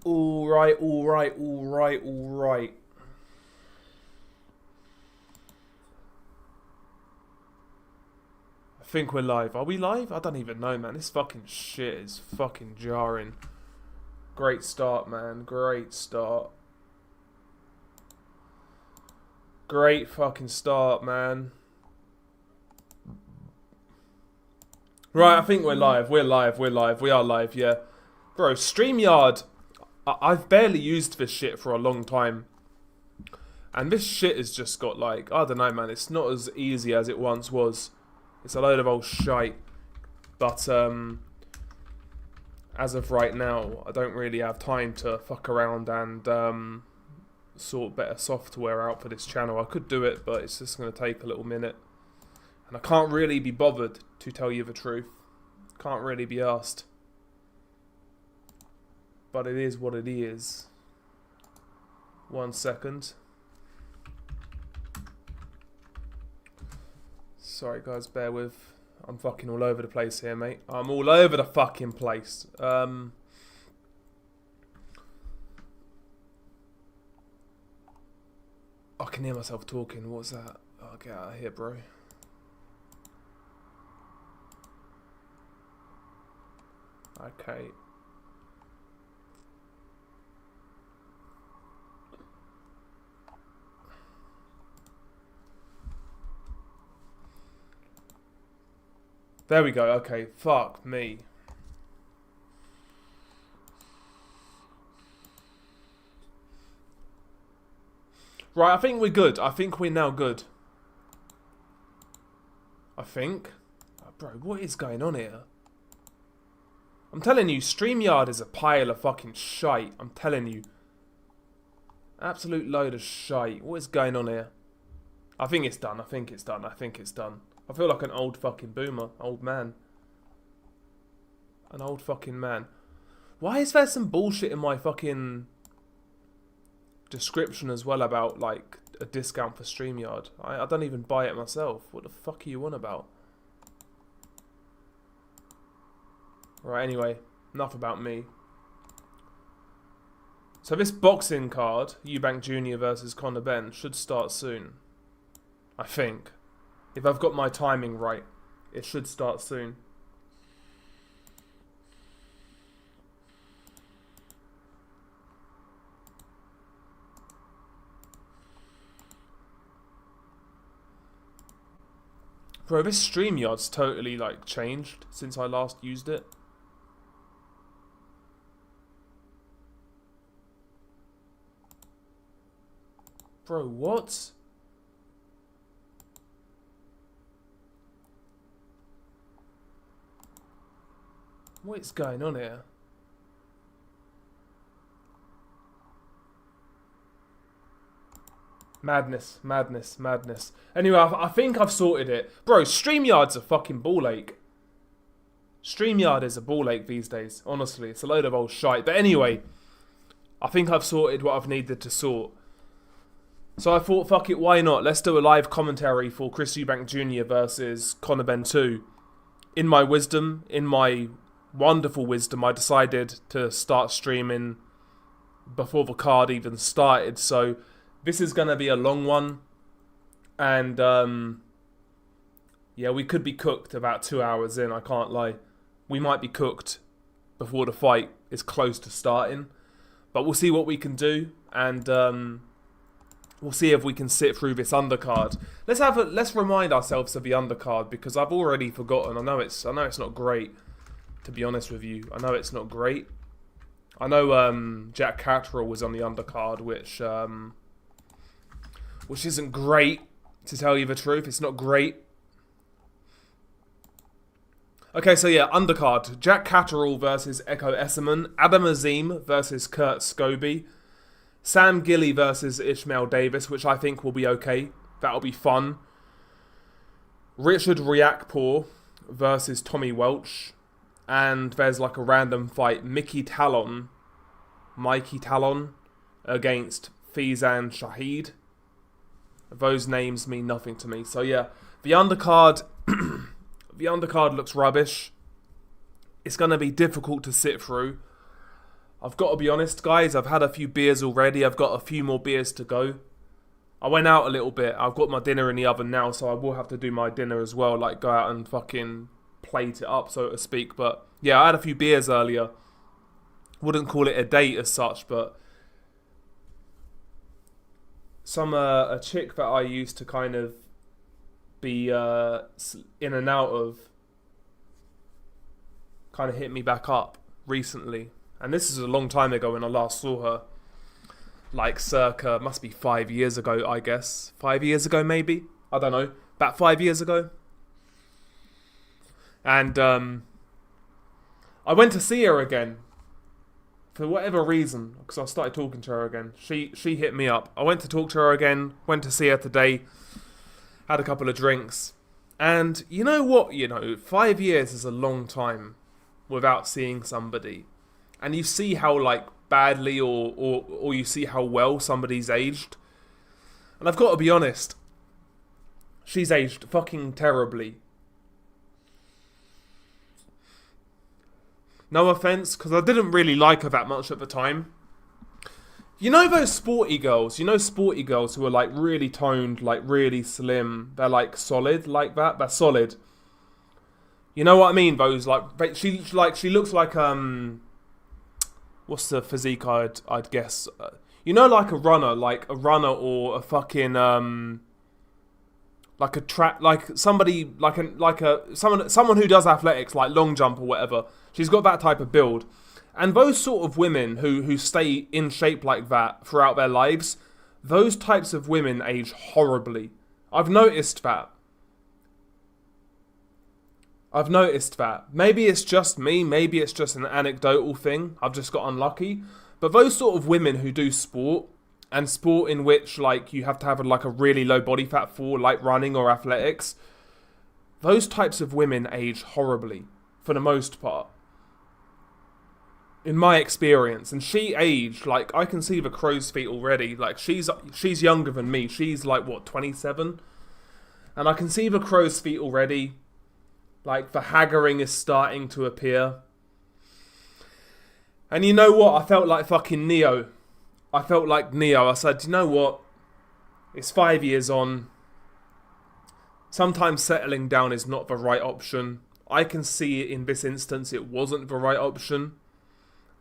Alright. I think we're live. Are we live? I don't even know, man. This fucking shit is fucking jarring. Great start, man. Great start. Great fucking start, man. Right, I think we're live. We are live, yeah. Bro, StreamYard, I've barely used this shit for a long time. And this shit has just got like, I don't know, man. It's not as easy as it once was. It's a load of old shite. But, as of right now, I don't really have time to fuck around and sort better software out for this channel. I could do it, but it's just going to take a little minute. And I can't really be bothered, to tell you the truth. Can't really be asked. But it is what it is. 1 second. Sorry guys, bear with. I'm fucking all over the place here, mate. I'm all over the fucking place. I can hear myself talking. What's that? Oh, get out of here, bro. Okay. There we go. Okay. Fuck me. Right, I think we're good. I think we're now good. I think. Oh, bro, what is going on here? I'm telling you, StreamYard is a pile of fucking shite. I'm telling you. Absolute load of shite. What is going on here? I think it's done. I think it's done. I feel like an old fucking boomer. Old man. An old fucking man. Why is there some bullshit in my fucking description as well about, like, a discount for StreamYard? I don't even buy it myself. What the fuck are you on about? Right, anyway. Enough about me. So this boxing card, Eubank Jr. versus Conor Benn, should start soon. I think. If I've got my timing right, it should start soon. Bro, this StreamYard's totally, like, changed since I last used it. Bro, what? What is going on here? Madness. Anyway, I think I've sorted it. Bro, StreamYard's a fucking ball ache. StreamYard is a ball ache these days. Honestly, it's a load of old shite. But anyway, I think I've sorted what I've needed to sort. So I thought, fuck it, why not? Let's do a live commentary for Chris Eubank Jr. versus Conor Benn 2. In my wisdom, in my wonderful wisdom, I decided to start streaming before the card even started. So this is going to be a long one. And, yeah, we could be cooked about 2 hours in, I can't lie. We might be cooked before the fight is close to starting. But we'll see what we can do. And, we'll see if we can sit through this undercard. Let's remind ourselves of the undercard, because I've already forgotten. I know it's not great, to be honest with you. I know it's not great. I know Jack Catterall was on the undercard, which isn't great, to tell you the truth. It's not great. Okay, so yeah, undercard. Jack Catterall versus Essomba. Adam Azim versus Kurt Scobby. Sam Gilly versus Ishmael Davis, which I think will be okay. That'll be fun. Richard Riakporhe versus Tommy Welch. And there's like a random fight. Mikey Talon against Fizan Shahid. Those names mean nothing to me. So yeah, the undercard looks rubbish. It's going to be difficult to sit through. I've got to be honest, guys. I've had a few beers already. I've got a few more beers to go. I went out a little bit. I've got my dinner in the oven now, so I will have to do my dinner as well. Like, go out and fucking plate it up, so to speak. But, yeah, I had a few beers earlier. Wouldn't call it a date as such, but... a chick that I used to kind of be in and out of kind of hit me back up recently. And this is a long time ago when I last saw her. Like circa, must be 5 years ago, I guess. 5 years ago, maybe? I don't know. About 5 years ago. And I went to see her again. For whatever reason, because I started talking to her again. She hit me up. I went to talk to her again. Went to see her today. Had a couple of drinks. And you know what? 5 years is a long time without seeing somebody. And you see how, like, badly or you see how well somebody's aged. And I've got to be honest. She's aged fucking terribly. No offense, because I didn't really like her that much at the time. You know those sporty girls? You know sporty girls who are like really toned, like really slim. They're like solid like that. They're solid. You know what I mean? Those like she looks like what's the physique I'd guess? You know, like a runner or a fucking like a track, like somebody someone who does athletics, like long jump or whatever. She's got that type of build. And those sort of women who stay in shape like that throughout their lives, those types of women age horribly. I've noticed that. Maybe it's just me, maybe it's just an anecdotal thing. I've just got unlucky. But those sort of women who do sport, and sport in which like you have to have like a really low body fat for, like running or athletics, those types of women age horribly, for the most part. In my experience. And she aged, like, I can see the crow's feet already. Like, she's younger than me. She's, like, what, 27? And I can see the crow's feet already. Like, the haggling is starting to appear. And you know what? I felt like fucking Neo. I said, you know what? It's 5 years on. Sometimes settling down is not the right option. I can see in this instance it wasn't the right option.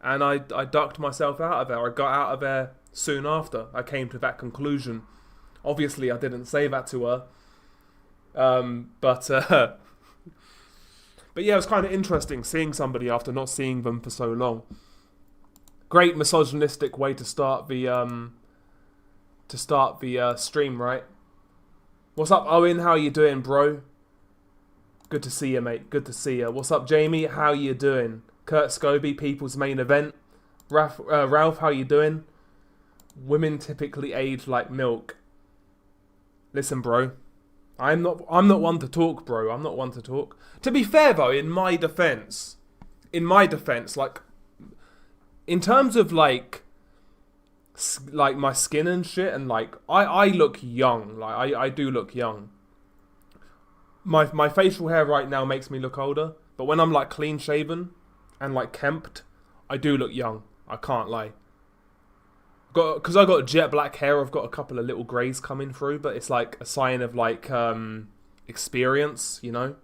And I ducked myself out of there. I got out of there soon after. I came to that conclusion. Obviously, I didn't say that to her. But yeah, it was kind of interesting seeing somebody after not seeing them for so long. Great misogynistic way to start the stream, right? What's up, Owen? How you doing, bro? Good to see you, mate. Good to see you. What's up, Jamie? How you doing? Kurt Scobby, People's Main Event. Ralph, how you doing? Women typically age like milk. Listen, bro. I'm not one to talk, bro. I'm not one to talk. To be fair, though, in my defense, like, in terms of like my skin and shit, and like, I look young. Like, I do look young. My facial hair right now makes me look older, but when I'm like clean shaven and like kempt, I do look young. I can't lie. Because I got jet black hair, I've got a couple of little greys coming through, but it's like a sign of like experience, you know,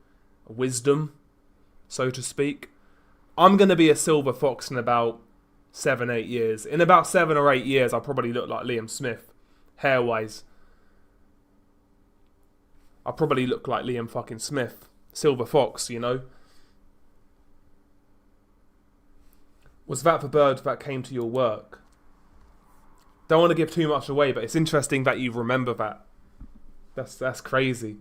wisdom, so to speak. I'm gonna be a silver fox in about 7-8 years. In about 7 or 8 years, I'll probably look like Liam Smith, hair wise. I'll probably look like Liam fucking Smith, silver fox, you know. Was that the bird that came to your work? Don't want to give too much away, but it's interesting that you remember that. That's crazy.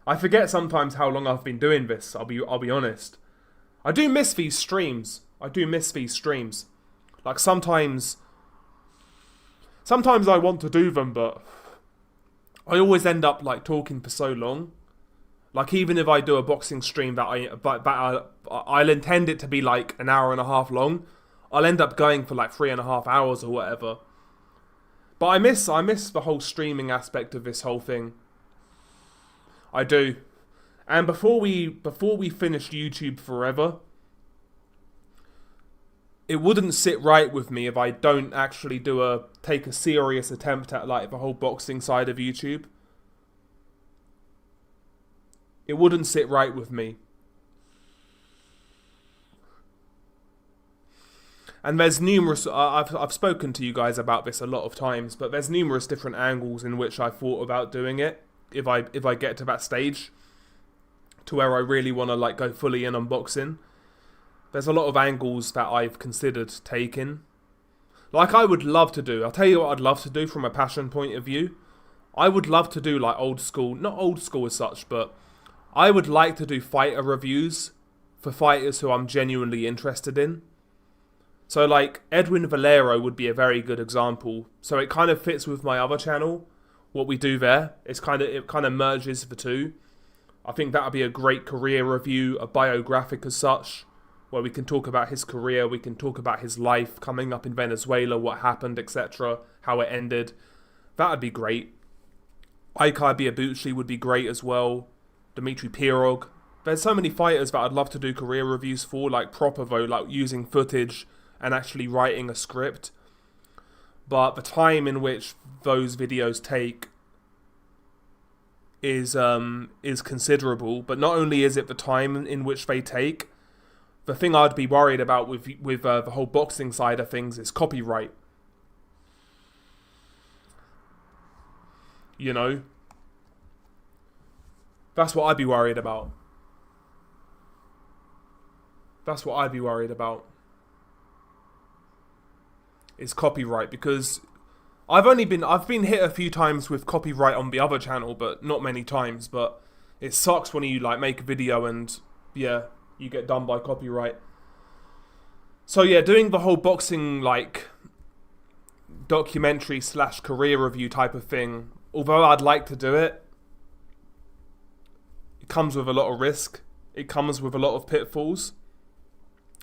I forget sometimes how long I've been doing this. I'll be honest. I do miss these streams. Like sometimes I want to do them, but I always end up like talking for so long. Like even if I do a boxing stream that I'll intend it to be like an hour and a half long, I'll end up going for like 3.5 hours or whatever. But I miss the whole streaming aspect of this whole thing. I do. And before we finish YouTube forever, it wouldn't sit right with me if I don't actually take a serious attempt at like the whole boxing side of YouTube. It wouldn't sit right with me. And there's numerous, I've spoken to you guys about this a lot of times, but there's numerous different angles in which I thought about doing it if I get to that stage to where I really want to like go fully in on boxing. There's a lot of angles that I've considered taking. Like I would love to do, I'll tell you what I'd love to do from a passion point of view. I would love to do like old school, not old school as such, but I would like to do fighter reviews for fighters who I'm genuinely interested in. So like Edwin Valero would be a very good example. So it kind of fits with my other channel, what we do there. It kind of merges the two. I think that would be a great career review, a biographic as such, where we can talk about his career, we can talk about his life coming up in Venezuela, what happened, etc., how it ended. That would be great. Aikar Biabuchi would be great as well. Dmitry Pirog. There's so many fighters that I'd love to do career reviews for, like proper though, like using footage and actually writing a script. But the time in which those videos take is considerable. But not only is it the time in which they take, the thing I'd be worried about with the whole boxing side of things is copyright. You know? That's what I'd be worried about. That's what I'd be worried about. Is copyright, because I've been hit a few times with copyright on the other channel, but not many times. But it sucks when you like make a video and yeah, you get done by copyright. So yeah, doing the whole boxing like documentary / career review type of thing, although I'd like to do it, it comes with a lot of risk. It comes with a lot of pitfalls.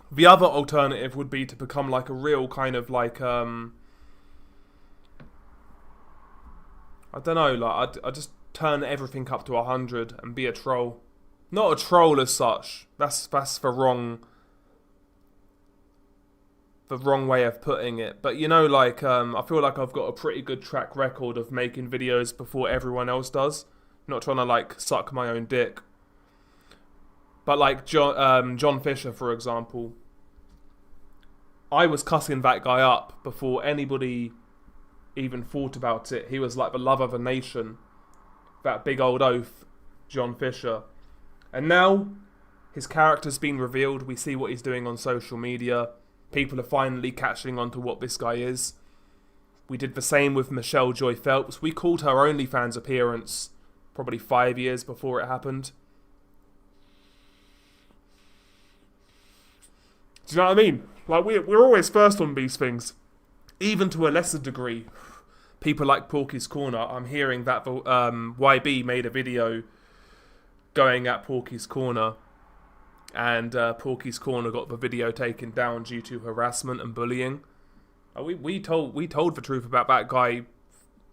The other alternative would be to become like a real kind of like, I don't know, like I just turn everything up to 100 and be a troll. Not a troll as such. That's the wrong way of putting it. But you know, like I feel like I've got a pretty good track record of making videos before everyone else does. Not trying to like suck my own dick. But like John Fisher, for example, I was cussing that guy up before anybody even thought about it. He was like the love of a nation. That big old oaf, John Fisher. And now his character's been revealed. We see what he's doing on social media. People are finally catching on to what this guy is. We did the same with Michelle Joy Phelps. We called her OnlyFans appearance probably 5 years before it happened. Do you know what I mean? Like, we're always first on these things. Even to a lesser degree. People like Porky's Corner. I'm hearing that YB made a video going at Porky's Corner. And Porky's Corner got the video taken down due to harassment and bullying. We told the truth about that guy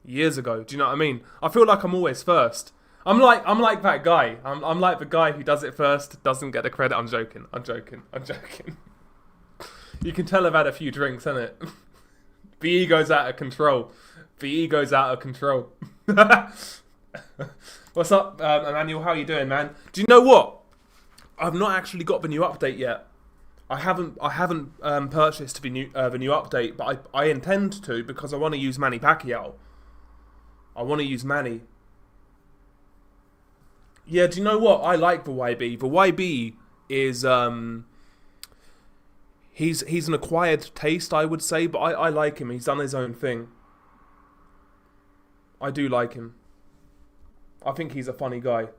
years ago. Do you know what I mean? I feel like I'm always first. I'm like that guy. I'm like the guy who does it first, doesn't get the credit. I'm joking. You can tell I've had a few drinks, innit? The ego's out of control. What's up, Emmanuel? How you doing, man? Do you know what? I've not actually got the new update yet. I haven't purchased the new update, but I intend to because I want to use Manny Pacquiao. I want to use Manny. Yeah, do you know what? I like the YB. The YB is he's an acquired taste, I would say, but I like him. He's done his own thing. I do like him. I think he's a funny guy.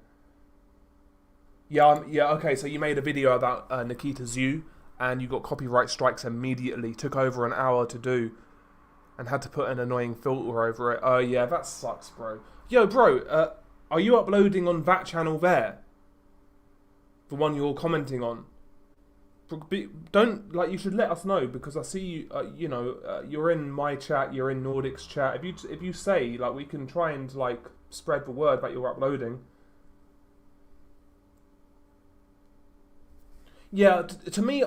Yeah, okay, so you made a video about Nikita Zhu, and you got copyright strikes immediately. Took over an hour to do, and had to put an annoying filter over it. Oh, yeah, that sucks, bro. Yo, bro, are you uploading on that channel there? The one you're commenting on? You should let us know, because I see you, you're in my chat, you're in Nordic's chat. If you say, like, we can try and, like, spread the word that you're uploading. Yeah, to me,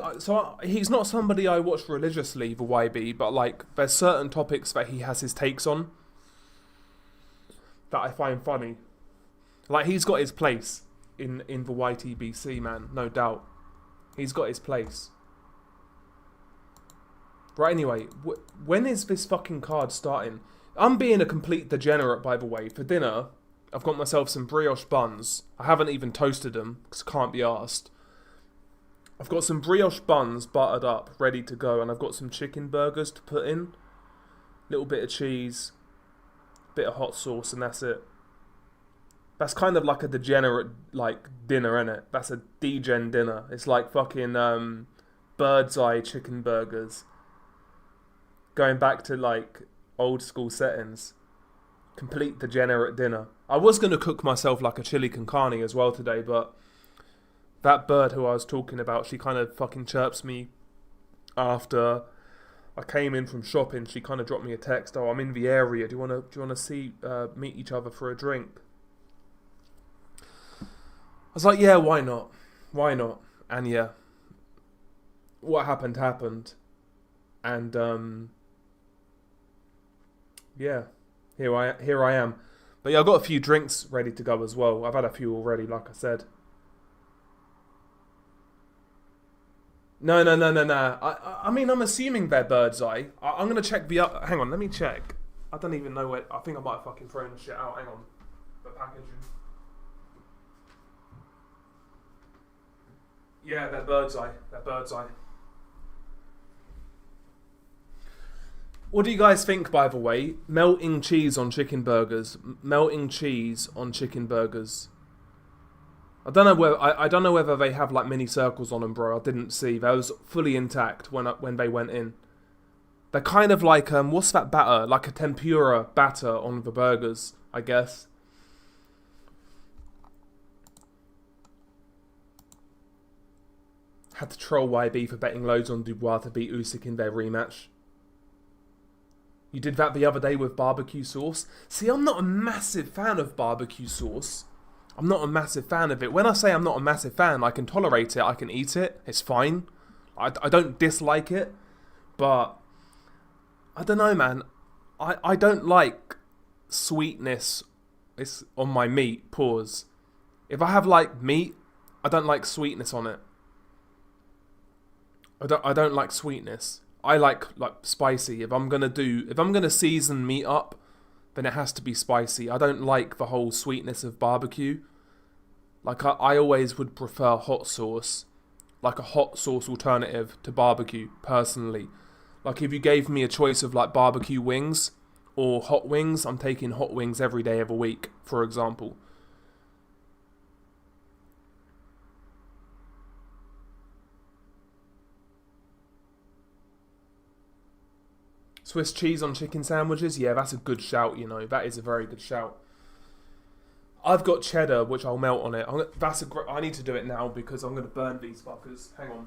he's not somebody I watch religiously, the YB, but like there's certain topics that he has his takes on that I find funny. Like he's got his place in the YTBC, man, no doubt. He's got his place. Right, anyway, when is this fucking card starting? I'm being a complete degenerate, by the way. For dinner, I've got myself some brioche buns. I haven't even toasted them, because I can't be arsed. I've got some brioche buns buttered up, ready to go, and I've got some chicken burgers to put in. Little bit of cheese, bit of hot sauce, and that's it. That's kind of like a degenerate, like, dinner, innit? That's a degen dinner. It's like fucking, bird's eye chicken burgers. Going back to, like, old school settings. Complete degenerate dinner. I was going to cook myself, like, a chili con carne as well today, but that bird who I was talking about, she kind of fucking chirps me after I came in from shopping. She kind of dropped me a text. Oh, I'm in the area. Do you want to meet each other for a drink? I was like, yeah, why not? Why not? And yeah, what happened. And yeah, here I am. But yeah, I've got a few drinks ready to go as well. I've had a few already, like I said. No. I mean, I'm assuming they're bird's eye. I'm gonna check the hang on, let me check. I don't even know where. I think I might have fucking thrown the shit out. Hang on, the packaging. Yeah, they're bird's eye. They're bird's eye. What do you guys think, by the way? Melting cheese on chicken burgers. Melting cheese on chicken burgers. I don't know whether they have like mini circles on them, bro. I didn't see. They was fully intact when they went in. They're kind of like what's that batter? Like a tempura batter on the burgers, I guess. Had to troll YB for betting loads on Dubois to beat Usyk in their rematch. You did that the other day with barbecue sauce. See, I'm not a massive fan of barbecue sauce. I'm not a massive fan of it. When I say I'm not a massive fan, I can tolerate it. I can eat it. It's fine. I don't dislike it. But I don't know, man. I don't like sweetness on my meat. Pause. If I have like meat, I don't like sweetness on it. I don't like sweetness. I like spicy. If I'm gonna season meat up, then it has to be spicy. I don't like the whole sweetness of barbecue. Like I always would prefer hot sauce, like a hot sauce alternative to barbecue, personally. Like if you gave me a choice of like barbecue wings or hot wings, I'm taking hot wings every day of a week, for example. Swiss cheese on chicken sandwiches? Yeah, that's a good shout, you know. That is a very good shout. I've got cheddar, which I'll melt on it. I need to do it now because I'm going to burn these fuckers. Hang on.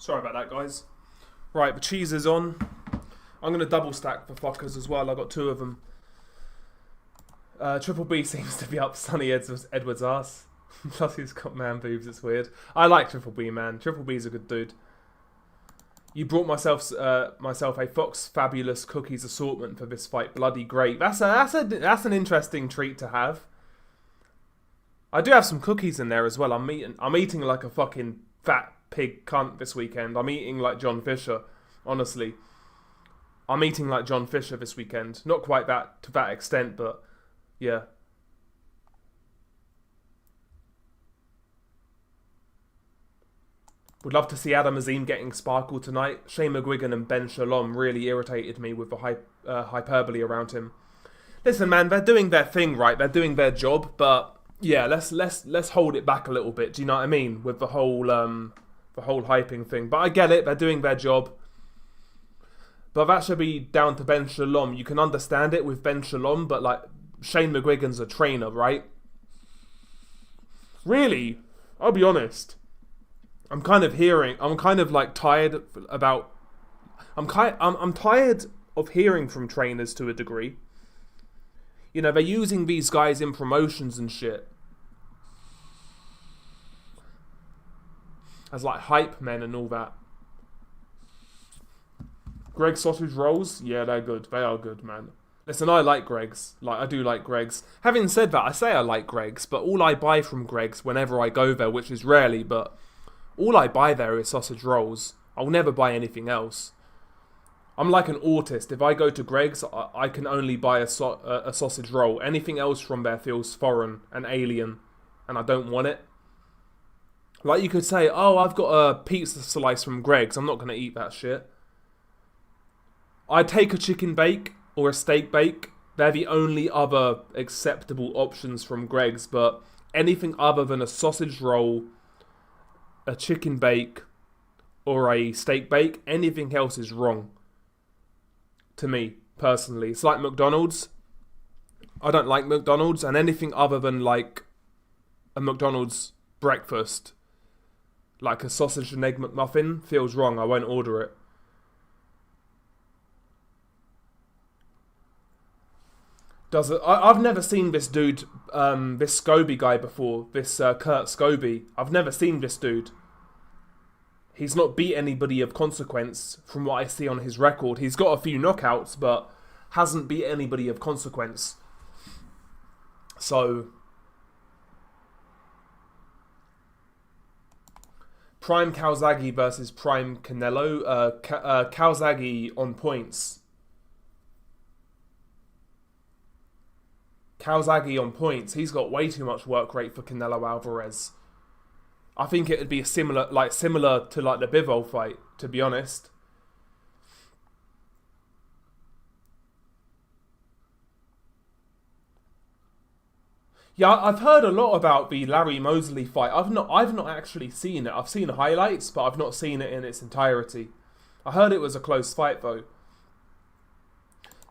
Sorry about that, guys. Right, the cheese is on. I'm going to double stack the fuckers as well. I got 2 of them. Triple B seems to be up Sonny Edwards' ass. Plus he's got man boobs, it's weird. I like Triple B, man. Triple B's a good dude. You brought myself a Fox Fabulous Cookies assortment for this fight. Bloody great. That's an interesting treat to have. I do have some cookies in there as well. I'm eating like a fucking fat pig cunt this weekend. I'm eating like John Fisher, honestly. I'm eating like John Fisher this weekend. Not quite that to that extent, but yeah. Would love to see Adam Azim getting sparkle tonight. Shane McGuigan and Ben Shalom really irritated me with the hyperbole around him. Listen, man, they're doing their thing, right? They're doing their job, but yeah, let's hold it back a little bit. Do you know what I mean? With the whole hyping thing. But I get it. They're doing their job. But that should be down to Ben Shalom. You can understand it with Ben Shalom, but like Shane McGuigan's a trainer, right? Really, I'll be honest. I'm tired of hearing from trainers to a degree. You know, they're using these guys in promotions and shit as like hype men and all that. Greg's sausage rolls, yeah, they're good. They are good, man. Listen, I like Greg's. Like, I do like Greg's. Having said that, I say I like Greg's, but all I buy from Greg's whenever I go there, which is rarely, but all I buy there is sausage rolls. I'll never buy anything else. I'm like an autist. If I go to Greg's, I can only buy a sausage roll. Anything else from there feels foreign and alien, and I don't want it. Like, you could say, oh, I've got a pizza slice from Greg's. I'm not going to eat that shit. I'd take a chicken bake or a steak bake. They're the only other acceptable options from Greg's, but anything other than a sausage roll, a chicken bake, or a steak bake, anything else is wrong. To me, personally. It's like McDonald's. I don't like McDonald's, and anything other than like a McDonald's breakfast, like a sausage and egg McMuffin, feels wrong. I won't order it. I've never seen this dude, this Scobby guy before, this Kurt Scobby. I've never seen this dude. He's not beat anybody of consequence from what I see on his record. He's got a few knockouts, but hasn't beat anybody of consequence. So, Prime Calzaghe versus Prime Canelo. Calzaghe on points. Calzaghe on points. He's got way too much work rate for Canelo Alvarez. I think it would be similar to like the Bivol fight, to be honest. Yeah, I've heard a lot about the Larry Mosley fight. I've not actually seen it. I've seen highlights, but I've not seen it in its entirety. I heard it was a close fight though.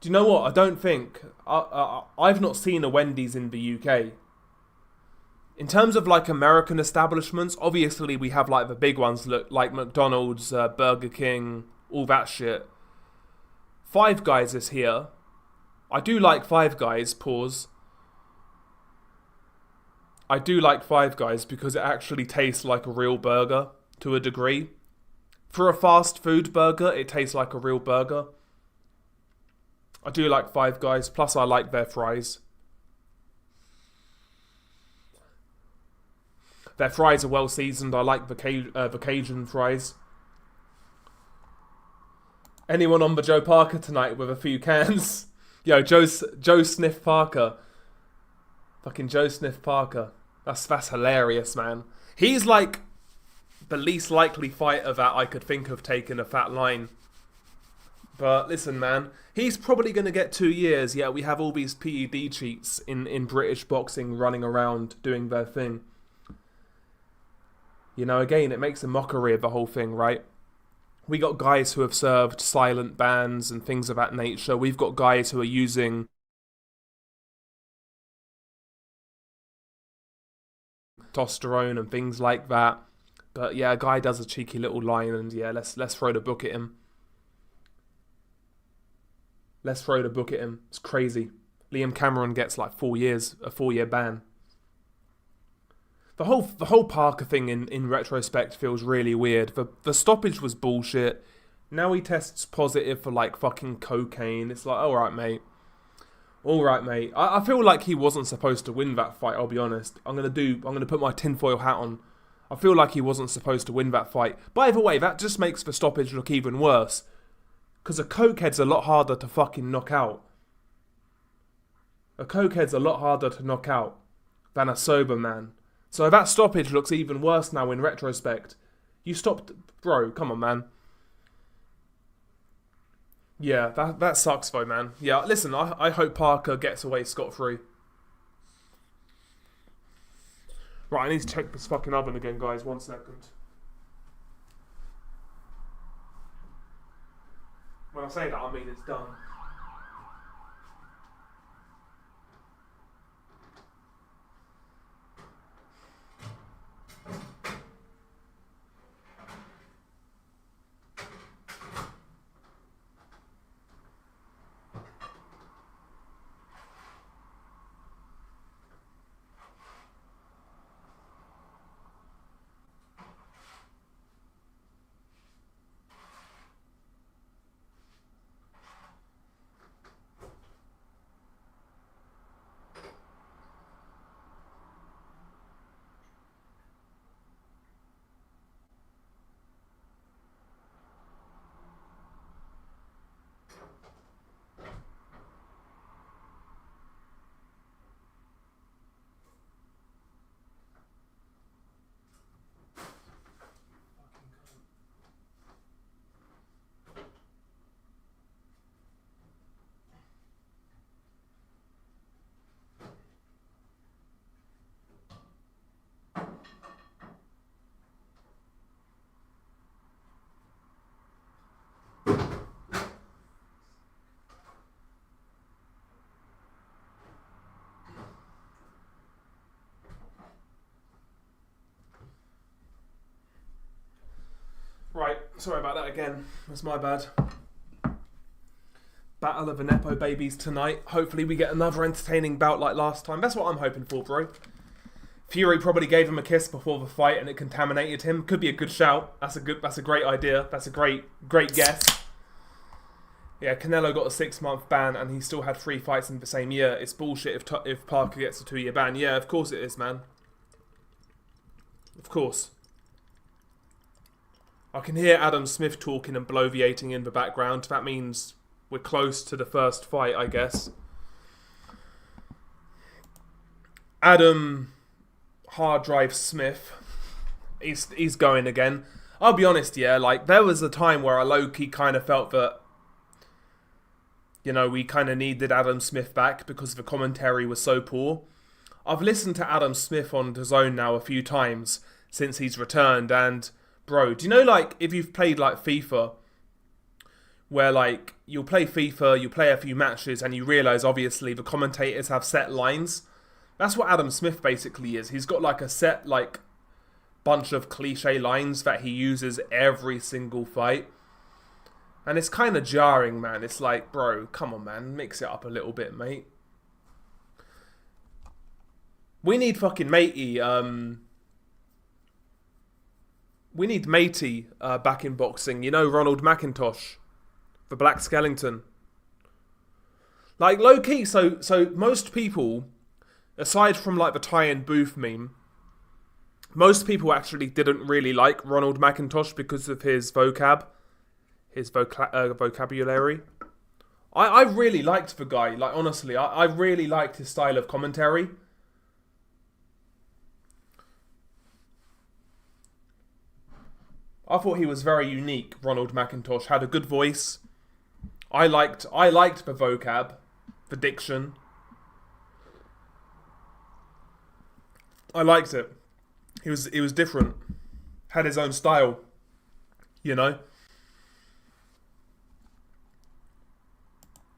Do you know what? I don't think I've not seen a Wendy's in the UK. In terms of like American establishments, obviously we have like the big ones like McDonald's, Burger King, all that shit. Five Guys is here. I do like Five Guys, pause. I do like Five Guys because it actually tastes like a real burger to a degree. For a fast food burger, it tastes like a real burger. I do like Five Guys, plus I like their fries. Their fries are well seasoned. I like the Cajun fries. Anyone on the Joe Parker tonight with a few cans? Yo, Joe Sniff Parker. Fucking Joe Sniff Parker. That's hilarious, man. He's like the least likely fighter that I could think of taking a fat line. But listen, man, he's probably going to get 2 years. Yeah, we have all these PED cheats in British boxing running around doing their thing. You know, again, it makes a mockery of the whole thing, right? We got guys who have served silent bans and things of that nature. We've got guys who are using testosterone and things like that. But yeah, a guy does a cheeky little line, and yeah, let's throw the book at him. Let's throw the book at him. It's crazy. Liam Cameron gets like 4 years, a 4-year ban. The whole Parker thing in retrospect feels really weird. The stoppage was bullshit. Now he tests positive for like fucking cocaine. It's like, alright mate. Alright mate. I feel like he wasn't supposed to win that fight, I'll be honest. I'm gonna put my tinfoil hat on. I feel like he wasn't supposed to win that fight. By the way, that just makes the stoppage look even worse. Because a cokehead's a lot harder to fucking knock out. A cokehead's a lot harder to knock out than a sober man. So that stoppage looks even worse now in retrospect. You stopped... Bro, come on, man. Yeah, that sucks though, man. Yeah, listen, I hope Parker gets away scot-free. Right, I need to check this fucking oven again, guys. 1 second. When I say that, I mean it's done. Right, sorry about that again. That's my bad. Battle of the Nepo babies tonight. Hopefully we get another entertaining bout like last time. That's what I'm hoping for, bro. Fury probably gave him a kiss before the fight and it contaminated him. Could be a good shout. That's a great idea. That's a great guess. Yeah, Canelo got a 6-month ban and he still had 3 fights in the same year. It's bullshit if Parker gets a 2-year ban. Yeah, of course it is, man. Of course. I can hear Adam Smith talking and bloviating in the background. That means we're close to the first fight, I guess. Adam Hard Drive Smith, he's going again. I'll be honest, yeah, like there was a time where I low-key kind of felt that, you know, we kind of needed Adam Smith back because the commentary was so poor. I've listened to Adam Smith on DAZN now a few times since he's returned, and bro, do you know, like, if you've played, like, FIFA, where, like, you'll play FIFA, you play a few matches, and you realise, obviously, the commentators have set lines? That's what Adam Smith basically is. He's got, like, a set, like, bunch of cliche lines that he uses every single fight. And it's kind of jarring, man. It's like, bro, come on, man, mix it up a little bit, mate. We need fucking matey, we need matey back in boxing. You know, Ronald McIntosh, the Black Skellington. Like, low-key, so most people, aside from, like, the Ty and Booth meme, most people actually didn't really like Ronald McIntosh because of his vocabulary. I really liked the guy. Like, honestly, I really liked his style of commentary. I thought he was very unique, Ronald McIntosh. Had a good voice. I liked the vocab, the diction. I liked it. He was different. Had his own style. You know?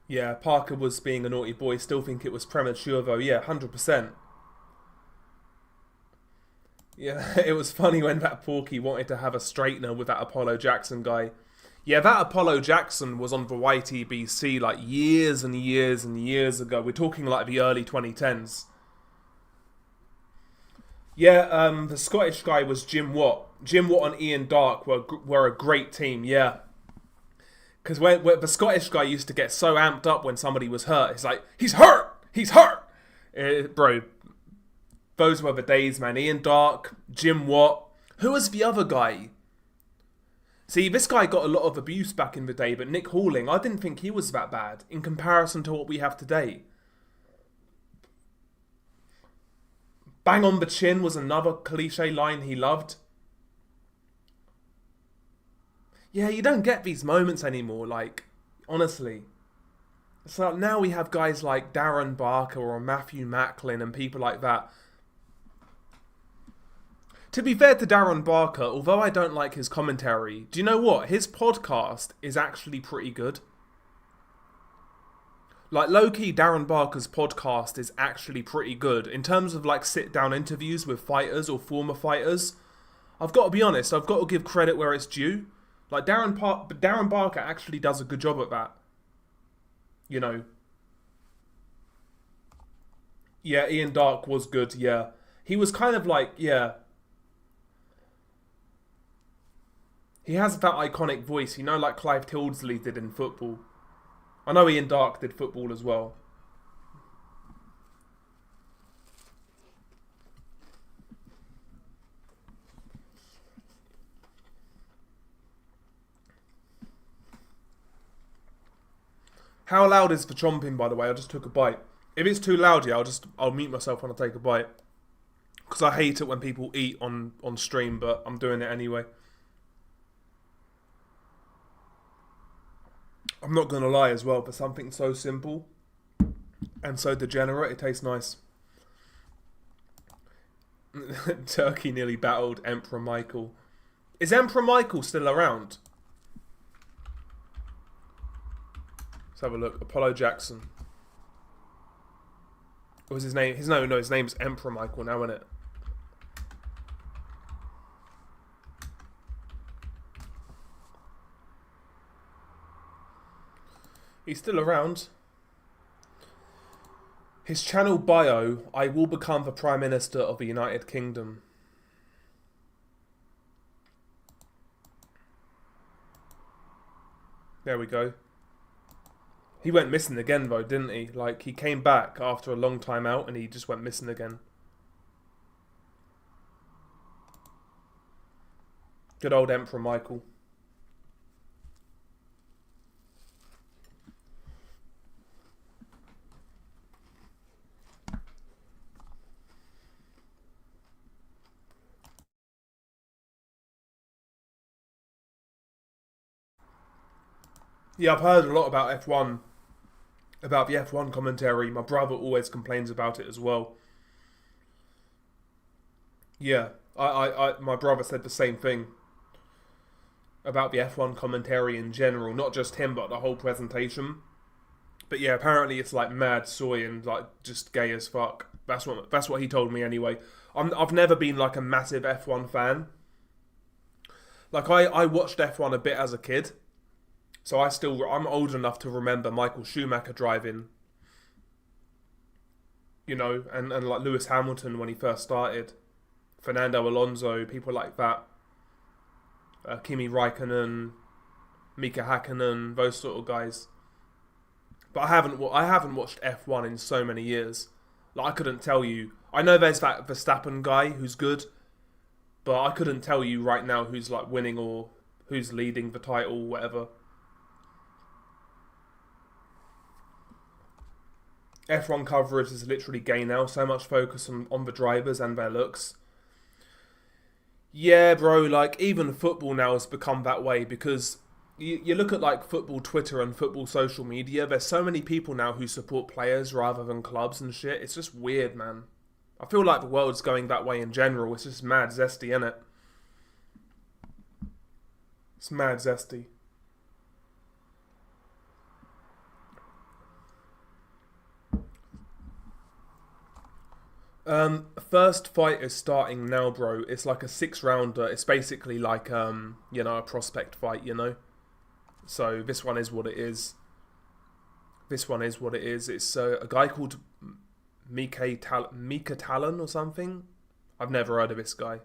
Yeah, Parker was being a naughty boy. Still think it was premature though. Yeah, 100%. Yeah, it was funny when that Porky wanted to have a straightener with that Apollo Jackson guy. Yeah, that Apollo Jackson was on Variety BC like years and years and years ago. We're talking like the early 2010s. Yeah, the Scottish guy was Jim Watt. Jim Watt and Ian Darke were a great team. Yeah, because where the Scottish guy used to get so amped up when somebody was hurt. It's like he's hurt, he's hurt, bro. Those were the days, man. Ian Darke, Jim Watt. Who was the other guy? See, this guy got a lot of abuse back in the day, but Nick Halling, I didn't think he was that bad in comparison to what we have today. Bang on the chin was another cliche line he loved. Yeah, you don't get these moments anymore, like, honestly. It's like now we have guys like Darren Barker or Matthew Macklin and people like that. To be fair to Darren Barker, although I don't like his commentary, do you know what? His podcast is actually pretty good. Like, low-key, Darren Barker's podcast is actually pretty good. In terms of, like, sit-down interviews with fighters or former fighters, I've got to be honest, I've got to give credit where it's due. Like, Darren Barker actually does a good job at that. You know. Yeah, Ian Darke was good, yeah. He was kind of like, yeah. He has that iconic voice, you know, like Clive Tildesley did in football. I know Ian Darke did football as well. How loud is the chomping, by the way? I just took a bite. If it's too loud, yeah, I'll mute myself when I take a bite. Because I hate it when people eat on stream, but I'm doing it anyway. I'm not going to lie as well, for something so simple and so degenerate, it tastes nice. Turkey nearly battled Emperor Michael. Is Emperor Michael still around? Let's have a look. Apollo Jackson. What was his name? His name's Emperor Michael now, isn't it? He's still around. His channel bio, I will become the Prime Minister of the United Kingdom. There we go. He went missing again though, didn't he? Like, he came back after a long time out and he just went missing again. Good old Emperor Michael. Yeah, I've heard a lot about F1, about the F1 commentary. My brother always complains about it as well. Yeah, my brother said the same thing about the F1 commentary in general, not just him, but the whole presentation. But yeah, apparently it's like mad soy and like just gay as fuck. That's what he told me anyway. I've never been like a massive F1 fan. Like I watched F1 a bit as a kid. So I'm old enough to remember Michael Schumacher driving, you know, and like Lewis Hamilton when he first started, Fernando Alonso, people like that, Kimi Raikkonen, Mika Hakkinen, those sort of guys. But I haven't watched F1 in so many years. Like, I couldn't tell you. I know there's that Verstappen guy who's good, but I couldn't tell you right now who's like winning or who's leading the title, whatever. F1 coverage is literally gay now. So much focus on the drivers and their looks. Yeah, bro, like, even football now has become that way because you look at, like, football Twitter and football social media, there's so many people now who support players rather than clubs and shit. It's just weird, man. I feel like the world's going that way in general. It's just mad zesty, innit? It's mad zesty. First fight is starting now, bro. It's like a 6 rounder. It's basically like a prospect fight, you know. So this one is what it is. This one is what it is. It's a guy called Mika Talon or something. I've never heard of this guy.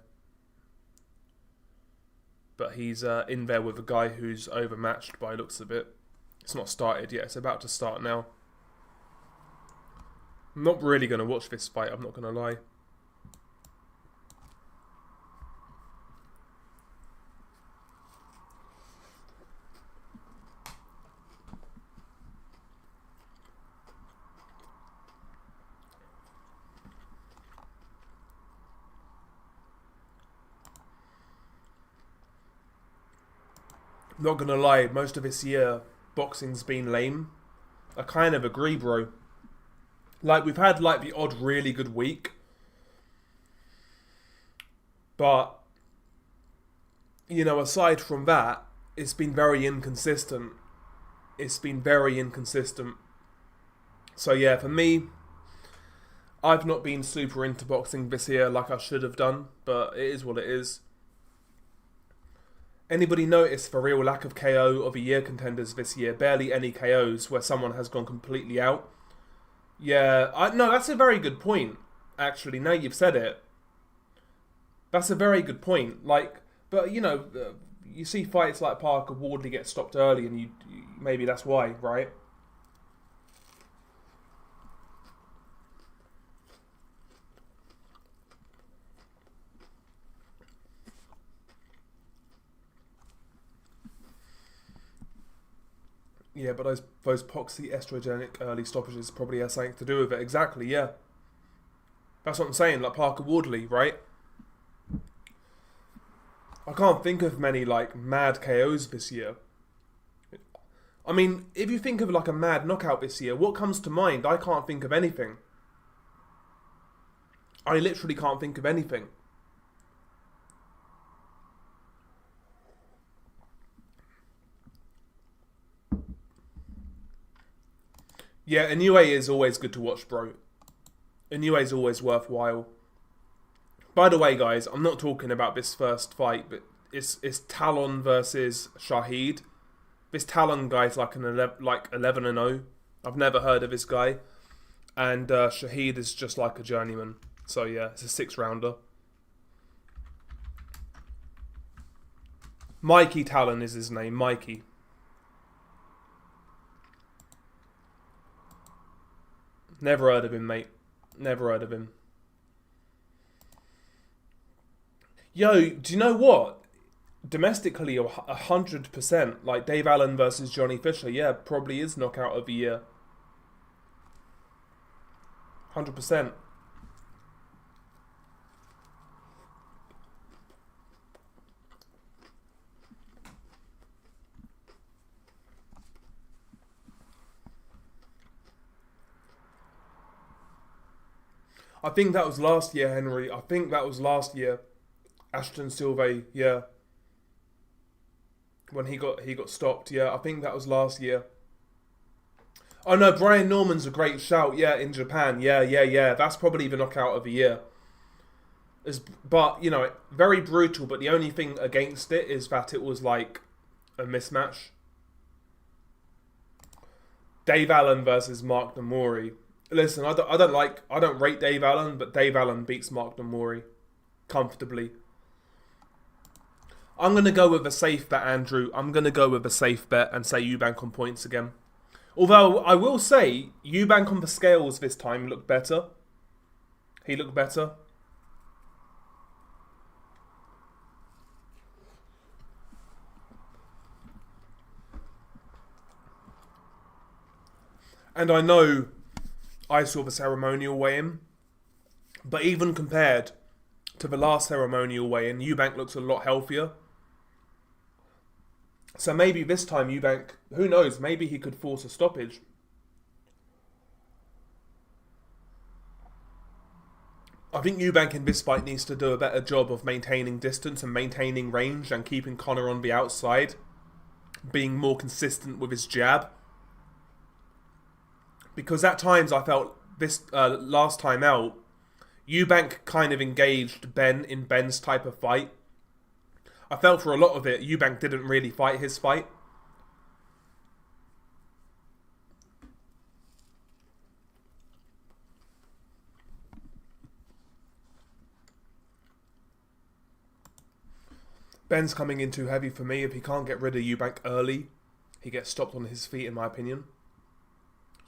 But he's in there with a guy who's overmatched by looks of it. It's not started yet. It's about to start now. I'm not really going to watch this fight, I'm not going to lie. Not gonna lie, most of this year, boxing's been lame. I kind of agree, bro. Like, we've had, like, the odd really good week. But, you know, aside from that, it's been very inconsistent. It's been very inconsistent. So, yeah, for me, I've not been super into boxing this year like I should have done. But it is what it is. Anybody notice the real lack of KO of the year contenders this year? Barely any KOs where someone has gone completely out. Yeah, no, that's a very good point, actually, now you've said it. That's a very good point. Like, but, you know, you see fights like Parker Wardley get stopped early and maybe that's why, right? Yeah, but those poxy estrogenic early stoppages probably have something to do with it. Exactly, yeah. That's what I'm saying, like Parker Wardley, right? I can't think of many, like, mad KOs this year. I mean, if you think of, like, a mad knockout this year, what comes to mind? I can't think of anything. I literally can't think of anything. Yeah, Inoue is always good to watch, bro. Inoue is always worthwhile. By the way, guys, I'm not talking about this first fight, but it's Talon versus Shahid. This Talon guy's like 11-0. I've never heard of this guy, and Shahid is just like a journeyman. So yeah, it's a 6 rounder. Mikey Talon is his name, Mikey. Never heard of him, mate. Never heard of him. Yo, do you know what? Domestically, 100%. Like Dave Allen versus Johnny Fisher. Yeah, probably is knockout of the year. 100%. I think that was last year, Henry. I think that was last year. Ashton Silve, yeah. When he got stopped, yeah. I think that was last year. Oh no, Brian Norman's a great shout, yeah, in Japan. Yeah. That's probably the knockout of the year. But, you know, very brutal, but the only thing against it is that it was like a mismatch. Dave Allen versus Mark Namori. Listen, I don't rate Dave Allen, but Dave Allen beats Mark Namori comfortably. I'm going to go with a safe bet, Andrew. I'm going to go with a safe bet and say Eubank on points again. Although, I will say, Eubank on the scales this time looked better. He looked better. And I know I saw the ceremonial weigh-in, but even compared to the last ceremonial weigh-in, Eubank looks a lot healthier. So maybe this time Eubank, who knows, maybe he could force a stoppage. I think Eubank in this fight needs to do a better job of maintaining distance and maintaining range and keeping Conor on the outside, being more consistent with his jab. Because at times I felt this last time out, Eubank kind of engaged Benn in Benn's type of fight. I felt for a lot of it, Eubank didn't really fight his fight. Benn's coming in too heavy for me. If he can't get rid of Eubank early, he gets stopped on his feet, in my opinion.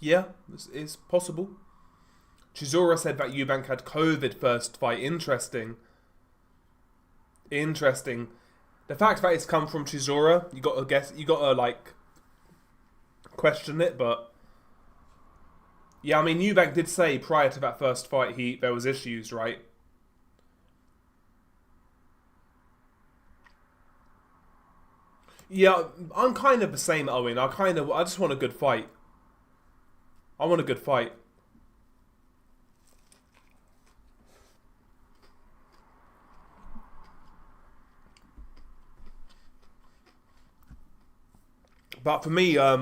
Yeah, it's possible. Chisora said that Eubank had COVID first fight. Interesting. Interesting. The fact that it's come from Chisora, you gotta guess, you gotta like question it, but yeah, I mean Eubank did say prior to that first fight there was issues, right? Yeah, I'm kind of the same, Owen. I just want a good fight. I want a good fight. But for me, I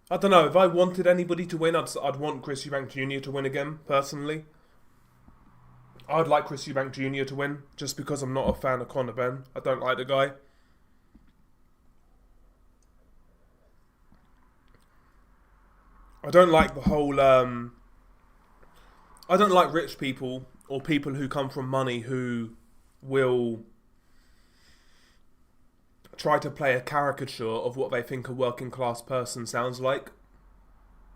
don't know. If I wanted anybody to win, I'd want Chris Eubank Jr. to win again, personally. I'd like Chris Eubank Jr. to win, just because I'm not a fan of Conor Benn. I don't like the guy. I don't like the whole, I don't like rich people, or people who come from money who will try to play a caricature of what they think a working class person sounds like.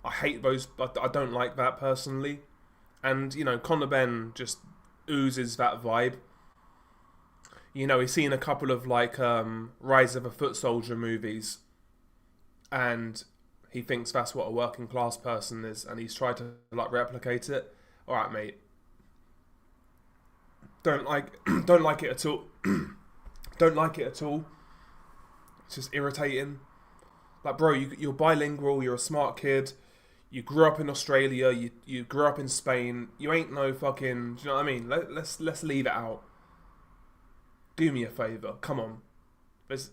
I hate those, I don't like that personally. And, you know, Conor Benn just oozes that vibe. You know, he's seen a couple of, like, Rise of a Foot Soldier movies. And he thinks that's what a working class person is. And he's tried to, like, replicate it. Alright, mate. Don't like it at all. Don't like it at all. It's just irritating. Like, bro, you're bilingual, you're a smart kid, you grew up in Australia, you grew up in Spain, you ain't no fucking, do you know what I mean? Let's leave it out. Do me a favour, come on. There's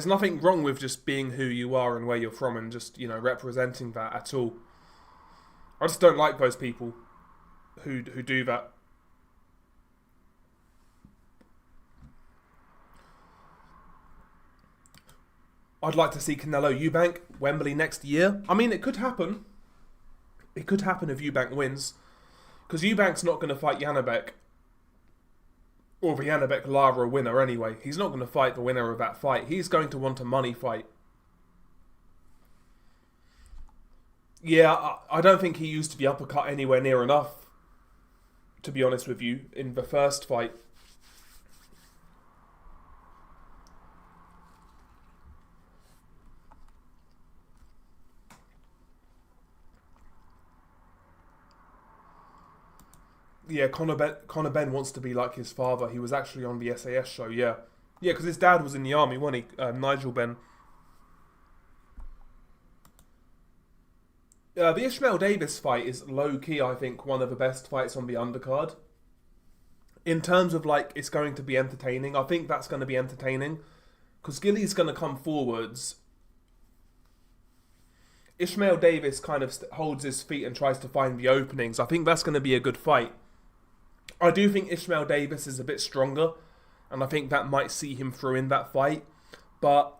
nothing wrong with just being who you are and where you're from and just, you know, representing that at all. I just don't like those people who do that. I'd like to see Canelo Eubank, Wembley next year. I mean, it could happen. It could happen if Eubank wins. Because Eubank's not going to fight Janabek. Or the Janabek-Lara winner anyway. He's not going to fight the winner of that fight. He's going to want a money fight. Yeah, I don't think he used the uppercut anywhere near enough. To be honest with you, in the first fight. Yeah, Conor Benn wants to be like his father. He was actually on the SAS show, yeah. Yeah, because his dad was in the army, wasn't he? Nigel Benn. The Ishmael Davis fight is low-key, I think, one of the best fights on the undercard. In terms of, like, it's going to be entertaining, I think that's going to be entertaining. Because Gilly's going to come forwards. Ishmael Davis kind of holds his feet and tries to find the openings. I think that's going to be a good fight. I do think Ishmael Davis is a bit stronger, and I think that might see him through in that fight. But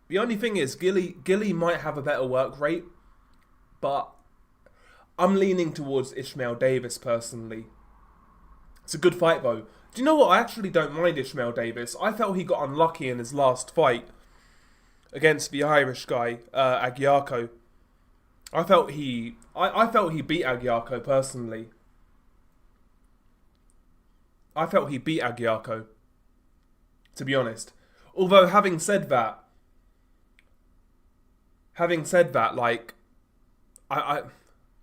the only thing is, Gilly might have a better work rate, but I'm leaning towards Ishmael Davis personally. It's a good fight though. Do you know what? I actually don't mind Ishmael Davis. I felt he got unlucky in his last fight against the Irish guy, Agiarco. I felt he beat Agiarco personally. I felt he beat Agiarco, to be honest. Although, having said that, like,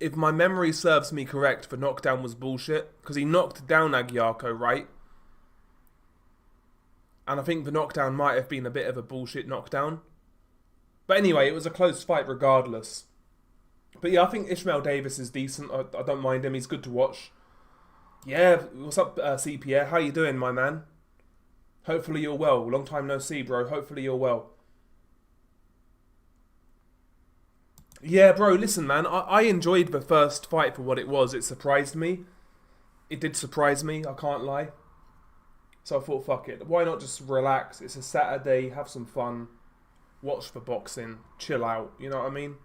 if my memory serves me correct, the knockdown was bullshit. Because he knocked down Agiarco, right? And I think the knockdown might have been a bit of a bullshit knockdown. But anyway, it was a close fight regardless. But yeah, I think Ishmael Davis is decent. I don't mind him. He's good to watch. Yeah, what's up, CPA? How you doing, my man? Hopefully you're well. Long time no see, bro. Hopefully you're well. Yeah, bro, listen, man. I enjoyed the first fight for what it was. It surprised me. it did surprise me, I can't lie. So I thought, fuck it. Why not just relax? It's a Saturday, have some fun, watch the boxing, chill out, you know what I mean?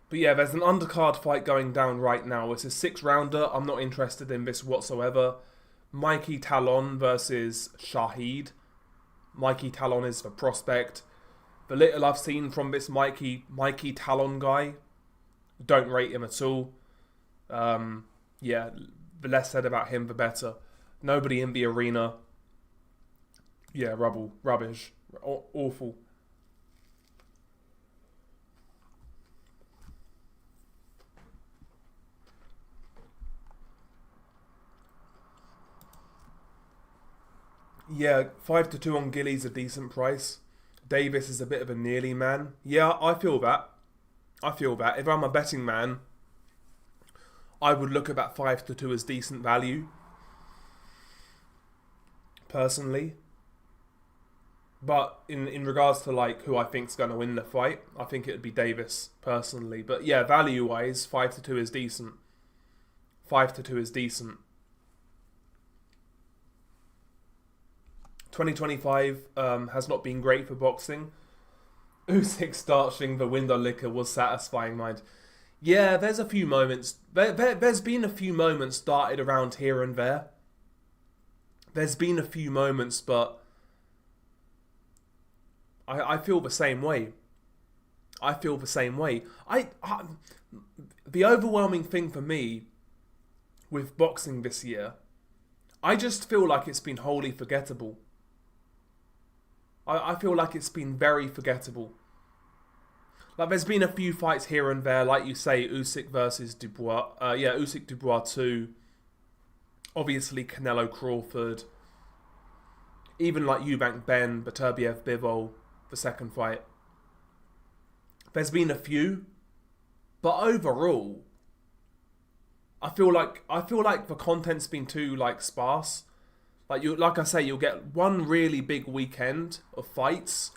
But yeah, there's an undercard fight going down right now. It's a 6-rounder. I'm not interested in this whatsoever. Mikey Talon versus Shahid. Mikey Talon is the prospect. The little I've seen from this Mikey Talon guy, don't rate him at all. Yeah, the less said about him, the better. Nobody in the arena. Yeah, rubbish. Awful. Yeah, 5-2 on Gilly's a decent price. Davis is a bit of a nearly man. Yeah, I feel that. If I'm a betting man, I would look at that 5-2 as decent value. Personally. But in regards to like who I think's going to win the fight, I think it would be Davis, personally. But yeah, value-wise, 5-2 is decent. 5-2 is decent. 2025 has not been great for boxing. Usyk starching the window liquor was satisfying, mind. Yeah, there's a few moments. There's been a few moments started around here and there. There's been a few moments, but I feel the same way. The overwhelming thing for me with boxing this year, I just feel like it's been wholly forgettable. I feel like it's been very forgettable. Like, there's been a few fights here and there, like you say, Usyk versus Dubois. Usyk Dubois 2. Obviously, Canelo Crawford. Even like Eubank Benn, Beterbiev Bivol, the second fight. There's been a few, but overall, I feel like the content's been too like sparse. Like I say, you'll get one really big weekend of fights,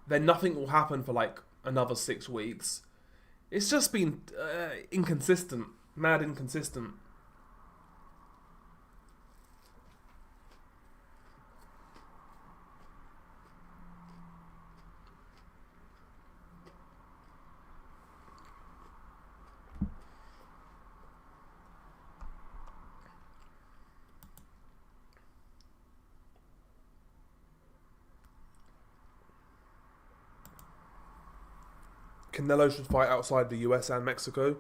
then nothing will happen for like another 6 weeks. It's just been inconsistent, mad inconsistent. Canelo should fight outside the US and Mexico.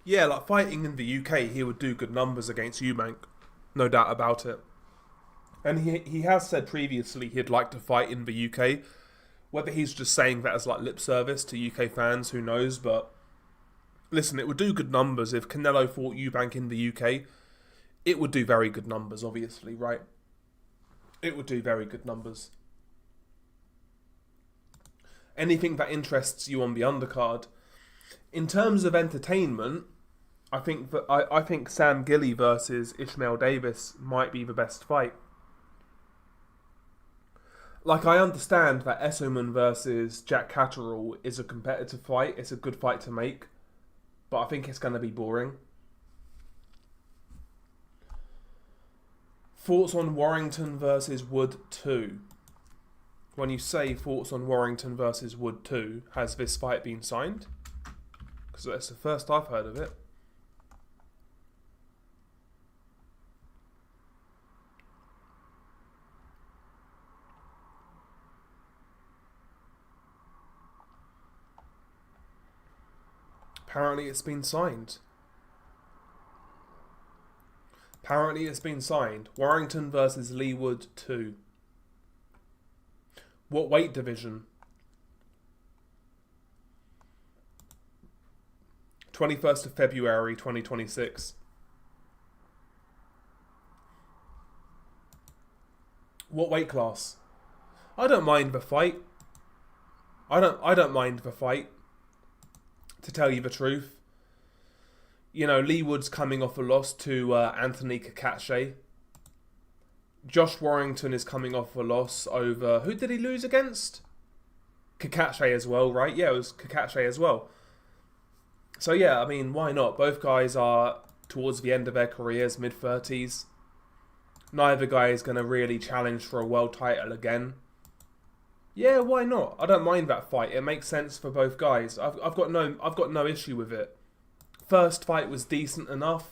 Yeah, like fighting in the UK, he would do good numbers against Eubank. No doubt about it. And he has said previously he'd like to fight in the UK. Whether he's just saying that as like lip service to UK fans, who knows? But listen, it would do good numbers if Canelo fought Eubank in the UK. It would do very good numbers, obviously, right? It would do very good numbers. Anything that interests you on the undercard. In terms of entertainment, I think Sam Gilly versus Ishmael Davis might be the best fight. Like, I understand that Essomba versus Jack Catterall is a competitive fight. It's a good fight to make. But I think it's going to be boring. Thoughts on Warrington versus Wood 2? When you say thoughts on Warrington versus Wood 2, has this fight been signed? Because that's the first I've heard of it. Apparently it's been signed. Warrington versus Lee Wood 2. What weight division? 21st of February 2026. What weight class? I don't mind the fight. I don't mind the fight. To tell you the truth. You know, Lee Wood's coming off a loss to Anthony Catterall. Josh Warrington is coming off a loss over... Who did he lose against? Catterall as well, right? Yeah, it was Catterall as well. So yeah, I mean, why not? Both guys are towards the end of their careers, mid-30s. Neither guy is going to really challenge for a world title again. Yeah, why not? I don't mind that fight. It makes sense for both guys. I've got no issue with it. First fight was decent enough.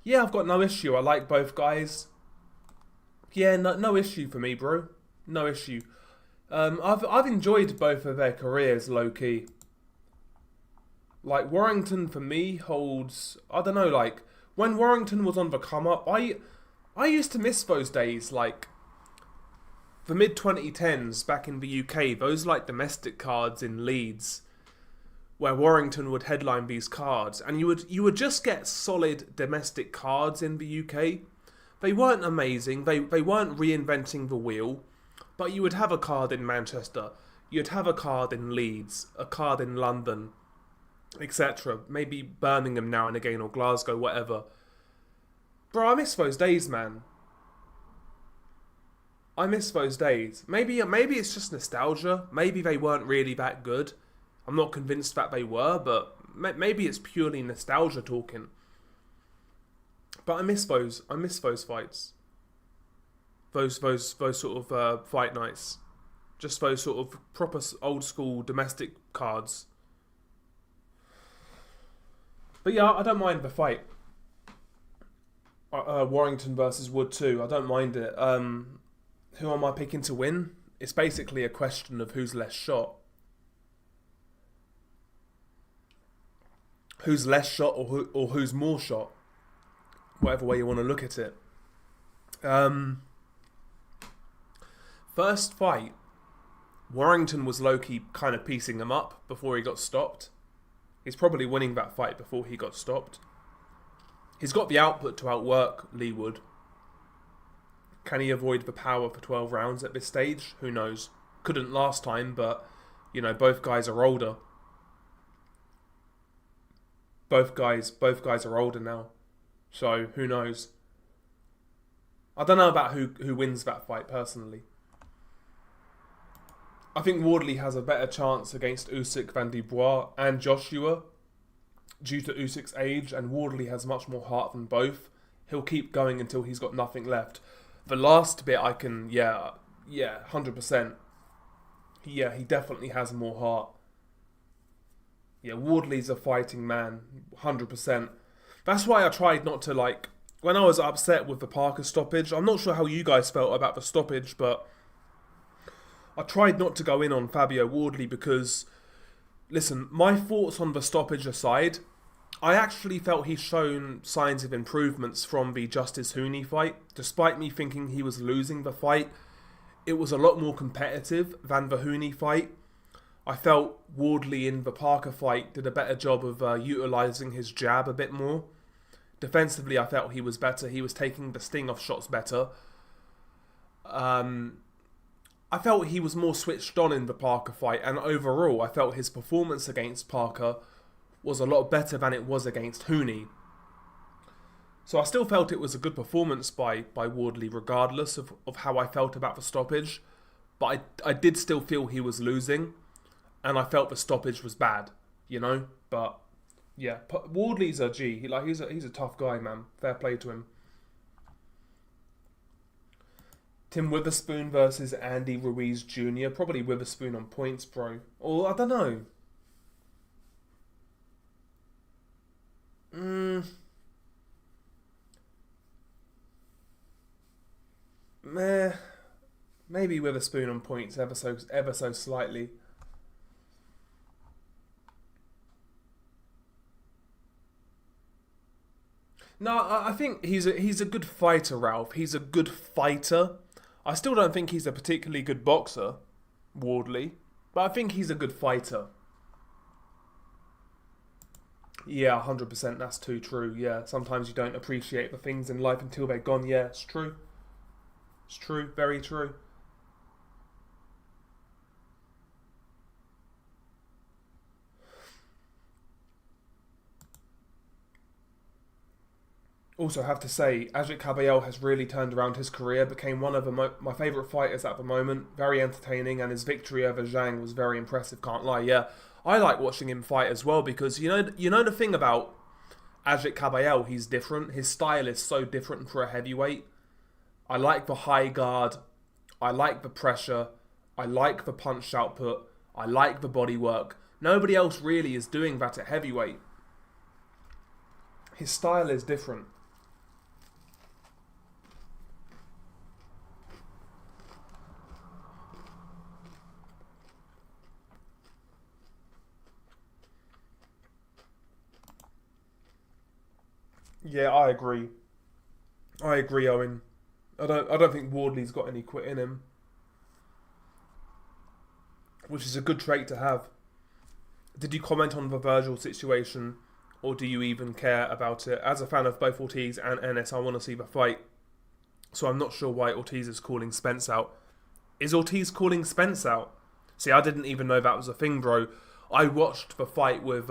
Yeah, I've got no issue. I like both guys. Yeah, no issue for me, bro. No issue. I've enjoyed both of their careers, low key. Like Warrington for me holds, I don't know, like when Warrington was on the come up, I used to miss those days, like the mid 2010s back in the UK, those like domestic cards in Leeds where Warrington would headline these cards, and you would just get solid domestic cards in the UK. They weren't amazing, they weren't reinventing the wheel, but you would have a card in Manchester, you'd have a card in Leeds, a card in London, etc. Maybe Birmingham now and again, or Glasgow, whatever. Bro, I miss those days, man. I miss those days. Maybe it's just nostalgia. Maybe they weren't really that good. I'm not convinced that they were, but maybe it's purely nostalgia talking. But I miss those. I miss those fights. Those sort of fight nights. Just those sort of proper old school domestic cards. But yeah, I don't mind the fight. Warrington versus Wood too. I don't mind it. Who am I picking to win? It's basically a question of who's less shot. Who's less shot or who's more shot. Whatever way you want to look at it. First fight, Warrington was low-key kind of piecing him up before he got stopped. He's probably winning that fight before he got stopped. He's got the output to outwork Lee Wood. Can he avoid the power for 12 rounds at this stage? Who knows? Couldn't last time, but, you know, both guys are older. Both guys are older now. So, who knows? I don't know about who wins that fight, personally. I think Wardley has a better chance against Usyk than Dubois and Joshua due to Usyk's age, and Wardley has much more heart than both. He'll keep going until he's got nothing left. The last bit I can, 100%. Yeah, he definitely has more heart. Yeah, Wardley's a fighting man, 100%. That's why I tried not to, like, when I was upset with the Parker stoppage, I'm not sure how you guys felt about the stoppage, but I tried not to go in on Fabio Wardley because, listen, my thoughts on the stoppage aside, I actually felt he's shown signs of improvements from the Justice Hooney fight. Despite me thinking he was losing the fight, it was a lot more competitive than the Hooney fight. I felt Wardley in the Parker fight did a better job of utilising his jab a bit more. Defensively, I felt he was better. He was taking the sting off shots better. I felt he was more switched on in the Parker fight, and overall, I felt his performance against Parker was a lot better than it was against Hooney. So I still felt it was a good performance by Wardley, regardless of how I felt about the stoppage. But I did still feel he was losing, and I felt the stoppage was bad, you know? But yeah, Wardley's a G. He's a tough guy, man. Fair play to him. Tim Witherspoon versus Andy Ruiz Jr. Probably Witherspoon on points, bro. Or, I don't know. Maybe Witherspoon on points ever so slightly. No, I think he's a good fighter, Ralph. He's a good fighter. I still don't think he's a particularly good boxer, Wardley, but I think he's a good fighter. Yeah, 100%. That's too true. Yeah, sometimes you don't appreciate the things in life until they're gone. Yeah, it's true. It's true. Very true. Also, have to say, Ajit Caballel has really turned around his career, became one of my favourite fighters at the moment, very entertaining, and his victory over Zhang was very impressive, can't lie, yeah. I like watching him fight as well because you know the thing about Ajit Kabayel, he's different. His style is so different for a heavyweight. I like the high guard. I like the pressure. I like the punch output. I like the body work. Nobody else really is doing that at heavyweight. His style is different. Yeah, I agree. I agree, Owen. I don't think Wardley's got any quit in him, which is a good trait to have. Did you comment on the Virgil situation, or do you even care about it? As a fan of both Ortiz and Ennis, I want to see the fight, so I'm not sure why Ortiz is calling Spence out. Is Ortiz calling Spence out? See, I didn't even know that was a thing, bro. I watched the fight with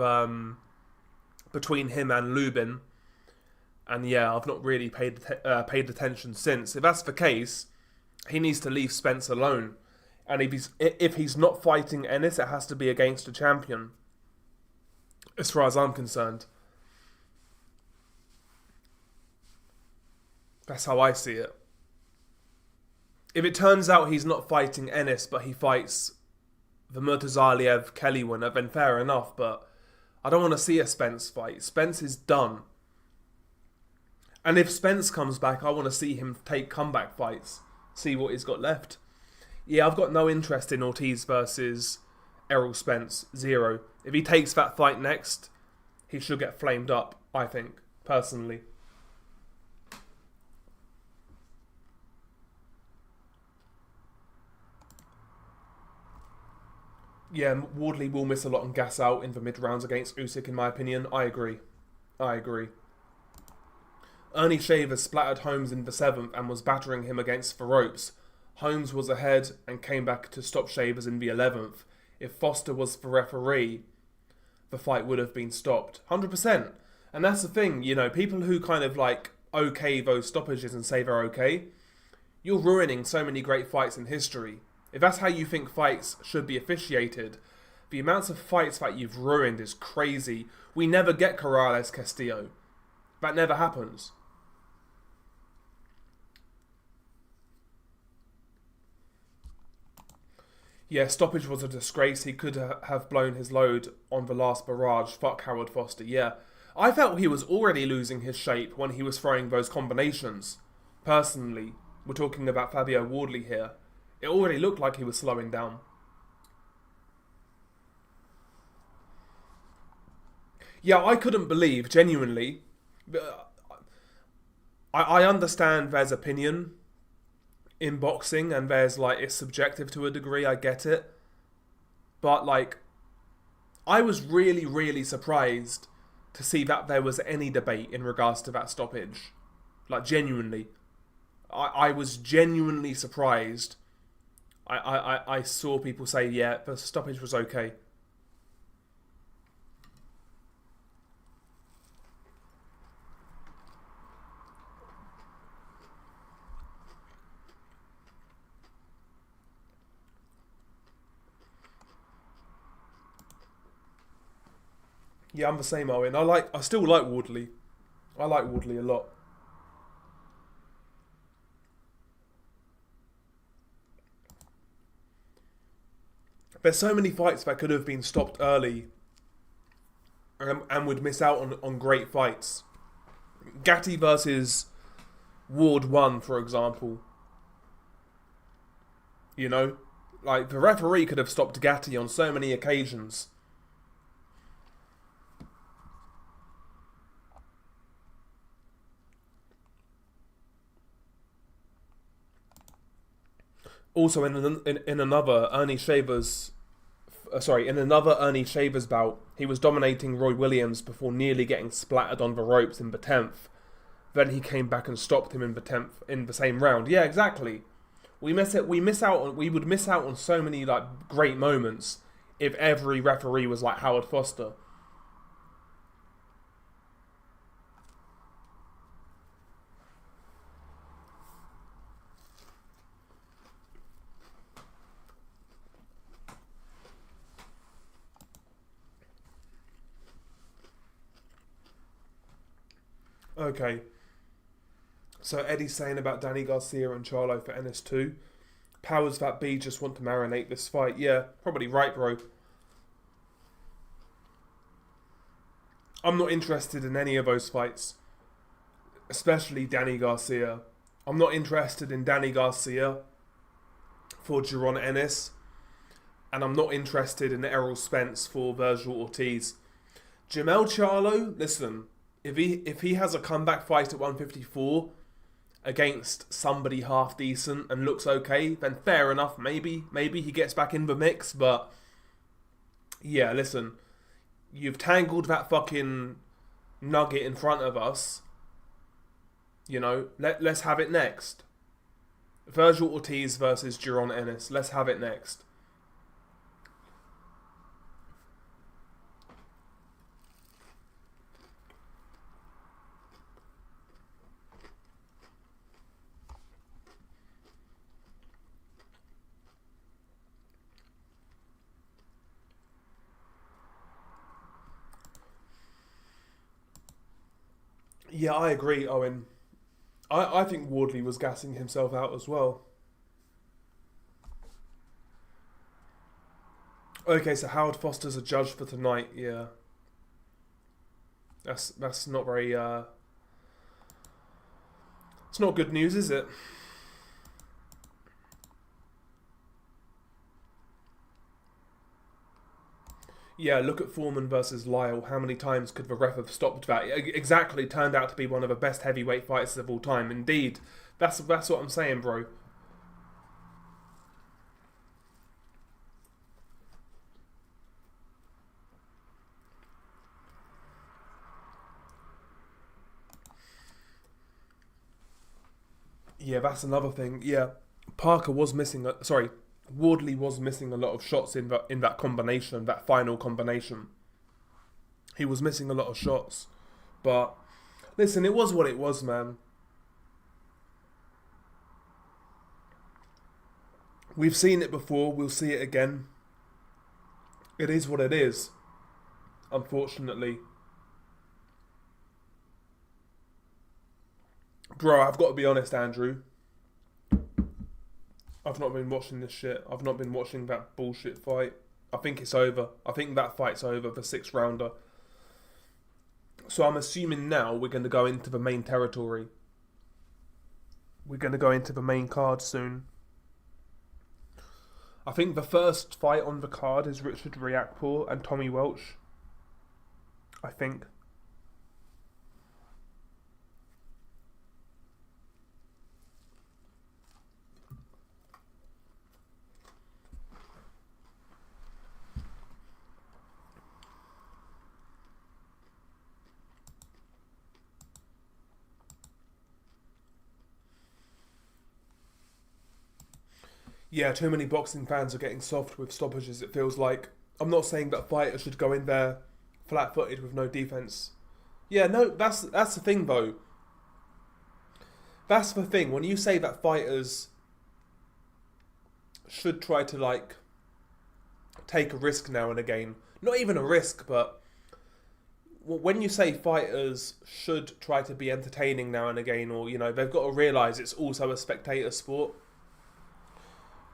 between him and Lubin, and yeah, I've not really paid attention since. If that's the case, he needs to leave Spence alone. And if he's not fighting Ennis, it has to be against a champion. As far as I'm concerned. That's how I see it. If it turns out he's not fighting Ennis, but he fights the Murtazaliev Kelly winner, then fair enough, but I don't want to see a Spence fight. Spence is done. And if Spence comes back, I want to see him take comeback fights. See what he's got left. Yeah, I've got no interest in Ortiz versus Errol Spence. Zero. If he takes that fight next, he should get flamed up, I think, personally. Yeah, Wardley will miss a lot on gas out in the mid-rounds against Usyk, in my opinion. I agree. Ernie Shavers splattered Holmes in the 7th and was battering him against the ropes. Holmes was ahead and came back to stop Shavers in the 11th. If Foster was the referee, the fight would have been stopped. 100%. And that's the thing, people who kind of okay those stoppages and say they're okay, you're ruining so many great fights in history. If that's how you think fights should be officiated, the amounts of fights that you've ruined is crazy. We never get Corrales Castillo. That never happens. Yeah, stoppage was a disgrace. He could have blown his load on the last barrage. Fuck Howard Foster, yeah. I felt he was already losing his shape when he was throwing those combinations. Personally, we're talking about Fabio Wardley here. It already looked like he was slowing down. Yeah, I couldn't believe, genuinely. I understand there's opinion in boxing and there's it's subjective to a degree, I get it. But I was really, really surprised to see that there was any debate in regards to that stoppage. Genuinely. I was genuinely surprised. I saw people say, yeah, the stoppage was okay. Yeah, I'm the same, Owen. I still like Wardley. I like Wardley a lot. There's so many fights that could have been stopped early and would miss out on great fights. Gatti versus Ward 1, for example. The referee could have stopped Gatti on so many occasions. Also, in another Ernie Shavers bout, he was dominating Roy Williams before nearly getting splattered on the ropes in the 10th. Then he came back and stopped him in the 10th in the same round. Yeah, exactly. We would miss out on so many great moments if every referee was like Howard Foster. Okay. So Eddie's saying about Danny Garcia and Charlo for NS2. Powers that be just want to marinate this fight. Yeah, probably right, bro. I'm not interested in any of those fights, especially Danny Garcia. I'm not interested in Danny Garcia for Jaron Ennis, and I'm not interested in Errol Spence for Virgil Ortiz. Jamel Charlo, listen, if he has a comeback fight at 154 against somebody half decent and looks okay, then fair enough. Maybe he gets back in the mix. But yeah, listen, you've tangled that fucking nugget in front of us. You know, let's have it next. Virgil Ortiz versus Jaron Ennis. Let's have it next. Yeah, I agree, Owen. I think Wardley was gassing himself out as well. Okay, so Howard Foster's a judge for tonight. Yeah, that's not very. It's not good news, is it? Yeah, look at Foreman versus Lyle. How many times could the ref have stopped that? Exactly, turned out to be one of the best heavyweight fighters of all time. Indeed, that's what I'm saying, bro. Yeah, that's another thing. Yeah, Parker was missing. Sorry, Wardley was missing a lot of shots in that combination, that final combination. He was missing a lot of shots, but listen, it was what it was, man. We've seen it before. We'll see it again. It is what it is. Unfortunately, bro, I've got to be honest, Andrew. I've not been watching this shit. I've not been watching that bullshit fight. I think it's over. I think that fight's over, the sixth rounder. So I'm assuming now we're going to go into the main territory. We're going to go into the main card soon. I think the first fight on the card is Richard Riakporhe and Tommy Welch. I think. Yeah, too many boxing fans are getting soft with stoppages, it feels like. I'm not saying that fighters should go in there flat-footed with no defense. Yeah, no, that's the thing though. That's the thing. When you say that fighters should try to like take a risk now and again, not even a risk, but when you say fighters should try to be entertaining now and again, or you know, they've got to realise it's also a spectator sport.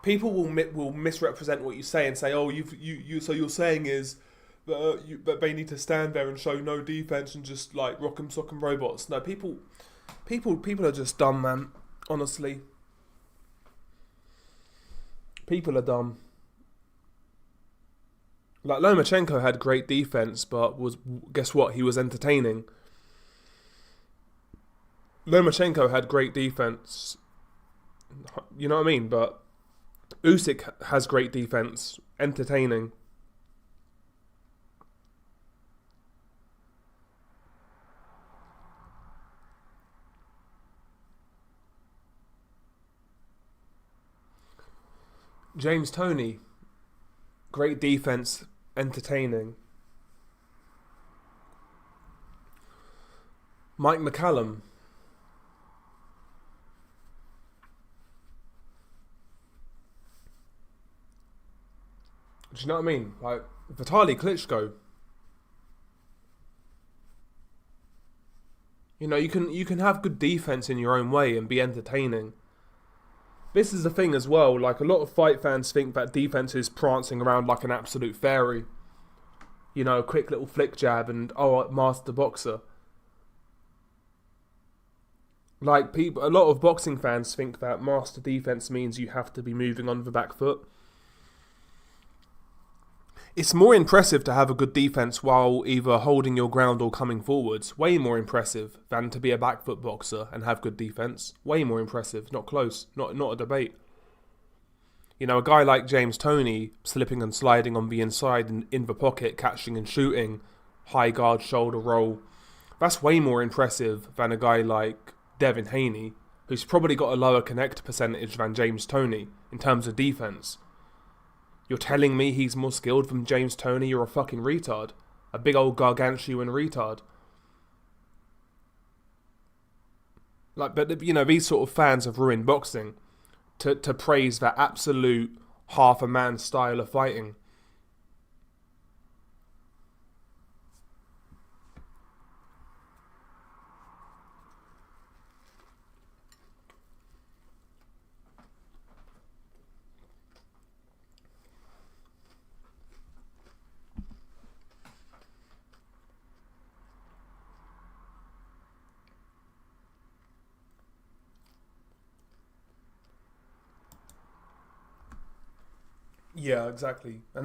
People will misrepresent what you say and say, "Oh, you so you're saying is that they need to stand there and show no defense and just like rock 'em sock 'em robots." No, people are just dumb, man. Honestly, people are dumb. Like Lomachenko had great defense, but guess what? He was entertaining. Lomachenko had great defense. You know what I mean? But Usyk has great defense, entertaining. James Toney, great defense, entertaining. Mike McCallum, do you know what I mean? Like Vitaly Klitschko. You know, you can have good defense in your own way and be entertaining. This is the thing as well. Like, a lot of fight fans think that defense is prancing around like an absolute fairy. You know, a quick little flick jab and master boxer. Like, a lot of boxing fans think that master defense means you have to be moving on the back foot. It's more impressive to have a good defense while either holding your ground or coming forwards. Way more impressive than to be a back foot boxer and have good defense. Way more impressive. Not close. Not a debate. You know, a guy like James Toney, slipping and sliding on the inside in the pocket, catching and shooting, high guard, shoulder roll. That's way more impressive than a guy like Devin Haney, who's probably got a lower connect percentage than James Toney in terms of defense. You're telling me he's more skilled than James Toney? You're a fucking retard. A big old gargantuan retard. Like, but you know, these sort of fans have ruined boxing to praise that absolute half a man style of fighting. Yeah, exactly. And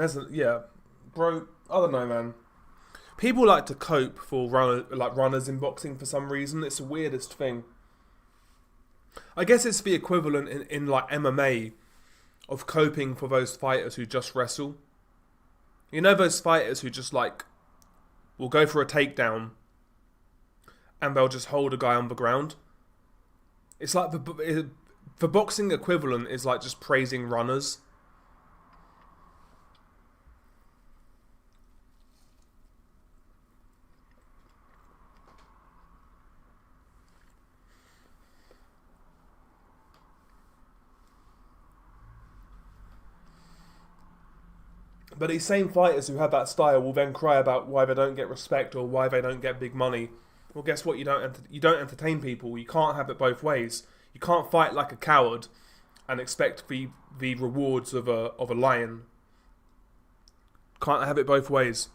bro, I don't know, man. People like to cope for runners in boxing for some reason. It's the weirdest thing. I guess it's the equivalent in like MMA of coping for those fighters who just wrestle. You know, those fighters who just like will go for a takedown and they'll just hold a guy on the ground. It's like the boxing equivalent is like just praising runners. But these same fighters who have that style will then cry about why they don't get respect or why they don't get big money. Well, guess what? You don't entertain people. You can't have it both ways. You can't fight like a coward and expect the rewards of a lion. Can't have it both ways.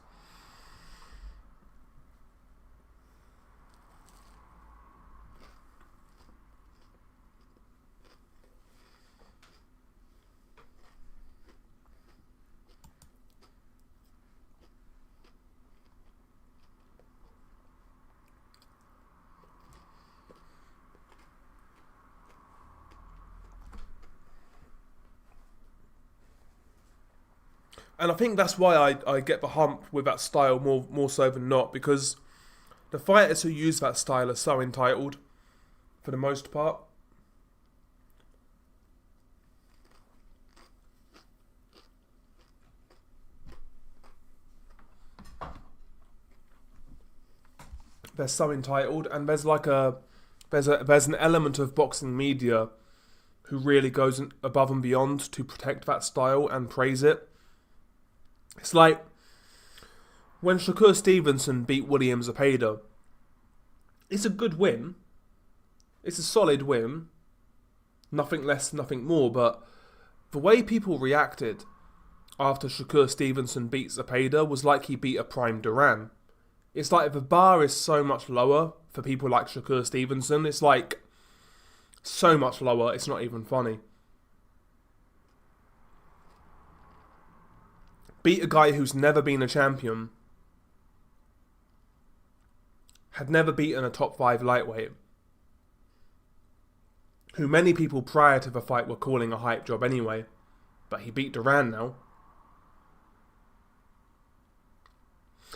And I think that's why I get the hump with that style more so than not, because the fighters who use that style are so entitled, for the most part. They're so entitled, and there's an element of boxing media who really goes above and beyond to protect that style and praise it. It's like when Shakur Stevenson beat William Zepeda. It's a good win. It's a solid win. Nothing less, nothing more. But the way people reacted after Shakur Stevenson beat Zepeda was like he beat a prime Duran. It's like the bar is so much lower for people like Shakur Stevenson. It's like so much lower, it's not even funny. Beat a guy who's never been a champion, had never beaten a top 5 lightweight, who many people prior to the fight were calling a hype job anyway, but he beat Duran now.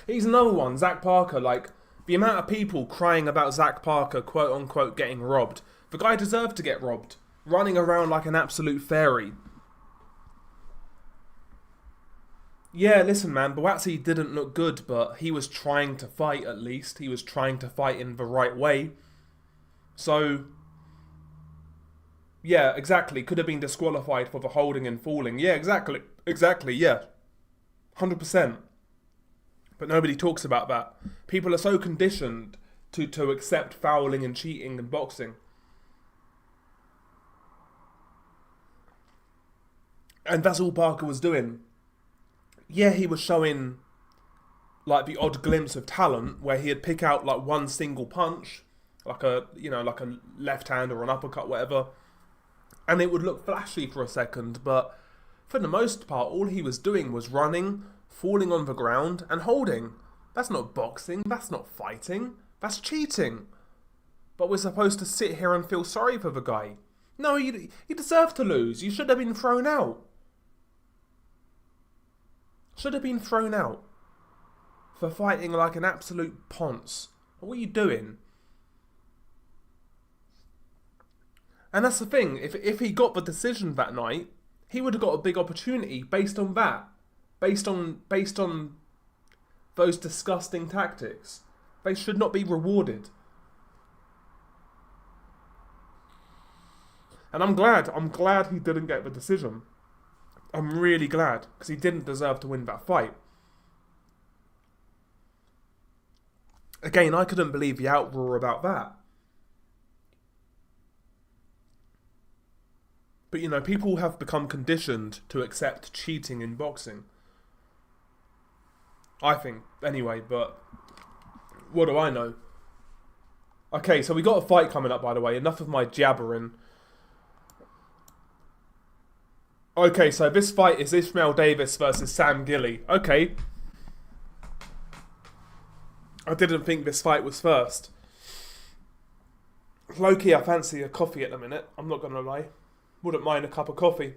He's another one, Zach Parker. Like, the amount of people crying about Zach Parker, quote unquote, getting robbed. The guy deserved to get robbed, running around like an absolute fairy. Yeah, listen, man, Buatsi didn't look good, but he was trying to fight at least. He was trying to fight in the right way. So, yeah, exactly. Could have been disqualified for the holding and falling. Yeah, exactly. Exactly, yeah. 100%. But nobody talks about that. People are so conditioned to accept fouling and cheating in boxing. And that's all Parker was doing. Yeah, he was showing like the odd glimpse of talent where he'd pick out like one single punch, like a left hand or an uppercut, whatever, and it would look flashy for a second, but for the most part, all he was doing was running, falling on the ground, and holding. That's not boxing, that's not fighting, that's cheating. But we're supposed to sit here and feel sorry for the guy. No, he deserved to lose. You should have been thrown out. Should have been thrown out for fighting like an absolute ponce. What are you doing? And that's the thing. If he got the decision that night, he would have got a big opportunity based on that. Based on those disgusting tactics. They should not be rewarded. And I'm glad he didn't get the decision. I'm really glad, because he didn't deserve to win that fight. Again, I couldn't believe the outroar about that. But, you know, people have become conditioned to accept cheating in boxing. I think, anyway, but what do I know? Okay, so we got a fight coming up, by the way. Enough of my jabbering. Okay, so this fight is Ishmael Davis versus Sam Gilly. Okay. I didn't think this fight was first. Low-key, I fancy a coffee at the minute. I'm not going to lie. Wouldn't mind a cup of coffee.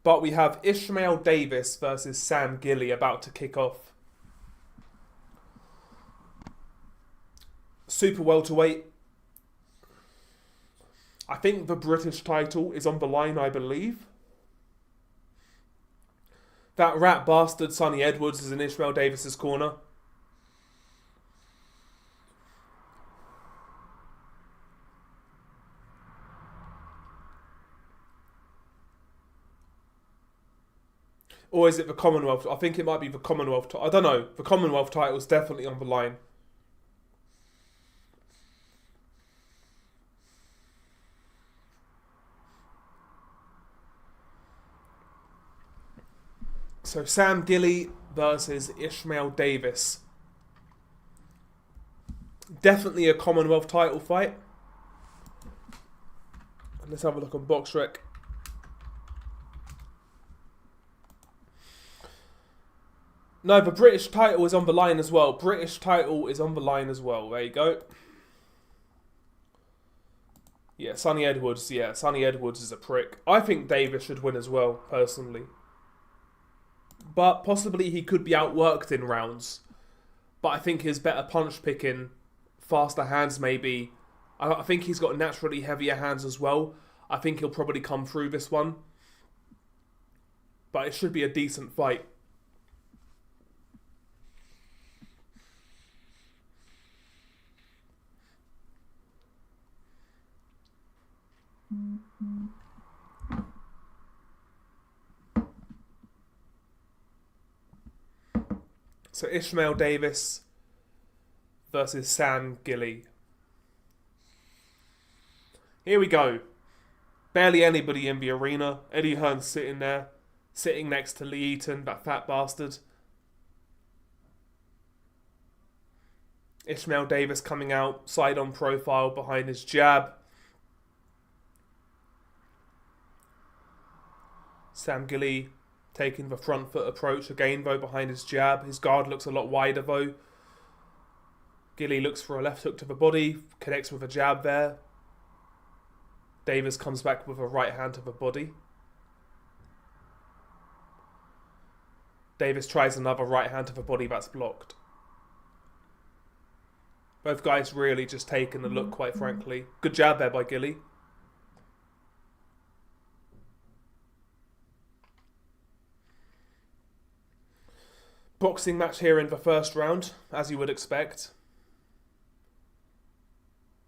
But we have Ishmael Davis versus Sam Gilly about to kick off. Super welterweight. I think the British title is on the line, I believe. That rat bastard Sonny Edwards is in Ishmael Davis's corner. Or is it the Commonwealth? I think it might be the Commonwealth. I don't know. The Commonwealth title is definitely on the line. So Sam Gilly versus Ishmael Davis. Definitely a Commonwealth title fight. Let's have a look on BoxRec. No, the British title is on the line as well. British title is on the line as well. There you go. Yeah, Sonny Edwards. Yeah, Sonny Edwards is a prick. I think Davis should win as well, personally. But possibly he could be outworked in rounds. But I think his better punch picking, faster hands maybe. I think he's got naturally heavier hands as well. I think he'll probably come through this one. But it should be a decent fight. So Ishmael Davis versus Sam Gilly. Here we go. Barely anybody in the arena. Eddie Hearn's sitting there. Sitting next to Lee Eaton, that fat bastard. Ishmael Davis coming out, side on profile behind his jab. Sam Gilly taking the front foot approach again, though, behind his jab. His guard looks a lot wider, though. Gilly looks for a left hook to the body, connects with a jab there. Davis comes back with a right hand to the body. Davis tries another right hand to the body that's blocked. Both guys really just taking the look, quite frankly. Good jab there by Gilly. Boxing match here in the first round, as you would expect.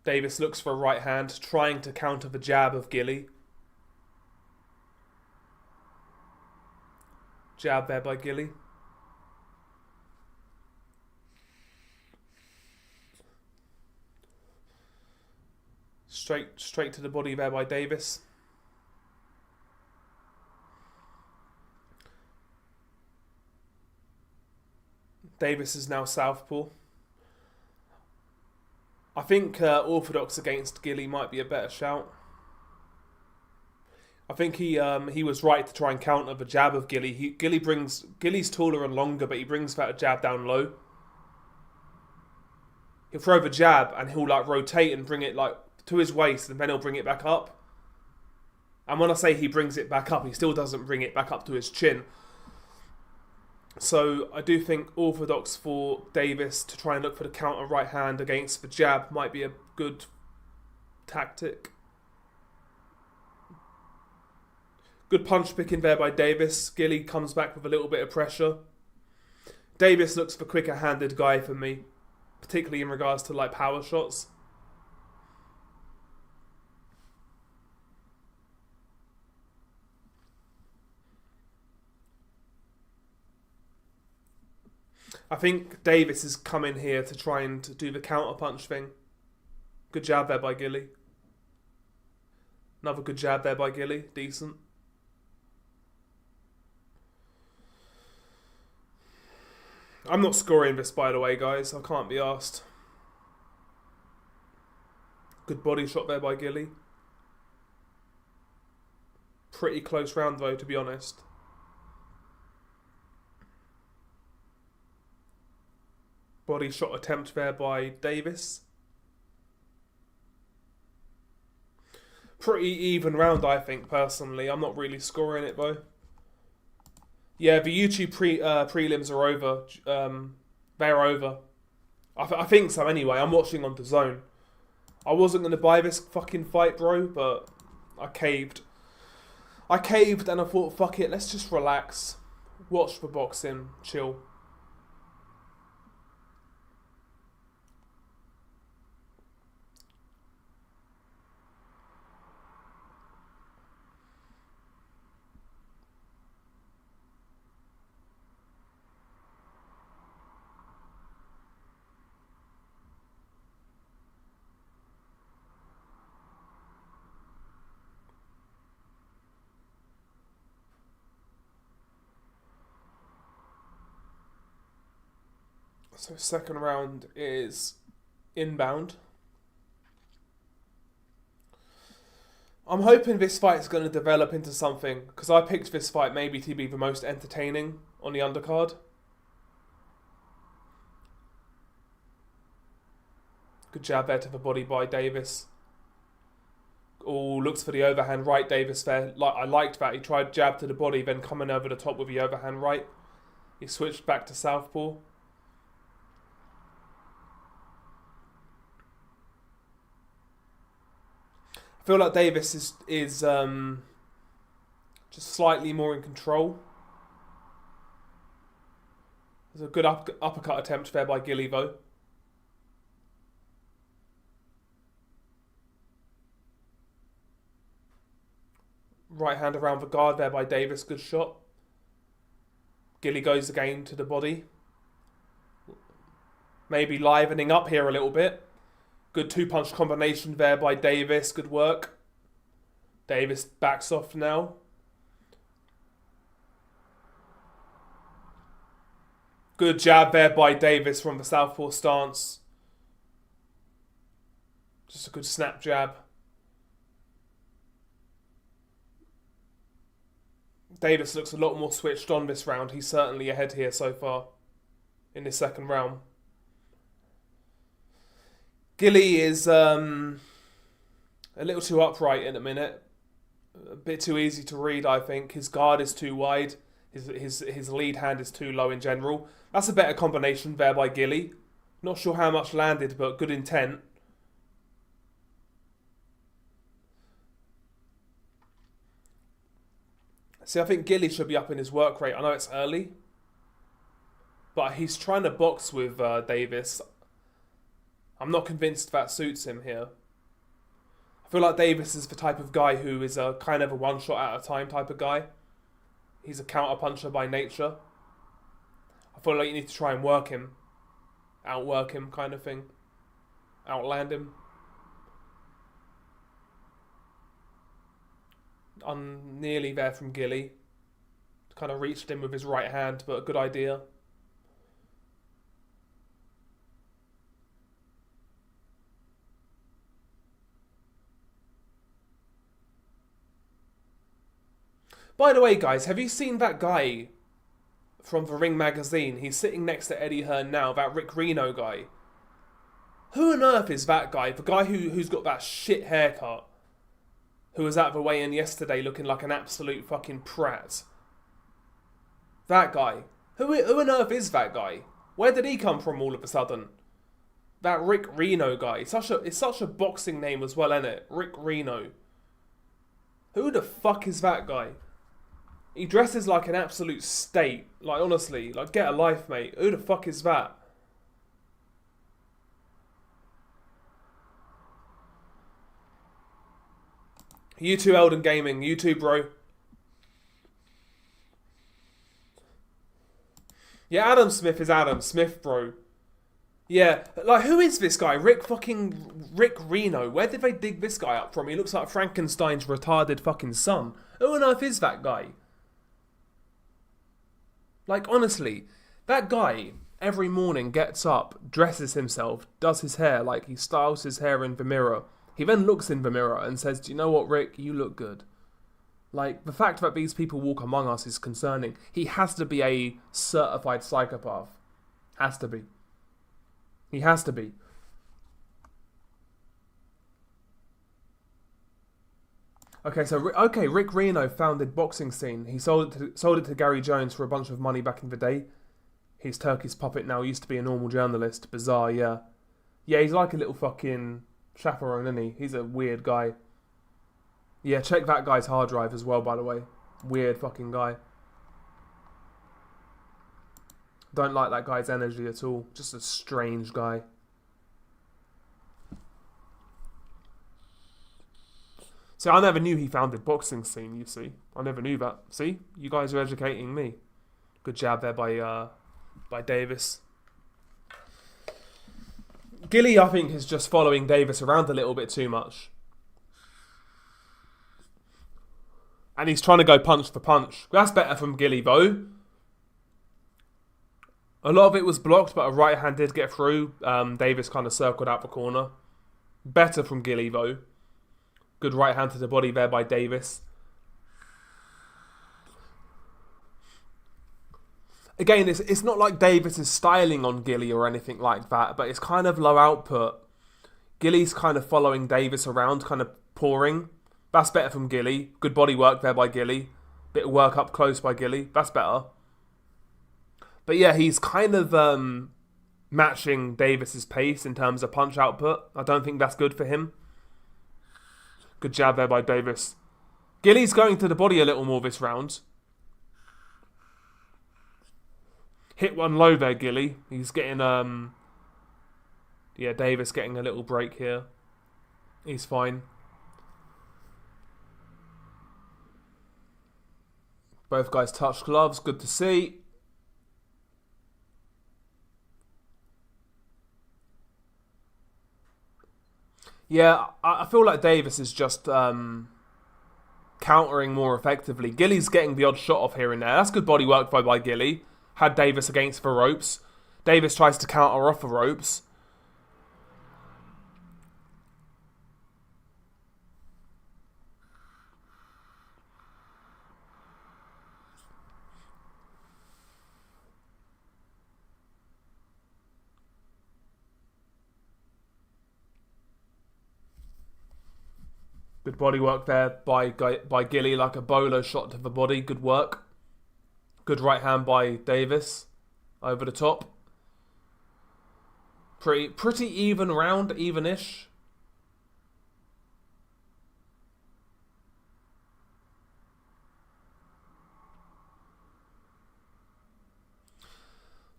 Davis looks for a right hand, trying to counter the jab of Gilly. Jab there by Gilly. Straight to the body there by Davis. Davis is now southpaw. I think orthodox against Gilly might be a better shout. I think he was right to try and counter the jab of Gilly. Gilly's taller and longer, but he brings that jab down low. He'll throw the jab and he'll like rotate and bring it like to his waist, and then he'll bring it back up. And when I say he brings it back up, he still doesn't bring it back up to his chin. So I do think orthodox for Davis to try and look for the counter right hand against the jab might be a good tactic. Good punch picking there by Davis. Gilly comes back with a little bit of pressure. Davis looks the quicker handed guy for me, particularly in regards to like power shots. I think Davis is coming here to try and do the counter punch thing. Good jab there by Gilly. Another good jab there by Gilly. Decent. I'm not scoring this, by the way, guys. I can't be asked. Good body shot there by Gilly. Pretty close round, though, to be honest. Body shot attempt there by Davis. Pretty even round, I think, personally. I'm not really scoring it, though. Yeah, the YouTube prelims are over. They're over. I think so anyway. I'm watching on DAZN. I wasn't going to buy this fucking fight, bro, but I caved. I caved and I thought, fuck it, let's just relax. Watch the boxing. Chill. So second round is inbound. I'm hoping this fight is going to develop into something, because I picked this fight maybe to be the most entertaining on the undercard. Good jab there to the body by Davis. Oh, looks for the overhand right, Davis there. I liked that. He tried jab to the body, then coming over the top with the overhand right. He switched back to southpaw. I feel like Davis is just slightly more in control. There's a good uppercut attempt there by Gilly, though. Right hand around the guard there by Davis. Good shot. Gilly goes again to the body. Maybe livening up here a little bit. Good two-punch combination there by Davis. Good work. Davis backs off now. Good jab there by Davis from the southpaw stance. Just a good snap jab. Davis looks a lot more switched on this round. He's certainly ahead here so far in this second round. Gilly is a little too upright in a minute. A bit too easy to read, I think. His guard is too wide. His lead hand is too low in general. That's a better combination there by Gilly. Not sure how much landed, but good intent. See, I think Gilly should be up in his work rate. I know it's early, but he's trying to box with Davis. I'm not convinced that suits him here. I feel like Davis is the type of guy who is a kind of a one shot at a time type of guy. He's a counter puncher by nature. I feel like you need to try and work him. Outwork him kind of thing. Outland him. nearly there from Gilly. Kind of reached him with his right hand, but a good idea. By the way, guys, have you seen that guy from the Ring magazine? He's sitting next to Eddie Hearn now, that Rick Reno guy. Who on earth is that guy? The guy who's got that shit haircut. Who was at the weigh-in yesterday looking like an absolute fucking prat. That guy. Who on earth is that guy? Where did he come from all of a sudden? That Rick Reno guy. It's such a boxing name as well, isn't it? Rick Reno. Who the fuck is that guy? He dresses like an absolute state. Like, honestly, like, get a life, mate. Who the fuck is that? You too, Elden Gaming. You too, bro. Yeah, Adam Smith is Adam Smith, bro. Yeah, like, who is this guy? Rick Reno. Where did they dig this guy up from? He looks like Frankenstein's retarded fucking son. Who on earth is that guy? Like, honestly, that guy every morning gets up, dresses himself, does his hair, like he styles his hair in the mirror. He then looks in the mirror and says, do you know what, Rick? You look good. Like, the fact that these people walk among us is concerning. He has to be a certified psychopath. Has to be. He has to be. Okay, so Rick Reno founded Boxing Scene. He sold it to Gary Jones for a bunch of money back in the day. He's Turkey's puppet now. Used to be a normal journalist. Bizarre, yeah. Yeah, he's like a little fucking chaperone, isn't he? He's a weird guy. Yeah, check that guy's hard drive as well, by the way. Weird fucking guy. Don't like that guy's energy at all. Just a strange guy. See, I never knew he founded Boxing Scene, you see. I never knew that. See? You guys are educating me. Good jab there by Davis. Gilly, I think, is just following Davis around a little bit too much. And he's trying to go punch for punch. That's better from Gilly, though. A lot of it was blocked, but a right hand did get through. Davis kind of circled out the corner. Better from Gilly, though. Good right hand to the body there by Davis. Again, it's not like Davis is styling on Gilly or anything like that, but it's kind of low output. Gilly's kind of following Davis around, kind of pouring. That's better from Gilly. Good body work there by Gilly. Bit of work up close by Gilly. That's better. But yeah, he's kind of matching Davis's pace in terms of punch output. I don't think that's good for him. Good jab there by Davis. Gilly's going to the body a little more this round. Hit one low there, Gilly. He's getting, yeah, Davis getting a little break here. He's fine. Both guys touch gloves. Good to see. Yeah, I feel like Davis is just countering more effectively. Gilly's getting the odd shot off here and there. That's good body work by Gilly. Had Davis against the ropes. Davis tries to counter off the ropes. Good body work there by Gilly, like a bolo shot to the body. Good work. Good right hand by Davis. Over the top. Pretty even round, even-ish.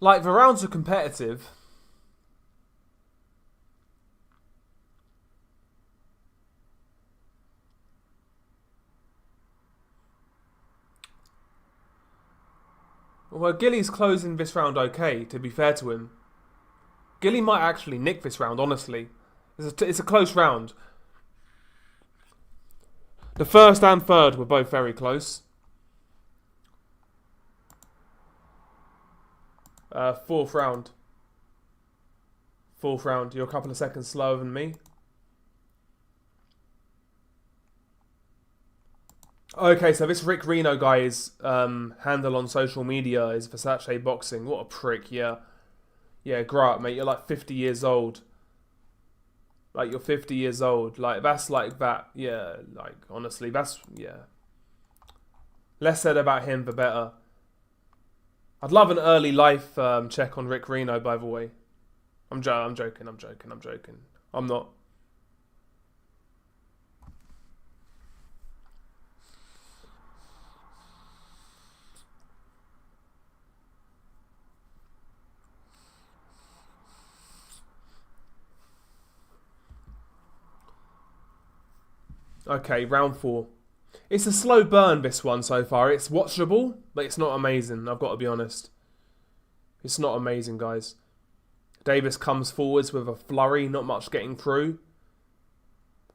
Like, the rounds are competitive. Well, Gilly's closing this round okay, to be fair to him. Gilly might actually nick this round, honestly. It's a close round. The first and third were both very close. Fourth round. Fourth round. You're a couple of seconds slower than me. Okay, so this Rick Reno guy's handle on social media is Versace Boxing. What a prick, yeah. Yeah, grow up, mate. You're like 50 years old. Like, you're 50 years old. Like, that's like that. Yeah, like, honestly, that's, yeah. Less said about him, the better. I'd love an early life check on Rick Reno, by the way. I'm joking. I'm not. Okay, round 4. It's a slow burn, this one, so far. It's watchable, but it's not amazing. I've got to be honest. It's not amazing, guys. Davis comes forwards with a flurry, not much getting through.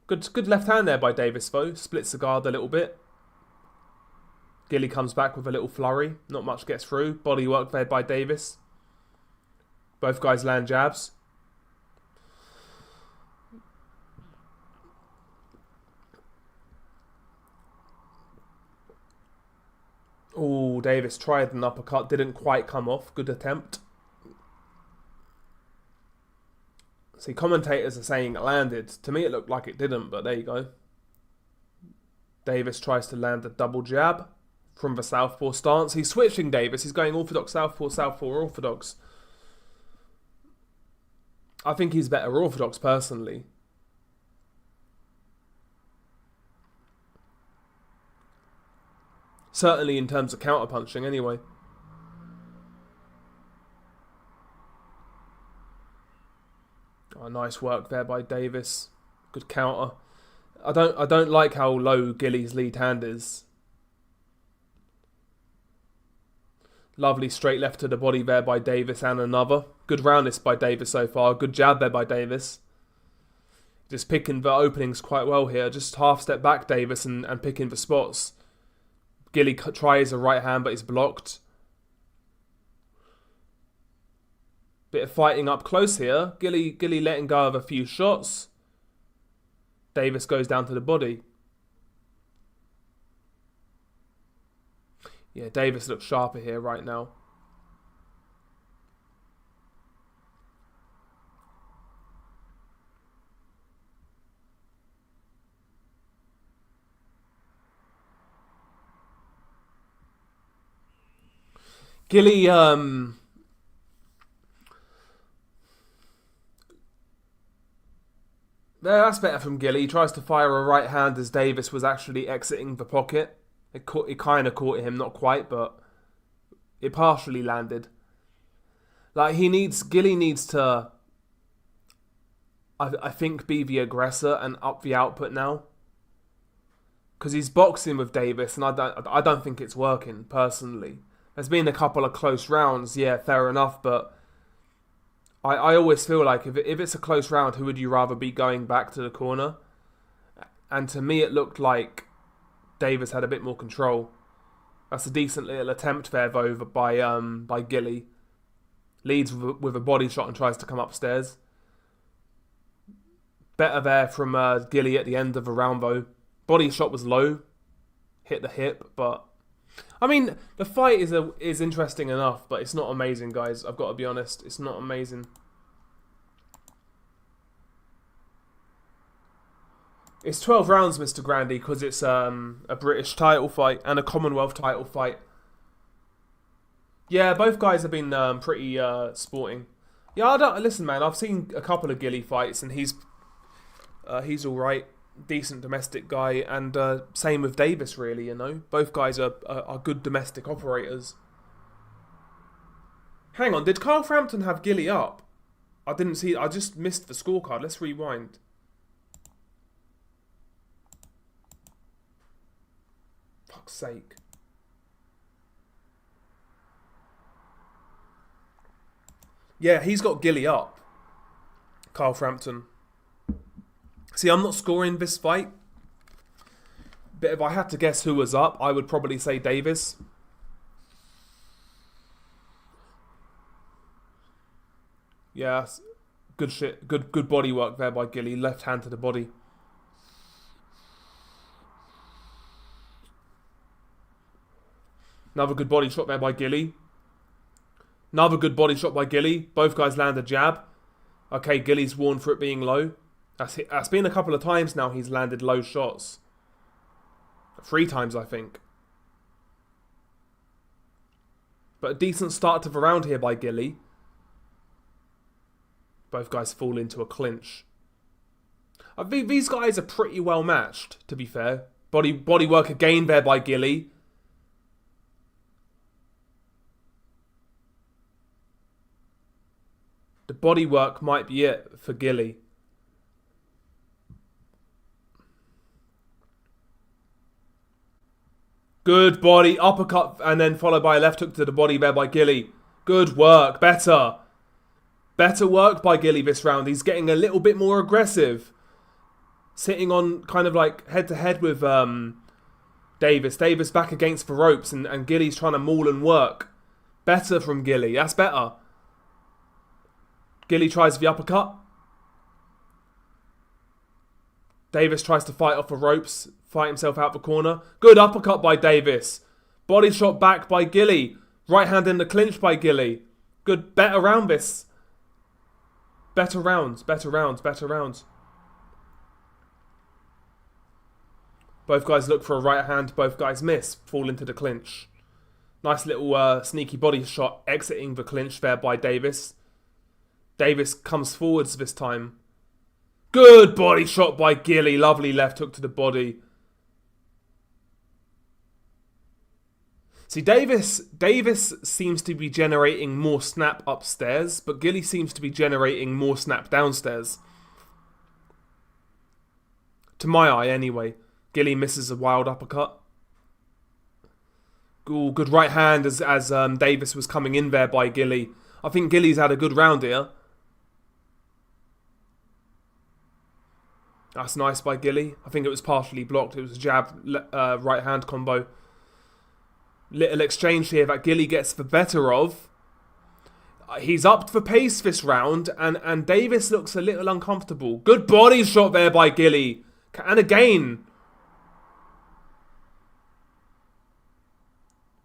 Good left hand there by Davis, though. Splits the guard a little bit. Gilly comes back with a little flurry. Not much gets through. Body work there by Davis. Both guys land jabs. Oh, Davis tried an uppercut. Didn't quite come off. Good attempt. See, commentators are saying it landed. To me, it looked like it didn't, but there you go. Davis tries to land a double jab from the southpaw stance. He's switching Davis. He's going orthodox, southpaw, southpaw, orthodox. I think he's better orthodox, personally. Certainly in terms of counter-punching, anyway. Oh, nice work there by Davis. Good counter. I don't like how low Gilly's lead hand is. Lovely straight left to the body there by Davis and another. Good round this by Davis so far. Good jab there by Davis. Just picking the openings quite well here. Just half step back Davis and picking the spots. Gilly tries a right hand, but it's blocked. Bit of fighting up close here. Gilly letting go of a few shots. Davis goes down to the body. Yeah, Davis looks sharper here right now. Gilly, yeah, that's better from Gilly. He tries to fire a right hand as Davis was actually exiting the pocket. It kind of caught him, not quite, but it partially landed. Like, Gilly needs to, I think, be the aggressor and up the output now. Because he's boxing with Davis, and I don't think it's working, personally. There's been a couple of close rounds, yeah, fair enough, but I always feel like if it's a close round, who would you rather be going back to the corner? And to me, it looked like Davis had a bit more control. That's a decent little attempt there, though, by Gilly. Leads with a body shot and tries to come upstairs. Better there from Gilly at the end of the round, though. Body shot was low. Hit the hip, but I mean, the fight is interesting enough, but it's not amazing, guys. I've got to be honest. It's not amazing. It's 12 rounds, Mr. Grandy, because it's a British title fight and a Commonwealth title fight. Yeah, both guys have been pretty sporting. Yeah, listen, man. I've seen a couple of Gilly fights, and he's all right. Decent domestic guy, and same with Davis, really, you know. Both guys are good domestic operators. Hang on, did Carl Frampton have Gilly up? I didn't see, I just missed the scorecard. Let's rewind. Fuck's sake. Yeah, he's got Gilly up. Carl Frampton. See, I'm not scoring this fight But if I had to guess who was up, I would probably say Davis. Yeah, good shit. Good body work there by Gilly. Left hand to the body. Another good body shot there by Gilly. Another good body shot by Gilly. Both guys land a jab. Okay, Gilly's warned for it being low. That's been a couple of times now he's landed low shots. 3 times, I think. But a decent start to the round here by Gilly. Both guys fall into a clinch. I think these guys are pretty well matched, to be fair. Body work again there by Gilly. The body work might be it for Gilly. Good body, uppercut, and then followed by a left hook to the body there by Gilly. Good work, better. Better work by Gilly this round. He's getting a little bit more aggressive. Sitting on kind of like head-to-head with Davis. Davis back against the ropes and Gilly's trying to maul and work. Better from Gilly, that's better. Gilly tries the uppercut. Davis tries to fight off the ropes. Fight himself out the corner. Good uppercut by Davis. Body shot back by Gilly. Right hand in the clinch by Gilly. Good, better round this. Better rounds. Both guys look for a right hand. Both guys miss. Fall into the clinch. Nice little sneaky body shot exiting the clinch there by Davis. Davis comes forwards this time. Good body shot by Gilly. Lovely left hook to the body. See, Davis seems to be generating more snap upstairs, but Gilly seems to be generating more snap downstairs. To my eye, anyway. Gilly misses a wild uppercut. Ooh, good right hand as Davis was coming in there by Gilly. I think Gilly's had a good round here. That's nice by Gilly. I think it was partially blocked. It was a jab, right hand combo. Little exchange here that Gilly gets the better of. He's upped the pace this round, and Davis looks a little uncomfortable. Good body shot there by Gilly. And again.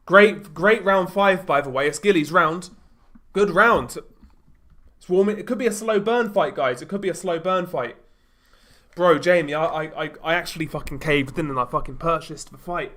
Great round 5, by the way. It's Gilly's round. Good round. It's warming. It could be a slow burn fight, guys. It could be a slow burn fight. Bro, Jamie, I actually fucking caved in and I fucking purchased the fight.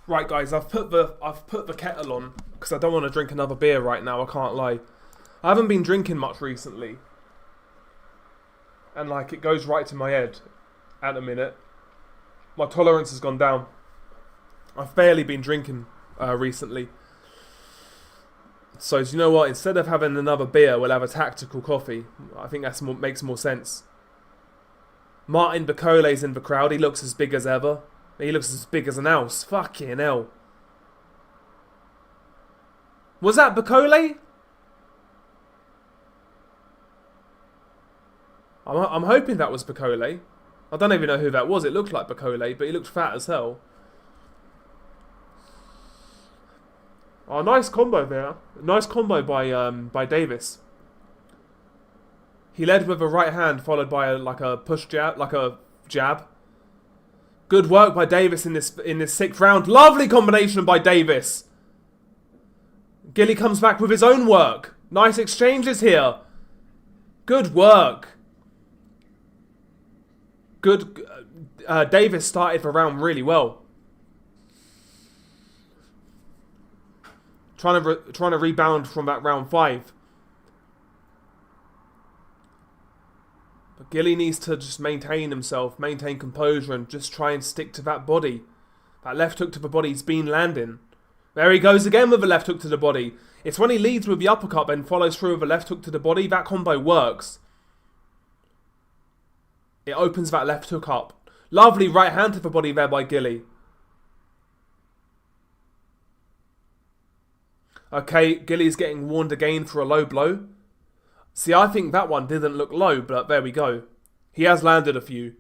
Right, guys, I've put the kettle on because I don't want to drink another beer right now. I can't lie. I haven't been drinking much recently, and like it goes right to my head at the minute. My tolerance has gone down. I've barely been drinking recently. So do you know what? Instead of having another beer, we'll have a tactical coffee. I think that makes more sense. Martin Bacole's in the crowd. He looks as big as ever. He looks as big as an ouse. Fucking hell. Was that Bacole? I'm hoping that was Bacole. I don't even know who that was. It looked like Bacole, but he looked fat as hell. Oh, nice combo there. Nice combo by Davis. He led with a right hand, followed by a push jab, like a jab. Good work by Davis in this 6th round. Lovely combination by Davis. Gilly comes back with his own work. Nice exchanges here. Good work. Good. Davis started the round really well. Trying to rebound from that round 5. But Gilly needs to just maintain himself, maintain composure, and just try and stick to that body. That left hook to the body's been landing. There he goes again with a left hook to the body. It's when he leads with the uppercut and follows through with a left hook to the body, that combo works. It opens that left hook up. Lovely right hand to the body there by Gilly. Okay, Gilly's getting warned again for a low blow. See, I think that one didn't look low, but there we go. He has landed a few.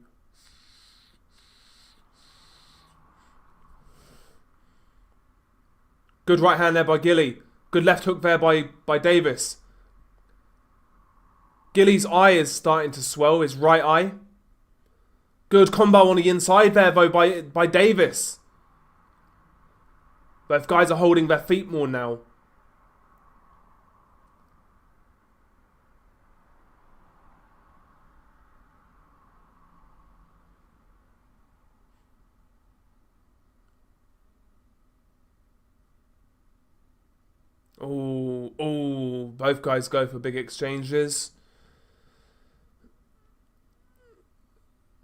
Good right hand there by Gilly. Good left hook there by Davis. Gilly's eye is starting to swell, his right eye. Good combo on the inside there though by Davis. Both guys are holding their feet more now. Oh, both guys go for big exchanges.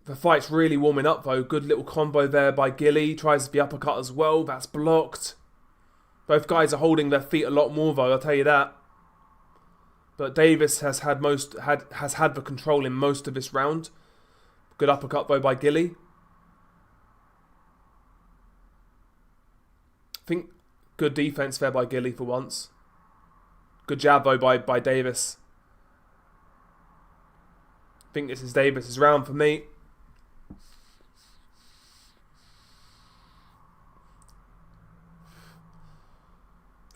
The fight's really warming up though. Good little combo there by Gilly. Tries the uppercut as well. That's blocked. Both guys are holding their feet a lot more though, I'll tell you that. But Davis has had the control in most of this round. Good uppercut though by Gilly. I think good defense there by Gilly for once. Good jab though by Davis. I think this is Davis's round for me.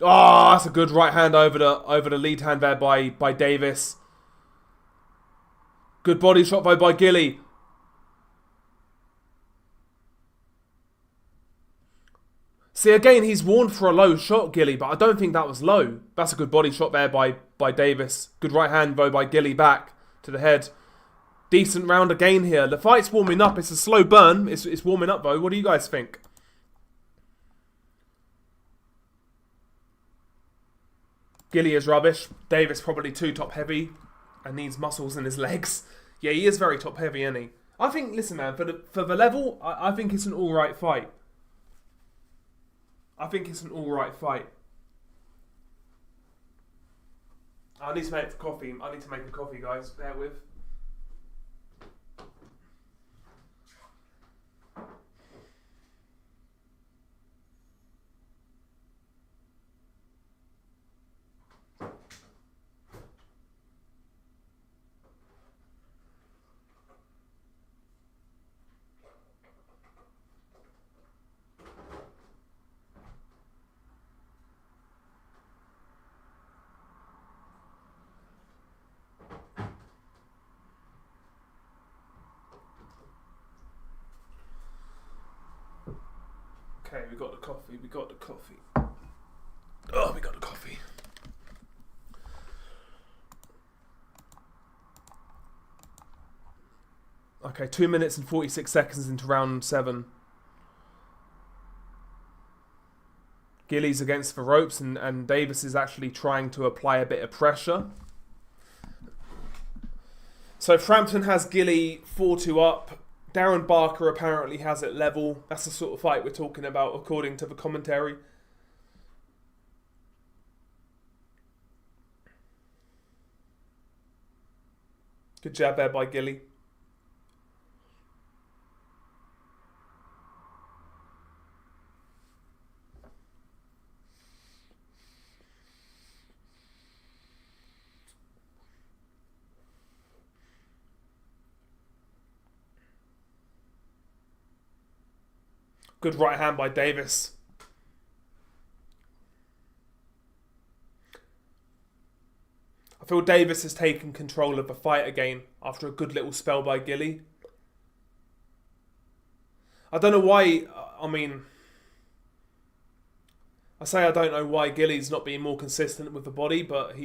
Oh, that's a good right hand over the lead hand there by Davis. Good body shot though by Gilly. See, again, he's warned for a low shot, Gilly, but I don't think that was low. That's a good body shot there by Davis. Good right hand though by Gilly back to the head. Decent round again here. The fight's warming up. It's a slow burn. It's warming up though. What do you guys think? Gilly is rubbish. Davis probably too top heavy and needs muscles in his legs. Yeah, he is very top heavy, isn't he? I think, listen man, for the level, I think it's an alright fight. I think it's an alright fight. I need to make coffee. I need to make a coffee, guys. Bear with. Okay, we got the coffee. We got the coffee. Oh, we got the coffee. Okay, 2 minutes and 46 seconds into round 7. Gilly's against the ropes and Davis is actually trying to apply a bit of pressure. So Frampton has Gilly 4-2 up. Darren Barker apparently has it level. That's the sort of fight we're talking about according to the commentary. Good jab there by Gilly. Good right hand by Davis. I feel Davis has taken control of the fight again after a good little spell by Gilly. I don't know why, I mean, I say I don't know why Gilly's not being more consistent with the body, but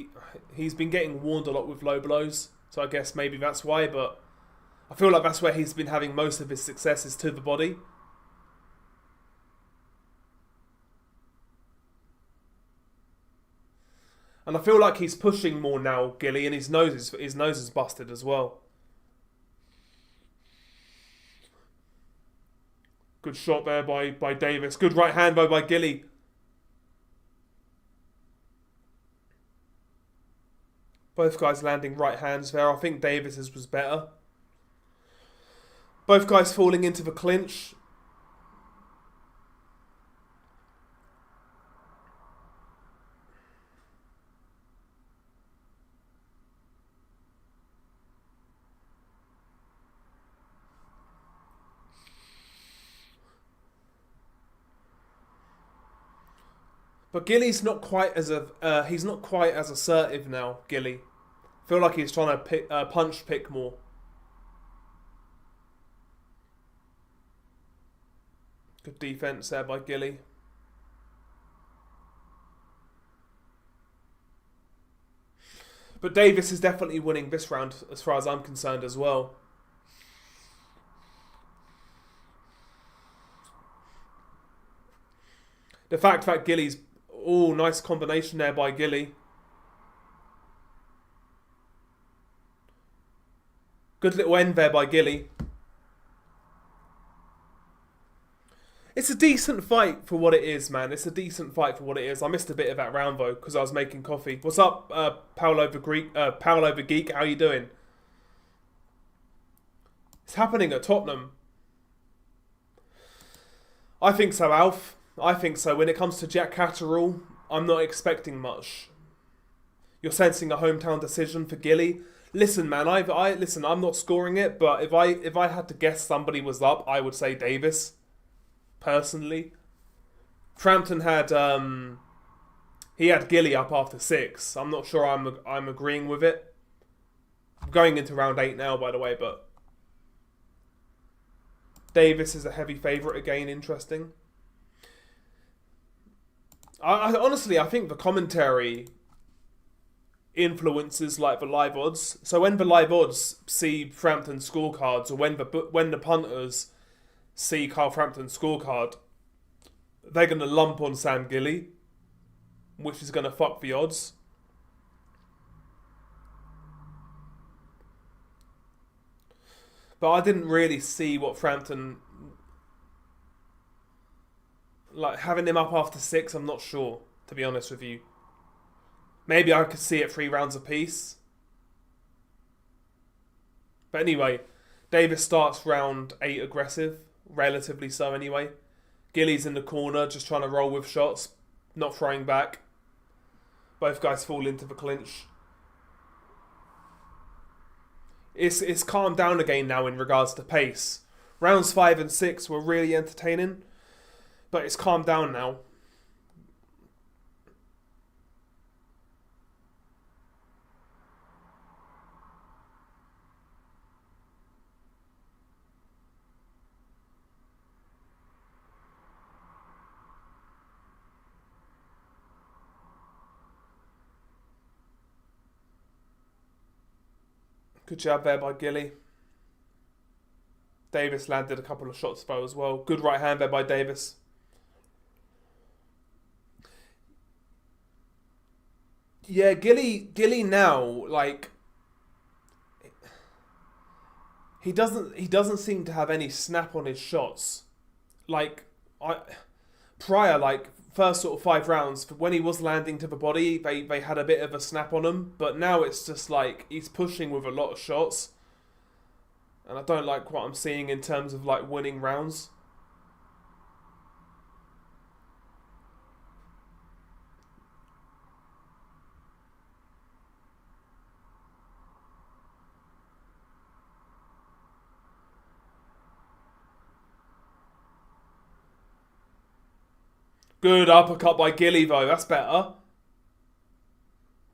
he's been getting warned a lot with low blows, so I guess maybe that's why, but I feel like that's where he's been having most of his successes, to the body. And I feel like he's pushing more now, Gilly, and his nose is busted as well. Good shot there by Davis. Good right hand by Gilly. Both guys landing right hands there. I think Davis's was better. Both guys falling into the clinch. But Gilly's not quite as he's not quite as assertive now. Gilly, feel like he's trying to punch pick more. Good defense there by Gilly. But Davis is definitely winning this round as far as I'm concerned as well. The fact that Gilly's... Oh, nice combination there by Gilly. Good little end there by Gilly. It's a decent fight for what it is, man. It's a decent fight for what it is. I missed a bit of that round, though, because I was making coffee. What's up, Paolo the Geek? How you doing? It's happening at Tottenham. I think so, Alf. I think so. When it comes to Jack Catterall, I'm not expecting much. You're sensing a hometown decision for Gilly. Listen, man. Listen. I'm not scoring it, but if I had to guess somebody was up, I would say Davis. Personally, Frampton had he had Gilly up after 6. I'm not sure I'm agreeing with it. I'm going into round 8 now, by the way, but Davis is a heavy favourite again. Interesting. I honestly, I think the commentary influences like the live odds. So when the live odds see Frampton scorecards, or when the punters see Carl Frampton's scorecard, they're going to lump on Sam Gilly, which is going to fuck the odds. But I didn't really see what Frampton... Like, having him up after 6, I'm not sure, to be honest with you. Maybe I could see it 3 rounds apiece. But anyway, Davis starts round 8 aggressive. Relatively so anyway. Gilly's in the corner, just trying to roll with shots. Not throwing back. Both guys fall into the clinch. It's calmed down again now in regards to pace. Rounds 5 and 6 were really entertaining. But it's calmed down now. Good job there by Gilly. Davis landed a couple of shots though as well. Good right hand there by Davis. Yeah, Gilly now, like, he doesn't seem to have any snap on his shots. Like, prior, like, first sort of 5 rounds, when he was landing to the body, they had a bit of a snap on him, but now it's just like he's pushing with a lot of shots, and I don't like what I'm seeing in terms of like winning rounds. Good uppercut by Gilly though, that's better.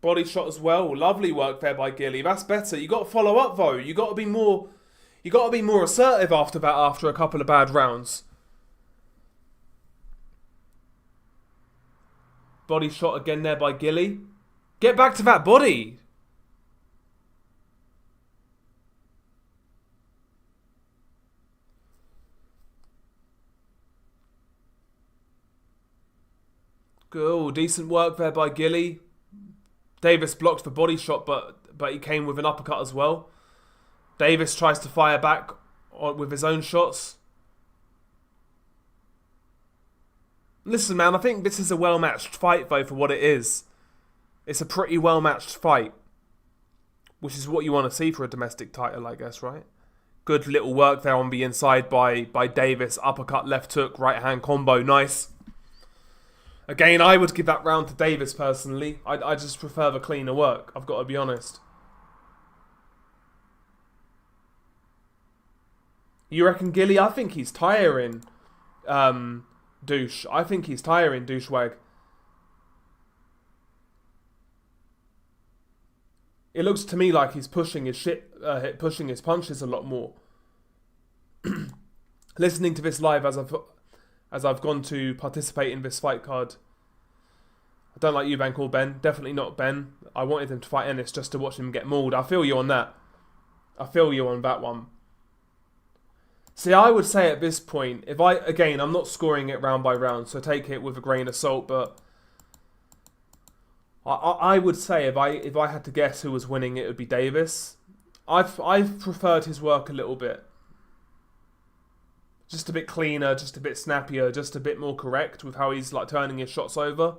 Body shot as well. Lovely work there by Gilly. That's better. You got to follow up though. You got to be more assertive after that, after a couple of bad rounds. Body shot again there by Gilly. Get back to that body. Good, decent work there by Gilly. Davis blocked the body shot, but he came with an uppercut as well. Davis tries to fire back with his own shots. Listen, man, I think this is a well-matched fight, though, for what it is. It's a pretty well-matched fight, which is what you want to see for a domestic title, I guess, right? Good little work there on the inside by Davis. Uppercut, left hook, right hand combo. Nice. Again, I would give that round to Davis personally. I just prefer the cleaner work. I've got to be honest. You reckon Gilly? I think he's tiring. Douche. I think he's tiring, douchewag. It looks to me like he's pushing his pushing his punches a lot more. Listening to this live as I've gone to participate in this fight card. I don't like Eubank or Benn. Definitely not Benn. I wanted him to fight Ennis just to watch him get mauled. I feel you on that. I feel you on that one. See, I would say at this point, again, I'm not scoring it round by round, so take it with a grain of salt, but I would say if I had to guess who was winning, it would be Davis. I've preferred his work a little bit. Just a bit cleaner, just a bit snappier, just a bit more correct with how he's like turning his shots over.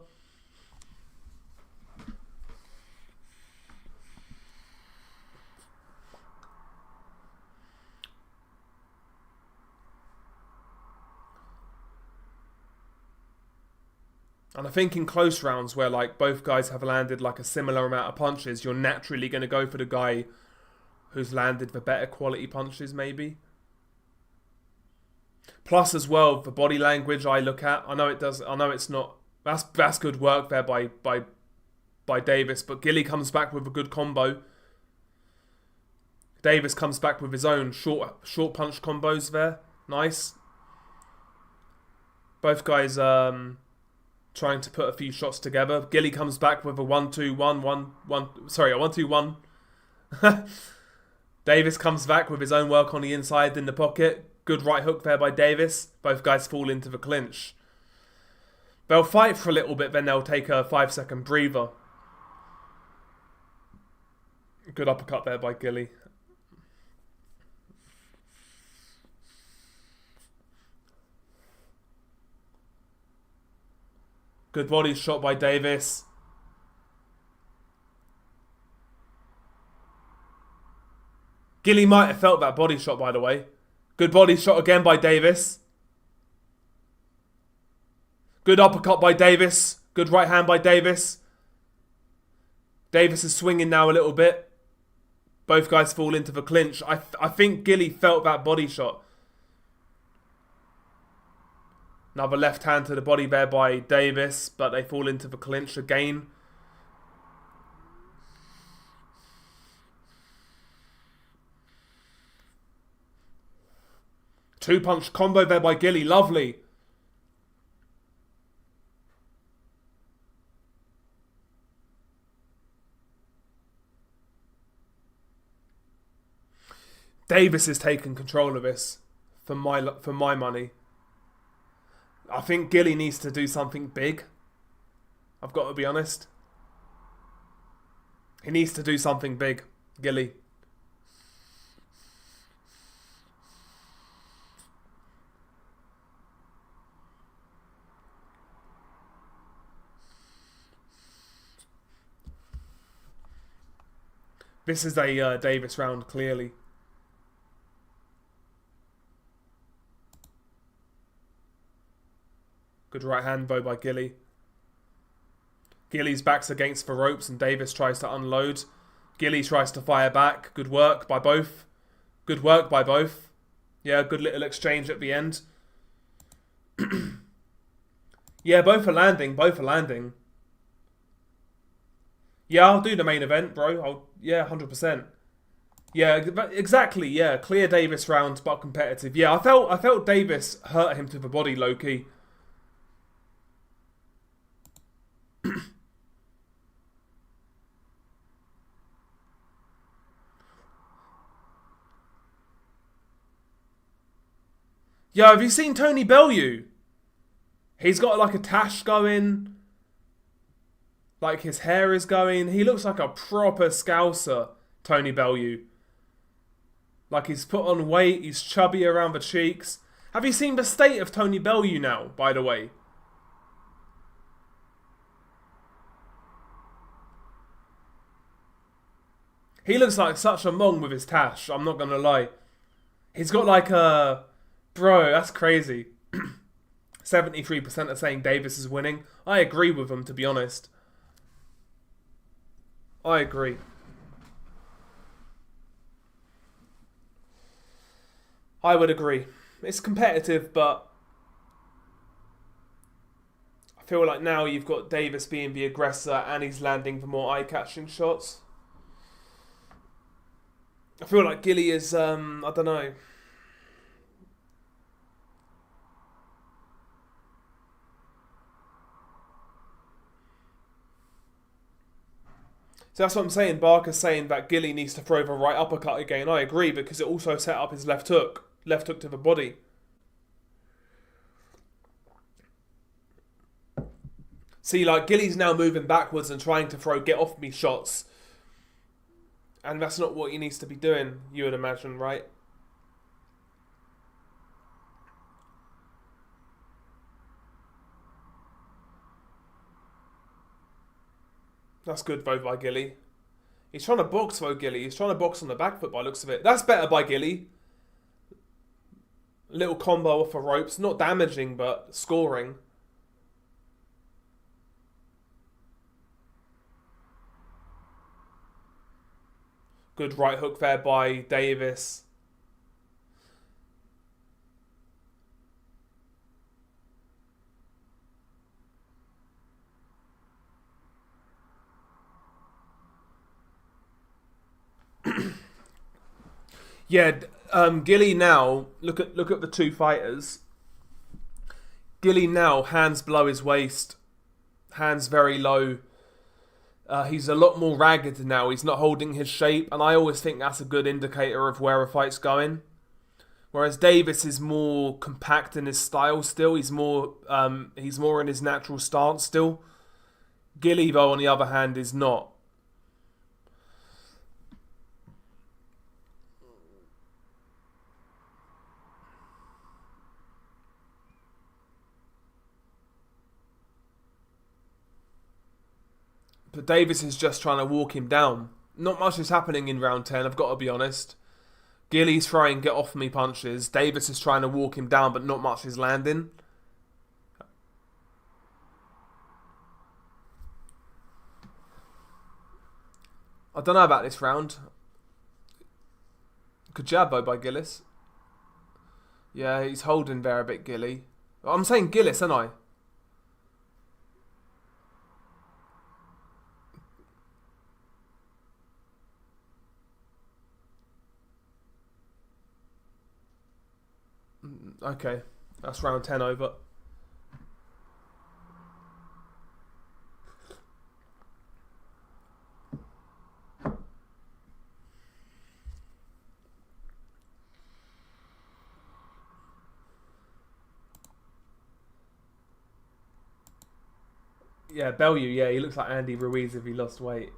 And I think in close rounds where like both guys have landed like a similar amount of punches, you're naturally going to go for the guy who's landed the better quality punches maybe. Plus as well, the body language I look at, I know it's not, that's good work there by Davis, but Gilly comes back with a good combo. Davis comes back with his own short punch combos there. Nice. Both guys trying to put a few shots together. Gilly comes back with a 1-2-1. Sorry, a 1-2-1. Davis comes back with his own work on the inside in the pocket. Good right hook there by Davis. Both guys fall into the clinch. They'll fight for a little bit, then they'll take a 5-second breather. Good uppercut there by Gilly. Good body shot by Davis. Gilly might have felt that body shot, by the way. Good body shot again by Davis. Good uppercut by Davis. Good right hand by Davis. Davis is swinging now a little bit. Both guys fall into the clinch. I think Gilly felt that body shot. Another left hand to the body there by Davis, but they fall into the clinch again. Two-punch combo there by Gilly. Lovely. Davis is taking control of this for my money. I think Gilly needs to do something big. I've got to be honest. He needs to do something big, Gilly. This is a Davis round, clearly. Good right hand bow by Gilly. Gilly's back's against the ropes and Davis tries to unload. Gilly tries to fire back. Good work by both. Good work by both. Yeah, good little exchange at the end. Yeah, both are landing. Both are landing. Yeah, I'll do the main event, bro. Yeah, 100%. Yeah, exactly. Yeah, clear Davis round, but competitive. Yeah, I felt Davis hurt him to the body, low key. Yo, have you seen Tony Bellew? He's got like a tash going. Like his hair is going. He looks like a proper scouser, Tony Bellew. Like he's put on weight. He's chubby around the cheeks. Have you seen the state of Tony Bellew now, by the way? He looks like such a mong with his tash. I'm not going to lie. He's got like a... Bro, that's crazy. 73% are saying Davis is winning. I agree with them, to be honest. I agree. I would agree. It's competitive, but I feel like now you've got Davis being the aggressor and he's landing the more eye-catching shots. I feel like Gilly is, I don't know. So that's what I'm saying. Barker's saying that Gilly needs to throw the right uppercut again. I agree, because it also set up his left hook. Left hook to the body. See, like, Gilly's now moving backwards and trying to throw get off me shots. And that's not what he needs to be doing, you would imagine, right? That's good, though, by Gilly. He's trying to box, though, Gilly. He's trying to box on the back foot by the looks of it. That's better by Gilly. Little combo off the ropes. Not damaging, but scoring. Good right hook there by Davis. Yeah, Gilly now, look at the two fighters. Gilly now, hands below his waist, hands very low. He's a lot more ragged now. He's not holding his shape, and I always think that's a good indicator of where a fight's going. Whereas Davis is more compact in his style still. He's more in his natural stance still. Gilly, though, on the other hand, is not. But Davis is just trying to walk him down. Not much is happening in round 10, I've got to be honest. Gilly's throwing get off me punches. Davis is trying to walk him down, but not much is landing. I don't know about this round. Good jab, though, by Gillis. Yeah, he's holding there a bit, Gilly. I'm saying Gillis, aren't I? Okay, that's round 10 over. Yeah, Bellew, yeah, he looks like Andy Ruiz if he lost weight.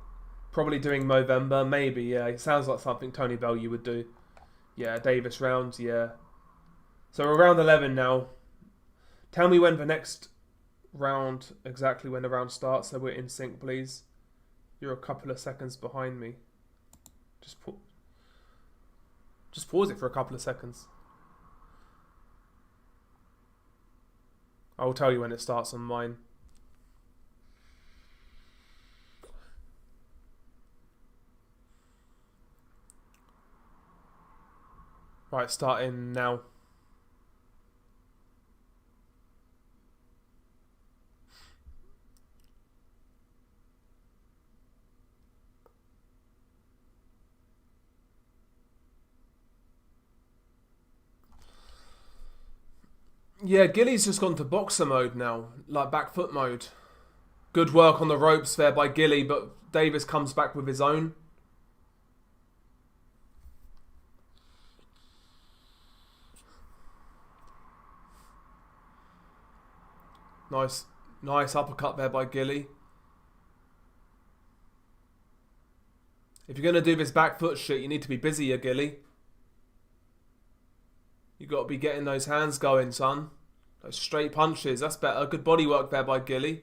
Probably doing Movember, maybe, yeah. It sounds like something Tony Bellew would do. Yeah, Davis rounds, yeah. So we're round 11 now. Tell me when the next round, exactly when the round starts, so we're in sync, please. You're a couple of seconds behind me. Just pause it for a couple of seconds. I will tell you when it starts on mine. Right, starting now. Yeah, Gilly's just gone to boxer mode now, like back foot mode. Good work on the ropes there by Gilly, but Davis comes back with his own. Nice uppercut there by Gilly. If you're going to do this back foot shit, you need to be busier, Gilly. You got to be getting those hands going, son. Those straight punches, that's better. Good body work there by Gilly.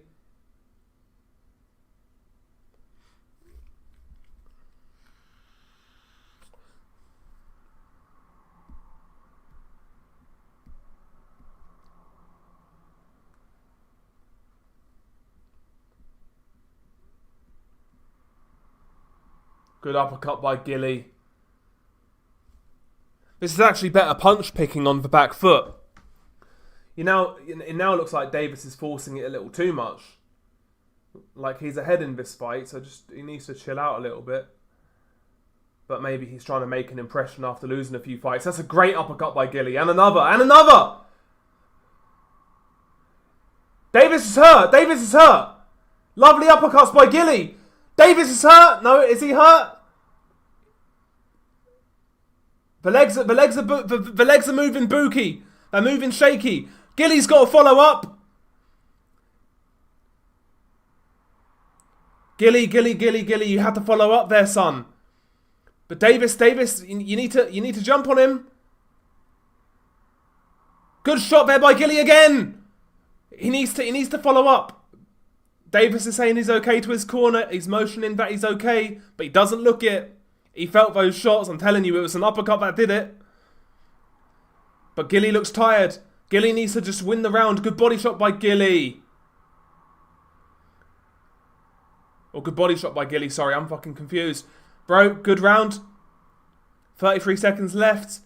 Good uppercut by Gilly. This is actually better punch picking on the back foot. It now looks like Davis is forcing it a little too much. Like he's ahead in this fight, so he needs to chill out a little bit. But maybe he's trying to make an impression after losing a few fights. That's a great uppercut by Gilly. And another. And another! Davis is hurt. Davis is hurt. Lovely uppercuts by Gilly. Davis is hurt. No, is he hurt? The legs are moving booky. They're moving shaky. Gilly's got to follow up. Gilly, you have to follow up there, son. But Davis, you need to jump on him. Good shot there by Gilly again. He needs to follow up. Davis is saying he's okay to his corner. He's motioning that he's okay, but he doesn't look it. He felt those shots. I'm telling you, it was an uppercut that did it. But Gilly looks tired. Gilly needs to just win the round. Good body shot by Gilly. Or good body shot by Gilly. Sorry, I'm fucking confused. Bro, good round. 33 seconds left.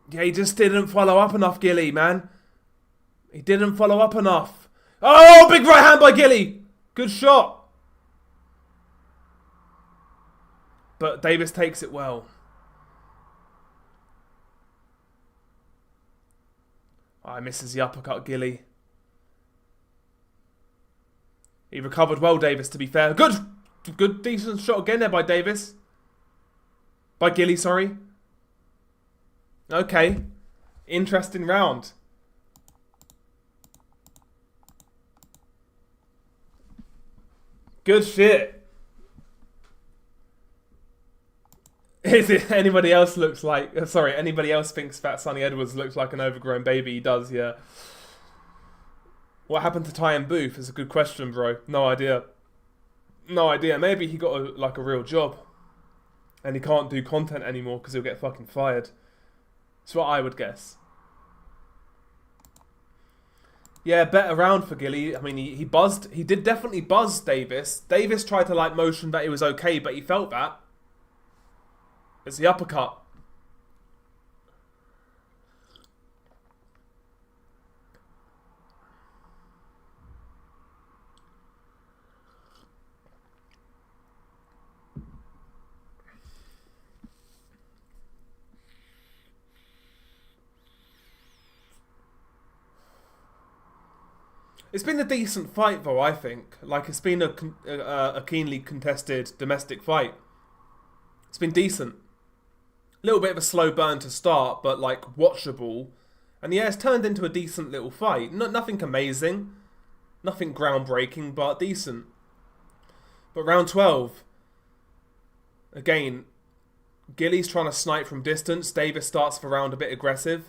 Yeah, he just didn't follow up enough, Gilly, man. He didn't follow up enough. Oh, big right hand by Gilly. Good shot. But Davis takes it well. Oh, misses the uppercut, Gilly. He recovered well, Davis, to be fair. Good, decent shot again there by Davis. By Gilly, sorry. Okay. Interesting round. Good shit. Anybody else thinks Fat Sonny Edwards looks like an overgrown baby? He does, yeah. What happened to Ty and Booth is a good question, bro. No idea. No idea. Maybe he got a real job. And he can't do content anymore because he'll get fucking fired. That's what I would guess. Yeah, better round for Gilly. I mean, he buzzed. He did definitely buzz Davis. Davis tried to motion that he was okay, but he felt that. It's the uppercut. It's been a decent fight, though, I think. It's been a keenly contested domestic fight. It's been decent. A little bit of a slow burn to start, but, watchable. And, yeah, it's turned into a decent little fight. Nothing amazing. Nothing groundbreaking, but decent. But round 12. Again, Gilly's trying to snipe from distance. Davis starts the round a bit aggressive.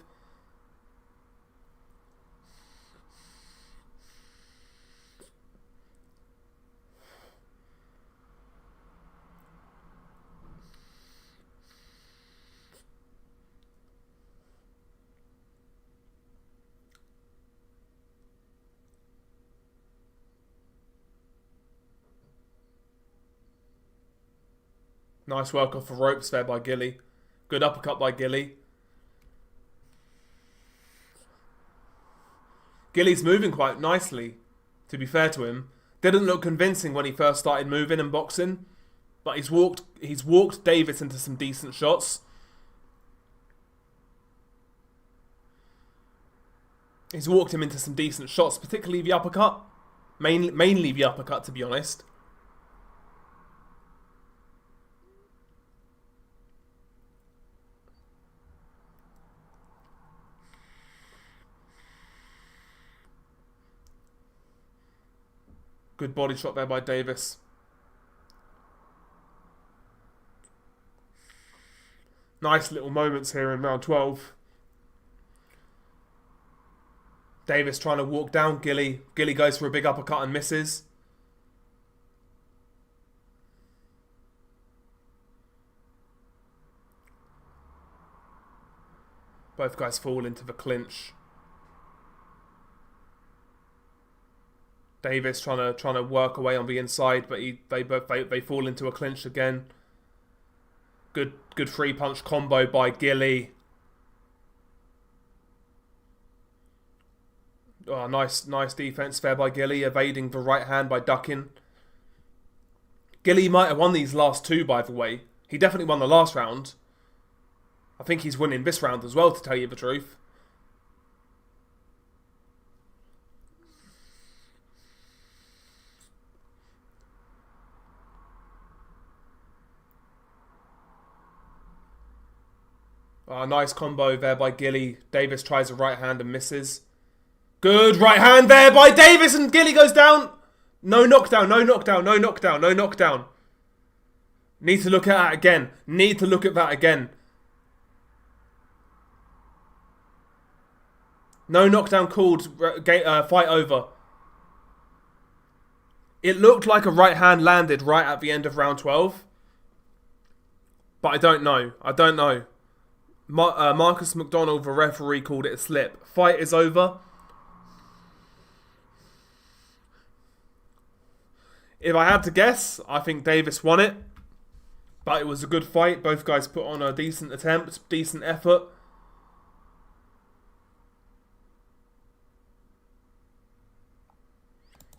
Nice work off the ropes there by Gilly. Good uppercut by Gilly. Gilly's moving quite nicely, to be fair to him. Didn't look convincing when he first started moving and boxing, but he's walked Davis into some decent shots. He's walked him into some decent shots, particularly the uppercut. Mainly the uppercut, to be honest. Good body shot there by Davis. Nice little moments here in round 12. Davis trying to walk down Gilly. Gilly goes for a big uppercut and misses. Both guys fall into the clinch. Davis trying to work away on the inside, but they fall into a clinch again. Good 3-punch combo by Gilly. Oh, nice defense there by Gilly, evading the right hand by ducking. Gilly might have won these last two, by the way. He definitely won the last round. I think he's winning this round as well, to tell you the truth. Nice combo there by Gilly. Davis tries a right hand and misses. Good right hand there by Davis, and Gilly goes down. No knockdown, no knockdown, no knockdown, no knockdown. Need to look at that again. Need to look at that again. No knockdown called. Fight over. It looked like a right hand landed right at the end of round 12. But I don't know. Marcus McDonald, the referee, called it a slip. Fight is over. If I had to guess, I think Davis won it. But it was a good fight. Both guys put on a decent attempt, decent effort.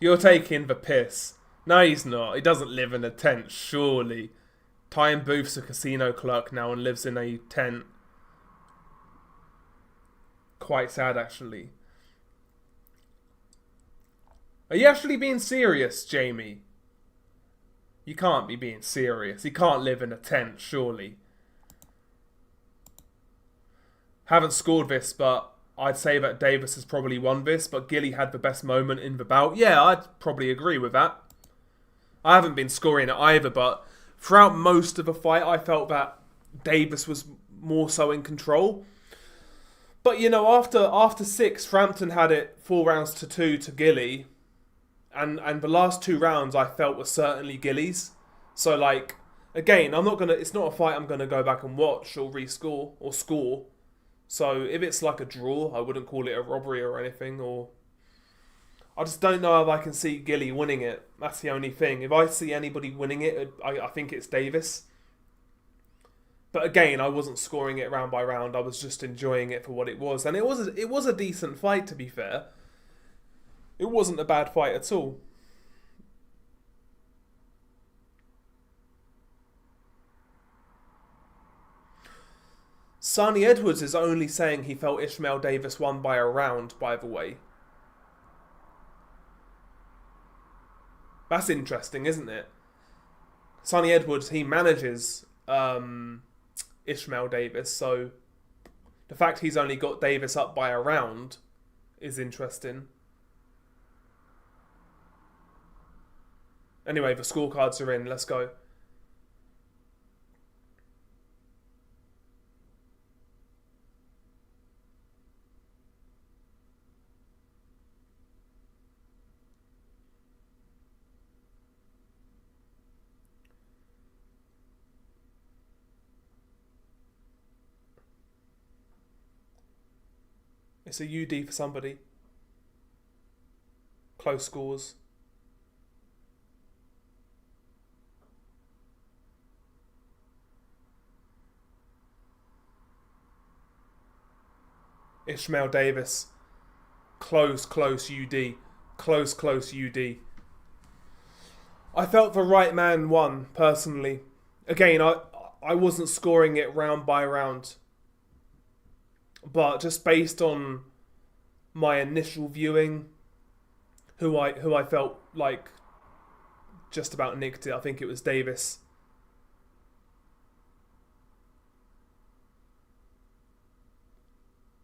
You're taking the piss. No, he's not. He doesn't live in a tent, surely. Ty Booth's a casino clerk now and lives in a tent. Quite sad, actually. Are you actually being serious, Jamie? You can't be being serious. He can't live in a tent, surely. Haven't scored this, but I'd say that Davis has probably won this, but Gilly had the best moment in the bout. Yeah, I'd probably agree with that. I haven't been scoring it either, but throughout most of the fight, I felt that Davis was more so in control. But, you know, after 6, Frampton had it 4-2 to Gilly. And the last 2 rounds I felt were certainly Gilly's. So, like, again, it's not a fight I'm going to go back and watch or rescore or score. So, if it's like a draw, I wouldn't call it a robbery or anything. Or I just don't know if I can see Gilly winning it. That's the only thing. If I see anybody winning it, I think it's Davis. But again, I wasn't scoring it round by round. I was just enjoying it for what it was. And it was a decent fight, to be fair. It wasn't a bad fight at all. Sonny Edwards is only saying he felt Ishmael Davis won by a round, by the way. That's interesting, isn't it? Sonny Edwards, he manages Ishmael Davis, so the fact he's only got Davis up by a round is interesting. Anyway, the scorecards are in. Let's go. It's a UD for somebody. Close scores. Ishmael Davis. Close UD. Close UD. I felt the right man won, personally. Again, I wasn't scoring it round by round. But just based on my initial viewing, who I felt like just about nicked it, I think it was Davis.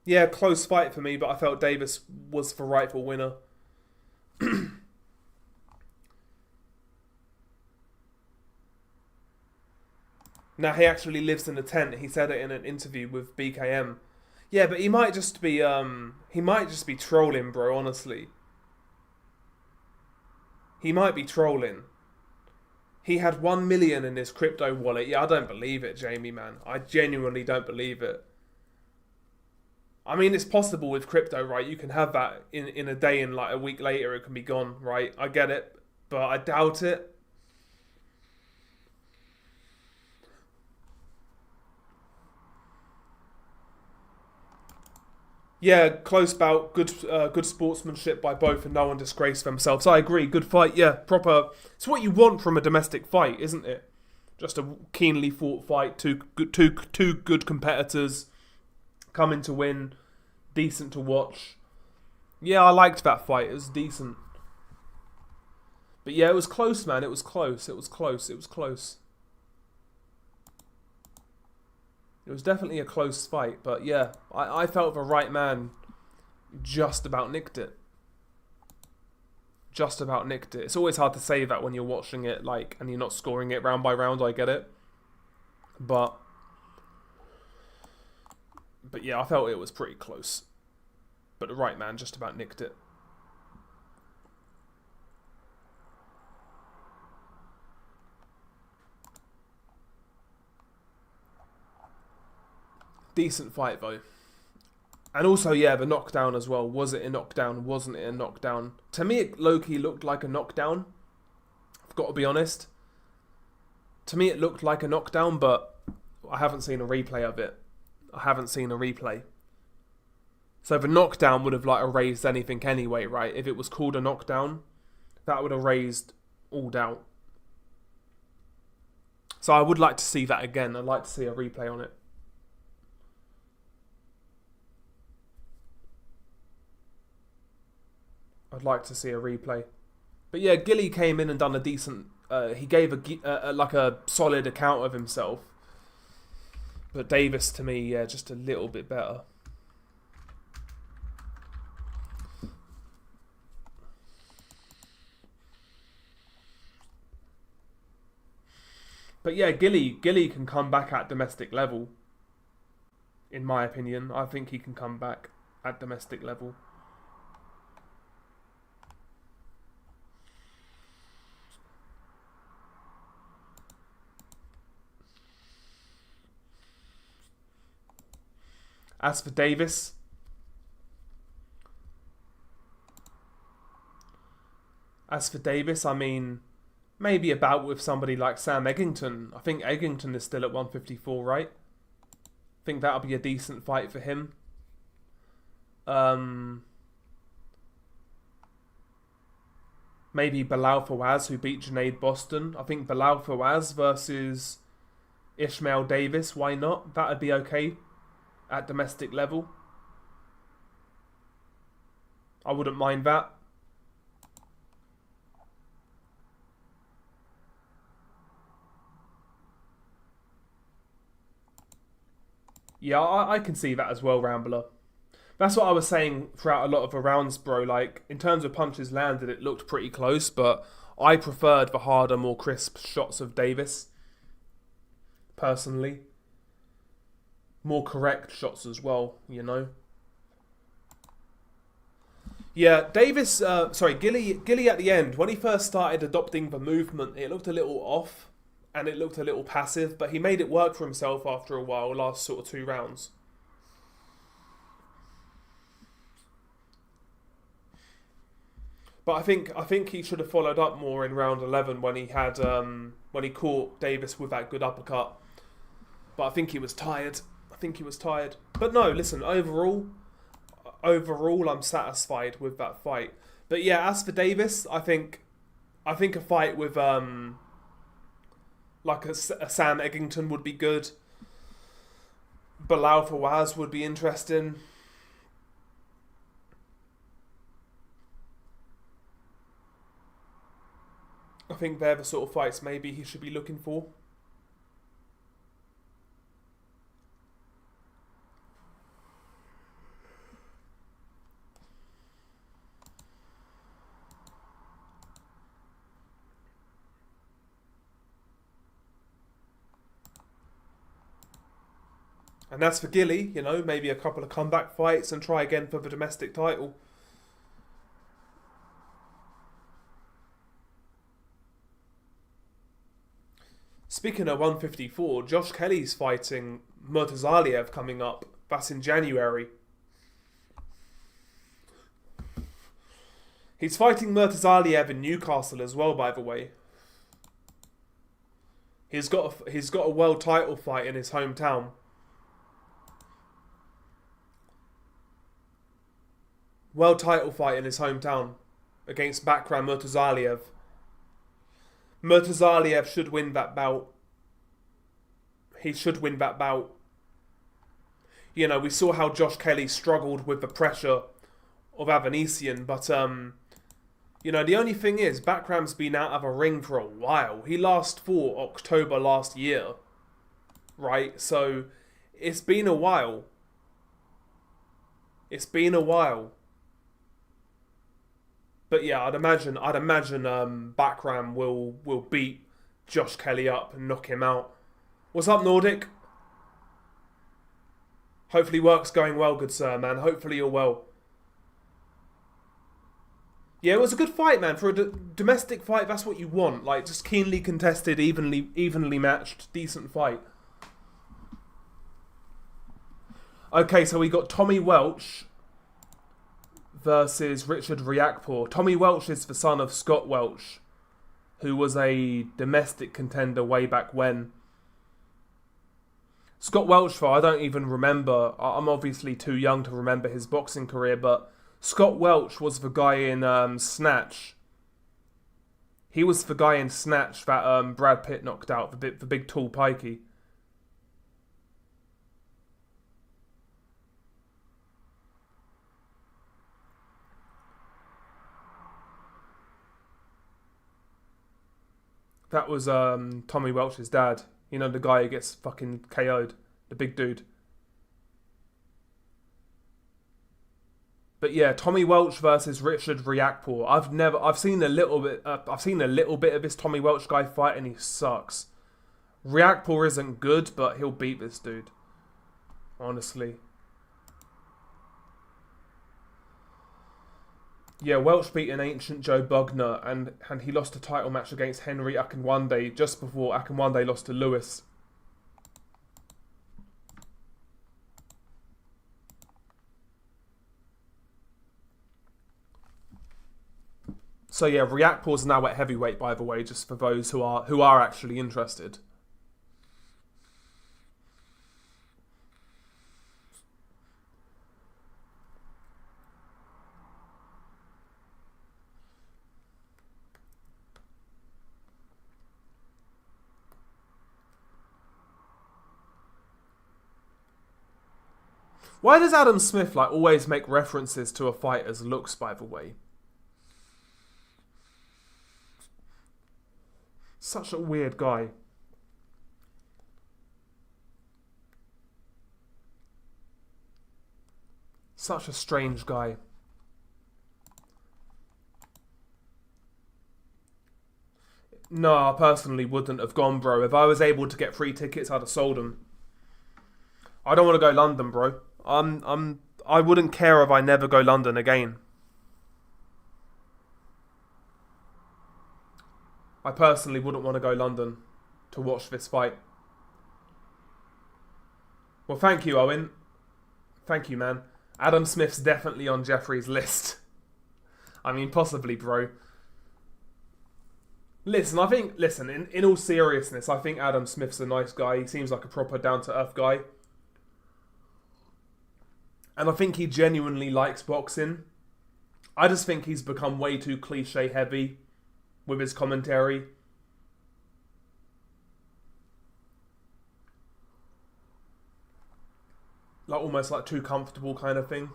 Yeah, close fight for me, but I felt Davis was the rightful winner. Now, he actually lives in a tent. He said it in an interview with BKM. Yeah, but he might just be trolling, bro, honestly. He might be trolling. He had 1 million in his crypto wallet. Yeah, I don't believe it, Jamie, man. I genuinely don't believe it. I mean, it's possible with crypto, right? You can have that in a day and like a week later it can be gone, right? I get it, but I doubt it. Yeah, close bout, good sportsmanship by both, and no one disgraced themselves. I agree, good fight. Yeah, proper. It's what you want from a domestic fight, isn't it? Just a keenly fought fight. Two good competitors coming to win. Decent to watch. Yeah, I liked that fight. It was decent. But yeah, it was close, man. It was close. It was close. It was close. It was definitely a close fight, but yeah, I felt the right man just about nicked it. Just about nicked it. It's always hard to say that when you're watching it, like, and you're not scoring it round by round. I get it, but yeah, I felt it was pretty close. But the right man just about nicked it. Decent fight though. And also, yeah, the knockdown as well. Was it a knockdown? Wasn't it a knockdown? To me, it low-key looked like a knockdown. I've got to be honest. To me, it looked like a knockdown, but I haven't seen a replay of it. I haven't seen a replay. So the knockdown would have like erased anything anyway, right? If it was called a knockdown, that would have erased all doubt. So I would like to see that again. I'd like to see a replay on it. I'd like to see a replay. But yeah, Gilly came in and done a decent... he gave a solid account of himself. But Davis, to me, yeah, just a little bit better. But yeah, Gilly can come back at domestic level. In my opinion, I think he can come back at domestic level. As for Davis, I mean, maybe a bout with somebody like Sam Eggington. I think Eggington is still at 154, right? I think that'll be a decent fight for him. Maybe Bilal Fawaz, who beat Junaid Boston. I think Bilal Fawaz versus Ishmael Davis. Why not? That'd be okay at domestic level. I wouldn't mind that. Yeah, I can see that as well, Rambler. That's what I was saying throughout a lot of the rounds, bro. Like, in terms of punches landed, it looked pretty close, but I preferred the harder, more crisp shots of Davis. Personally. More correct shots as well, you know. Yeah, Davis, Gilly at the end, when he first started adopting the movement, it looked a little off and it looked a little passive, but he made it work for himself after a while, last sort of 2 rounds. But I think he should have followed up more in round 11 when he had when he caught Davis with that good uppercut. But I think he was tired. But no, listen, overall, I'm satisfied with that fight. But yeah, as for Davis, I think a fight with like a Sam Eggington would be good. Bilal Fawaz would be interesting. I think they're the sort of fights maybe he should be looking for. And as for Gilly, you know, maybe a couple of comeback fights and try again for the domestic title. Speaking of 154, Josh Kelly's fighting Murtazaliev coming up. That's in January. He's fighting Murtazaliev in Newcastle as well, by the way. He's got a world title fight in his hometown. World title fight in his hometown against Bakram Murtazaliev. Murtazaliev should win that bout. He should win that bout. You know, we saw how Josh Kelly struggled with the pressure of Avanesian, but you know, the only thing is, Bakram's been out of a ring for a while. He last fought October last year, right? So it's been a while. It's been a while. But yeah, I'd imagine Bakram will beat Josh Kelly up and knock him out. What's up, Nordic? Hopefully work's going well, good sir, man. Hopefully you're well. Yeah, it was a good fight, man. For a domestic fight, that's what you want. Like, just keenly contested, evenly matched, decent fight. Okay, so we got Tommy Welch versus Richard Riakporhe. Tommy Welch is the son of Scott Welch, who was a domestic contender way back when. Scott Welch, though, I don't even remember. I'm obviously too young to remember his boxing career, but Scott Welch was the guy in Snatch. He was the guy in Snatch that Brad Pitt knocked out, the big tall pikey. That was Tommy Welch's dad. You know, the guy who gets fucking KO'd. The big dude. But yeah, Tommy Welch versus Richard Riakporhe. I've seen a little bit of this Tommy Welch guy fight, and he sucks. Riakporhe isn't good, but he'll beat this dude. Honestly. Yeah, Welch beat an ancient Joe Bugner, and he lost a title match against Henry Akinwande just before Akinwande lost to Lewis. So yeah, Riakporhe's now at heavyweight, by the way, just for those who are actually interested. Why does Adam Smith always make references to a fighter's looks, by the way? Such a weird guy. Such a strange guy. No, I personally wouldn't have gone, bro. If I was able to get free tickets, I'd have sold them. I don't want to go London, bro. I wouldn't care if I never go London again. I personally wouldn't want to go London to watch this fight. Well, thank you, Owen. Thank you, man. Adam Smith's definitely on Jeffrey's list. I mean, possibly, bro. Listen, in all seriousness, I think Adam Smith's a nice guy. He seems like a proper down-to-earth guy. And I think he genuinely likes boxing. I just think he's become way too cliche heavy with his commentary. Almost too comfortable kind of thing.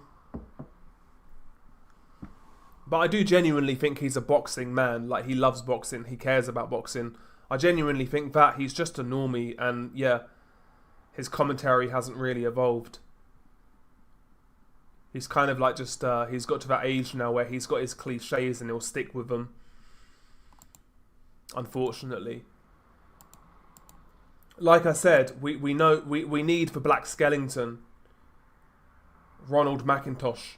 But I do genuinely think he's a boxing man. He loves boxing. He cares about boxing. I genuinely think that he's just a normie. And yeah, his commentary hasn't really evolved. He's kind of he's got to that age now where he's got his cliches and he'll stick with them. Unfortunately. Like I said, we need for Black Skellington Ronald McIntosh.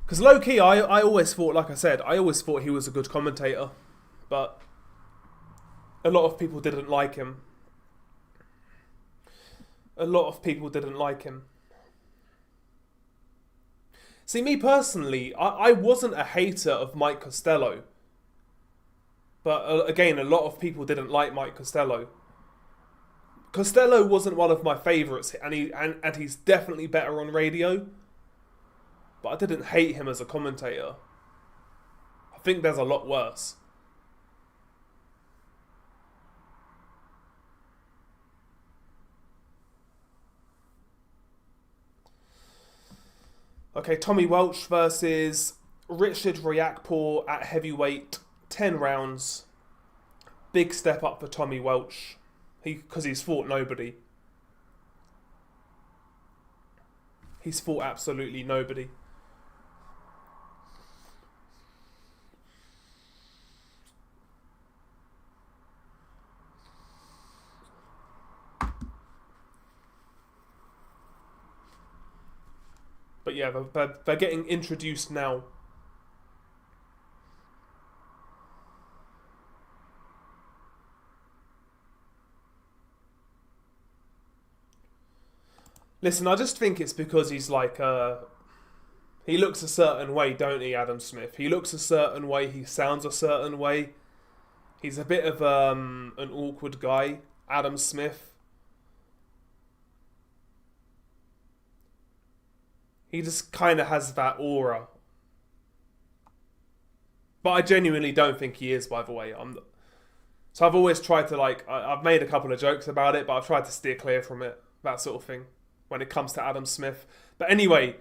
Because low-key, I always thought, like I said, I always thought he was a good commentator. But a lot of people didn't like him. See, me personally, I wasn't a hater of Mike Costello. But again, a lot of people didn't like Mike Costello. Costello wasn't one of my favourites, and he's definitely better on radio. But I didn't hate him as a commentator. I think there's a lot worse. Okay, Tommy Welch versus Richard Riakporhe at heavyweight, 10 rounds. Big step up for Tommy Welch, because he's fought nobody. He's fought absolutely nobody. But yeah, they're getting introduced now. Listen, I just think it's because he's like, he looks a certain way, don't he, Adam Smith? He looks a certain way, he sounds a certain way. He's a bit of an awkward guy, Adam Smith. He just kind of has that aura. But I genuinely don't think he is, by the way. So I've always tried to, like, I've made a couple of jokes about it, but I've tried to steer clear from it. That sort of thing. When it comes to Adam Smith. But anyway,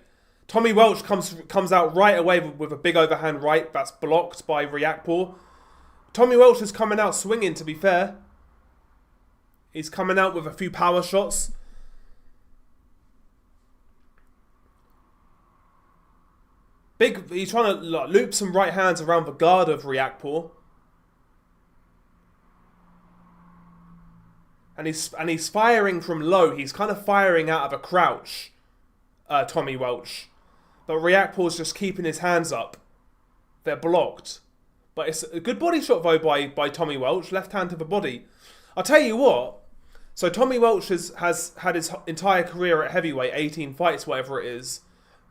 Tommy Welch comes out right away with a big overhand right that's blocked by Riakporhe. Tommy Welch is coming out swinging, to be fair. He's coming out with a few power shots. He's trying to loop some right hands around the guard of Riakporhe. And he's firing from low. He's kind of firing out of a crouch, Tommy Welch. But Riakporhe's just keeping his hands up. They're blocked. But it's a good body shot, though, by Tommy Welch. Left hand to the body. I'll tell you what. So Tommy Welch has had his entire career at heavyweight, 18 fights, whatever it is.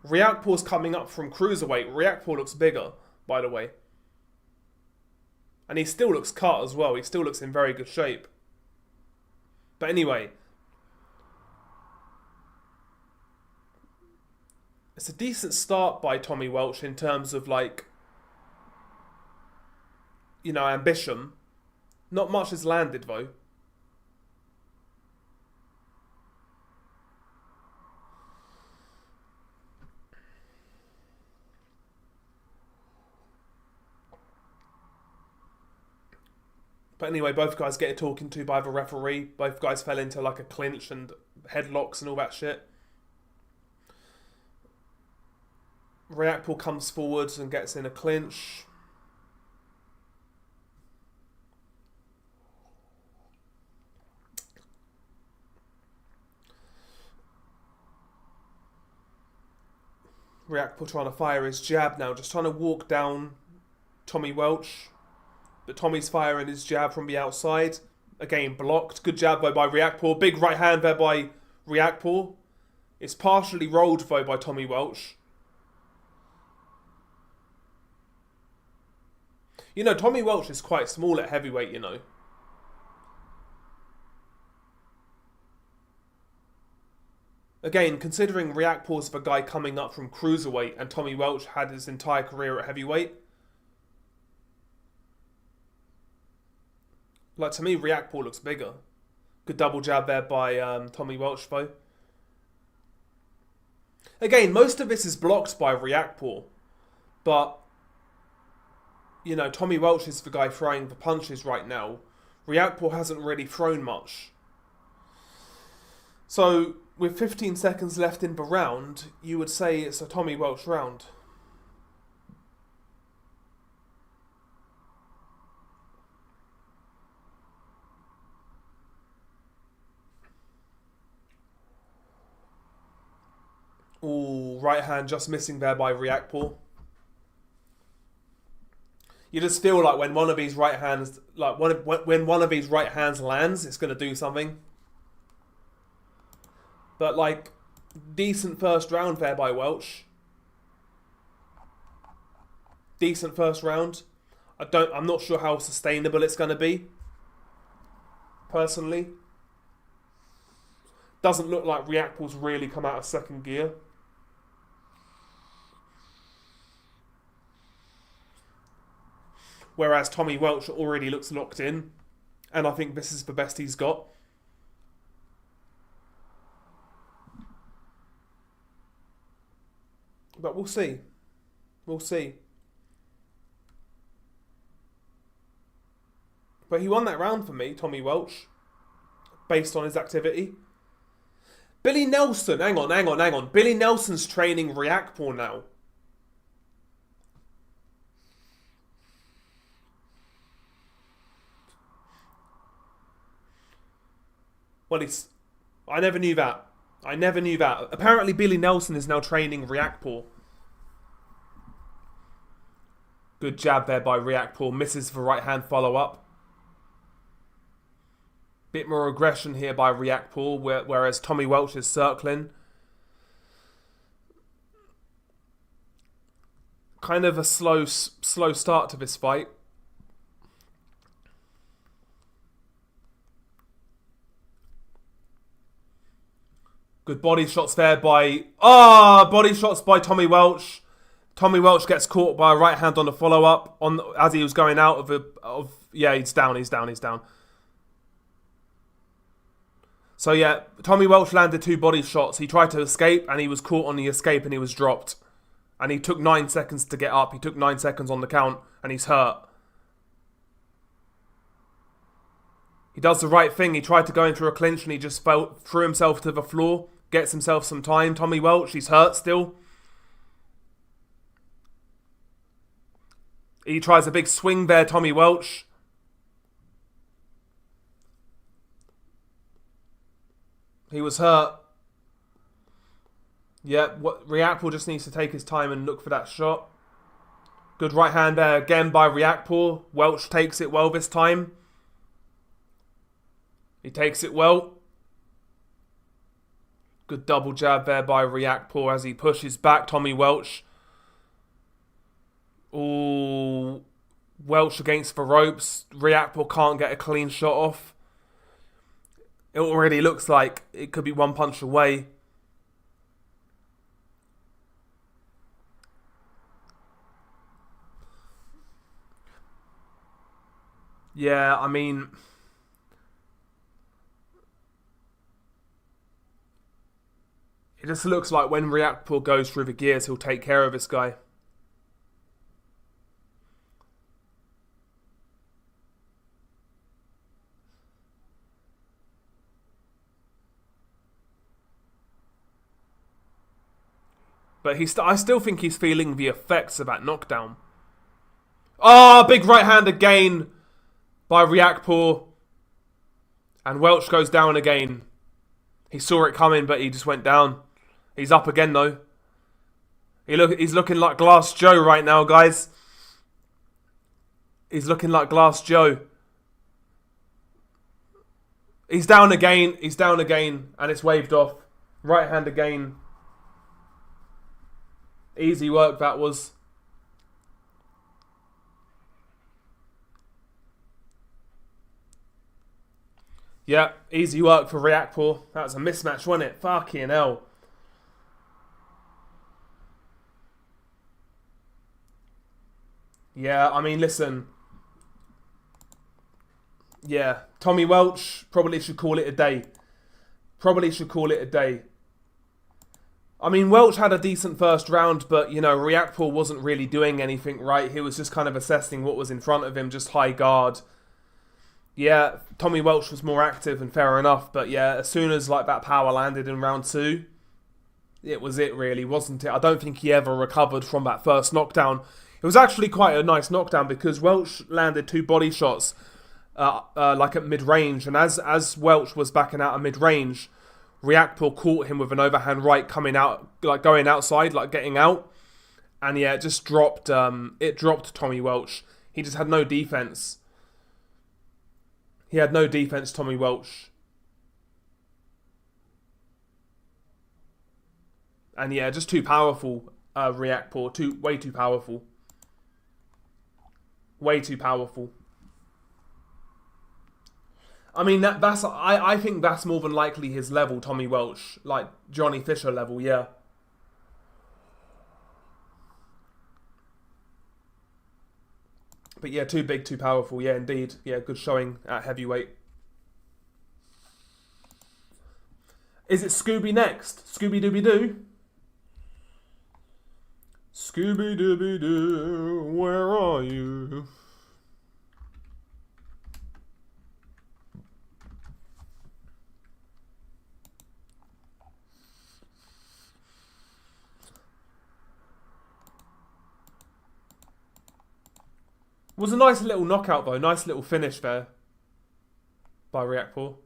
Riakporhe's coming up from cruiserweight. Riakporhe looks bigger, by the way. And he still looks cut as well. He still looks in very good shape. But anyway, it's a decent start by Tommy Welch in terms of, like, you know, ambition. Not much has landed, though. But anyway, both guys get talking to by the referee. Both guys fell into like a clinch and headlocks and all that shit. Riakporhe comes forwards and gets in a clinch. Riakporhe trying to fire his jab now, just trying to walk down Tommy Welch. But Tommy's firing his jab from the outside. Again, blocked. Good jab though by Riakporhe. Big right hand there by Riakporhe. It's partially rolled though by Tommy Welch. You know, Tommy Welch is quite small at heavyweight, you know. Again, considering Riakporhe's the guy coming up from cruiserweight and Tommy Welch had his entire career at heavyweight. Like, to me, Riakporhe looks bigger. Good double jab there by Tommy Welch, though. Again, most of this is blocked by Riakporhe. But, you know, Tommy Welch is the guy throwing the punches right now. Riakporhe hasn't really thrown much. So, with 15 seconds left in the round, you would say it's a Tommy Welch round. Ooh, right hand just missing there by Riakporhe. You just feel like when one of these right hands, when one of these right hands lands, it's going to do something. But, like, decent first round there by Welch. Decent first round. I'm not sure how sustainable it's going to be. Personally. Doesn't look like Riakporhe's really come out of second gear. Whereas Tommy Welch already looks locked in. And I think this is the best he's got. But we'll see. We'll see. But he won that round for me, Tommy Welch. Based on his activity. Billy Nelson. Hang on. Billy Nelson's training Riakporhe now. Well, I never knew that. Apparently Billy Nelson is now training Riakporhe. Good jab there by Riakporhe. Misses for right hand follow-up. Bit more aggression here by Riakporhe, whereas Tommy Welch is circling. Kind of a slow start to this fight. Good body shots there by... body shots by Tommy Welch. Tommy Welch gets caught by a right hand on the follow-up as he was going out of... Yeah, he's down. So yeah, Tommy Welch landed 2 body shots. He tried to escape and he was caught on the escape and he was dropped. And he took 9 seconds to get up. He took 9 seconds on the count and he's hurt. He does the right thing. He tried to go into a clinch and he just threw himself to the floor. Gets himself some time. Tommy Welch, he's hurt still. He tries a big swing there, Tommy Welch. He was hurt. Yeah, Riakporhe just needs to take his time and look for that shot. Good right hand there again by Riakporhe. Welch takes it well this time. He takes it well. Good double jab there by Riakporhe as he pushes back Tommy Welch. Ooh, Welch against the ropes. Riakporhe can't get a clean shot off. It already looks like it could be one punch away. Yeah, I mean... It just looks like when Riakporhe goes through the gears, he'll take care of this guy. But I still think he's feeling the effects of that knockdown. Big right hand again by Riakporhe. And Welch goes down again. He saw it coming, but he just went down. He's up again, though. He's looking like Glass Joe right now, guys. He's looking like Glass Joe. He's down again. And it's waved off. Right hand again. Easy work that was. Yeah, easy work for Riakporhe. That was a mismatch, wasn't it? Fucking hell. Yeah, I mean, listen. Yeah, Tommy Welch probably should call it a day. I mean, Welch had a decent first round, but, you know, Riakporhe wasn't really doing anything right. He was just kind of assessing what was in front of him, just high guard. Yeah, Tommy Welch was more active and fair enough, but yeah, as soon as like that power landed in round 2, it was it really, wasn't it? I don't think he ever recovered from that first knockdown. It was actually quite a nice knockdown because Welch landed 2 body shots like at mid-range, and as Welch was backing out of mid-range, Riakporhe caught him with an overhand right coming out, like going outside, like getting out, and yeah, it just dropped Tommy Welch. He just had no defense. Tommy Welch. And yeah, just too powerful, Riakporhe. Way too powerful. Way too powerful. I mean, I think that's more than likely his level, Tommy Welch. Like, Johnny Fisher level, yeah. But yeah, too big, too powerful. Yeah, indeed. Yeah, good showing at heavyweight. Is it Scooby next? Scooby Dooby Doo? Scooby Dooby Doo, where are you? Was a nice little knockout though, nice little finish there by Riakporhe.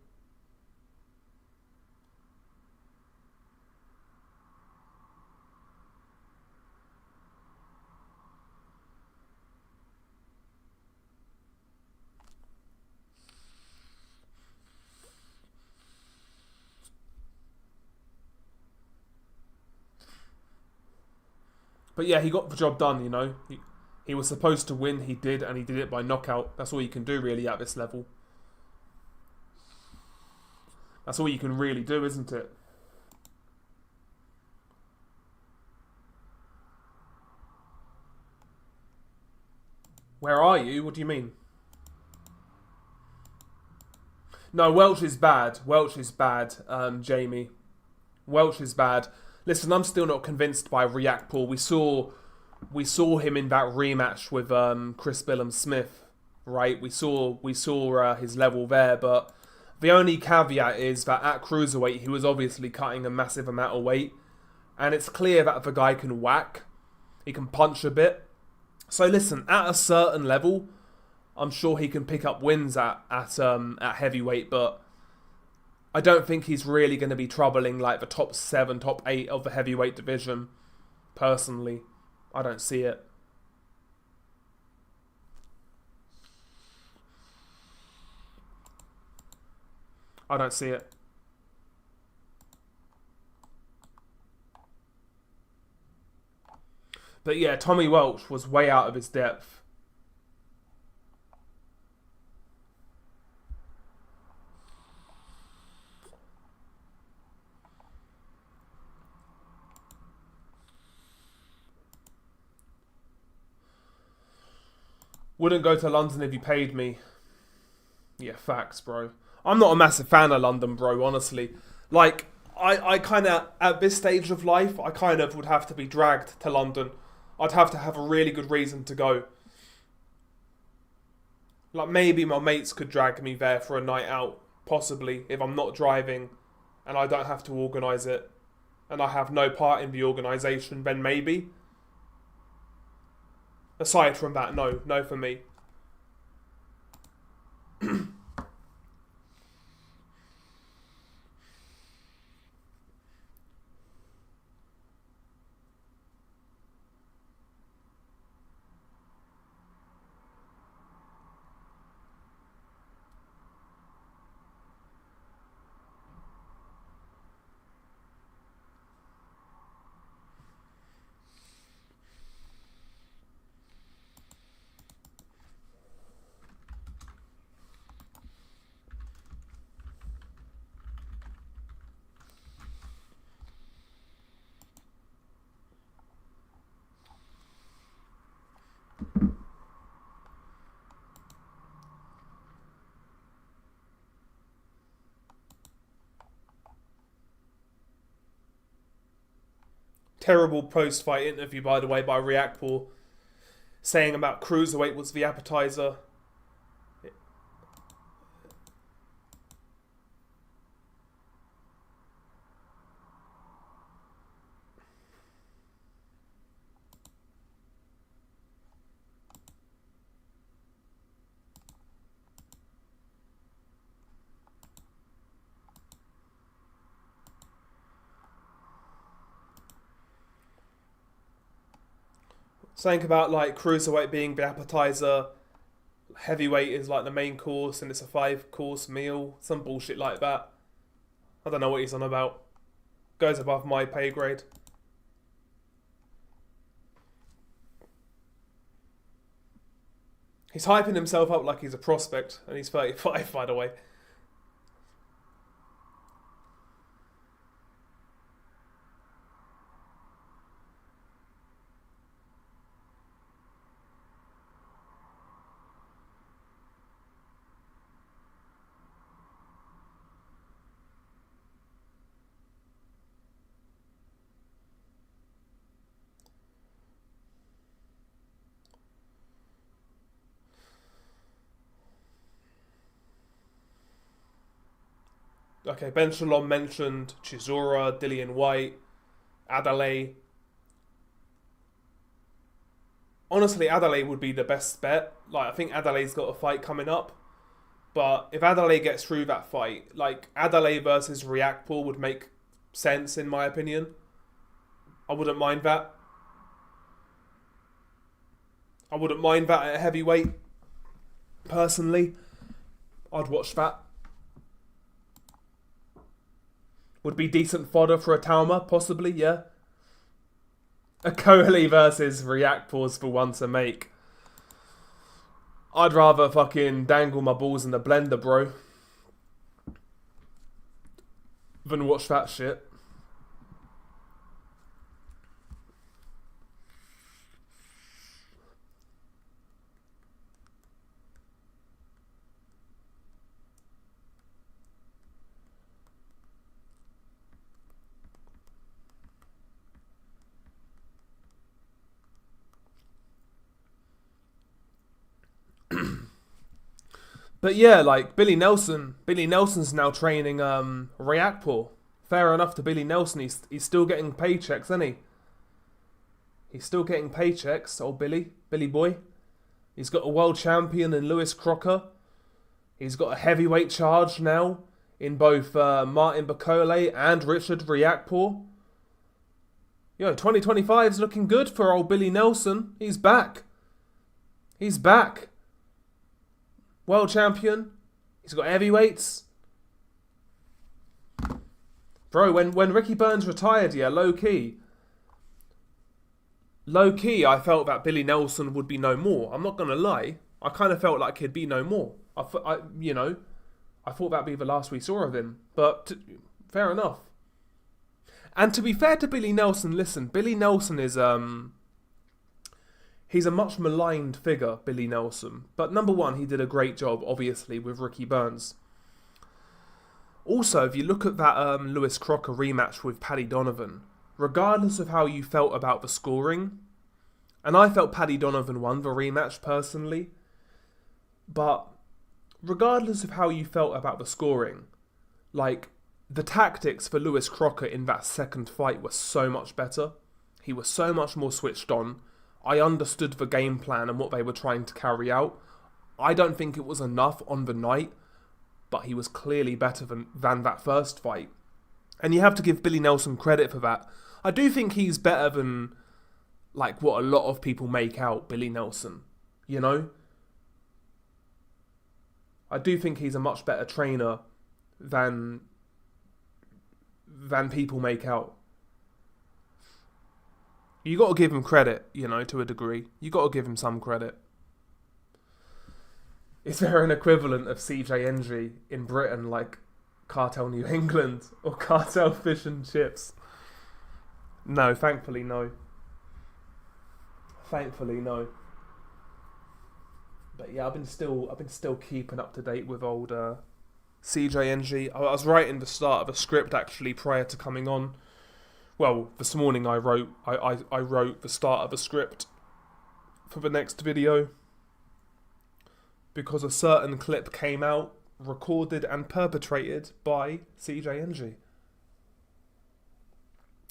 But yeah, he got the job done, you know. He was supposed to win, he did, and he did it by knockout. That's all you can do really at this level. That's all you can really do, isn't it? Where are you? What do you mean? No, Welch is bad. Welch is bad, Jamie. Welch is bad. Listen, I'm still not convinced by Riakporhe. We saw him in that rematch with Chris Billum-Smith, right? We saw his level there, but the only caveat is that at cruiserweight he was obviously cutting a massive amount of weight, and it's clear that the guy can whack, he can punch a bit. So listen, at a certain level, I'm sure he can pick up wins at heavyweight, but I don't think he's really going to be troubling like the top 7, top 8 of the heavyweight division. Personally, I don't see it. I don't see it. But yeah, Tommy Welch was way out of his depth. Wouldn't go to London if you paid me. Yeah, facts, bro. I'm not a massive fan of London, bro, honestly. Like, I kind of, at this stage of life, I kind of would have to be dragged to London. I'd have to have a really good reason to go. Like, maybe my mates could drag me there for a night out, possibly, if I'm not driving and I don't have to organise it and I have no part in the organisation, then maybe. Aside from that, no. No for me. Terrible post-fight interview, by the way, by Riakporhe, saying about cruiserweight was the appetizer. Saying about like cruiserweight being the appetizer, heavyweight is like the main course and it's a 5-course meal, some bullshit like that. I don't know what he's on about. Goes above my pay grade. He's hyping himself up like he's a prospect, and he's 35, by the way. Okay, Ben Shalom mentioned Chisora, Dillian White, Adelaide. Honestly, Adelaide would be the best bet. Like, I think Adelaide's got a fight coming up. But if Adelaide gets through that fight, like, Adelaide versus Riakporhe would make sense, in my opinion. I wouldn't mind that. I wouldn't mind that at heavyweight. Personally, I'd watch that. Would be decent fodder for a Talma, possibly, yeah. A Kohli versus Riakporhe's for one to make. I'd rather fucking dangle my balls in the blender, bro, than watch that shit. But yeah, like Billy Nelson's now training Riakporhe. Fair enough to Billy Nelson. He's still getting paychecks, isn't he? He's still getting paychecks, old Billy boy. He's got a world champion in Lewis Crocker. He's got a heavyweight charge now in both Martin Bakole and Richard Riakporhe. Yo, 2025 is looking good for old Billy Nelson. He's back. He's back. World champion. He's got heavyweights. Bro, when Ricky Burns retired, yeah, low key, I felt that Billy Nelson would be no more. I'm not going to lie. I kind of felt like he'd be no more. I thought that'd be the last we saw of him. But fair enough. And to be fair to Billy Nelson, listen, Billy Nelson is... He's a much maligned figure, Billy Nelson. But number one, he did a great job, obviously, with Ricky Burns. Also, if you look at that Lewis Crocker rematch with Paddy Donovan, regardless of how you felt about the scoring, and I felt Paddy Donovan won the rematch personally, but regardless of how you felt about the scoring, like, the tactics for Lewis Crocker in that second fight were so much better. He was so much more switched on. I understood the game plan and what they were trying to carry out. I don't think it was enough on the night, but he was clearly better than that first fight. And you have to give Billy Nelson credit for that. I do think he's better than, like, what a lot of people make out Billy Nelson, you know? I do think he's a much better trainer than people make out. You got to give him credit, you know, to a degree. You got to give him some credit. Is there an equivalent of CJNG in Britain like Cartel New England or Cartel Fish and Chips? No, thankfully no. Thankfully no. But yeah, I've been still keeping up to date with old CJNG. I was writing the start of a script actually prior to coming on. Well, this morning I wrote the start of a script for the next video because a certain clip came out, recorded and perpetrated by CJNG.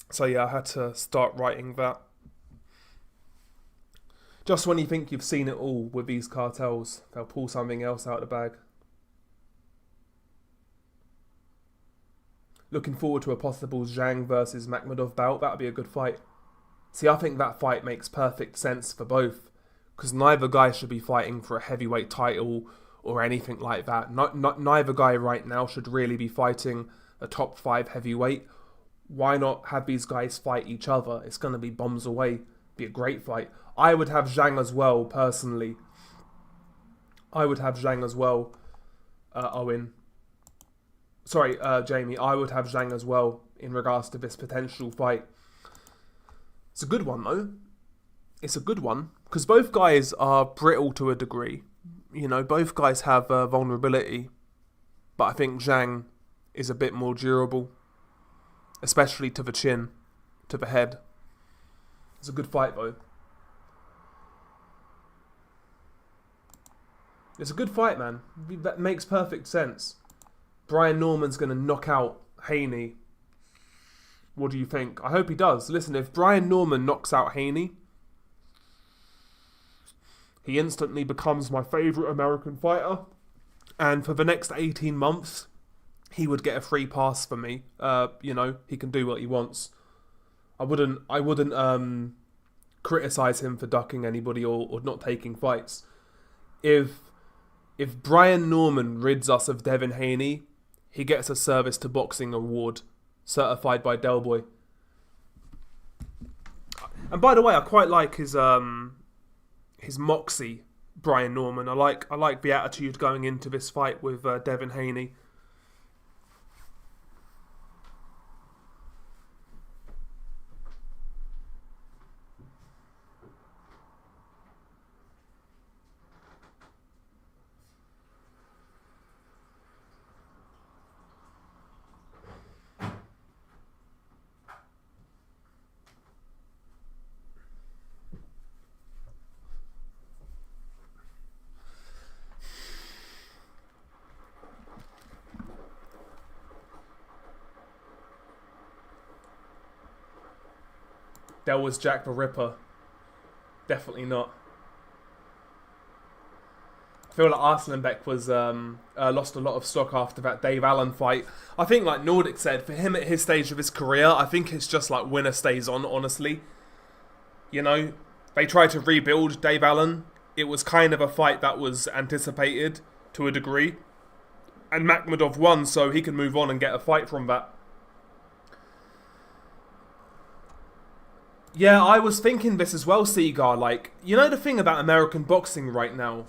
So yeah, I had to start writing that. Just when you think you've seen it all with these cartels, they'll pull something else out of the bag. Looking forward to a possible Zhang versus Makhmudov bout. That'd be a good fight. See, I think that fight makes perfect sense for both, because neither guy should be fighting for a heavyweight title or anything like that. Neither guy right now should really be fighting a top 5 heavyweight. Why not have these guys fight each other? It's going to be bombs away. Be a great fight. I would have Zhang as well, personally. I would have Zhang as well, Owen. Sorry, Jamie. I would have Zhang as well in regards to this potential fight. It's a good one, though. It's a good one. Because both guys are brittle to a degree. You know, both guys have vulnerability. But I think Zhang is a bit more durable. Especially to the chin. To the head. It's a good fight, though. It's a good fight, man. That makes perfect sense. Brian Norman's going to knock out Haney. What do you think? I hope he does. Listen, if Brian Norman knocks out Haney, he instantly becomes my favourite American fighter. And for the next 18 months, he would get a free pass for me. You know, he can do what he wants. I wouldn't criticise him for ducking anybody or not taking fights. If Brian Norman rids us of Devin Haney, he gets a service to boxing award certified by Del Boy. And by the way, I quite like his moxie, Brian Norman. I like the attitude going into this fight with Devin Haney. There was Jack the Ripper. Definitely not. I feel like Arslanbek was lost a lot of stock after that Dave Allen fight. I think, like Nordic said, for him at his stage of his career, I think it's just like winner stays on, honestly. You know, they tried to rebuild Dave Allen. It was kind of a fight that was anticipated to a degree. And Makhmudov won, so he can move on and get a fight from that. Yeah, I was thinking this as well, Seagar. Like, you know the thing about American boxing right now?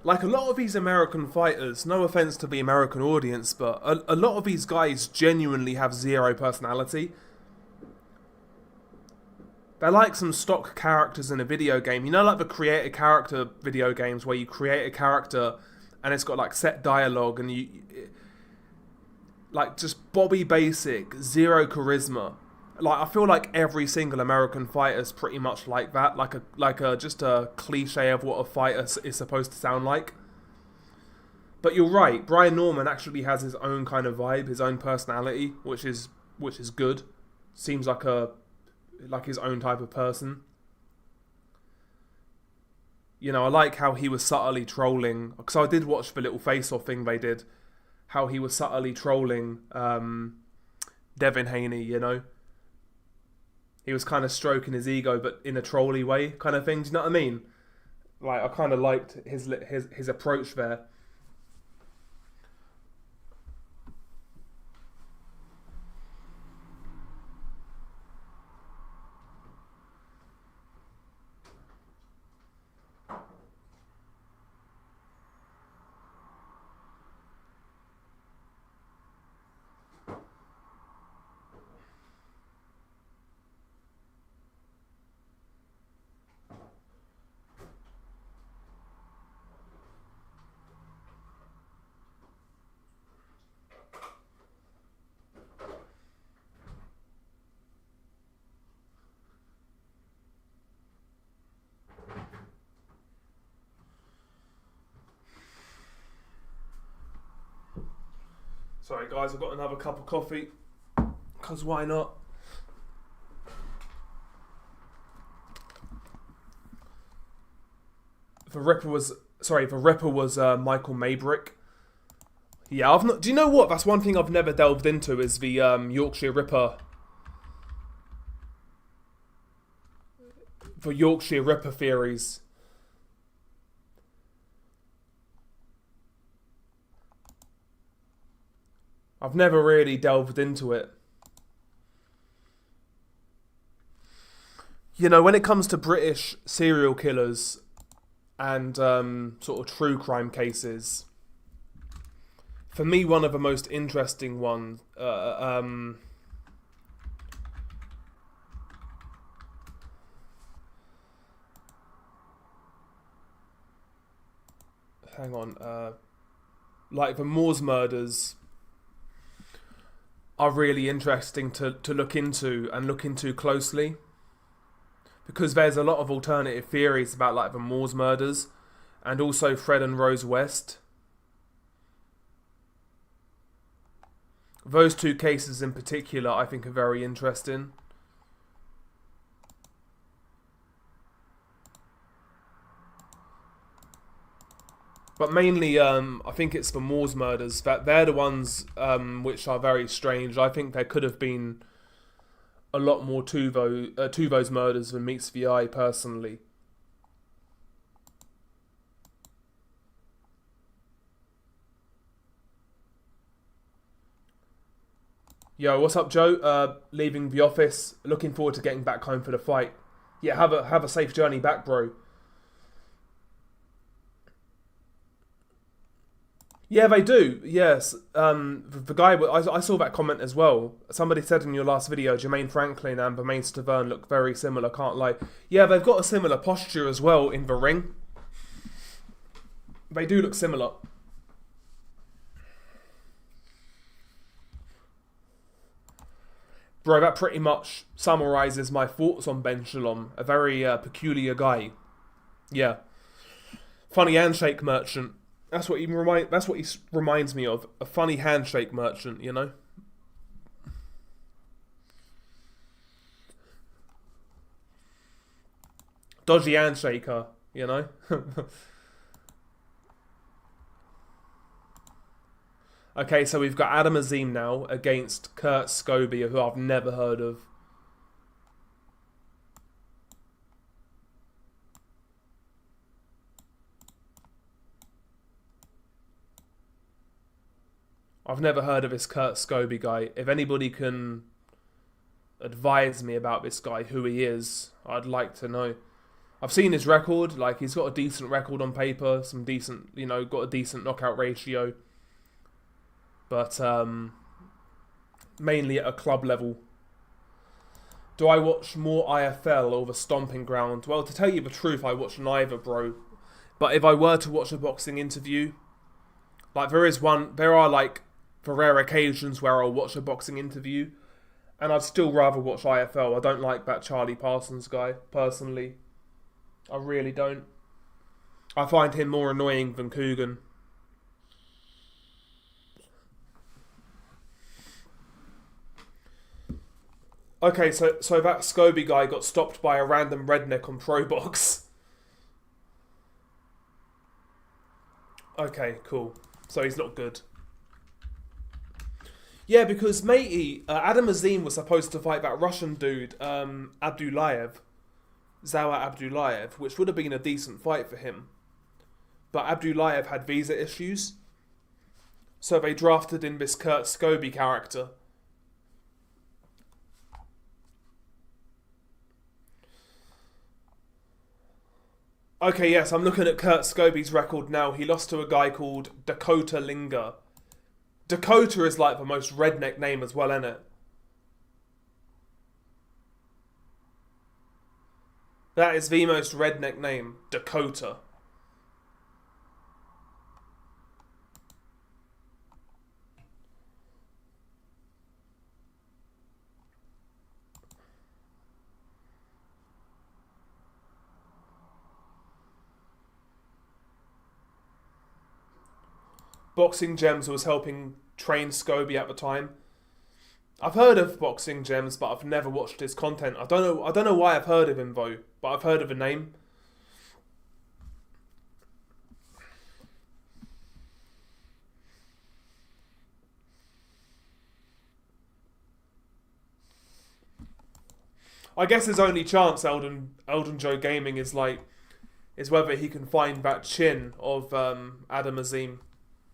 Like, a lot of these American fighters, no offense to the American audience, but a lot of these guys genuinely have zero personality. They're like some stock characters in a video game. You know, like the create a character video games where you create a character and it's got like set dialogue and like just Bobby Basic, zero charisma. Like, I feel like every single American fighter is pretty much like that. Like a just a cliche of what a fighter is supposed to sound like. But you're right. Brian Norman actually has his own kind of vibe, his own personality, which is good. Seems like his own type of person. You know, I like how he was subtly trolling, because I did watch the little face-off thing they did. How he was subtly trolling Devin Haney, you know. He was kind of stroking his ego, but in a trolly way, kind of thing. Do you know what I mean? Like, I kind of liked his approach there. Sorry guys, I've got another cup of coffee, because why not? The Ripper was Michael Maybrick. Yeah, I've not. Do you know what? That's one thing I've never delved into is the Yorkshire Ripper. The Yorkshire Ripper theories. I've never really delved into it. You know, when it comes to British serial killers, and sort of true crime cases. For me, one of the most interesting ones. Hang on. Like the Moors murders are really interesting to look into and look into closely, because there's a lot of alternative theories about like the Moors murders and also Fred and Rose West. Those two cases in particular I think are very interesting. But mainly, I think it's the Moors murders. That they're the ones which are very strange. I think there could have been a lot more to those murders than meets the eye, personally. Yo, what's up, Joe? Leaving the office. Looking forward to getting back home for the fight. Yeah, have a safe journey back, bro. Yeah, they do. Yes. The guy, I saw that comment as well. Somebody said in your last video, Jermaine Franklin and Bermain Stavern look very similar, can't lie. Yeah, they've got a similar posture as well in the ring. They do look similar. Bro, that pretty much summarizes my thoughts on Ben Shalom. A very peculiar guy. Yeah. Funny handshake merchant. That's what he reminds me of. A funny handshake merchant, you know? Dodgy handshaker, you know? Okay, so we've got Adam Azim now against Kurt Scobby, who I've never heard of. I've never heard of this Kurt Scobby guy. If anybody can advise me about this guy, who he is, I'd like to know. I've seen his record, like he's got a decent record on paper, some decent, you know, got a decent knockout ratio. But mainly at a club level. Do I watch more IFL or the Stomping Ground? Well, to tell you the truth, I watch neither, bro. But if I were to watch a boxing interview, like there are like the rare occasions where I'll watch a boxing interview, and I'd still rather watch IFL. I don't like that Charlie Parsons guy, personally. I really don't. I find him more annoying than Coogan. Okay, so that Scobie guy got stopped by a random redneck on Pro Box. Okay, cool. So he's not good. Yeah, because matey, Adam Azim was supposed to fight that Russian dude, Abdulayev, Zawa Abdulayev, which would have been a decent fight for him. But Abdulayev had visa issues, so they drafted in this Kurt Scobie character. Okay, yes, I'm looking at Kurt Scobie's record now. He lost to a guy called Dakota Linger. Dakota is like the most redneck name as well, isn't it? That is the most redneck name, Dakota. Boxing Gems was helping train Scobie at the time. I've heard of Boxing Gems, but I've never watched his content. I don't know why I've heard of him though, but I've heard of the name. I guess his only chance, Elden Joe Gaming, is whether he can find that chin of Adam Azim,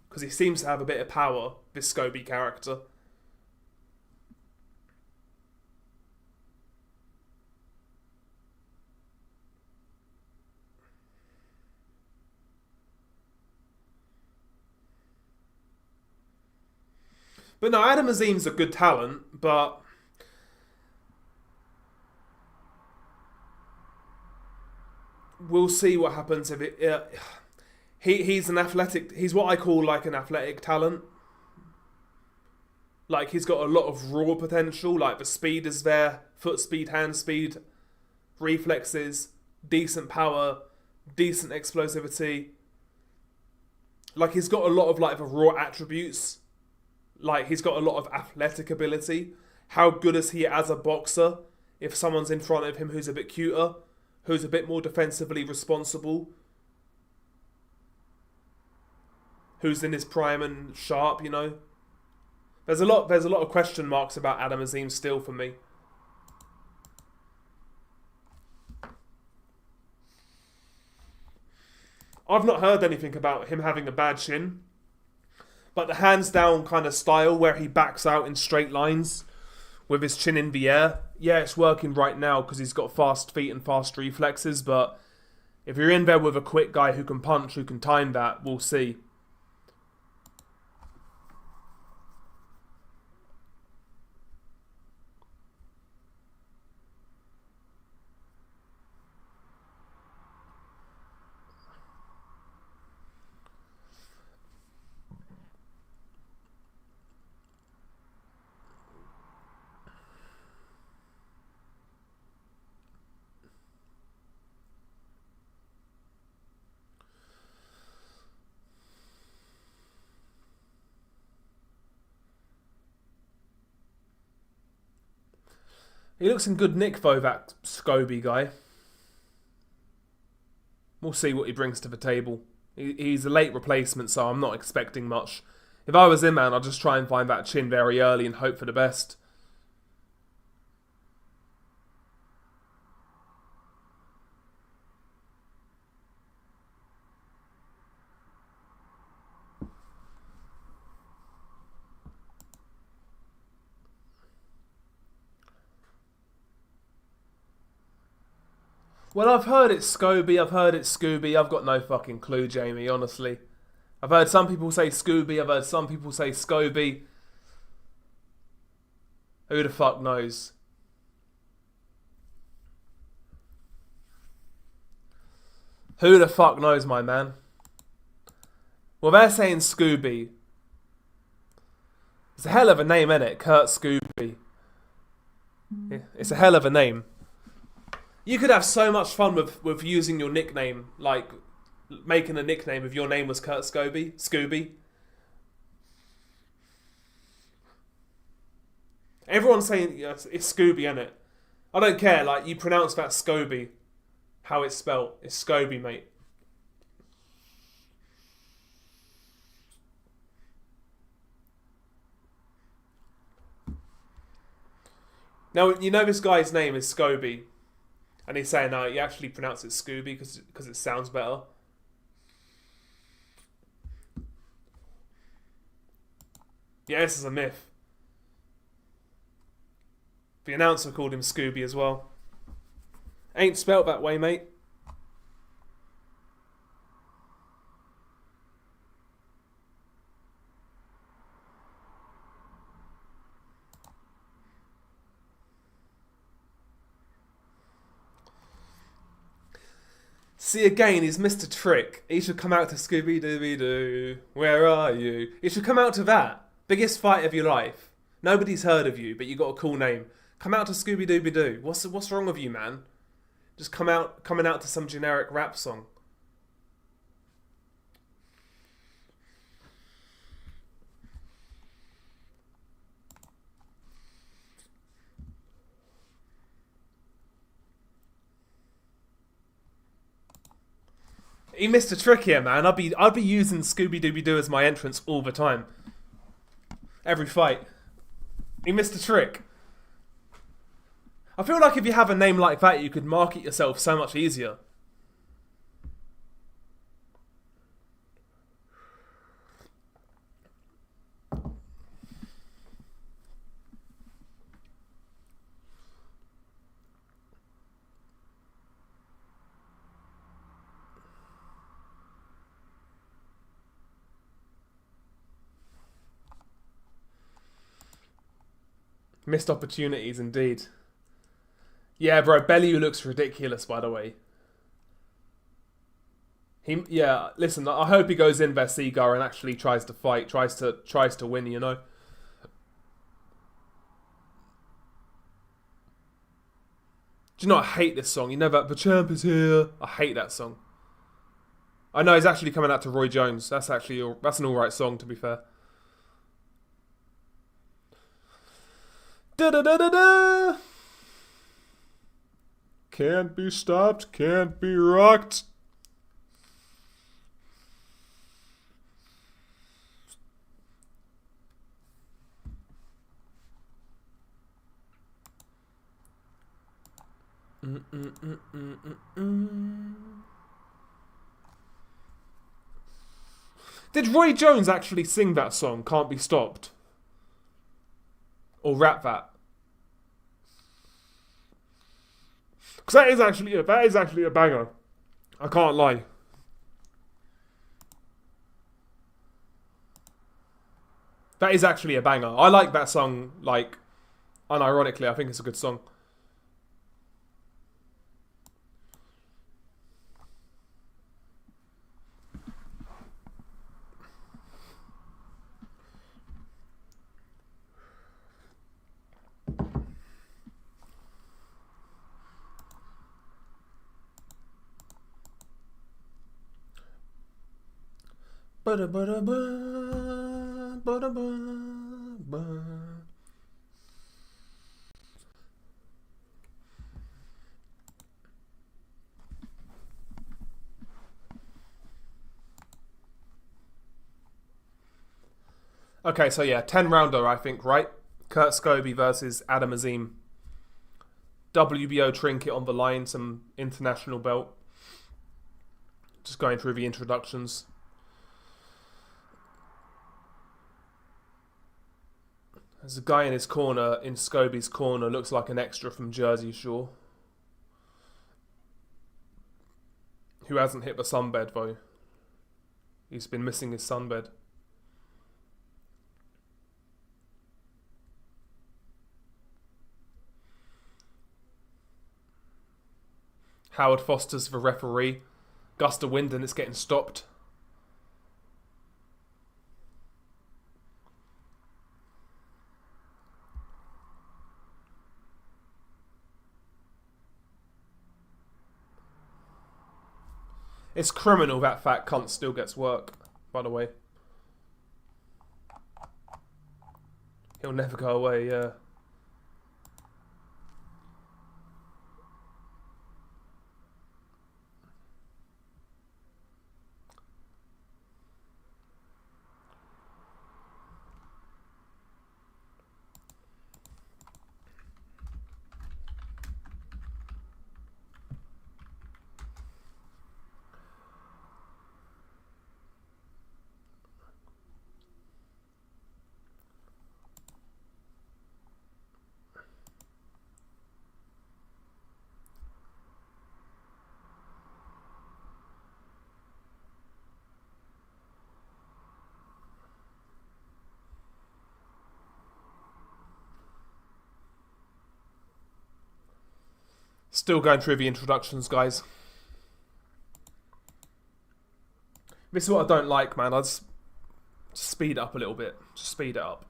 because he seems to have a bit of power, this Scobie character. But no, Adam Azim's a good talent, but we'll see what happens if it. He's an athletic. He's what I call like an athletic talent. Like he's got a lot of raw potential. Like the speed is there, foot speed, hand speed, reflexes, decent power, decent explosivity. Like he's got a lot of like the raw attributes. Like he's got a lot of athletic ability. How good is he as a boxer? If someone's in front of him who's a bit cuter, who's a bit more defensively responsible, who's in his prime and sharp, you know. There's a lot of question marks about Adam Azim still for me. I've not heard anything about him having a bad chin. But the hands down kind of style where he backs out in straight lines with his chin in the air, yeah, it's working right now because he's got fast feet and fast reflexes. But if you're in there with a quick guy who can punch, who can time that, we'll see. He looks in good nick though, that Scobby guy. We'll see what he brings to the table. He's a late replacement, so I'm not expecting much. If I was him, man, I'd just try and find that chin very early and hope for the best. Well, I've heard it's Scobby, I've heard it's Scooby, I've got no fucking clue, Jamie, honestly. I've heard some people say Scooby, I've heard some people say Scobby. Who the fuck knows? Who the fuck knows, my man? Well, they're saying Scooby. It's a hell of a name, innit? Kurt Scooby. It's a hell of a name. You could have so much fun with using your nickname, like making a nickname if your name was Kurt Scooby. Everyone's saying it's Scooby, innit? I don't care, like you pronounce that Scobby, how it's spelt. It's Scobby, mate. Now, you know this guy's name is Scobby. And he's saying, no, you actually pronounce it Scooby because it sounds better. Yeah, this is a myth. The announcer called him Scooby as well. Ain't spelt that way, mate. See, again, he's Mr. Trick. He should come out to Scooby-Dooby-Doo. Where are you? He should come out to that. Biggest fight of your life. Nobody's heard of you, but you got a cool name. Come out to Scooby-Dooby-Doo. What's wrong with you, man? Just coming out to some generic rap song. He missed a trick here, man. I'd be using Scooby-Dooby-Doo as my entrance all the time. Every fight. He missed a trick. I feel like if you have a name like that, you could market yourself so much easier. Missed opportunities, indeed. Yeah, bro, Bellew looks ridiculous, by the way. Yeah, listen, I hope he goes in Vesigar and actually tries to fight, tries to win, you know? Do you know, I hate this song. You know that the champ is here. I hate that song. I know he's actually coming out to Roy Jones. That's an alright song, to be fair. Da da da da da. Can't be stopped, can't be rocked. Did Roy Jones actually sing that song, Can't Be Stopped? Or rap that? Because that is actually a banger. I can't lie. That is actually a banger. I like that song, like, unironically. I think it's a good song. Okay, so yeah, 10 rounder, I think, right? Kurt Scobby versus Adam Azim. WBO trinket on the line, some international belt. Just going through the introductions. There's a guy in his corner, in Scobie's corner, looks like an extra from Jersey Shore. Who hasn't hit the sunbed, though. He's been missing his sunbed. Howard Foster's the referee. Gust of wind and it's getting stopped. It's criminal that fat cunt still gets work, by the way. He'll never go away, yeah. Still going through the introductions, guys. This is what I don't like, man. I just speed it up a little bit. Just speed it up.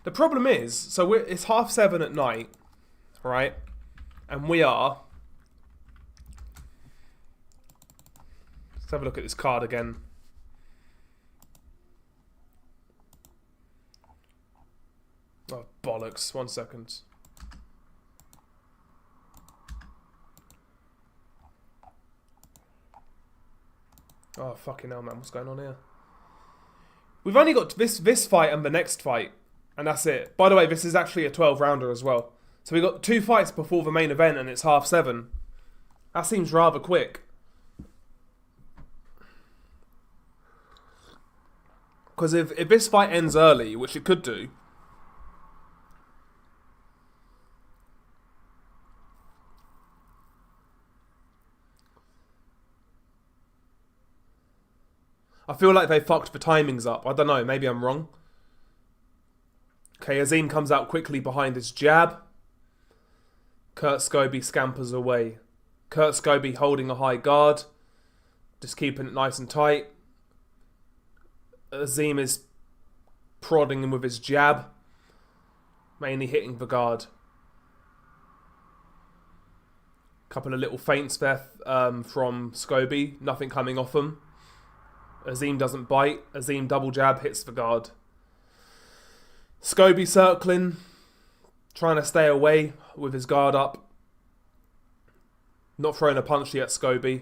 The problem is, so it's 7:30 at night, right? And we are... Let's have a look at this card again. Oh, bollocks. 1 second. Oh, fucking hell, man. What's going on here? We've only got this fight and the next fight. And that's it. By the way, this is actually a 12-rounder as well. So we've got 2 fights before the main event and it's 7:30. That seems rather quick. Because if this fight ends early, which it could do... I feel like they fucked the timings up. I don't know, maybe I'm wrong. Okay, Azim comes out quickly behind his jab. Kurt Scobby scampers away. Kurt Scobby holding a high guard. Just keeping it nice and tight. Azim is prodding him with his jab. Mainly hitting the guard. Couple of little feints there from Scobby. Nothing coming off him. Azim doesn't bite. Azim double jab hits the guard. Scobby circling. Trying to stay away with his guard up. Not throwing a punch yet, Scobby.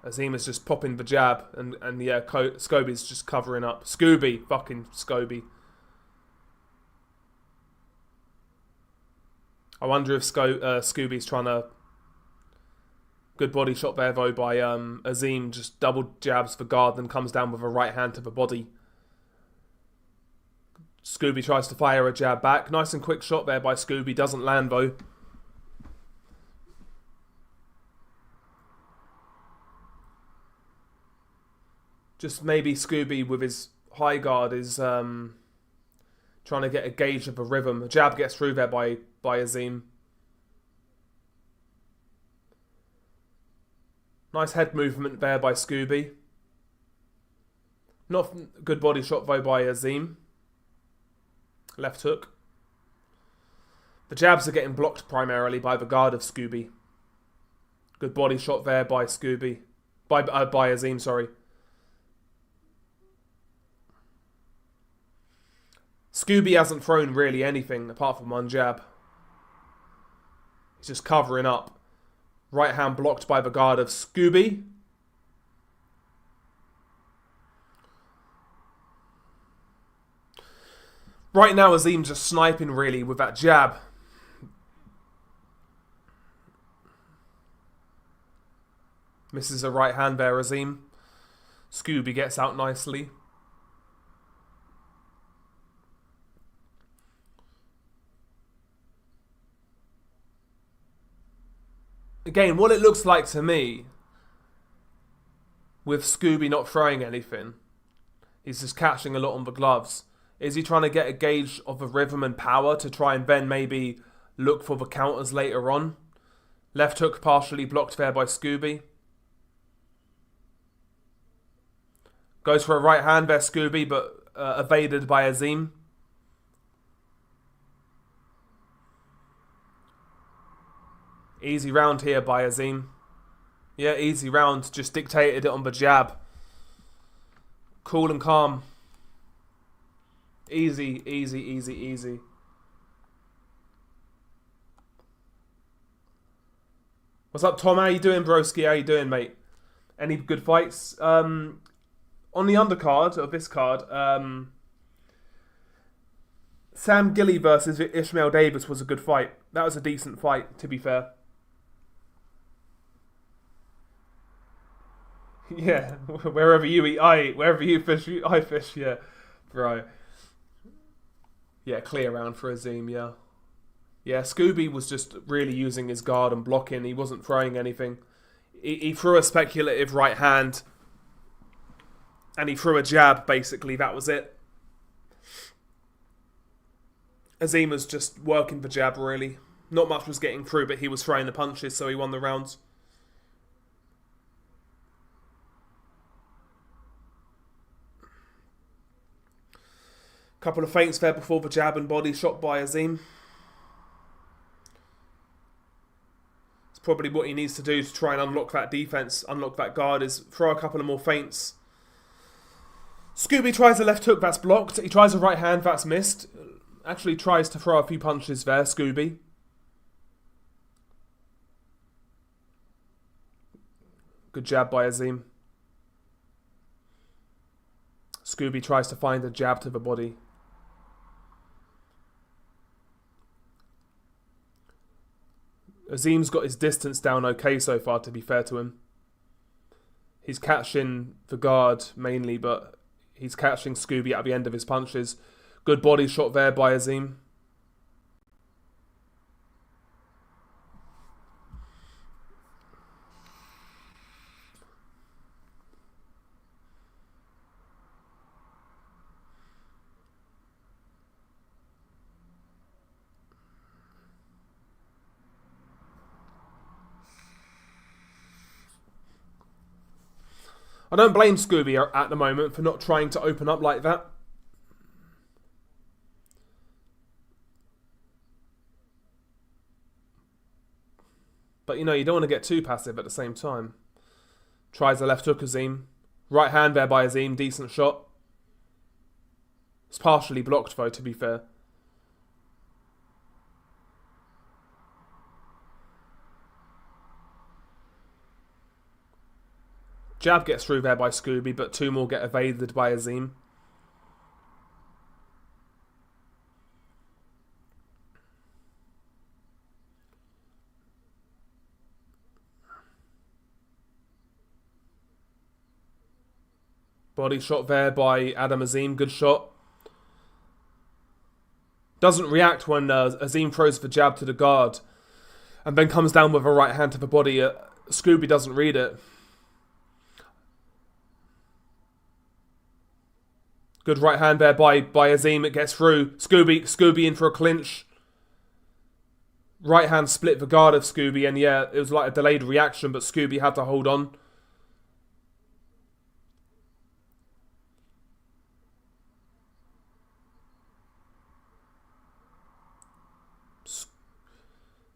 Azim is just popping the jab. And yeah, Scobby's just covering up. Scooby. Fucking Scobby. I wonder if Scooby's trying to... Good body shot there though by Azim. Just double jabs the guard, then comes down with a right hand to the body. Scooby tries to fire a jab back. Nice and quick shot there by Scooby. Doesn't land though. Just maybe Scooby with his high guard is trying to get a gauge of a rhythm. A jab gets through there by Azim. Nice head movement there by Scooby. Not good body shot though by Azim. Left hook. The jabs are getting blocked primarily by the guard of Scooby. Good body shot there by Scooby. By Azim, sorry. Scooby hasn't thrown really anything apart from one jab. He's just covering up. Right hand blocked by the guard of Scooby. Right now, Azim just sniping really with that jab. Misses a right hand there, Azim. Scooby gets out nicely. Again, what it looks like to me, with Scooby not throwing anything, he's just catching a lot on the gloves. Is he trying to get a gauge of the rhythm and power to try and then maybe look for the counters later on? Left hook partially blocked there by Scooby. Goes for a right hand there, Scooby, but evaded by Azim. Easy round here by Azim. Yeah, easy round. Just dictated it on the jab. Cool and calm. Easy, easy, easy, easy. What's up, Tom? How you doing, broski? How you doing, mate? Any good fights? On the undercard of this card, Sam Gilly versus Ishmael Davis was a good fight. That was a decent fight, to be fair. Yeah, wherever you eat, I eat. Wherever you fish, I fish. Yeah, right. Yeah, clear round for Azim, yeah. Yeah, Scooby was just really using his guard and blocking. He wasn't throwing anything. He threw a speculative right hand. And he threw a jab, basically. That was it. Azim was just working the jab, really. Not much was getting through, but he was throwing the punches, so he won the rounds. Couple of feints there before the jab and body shot by Azim. It's probably what he needs to do to try and unlock that defense, unlock that guard, is throw a couple of more feints. Scooby tries a left hook, that's blocked. He tries a right hand, that's missed. Actually tries to throw a few punches there, Scooby. Good jab by Azim. Scooby tries to find a jab to the body. Azim's got his distance down okay so far, to be fair to him. He's catching the guard mainly, but he's catching Scooby at the end of his punches. Good body shot there by Azim. I don't blame Scobby at the moment for not trying to open up like that. But, you know, you don't want to get too passive at the same time. Tries the left hook, Azim. Right hand there by Azim. Decent shot. It's partially blocked, though, to be fair. Jab gets through there by Scobby, but two more get evaded by Azim. Body shot there by Adam Azim. Good shot. Doesn't react when Azim throws the jab to the guard and then comes down with a right hand to the body. Scobby doesn't read it. Good right hand there by Azim. It gets through. Scobby in for a clinch. Right hand split the guard of Scobby, and yeah, it was like a delayed reaction, but Scobby had to hold on.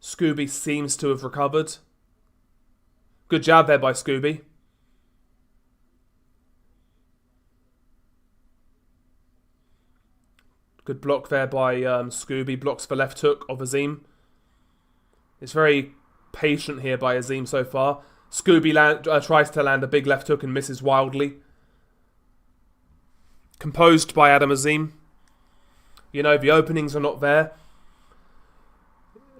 Scobby seems to have recovered. Good jab there by Scobby. Good block there by Scobby. Blocks the left hook of Azim. It's very patient here by Azim so far. Scobby tries to land a big left hook and misses wildly. Composed by Adam Azim. You know, the openings are not there.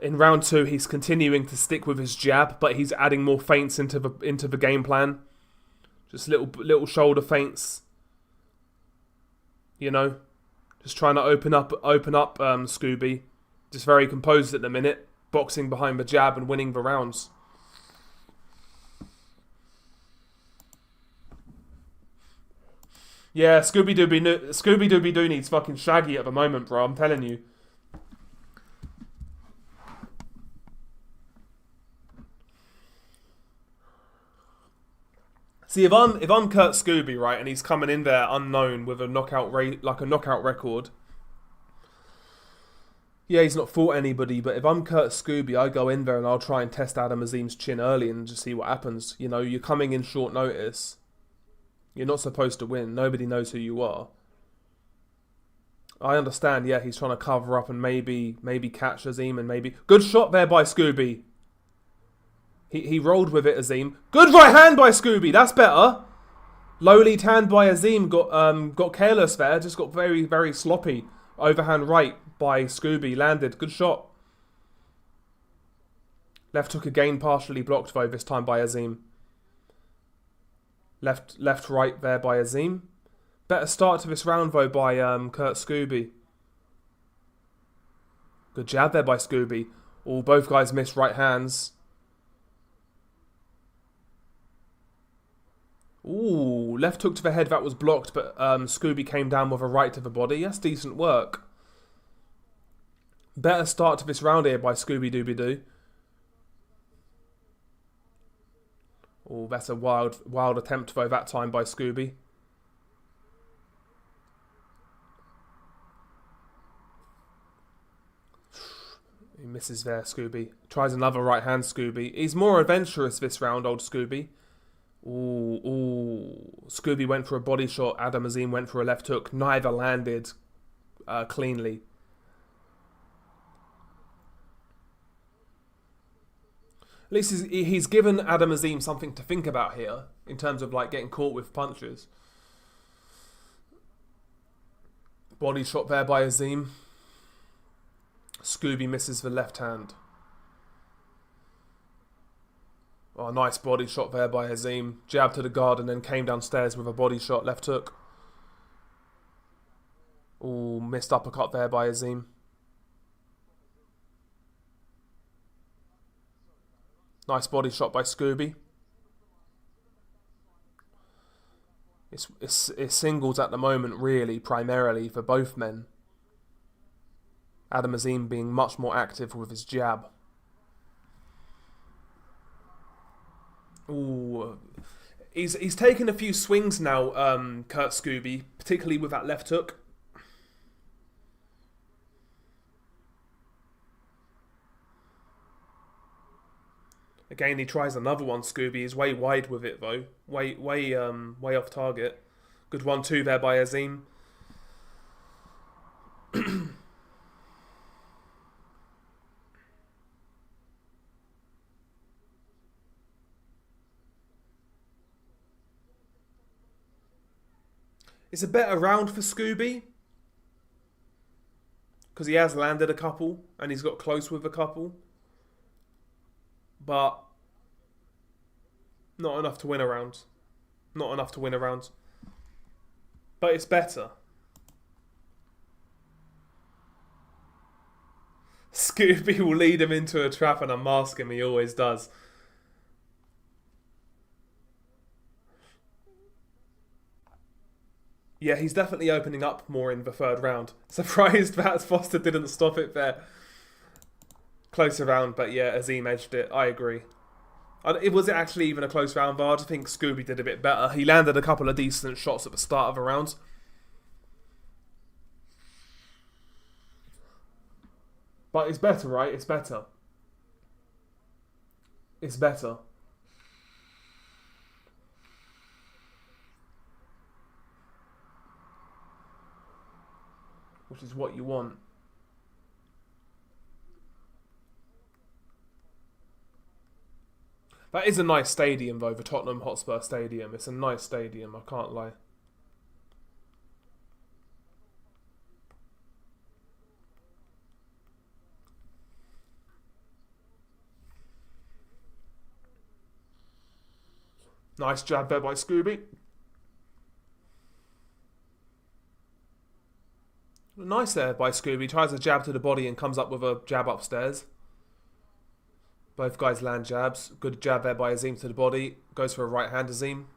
In round 2, he's continuing to stick with his jab, but he's adding more feints into the game plan. Just little shoulder feints. You know, just trying to open up Scobby. Just very composed at the minute, boxing behind the jab and winning the rounds. Yeah, Scooby-Dooby-Doo needs fucking Shaggy at the moment, bro. I'm telling you. See, if I'm Kurt Scobby, right, and he's coming in there unknown with a knockout record. Yeah, he's not fought anybody, but if I'm Kurt Scobby, I go in there and I'll try and test Adam Azim's chin early and just see what happens. You know, you're coming in short notice. You're not supposed to win. Nobody knows who you are. I understand, yeah, he's trying to cover up and maybe catch Azim and maybe... Good shot there by Scobby. He rolled with it, Azim. Good right hand by Scobby. That's better. Low lead hand by Azim got careless there. Just got very, very sloppy. Overhand right by Scobby. Landed. Good shot. Left hook again, partially blocked though, this time by Azim. Left right there by Azim. Better start to this round though by Kurt Scobby. Good jab there by Scobby. Oh, both guys missed right hands. Ooh, left hook to the head, that was blocked, but Scobby came down with a right to the body. That's decent work. Better start to this round here by Scooby-Dooby-Doo. Oh, that's a wild attempt though that time by Scobby. He misses there, Scobby. Tries another right hand, Scobby. He's more adventurous this round, old Scobby. Ooh. Scobby went for a body shot. Adam Azim went for a left hook. Neither landed cleanly. At least he's given Adam Azim something to think about here in terms of like getting caught with punches. Body shot there by Azim. Scobby misses the left hand. Oh, nice body shot there by Azim. Jab to the guard and then came downstairs with a body shot, left hook. Oh, missed uppercut there by Azim. Nice body shot by Scobby. It's singles at the moment, really, primarily for both men. Adam Azim being much more active with his jab. Ooh, He's taken a few swings now, Kurt Scooby, particularly with that left hook. Again, he tries another one. Scooby is way wide with it though, way off target. Good 1-2 there by Azim. It's a better round for Scooby because he has landed a couple and he's got close with a couple, but not enough to win a round. Not enough to win a round. But it's better. Scooby will lead him into a trap and unmask him. He always does. Yeah, he's definitely opening up more in the third round. Surprised that Foster didn't stop it there. Closer round, but yeah, Azim edged it. I agree. It was actually even a close round, Vard. I think Scooby did a bit better. He landed a couple of decent shots at the start of the round. But it's better, right? It's better. It's better. Which is what you want. That is a nice stadium, though, the Tottenham Hotspur Stadium. It's a nice stadium, I can't lie. Nice jab there by Scooby. Nice there by Scooby. Tries a jab to the body and comes up with a jab upstairs. Both guys land jabs. Good jab there by Azim to the body. Goes for a right hand, Azim.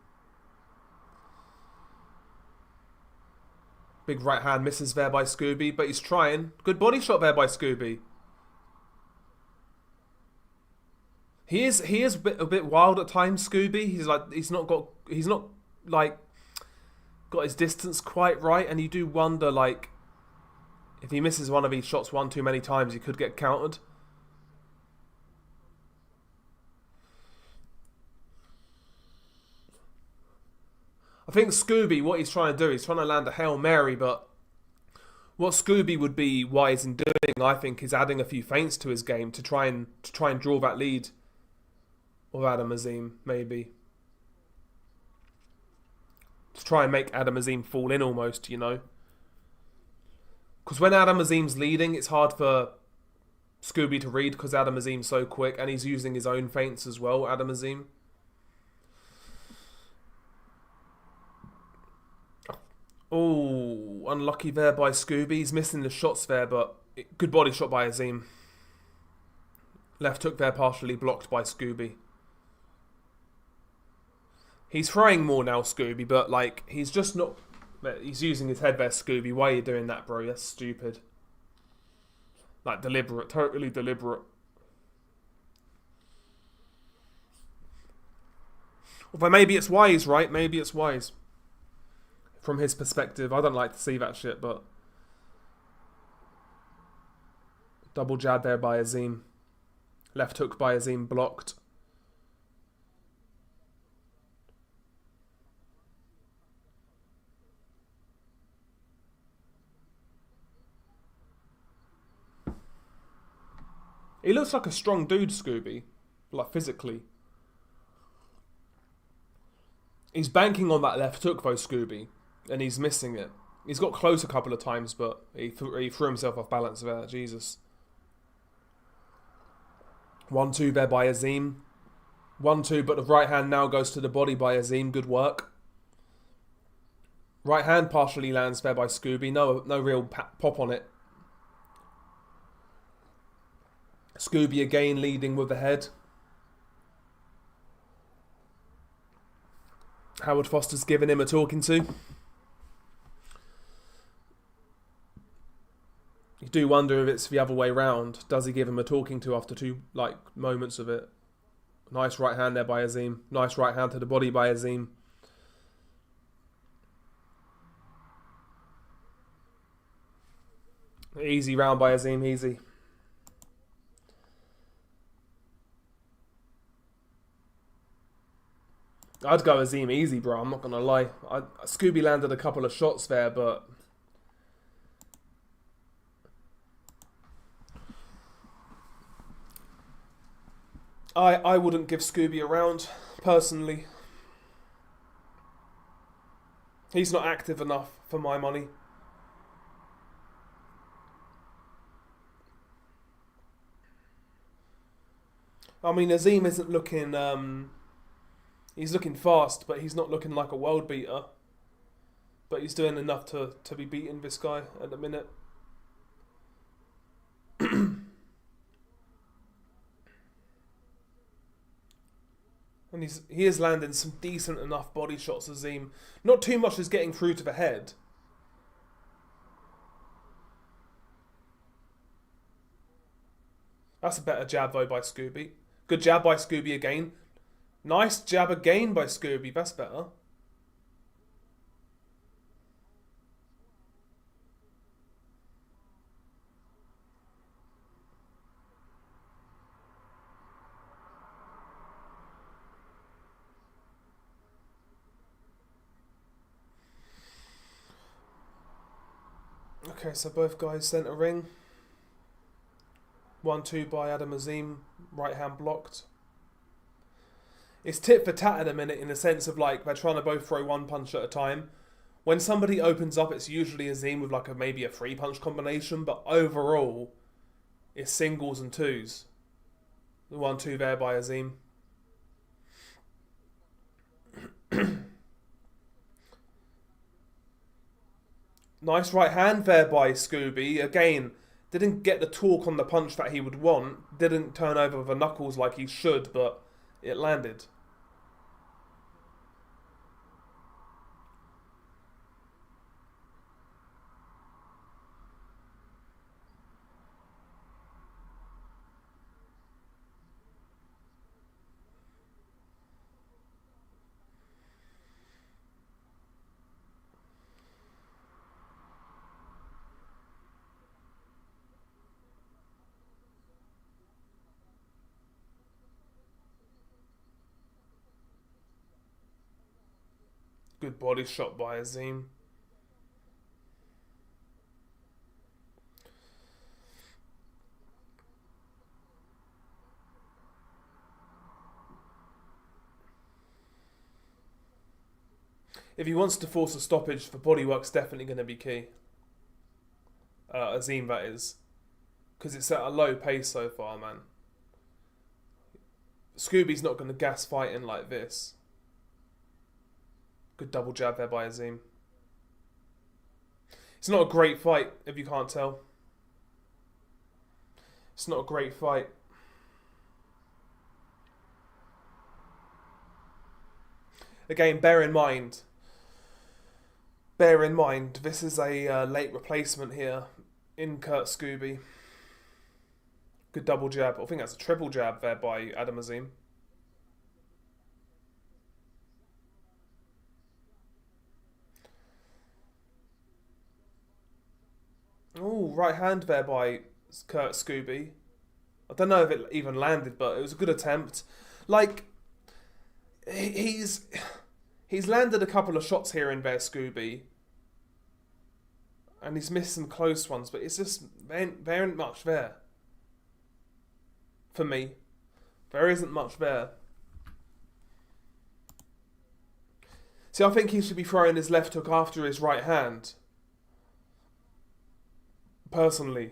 Big right hand misses there by Scooby, but he's trying. Good body shot there by Scooby. He is a bit wild at times, Scooby. He's not got his distance quite right, and you do wonder like if he misses one of these shots one too many times, he could get countered. I think Scooby, what he's trying to do, he's trying to land a Hail Mary, but what Scooby would be wise in doing, I think, is adding a few feints to his game to try and draw that lead. Or Adam Azim, maybe. To try and make Adam Azim fall in almost, you know. Because when Adam Azim's leading, it's hard for Scooby to read because Adam Azim's so quick and he's using his own feints as well, Adam Azim. Oh, unlucky there by Scooby. He's missing the shots there, but good body shot by Azim. Left hook there partially blocked by Scooby. He's throwing more now, Scooby, but like he's just not... He's using his head there, Scooby. Why are you doing that, bro? That's stupid. Like deliberate, totally deliberate. Although maybe it's wise, right? Maybe it's wise. From his perspective. I don't like to see that shit, but... Double jab there by Azim. Left hook by Azim blocked. He looks like a strong dude, Scooby. Like, physically. He's banking on that left hook, though, Scooby. And he's missing it. He's got close a couple of times, but he threw himself off balance there. Jesus. 1-2 there by Azim. 1-2, but the right hand now goes to the body by Azim. Good work. Right hand partially lands there by Scooby. No real pop on it. Scooby again leading with the head. Howard Foster's given him a talking to. You do wonder if it's the other way round. Does he give him a talking to after two moments of it? Nice right hand there by Azim. Nice right hand to the body by Azim. Easy round by Azim, easy. I'd go Azim easy, bro. I'm not going to lie. Scooby landed a couple of shots there, but... I wouldn't give Scooby a round, personally. He's not active enough for my money. I mean, Azim isn't looking... he's looking fast, but he's not looking like a world beater. But he's doing enough to be beating this guy at the minute. And he is landing some decent enough body shots, Azim. Not too much is getting through to the head. That's a better jab, though, by Scooby. Good jab by Scooby again. Nice jab again by Scooby. That's better. Okay, so both guys centre ring. 1-2 by Adam Azim. Right hand blocked. It's tit for tat at a minute in the sense of like they're trying to both throw one punch at a time. When somebody opens up, it's usually Azim with like maybe a 3-punch combination, but overall, it's singles and twos. The 1-2 there by Azim. Nice right hand there by Scooby. Again, didn't get the torque on the punch that he would want. Didn't turn over the knuckles like he should, but it landed. Good body shot by Azim. If he wants to force a stoppage, the bodywork's definitely going to be key. Azim, that is. Because it's at a low pace so far, man. Scooby's not going to gas fighting like this. Good double jab there by Azim. It's not a great fight, if you can't tell. It's not a great fight. Again, bear in mind, this is a late replacement here in Kurt Scooby. Good double jab. I think that's a triple jab there by Adam Azim. Oh, right hand there by Kurt Scooby. I don't know if it even landed, but it was a good attempt. Like, he's landed a couple of shots here and there, Scooby. And he's missed some close ones, but it's just, there ain't much there. For me. There isn't much there. See, I think he should be throwing his left hook after his right hand. Personally.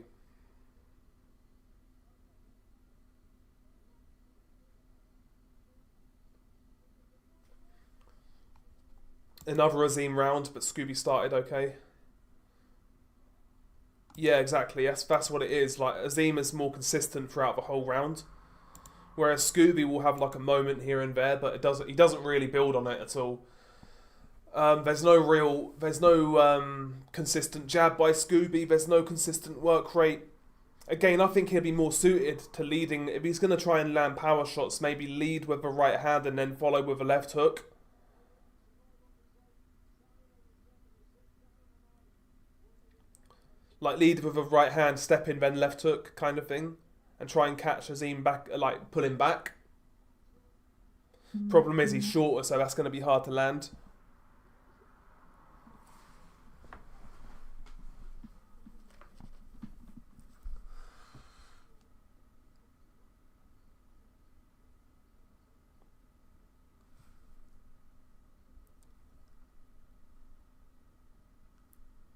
Another Azim round, but Scooby started okay. Yeah, exactly. That's what it is. Like, Azim is more consistent throughout the whole round. Whereas Scooby will have like a moment here and there, but he doesn't really build on it at all. There's no consistent jab by Scooby. There's no consistent work rate. Again, I think he'll be more suited to leading. If he's going to try and land power shots, maybe lead with a right hand and then follow with a left hook. Like lead with a right hand, step in, then left hook kind of thing. And try and catch Azim back, like pull him back. Problem is he's shorter, so that's going to be hard to land.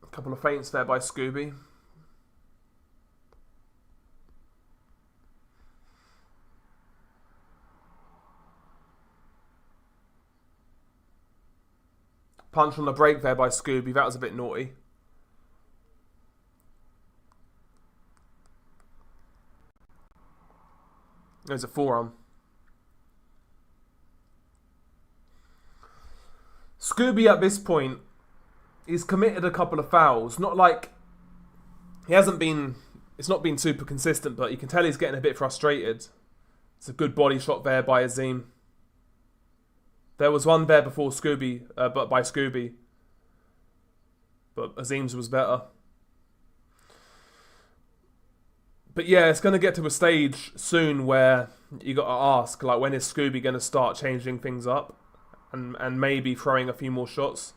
A couple of feints there by Scobby. Punch on the break there by Scobby. That was a bit naughty. There's a forearm. Scobby at this point, he's committed a couple of fouls. Not like he hasn't been. It's not been super consistent, but you can tell he's getting a bit frustrated. It's a good body shot there by Azim. There was one there before Scobby, but by Scobby. But Azim's was better. But yeah, it's going to get to a stage soon where you got to ask, like, when is Scobby going to start changing things up? And maybe throwing a few more shots?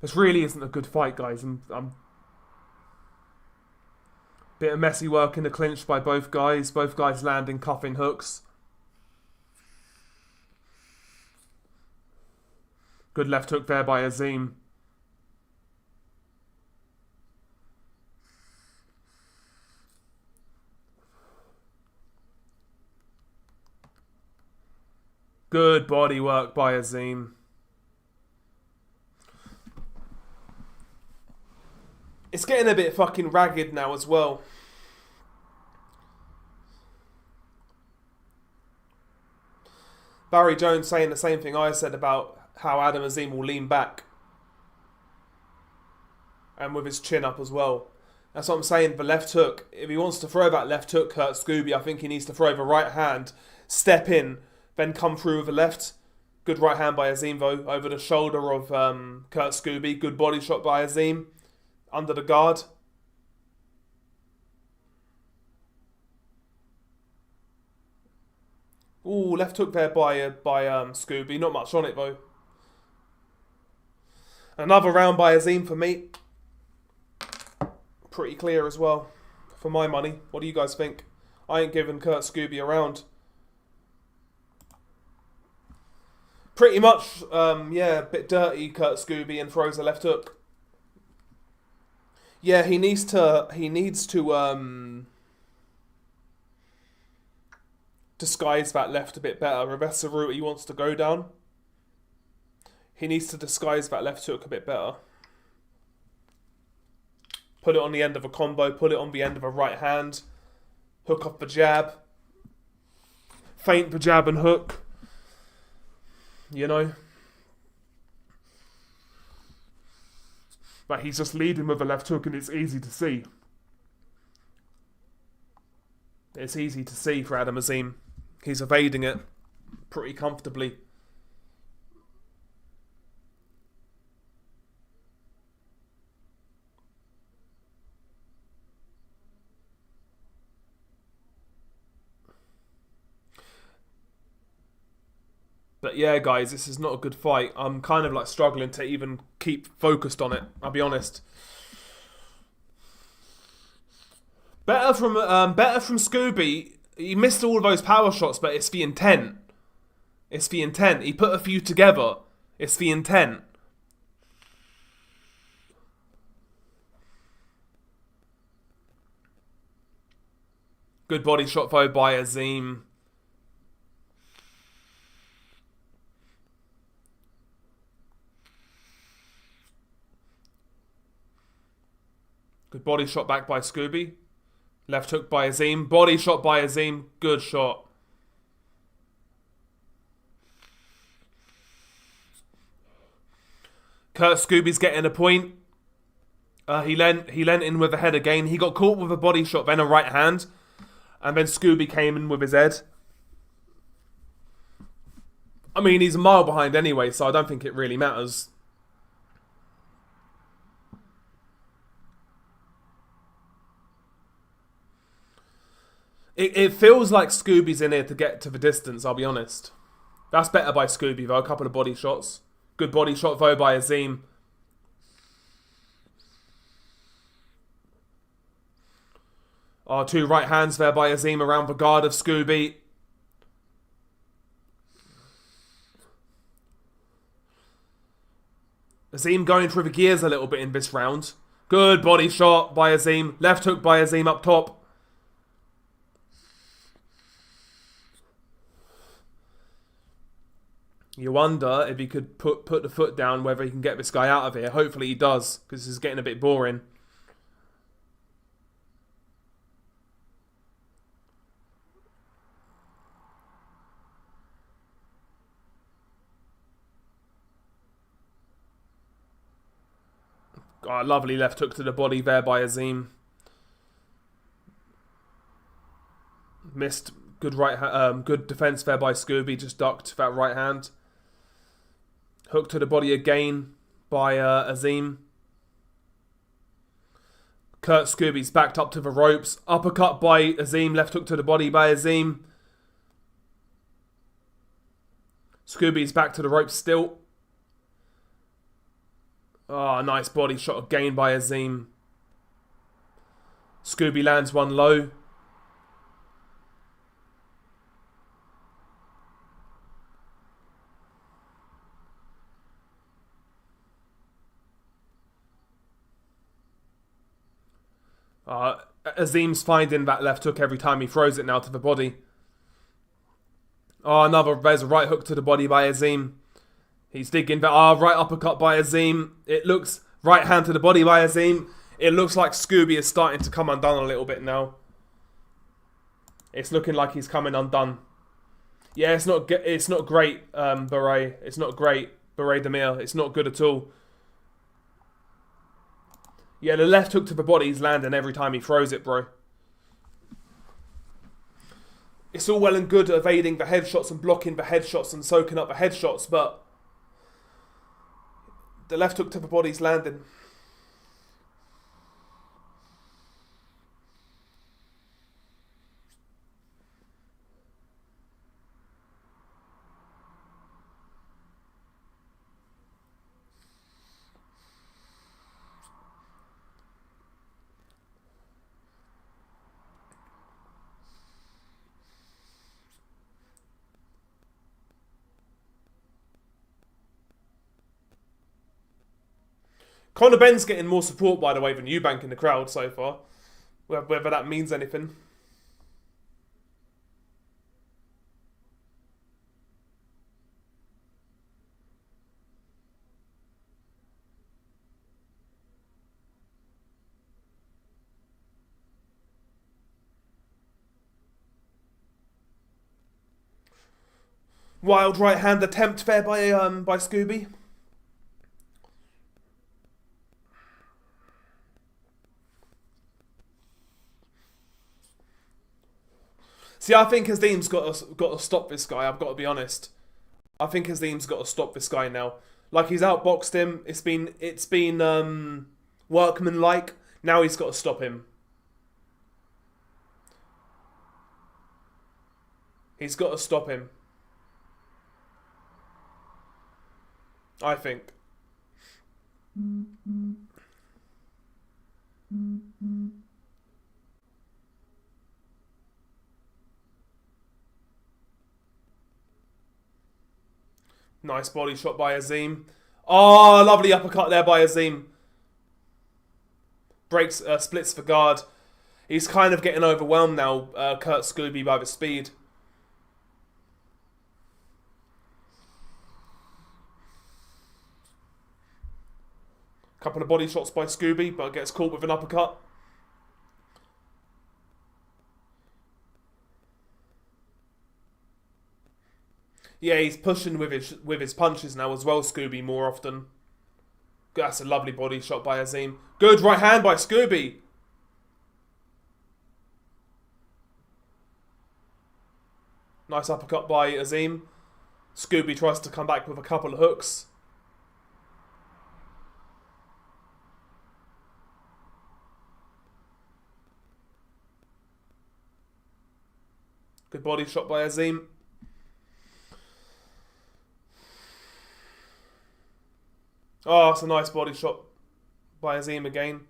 This really isn't a good fight, guys. I'm bit of messy work in the clinch by both guys. Both guys landing cuffing hooks. Good left hook there by Azim. Good body work by Azim. It's getting a bit fucking ragged now as well. Barry Jones saying the same thing I said about how Adam Azim will lean back. And with his chin up as well. That's what I'm saying, the left hook. If he wants to throw that left hook, Kurt Scobby, I think he needs to throw the right hand, step in, then come through with the left. Good right hand by Azim though, over the shoulder of Kurt Scobby. Good body shot by Azim. Under the guard. Ooh, left hook there by Scobby. Not much on it though. Another round by Azim for me. Pretty clear as well, for my money. What do you guys think? I ain't giving Kurt Scobby a round. Pretty much, yeah, a bit dirty, Kurt Scobby, and throws a left hook. Yeah, he needs to disguise that left a bit better. If that's the route he wants to go down, he needs to disguise that left hook a bit better. Put it on the end of a combo, put it on the end of a right hand, hook off the jab, feint the jab and hook, you know. But he's just leading with a left hook and it's easy to see. It's easy to see for Adam Azim. He's evading it pretty comfortably. But yeah, guys, this is not a good fight. I'm kind of like struggling to even keep focused on it. I'll be honest. Better from Scobby. He missed all of those power shots, but it's the intent. It's the intent. He put a few together. It's the intent. Good body shot though by Azim. Good body shot back by Scobby. Left hook by Azim. Body shot by Azim. Good shot. Scobby's getting a point. He lent in with a head again. He got caught with a body shot, then a right hand. And then Scobby came in with his head. I mean, he's a mile behind anyway, so I don't think it really matters. It feels like Scobby's in here to get to the distance, I'll be honest. That's better by Scobby, though. A couple of body shots. Good body shot, though, by Azim. Oh, two right hands there by Azim around the guard of Scobby. Azim going through the gears a little bit in this round. Good body shot by Azim. Left hook by Azim up top. You wonder if he could put the foot down, whether he can get this guy out of here. Hopefully he does, because this is getting a bit boring. Oh, lovely left hook to the body there by Azim. Missed. Good good defense there by Scobby. Just ducked that right hand. Hook to the body again by Azim. Scobby's backed up to the ropes. Uppercut by Azim. Left hook to the body by Azim. Scobby's back to the ropes still. Oh, nice body shot again by Azim. Scobby lands one low. Azim's finding that left hook every time he throws it now to the body. Oh, there's a right hook to the body by Azim. He's digging that. Right uppercut by Azim. It looks right hand to the body by Azim. It looks like Scobby is starting to come undone a little bit now. It's looking like he's coming undone. Yeah, it's not great, Beret. It's not great, Beret Demir. It's not good at all. Yeah, the left hook to the body is landing every time he throws it, bro. It's all well and good evading the headshots and blocking the headshots and soaking up the headshots, but the left hook to the body's landing. Conor Benn's getting more support, by the way, than Eubank in the crowd so far. Whether that means anything. Wild right hand attempt there by Scobby. See, I think Azim's got to stop this guy. I've got to be honest. I think Azim's got to stop this guy now. Like, he's outboxed him. It's been workmanlike. Now he's got to stop him. He's got to stop him. I think. Nice body shot by Azim. Oh, lovely uppercut there by Azim. Breaks, splits the guard. He's kind of getting overwhelmed now, Kurt Scobby, by the speed. Couple of body shots by Scobby, but gets caught with an uppercut. Yeah, he's pushing with his punches now as well, Scobby, more often. That's a lovely body shot by Azim. Good right hand by Scobby. Nice uppercut by Azim. Scobby tries to come back with a couple of hooks. Good body shot by Azim. Oh, it's a nice body shot by Azim again.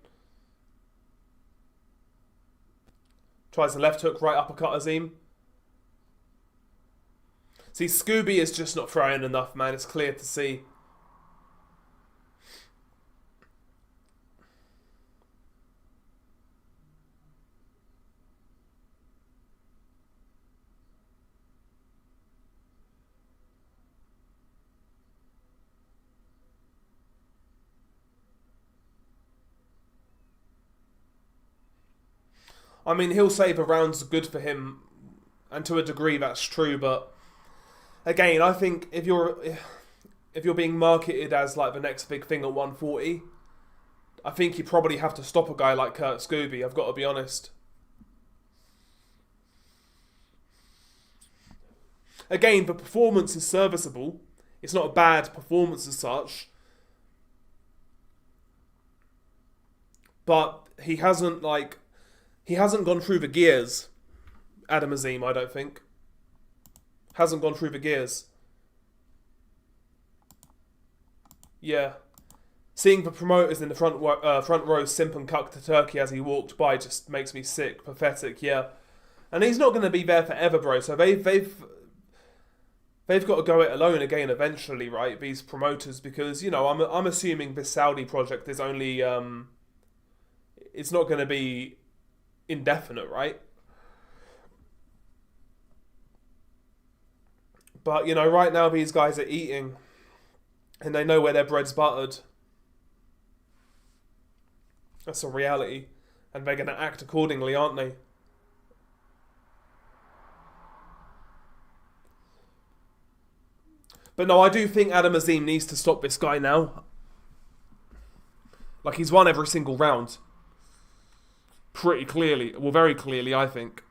Tries the left hook, right uppercut Azim. See, Scobby is just not throwing enough, man. It's clear to see. I mean, he'll say the rounds are good for him, and to a degree that's true, but again, I think if you're being marketed as like the next big thing at 140, I think you probably have to stop a guy like Kurt Scobby, I've got to be honest. Again, the performance is serviceable. It's not a bad performance as such. But he hasn't gone through the gears, Adam Azim, I don't think. Hasn't gone through the gears. Yeah. Seeing the promoters in the front row simp and cuck to turkey as he walked by just makes me sick. Pathetic, yeah. And he's not going to be there forever, bro. So they've got to go it alone again eventually, right? These promoters, because, you know, I'm assuming this Saudi project is only it's not going to be indefinite, right? But, you know, right now these guys are eating and they know where their bread's buttered. That's a reality. And they're going to act accordingly, aren't they? But no, I do think Adam Azim needs to stop this guy now. Like, he's won every single round. Pretty clearly. Well, very clearly, I think.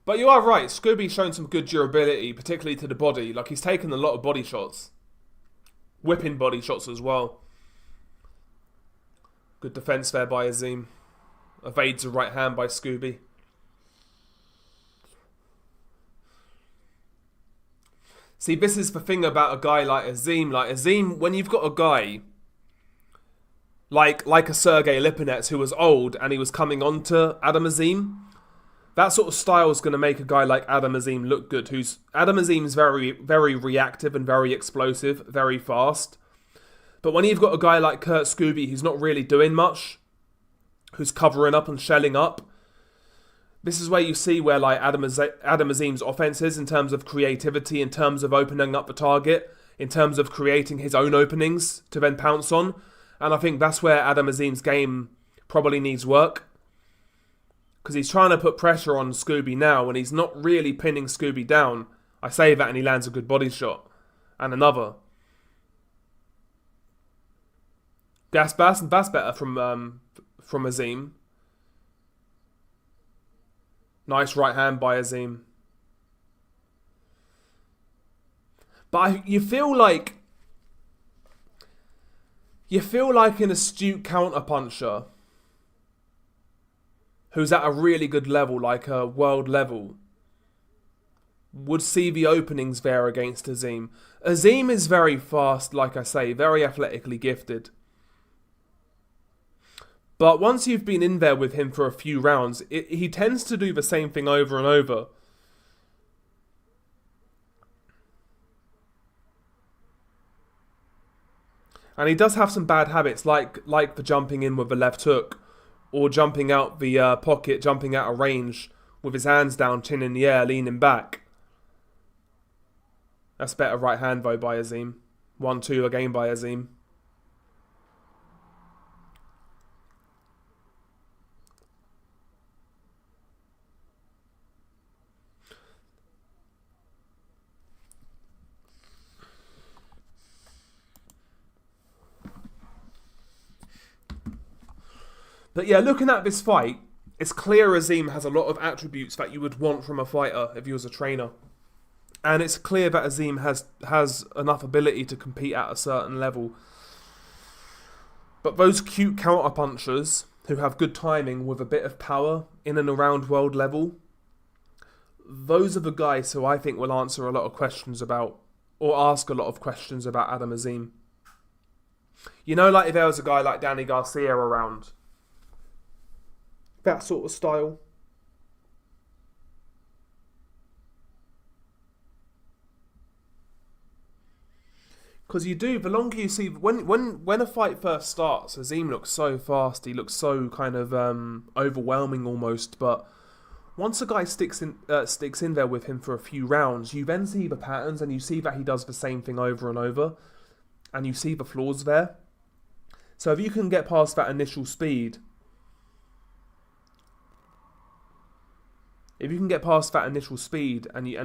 But you are right, Scobby's shown some good durability, particularly to the body. Like, he's taken a lot of body shots. Whipping body shots as well. Good defense there by Azim. Evades a right hand by Scobby. See, this is the thing about a guy like Azim. Like, Azim, when you've got a guy like a Sergey Lipinets who was old and he was coming on to Adam Azim, that sort of style is going to make a guy like Adam Azim look good. Adam Azim's very, very reactive and very explosive, very fast. But when you've got a guy like Kurt Scobby who's not really doing much, who's covering up and shelling up, this is where you see where like Adam Azim's offense is in terms of creativity, in terms of opening up the target, in terms of creating his own openings to then pounce on. And I think that's where Adam Azim's game probably needs work. Because he's trying to put pressure on Scobby now and he's not really pinning Scobby down. I say that and he lands a good body shot. And another. That's better from Azim. Nice right hand by Azim. But you feel like an astute counter-puncher who's at a really good level, like a world level. would see the openings there against Azim. Azim is very fast, like I say, very athletically gifted. But once you've been in there with him for a few rounds, he tends to do the same thing over and over. And he does have some bad habits, like the jumping in with the left hook, or jumping out the pocket, jumping out of range with his hands down, chin in the air, leaning back. That's better right hand though by Azim. 1-2 again by Azim. But yeah, looking at this fight, it's clear Azim has a lot of attributes that you would want from a fighter if he was a trainer. And it's clear that Azim has enough ability to compete at a certain level. But those cute counter-punchers who have good timing with a bit of power in and around world level, those are the guys who I think will answer a lot of questions about, or ask a lot of questions about Adam Azim. You know, like if there was a guy like Danny Garcia around, that sort of style. Because you do, the longer you see, when a fight first starts, Azim looks so fast, he looks so kind of overwhelming almost, but once a guy sticks in there with him for a few rounds, you then see the patterns and you see that he does the same thing over and over, and you see the flaws there. So if you can get past that initial speed, and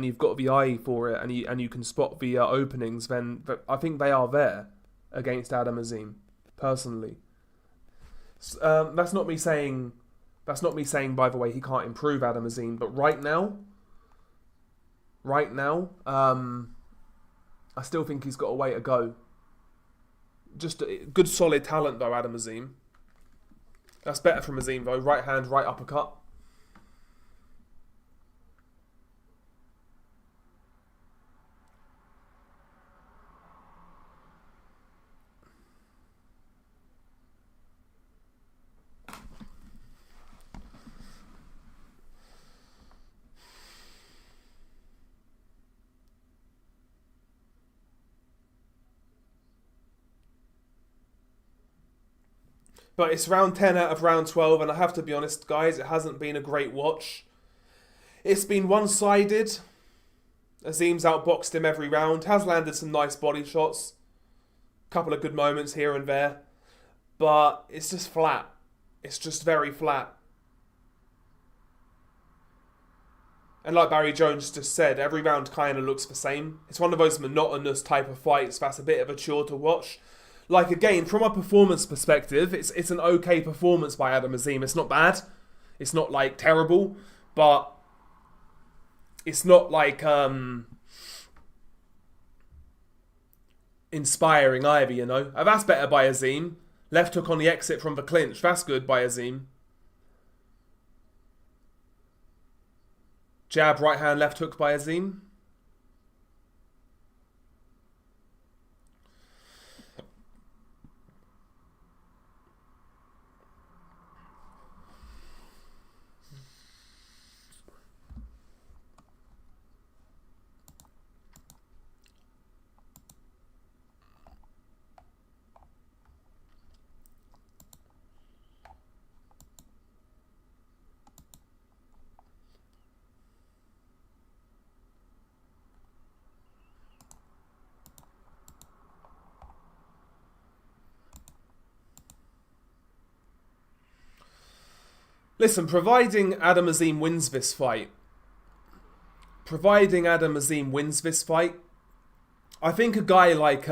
you've got the eye for it, and you can spot the openings, then I think they are there against Adam Azim. Personally, that's not me saying. By the way, he can't improve Adam Azim. But right now, I still think he's got a way to go. Just a good, solid talent though, Adam Azim. That's better from Azim though. Right hand, right uppercut. But it's round 10 out of round 12, and I have to be honest, guys, it hasn't been a great watch. It's been one-sided. Azim's outboxed him every round, has landed some nice body shots. Couple of good moments here and there. But it's just flat. It's just very flat. And like Barry Jones just said, every round kind of looks the same. It's one of those monotonous type of fights that's a bit of a chore to watch. Like, again, from a performance perspective, it's an okay performance by Adam Azim. It's not bad. It's not, like, terrible. But it's not, like, inspiring either, you know? That's better by Azim. Left hook on the exit from the clinch. That's good by Azim. Jab, right hand, left hook by Azim. Listen, providing Adam Azim wins this fight, I think a guy like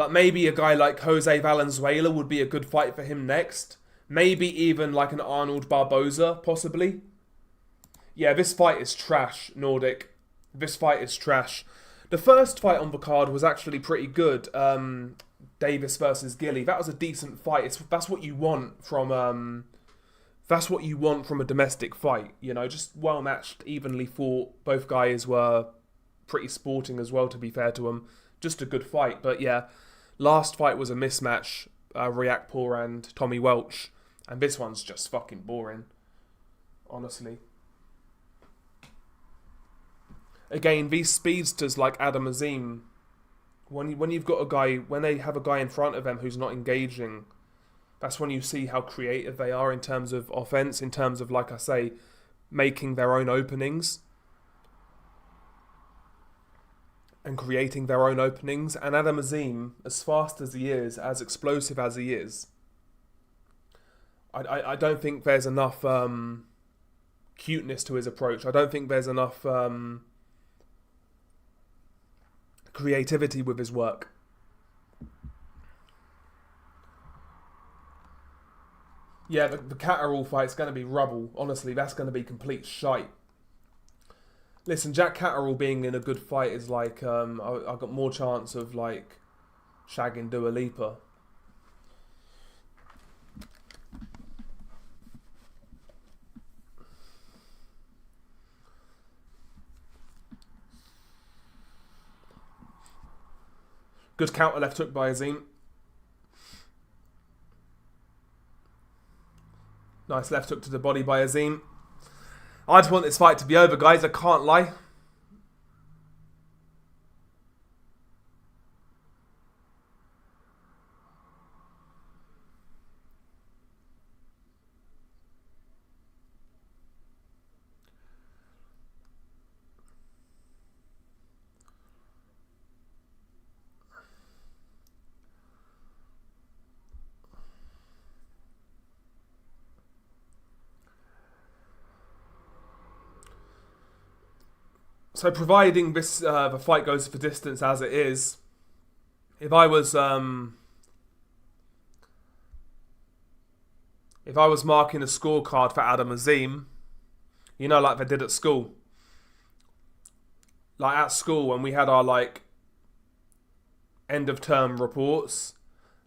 maybe a guy like Jose Valenzuela would be a good fight for him next. Maybe even like an Arnold Barboza, possibly. Yeah, this fight is trash, Nordic. This fight is trash. The first fight on the card was actually pretty good. Davis versus Gilly. That was a decent fight. That's what you want from That's what you want from a domestic fight, you know, just well matched, evenly fought. Both guys were pretty sporting as well, to be fair to them. Just a good fight. But yeah, last fight was a mismatch, Riakporhe and Tommy Welch. And this one's just fucking boring, honestly. Again, these speedsters like Adam Azim, when you've got a guy, when they have a guy in front of them who's not engaging, that's when you see how creative they are in terms of offense, in terms of, like I say, making their own openings and creating their own openings. And Adam Azim, as fast as he is, as explosive as he is, I don't think there's enough cuteness to his approach. I don't think there's enough creativity with his work. Yeah, the Catterall fight's going to be rubble. Honestly, that's going to be complete shite. Listen, Jack Catterall being in a good fight is like, I've got more chance of like shagging Dua Lipa. Good counter left hook by Azim. Nice left hook to the body by Azim. I just want this fight to be over, guys. I can't lie. So providing this the fight goes for distance as it is, if I was marking a scorecard for Adam Azim, you know, like they did at school. Like at school when we had our like end of term reports,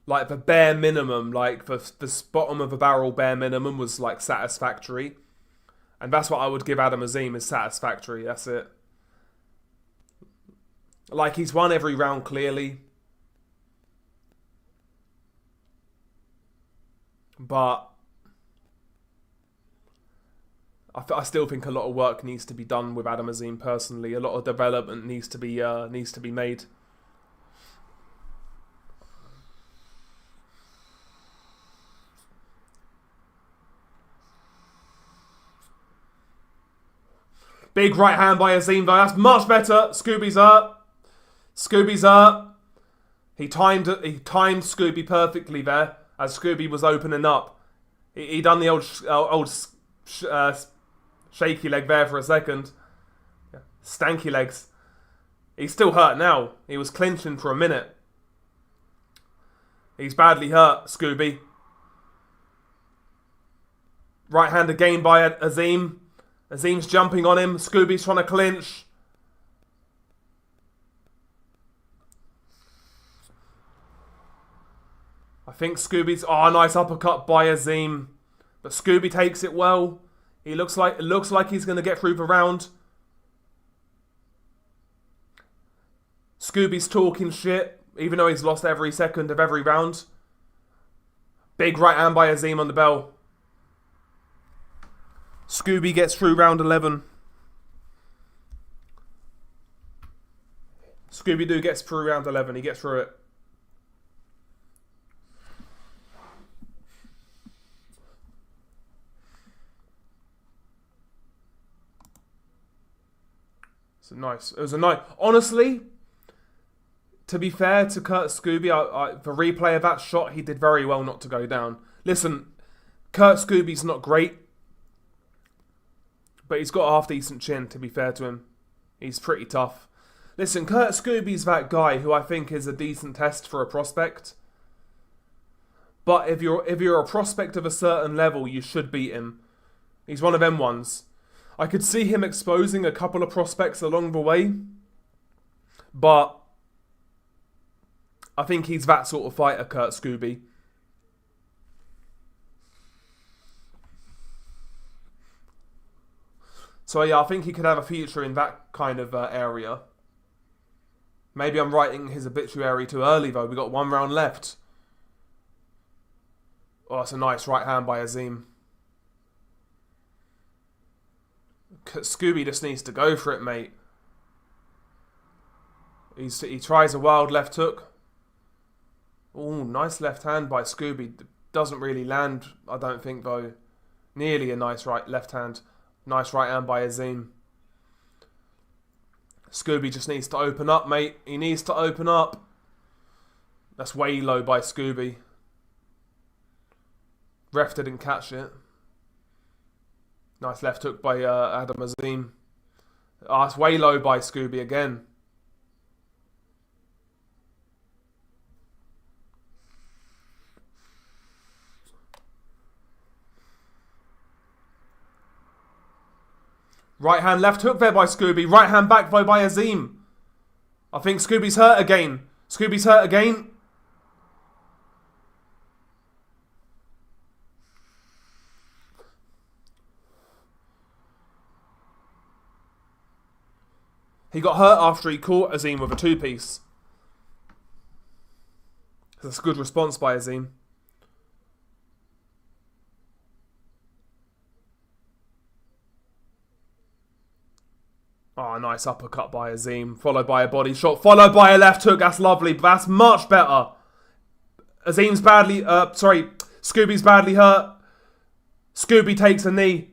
like the bare minimum, like the bottom of the barrel bare minimum was like satisfactory. And that's what I would give Adam Azim, is satisfactory. That's it. Like, he's won every round clearly. But I still think a lot of work needs to be done with Adam Azim personally. A lot of development needs to be made. Big right hand by Azim though. That's much better. Scooby's up. Scooby's up. He timed Scooby perfectly there as Scooby was opening up. He done the old shaky leg there for a second. Stanky legs. He's still hurt now. He was clinching for a minute. He's badly hurt, Scooby. Right hand again by Azim. Azim's jumping on him. Scooby's trying to clinch. I think Scooby's... Oh, nice uppercut by Azim. But Scooby takes it well. It looks like he's going to get through the round. Scooby's talking shit, even though he's lost every second of every round. Big right hand by Azim on the bell. Scooby gets through round 11. Scooby-Doo gets through round 11. He gets through it. So nice. It was a nice... Honestly, to be fair to Kurt Scooby, the replay of that shot, he did very well not to go down. Listen, Kurt Scooby's not great, but he's got a half-decent chin, to be fair to him. He's pretty tough. Listen, Kurt Scooby's that guy who I think is a decent test for a prospect. But if you're a prospect of a certain level, you should beat him. He's one of them ones. I could see him exposing a couple of prospects along the way. But I think he's that sort of fighter, Kurt Scooby. So yeah, I think he could have a future in that kind of area. Maybe I'm writing his obituary too early though. We got 1 round left. Oh, it's a nice right hand by Azim. Scooby just needs to go for it, mate. He tries a wild left hook. Oh, nice left hand by Scooby. Doesn't really land, I don't think, though. Nearly a nice left hand. Nice right hand by Azim. Scooby just needs to open up, mate. He needs to open up. That's way low by Scooby. Ref didn't catch it. Nice left hook by Adam Azim. It's way low by Scooby again. Right hand left hook there by Scooby. Right hand back by Azim. I think Scooby's hurt again. Scooby's hurt again. He got hurt after he caught Azim with a 2-piece. That's a good response by Azim. Oh, nice uppercut by Azim. Followed by a body shot. Followed by a left hook. That's lovely. But that's much better. Azim's badly... Scooby's badly hurt. Scooby takes a knee.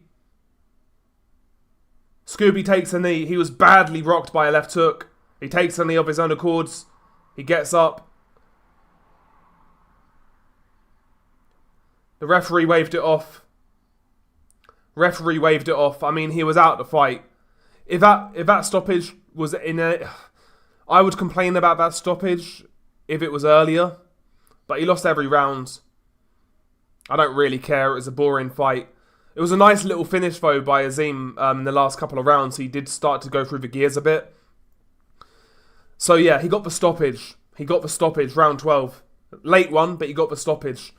Scooby takes a knee. He was badly rocked by a left hook. He takes a knee of his own accords. He gets up. The referee waved it off. Referee waved it off. I mean, he was out the fight. If that stoppage was in it, I would complain about that stoppage if it was earlier. But he lost every round. I don't really care. It was a boring fight. It was a nice little finish though by Azim in the last couple of rounds. He did start to go through the gears a bit. So yeah, he got the stoppage. He got the stoppage, round 12. Late one, but he got the stoppage.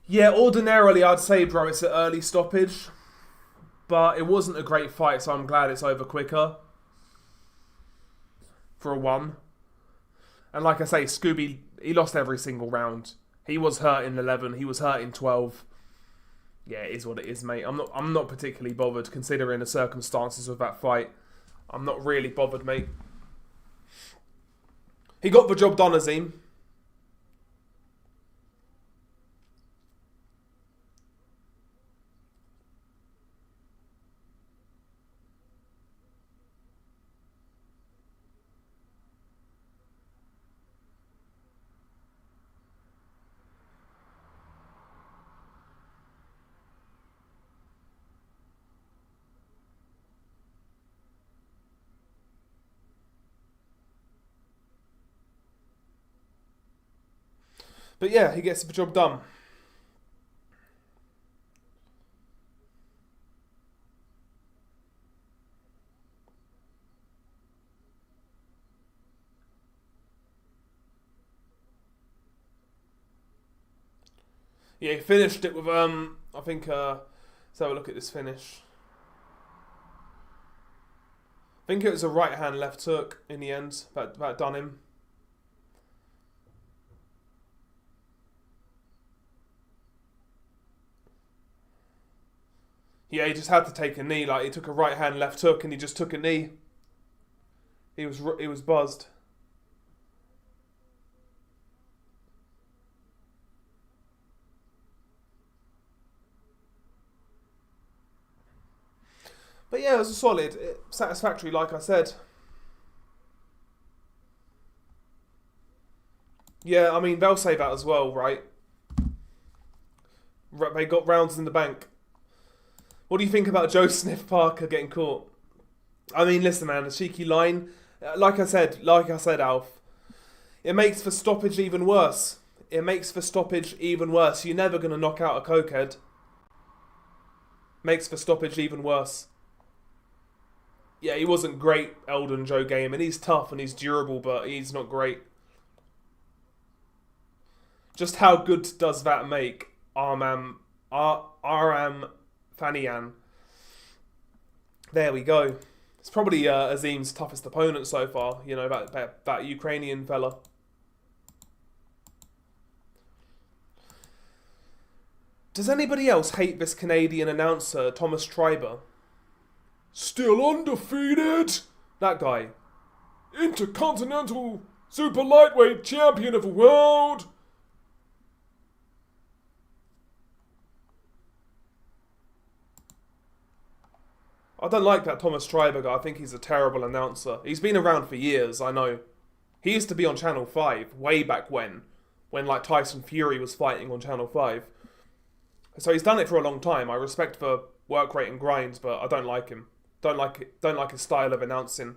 Yeah, ordinarily I'd say, bro, it's an early stoppage. But it wasn't a great fight, so I'm glad it's over quicker. For a 1. And like I say, Scooby, he lost every single round. He was hurt in 11, he was hurt in 12. Yeah, it is what it is, mate. I'm not particularly bothered considering the circumstances of that fight. I'm not really bothered, mate. He got the job done, Azim. But yeah, he gets the job done. Yeah, he finished it with, I think, let's have a look at this finish. I think it was a right hand left hook in the end, about done him. Yeah, he just had to take a knee. Like, he took a right hand left hook and he just took a knee. He was buzzed. But yeah, it was a solid, satisfactory, like I said. Yeah, I mean, they'll say that as well, right? They got rounds in the bank. What do you think about Joe Smith Parker getting caught? I mean, listen, man, a cheeky line. Like I said, Alf, it makes for stoppage even worse. It makes for stoppage even worse. You're never going to knock out a cokehead. Makes for stoppage even worse. Yeah, he wasn't great, Eldon Joe Game, and he's tough and he's durable, but he's not great. Just how good does that make? Aram Fanian. There we go. It's probably Azim's toughest opponent so far. You know, that Ukrainian fella. Does anybody else hate this Canadian announcer, Thomas Treiber? Still undefeated? That guy. Intercontinental super lightweight champion of the world. I don't like that Thomas Treiber guy. I think he's a terrible announcer. He's been around for years, I know. He used to be on Channel 5 way back when like Tyson Fury was fighting on Channel 5. So he's done it for a long time. I respect the work rate and grind, but I don't like him. Don't like his style of announcing.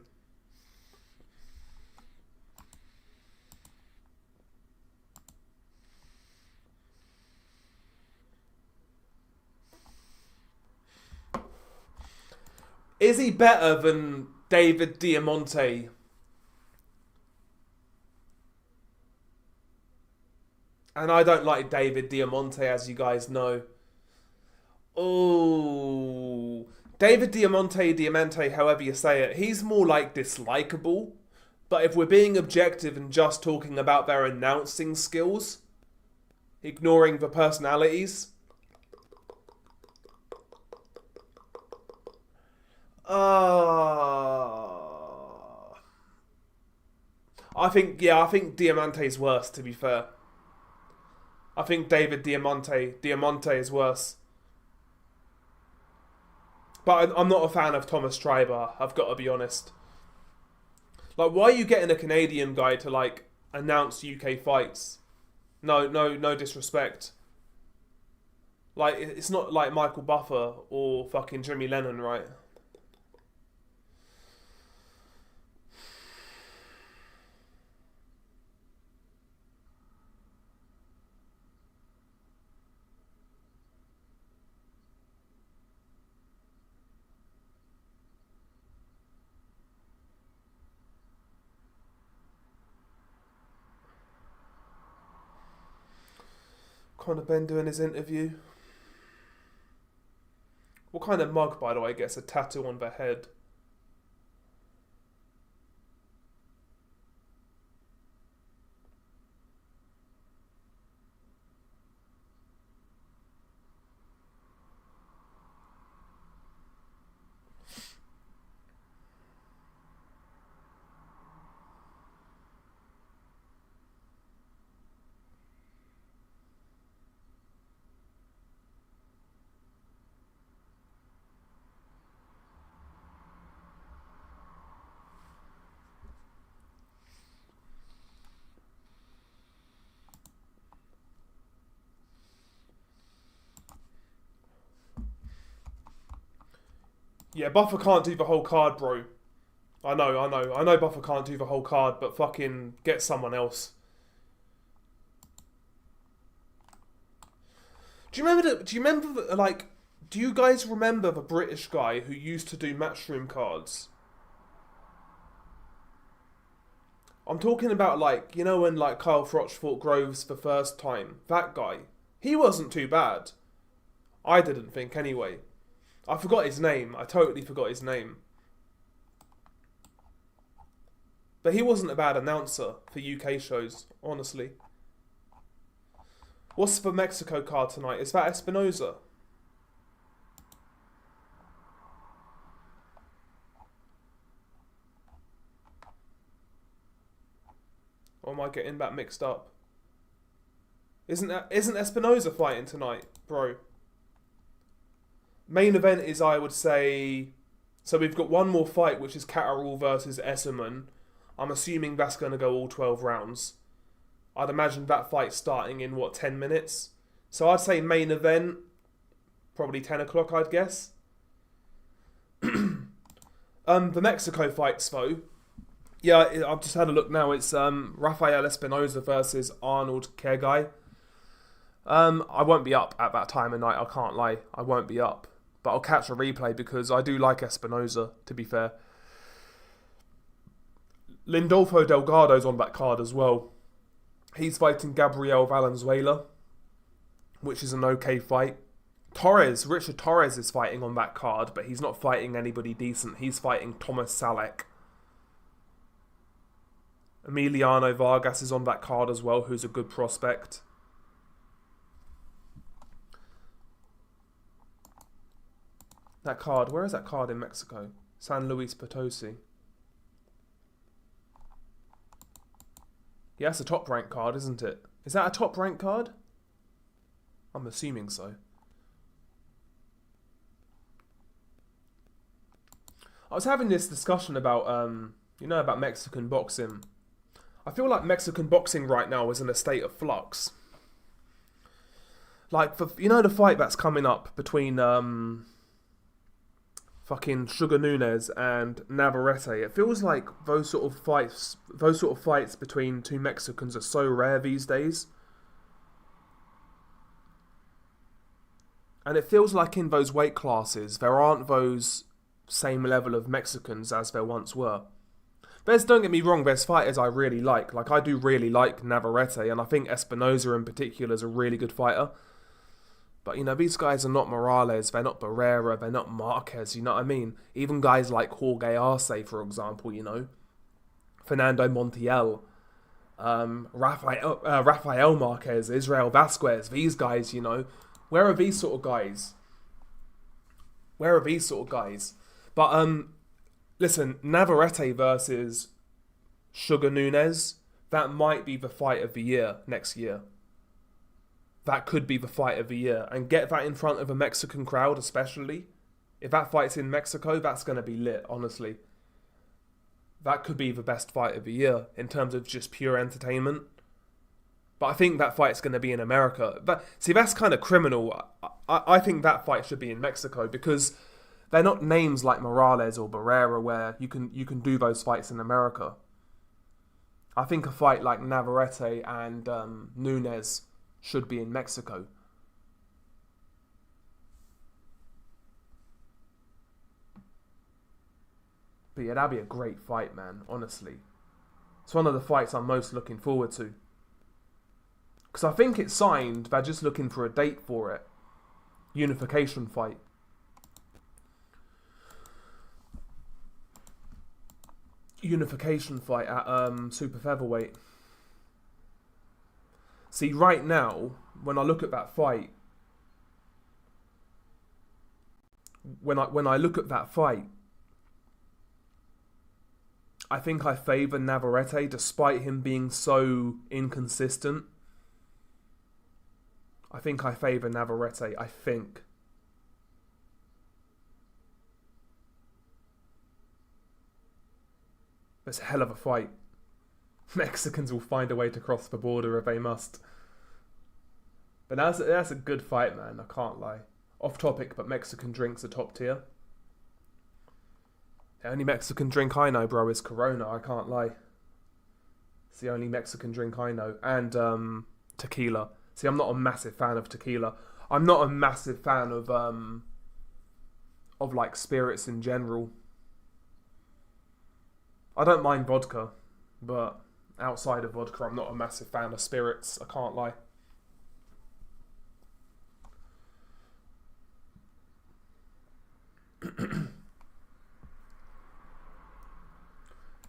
Is he better than David Diamante? And I don't like David Diamante, as you guys know. Oh, David Diamante, however you say it, he's more like dislikable. But if we're being objective and just talking about their announcing skills, ignoring the personalities, I think Diamante's worse, to be fair. I think David Diamante is worse. But I'm not a fan of Thomas Treiber, I've got to be honest. Like, why are you getting a Canadian guy to, like, announce UK fights? No disrespect. Like, it's not like Michael Buffer or fucking Jimmy Lennon, right? Conor Benn doing his interview. What kind of mug, by the way, gets a tattoo on their head? Yeah, Buffer can't do the whole card, bro. I know Buffer can't do the whole card, but fucking get someone else. Do you guys remember the British guy who used to do Matchroom cards? I'm talking about, like, you know when, like, Kyle Froch fought Groves the first time? That guy. He wasn't too bad. I didn't think, anyway. I forgot his name. I totally forgot his name. But he wasn't a bad announcer for UK shows, honestly. What's the Mexico card tonight? Is that Espinoza? Or am I getting that mixed up? Isn't Espinoza fighting tonight, bro? Main event is, I would say... So we've got one more fight, which is Catterall versus Essomba. I'm assuming that's going to go all 12 rounds. I'd imagine that fight starting in, 10 minutes? So I'd say main event, probably 10 o'clock, I'd guess. The Mexico fights, though. Yeah, I've just had a look now. It's Rafael Espinoza versus Arnold Kergai. I won't be up at that time of night, I can't lie. I won't be up. But I'll catch a replay because I do like Espinoza, to be fair. Lindolfo Delgado's on that card as well. He's fighting Gabriel Valenzuela. which is an okay fight. Richard Torres is fighting on that card, but he's not fighting anybody decent. He's fighting Thomas Salek. Emiliano Vargas is on that card as well, who's a good prospect. That card, where is that card in Mexico? San Luis Potosi. Yeah, that's a top rank card, isn't it? Is that a top rank card? I'm assuming so. I was having this discussion about, about Mexican boxing. I feel like Mexican boxing right now is in a state of flux. Like, the fight that's coming up between fucking Sugar Nunes and Navarrete. It feels like those sort of fights between two Mexicans are so rare these days. And it feels like in those weight classes, there aren't those same level of Mexicans as there once were. Don't get me wrong, there's fighters I really like. Like, I do really like Navarrete, and I think Espinosa in particular is a really good fighter. But, these guys are not Morales, they're not Barrera, they're not Marquez, you know what I mean? Even guys like Jorge Arce, for example, Fernando Montiel, Rafael Marquez, Israel Vasquez, these guys, Where are these sort of guys? But, listen, Navarrete versus Sugar Nunes, that might be the fight of the year next year. That could be the fight of the year. And get that in front of a Mexican crowd especially. If that fight's in Mexico, that's going to be lit, honestly. That could be the best fight of the year in terms of just pure entertainment. But I think that fight's going to be in America. That's kind of criminal. I think that fight should be in Mexico because they're not names like Morales or Barrera where you can do those fights in America. I think a fight like Navarrete and Nunes should be in Mexico. But yeah, that'd be a great fight, man, honestly. It's one of the fights I'm most looking forward to. Because I think it's signed, they're just looking for a date for it. Unification fight. Unification fight at super featherweight. See, right now, when I look at that fight, I think I favour Navarrete despite him being so inconsistent. I think I favour Navarrete, I think. It's a hell of a fight. Mexicans will find a way to cross the border if they must. But that's a good fight, man, I can't lie. Off topic, but Mexican drinks are top tier. The only Mexican drink I know, bro, is Corona, I can't lie. It's the only Mexican drink I know. And tequila. See, I'm not a massive fan of tequila. I'm not a massive fan of like spirits in general. I don't mind vodka, but outside of vodka, I'm not a massive fan of spirits. I can't lie.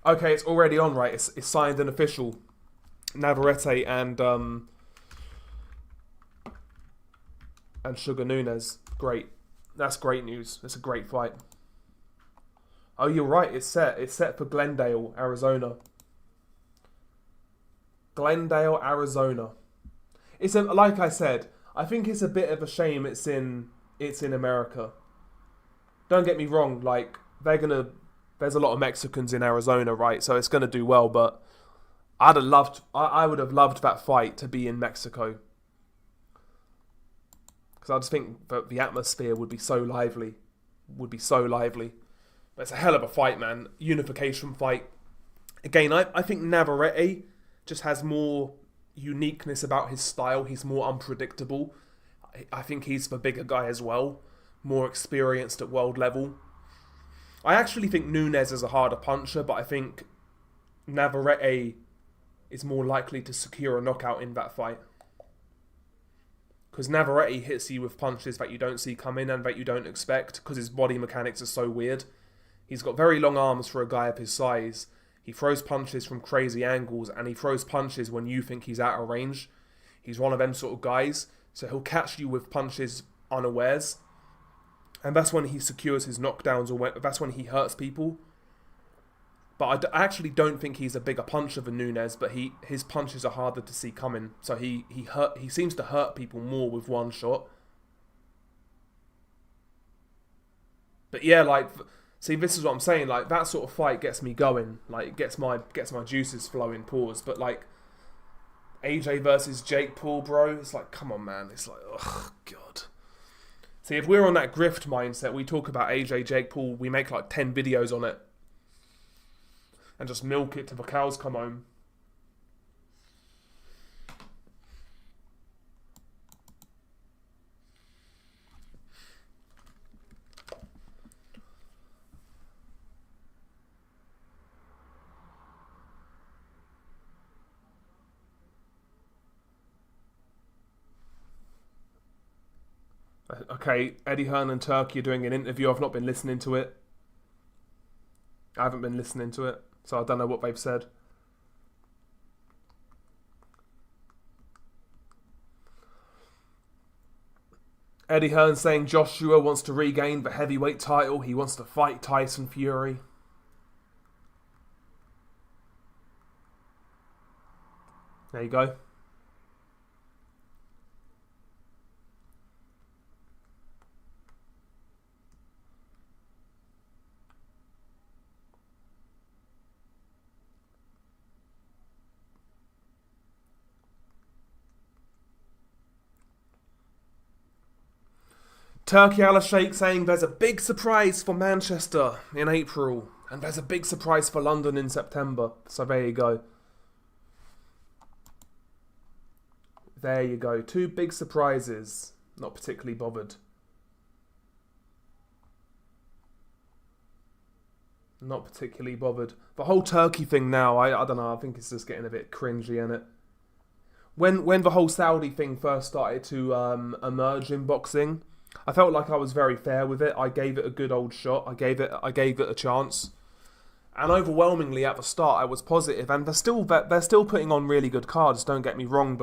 Okay, it's already on, right? It's signed and official. Navarrete and Sugar Nunes. Great. That's great news. It's a great fight. Oh, you're right. It's set. It's set for Glendale, Arizona. Glendale, Arizona. It's like I said. I think it's a bit of a shame. It's in America. Don't get me wrong. Like there's a lot of Mexicans in Arizona, right? So it's gonna do well. But I would have loved that fight to be in Mexico. Because I just think that the atmosphere would be so lively. But it's a hell of a fight, man. Unification fight. Again, I think Navarrete just has more uniqueness about his style. He's more unpredictable. I think he's the bigger guy as well. More experienced at world level. I actually think Nunes is a harder puncher, but I think Navarrete is more likely to secure a knockout in that fight. Because Navarrete hits you with punches that you don't see coming and that you don't expect because his body mechanics are so weird. He's got very long arms for a guy of his size. He throws punches from crazy angles and he throws punches when you think he's out of range. He's one of them sort of guys. So he'll catch you with punches unawares. And that's when he secures his knockdowns or that's when he hurts people. But I actually don't think he's a bigger puncher than Nunes, but his punches are harder to see coming. So he seems to hurt people more with one shot. But yeah, like, see, this is what I'm saying. Like, that sort of fight gets me going. Like, it gets my juices flowing. Pause. But like, AJ versus Jake Paul, bro. It's like, come on, man. It's like, oh god. See, if we're on that grift mindset, we talk about AJ, Jake Paul. We make like 10 videos on it. And just milk it till the cows come home. Okay, Eddie Hearn and Turkey are doing an interview. I've not been listening to it. I haven't been listening to it. So I don't know what they've said. Eddie Hearn saying Joshua wants to regain the heavyweight title. He wants to fight Tyson Fury. There you go. Turkey Al Sheikh saying there's a big surprise for Manchester in April and there's a big surprise for London in September. So there you go. There you go. 2 big surprises. Not particularly bothered. Not particularly bothered. The whole Turkey thing now, I don't know, I think it's just getting a bit cringy, innit? When the whole Saudi thing first started to emerge in boxing, I felt like I was very fair with it. I gave it a good old shot. I gave it a chance. And overwhelmingly at the start I was positive, and they're still putting on really good cards, don't get me wrong,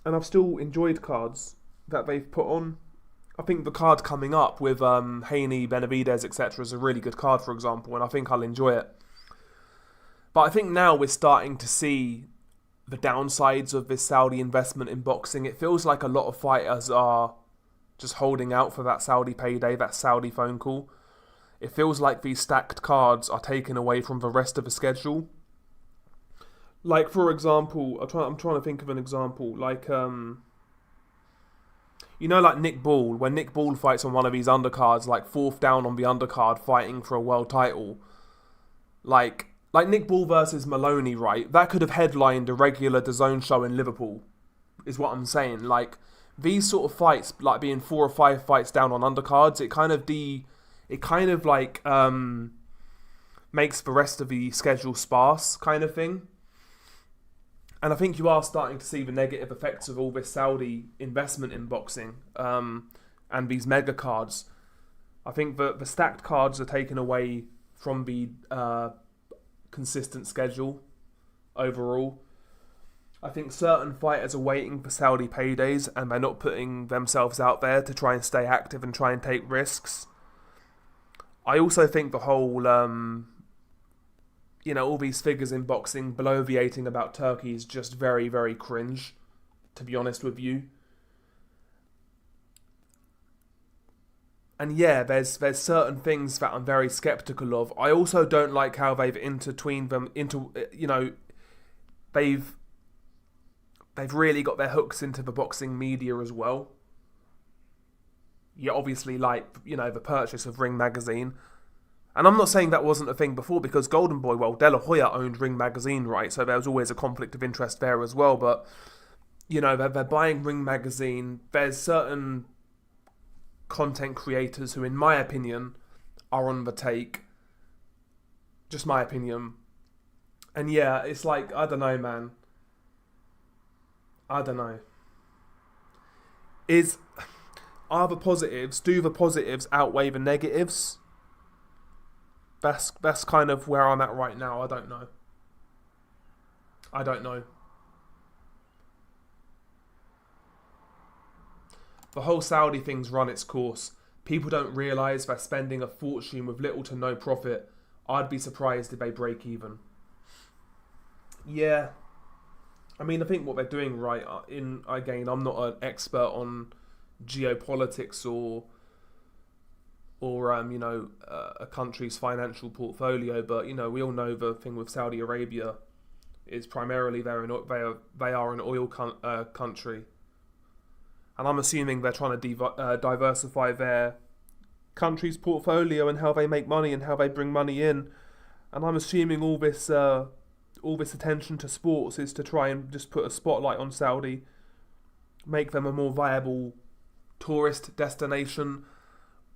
and I've still enjoyed cards that they've put on. I think the card coming up with Haney, Benavidez, etc. is a really good card, for example, and I think I'll enjoy it. But I think now we're starting to see the downsides of this Saudi investment in boxing. It feels like a lot of fighters are just holding out for that Saudi payday, that Saudi phone call. It feels like these stacked cards are taken away from the rest of the schedule. Like, for example, I'm trying to think of an example. Like, like Nick Ball. When Nick Ball fights on one of these undercards, like 4th down on the undercard, fighting for a world title. Like Nick Ball versus Maloney, right? That could have headlined a regular DAZN show in Liverpool, is what I'm saying. Like, these sort of fights, like being 4 or 5 fights down on undercards, it kind of makes the rest of the schedule sparse, kind of thing. And I think you are starting to see the negative effects of all this Saudi investment in boxing and these mega cards. I think the stacked cards are taken away from the consistent schedule overall. I think certain fighters are waiting for Saudi paydays and they're not putting themselves out there to try and stay active and try and take risks. I also think the whole, all these figures in boxing bloviating about Turkey is just very, very cringe, to be honest with you. And yeah, there's certain things that I'm very sceptical of. I also don't like how they've intertwined them into, they've really got their hooks into the boxing media as well. You obviously like, the purchase of Ring Magazine. And I'm not saying that wasn't a thing before, because Golden Boy, De La Hoya owned Ring Magazine, right? So there was always a conflict of interest there as well. But, they're buying Ring Magazine. There's certain content creators who, in my opinion, are on the take. Just my opinion. And yeah, it's like, I don't know, man. I don't know. do the positives outweigh the negatives? That's kind of where I'm at right now. I don't know. The whole Saudi thing's run its course. People don't realise they're spending a fortune with little to no profit. I'd be surprised if they break even. Yeah. I mean, I think what they're doing right, again, I'm not an expert on geopolitics or a country's financial portfolio, but, we all know the thing with Saudi Arabia is primarily they are an oil country. And I'm assuming they're trying to diversify their country's portfolio and how they make money and how they bring money in. And I'm assuming all this attention to sports is to try and just put a spotlight on Saudi, make them a more viable tourist destination,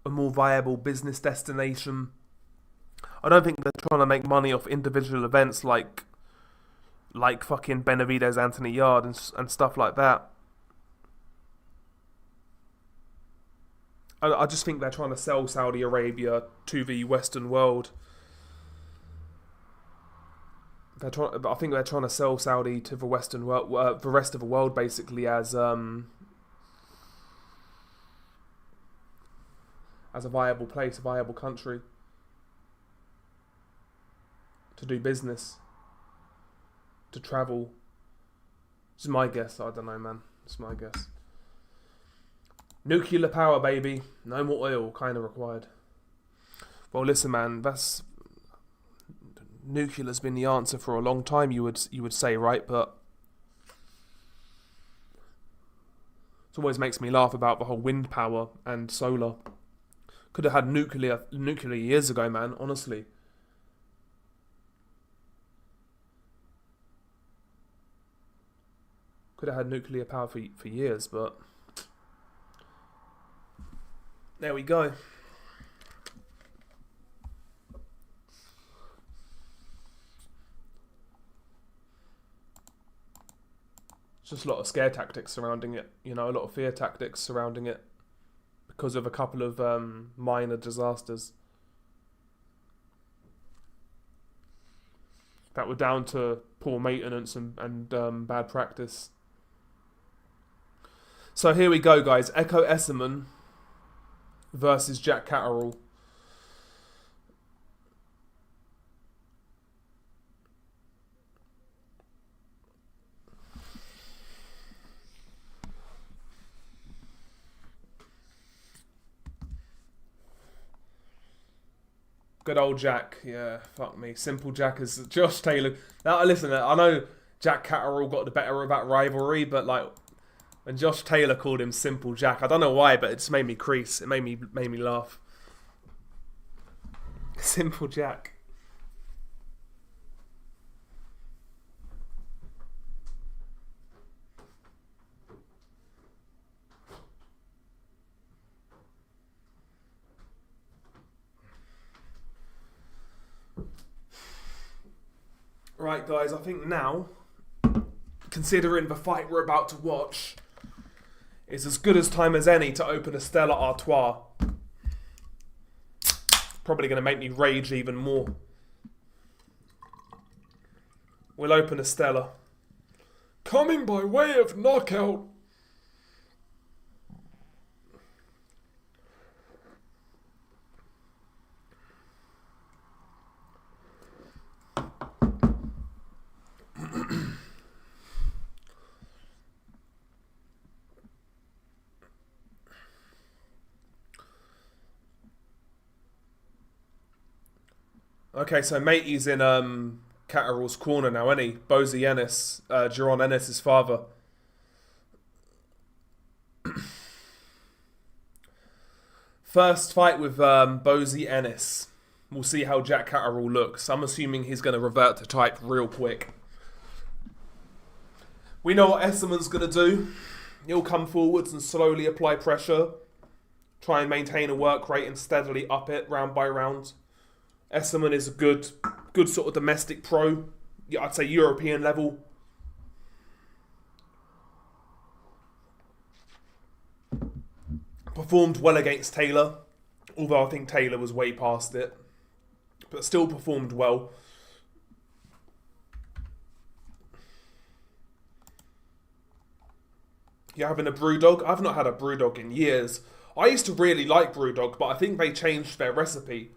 a more viable business destination. I don't think they're trying to make money off individual events like fucking Benavidez, Anthony Yard and stuff like that. I just think they're trying to sell Saudi Arabia to the Western world. I think they're trying to sell Saudi to the Western world, the rest of the world, basically as a viable place, a viable country to do business, to travel. It's my guess. I don't know, man. It's my guess. Nuclear power, baby. No more oil, kind of required. Well, listen, man. Nuclear's been the answer for a long time. You would say, right? But it always makes me laugh about the whole wind power and solar. Could have had nuclear years ago, man. Honestly. Could have had nuclear power for years, but there we go. It's just a lot of scare tactics surrounding it. A lot of fear tactics surrounding it because of a couple of minor disasters that were down to poor maintenance and bad practice. So here we go, guys. Echo Essomba versus Jack Catterall. Good old Jack. Yeah, fuck me. Simple Jack is Josh Taylor. Now, listen, I know Jack Catterall got the better of that rivalry, but when Josh Taylor called him Simple Jack, I don't know why, but it just made me crease. It made me laugh. Simple Jack. Right, guys, I think now, considering the fight we're about to watch, is as good as time as any to open a Stella Artois. Probably going to make me rage even more. We'll open a Stella. Coming by way of knockout. Okay, so Matey's in Catterall's corner now, isn't he? Bozy Ennis, Jaron Ennis' father. First fight with Bozy Ennis. We'll see how Jack Catterall looks. I'm assuming he's going to revert to type real quick. We know what Essomba's going to do. He'll come forwards and slowly apply pressure. Try and maintain a work rate and steadily up it round by round. Essomba is a good sort of domestic pro. I'd say European level. Performed well against Taylor, although I think Taylor was way past it. But still performed well. You're having a Brewdog? I've not had a Brewdog in years. I used to really like Brewdog, but I think they changed their recipe.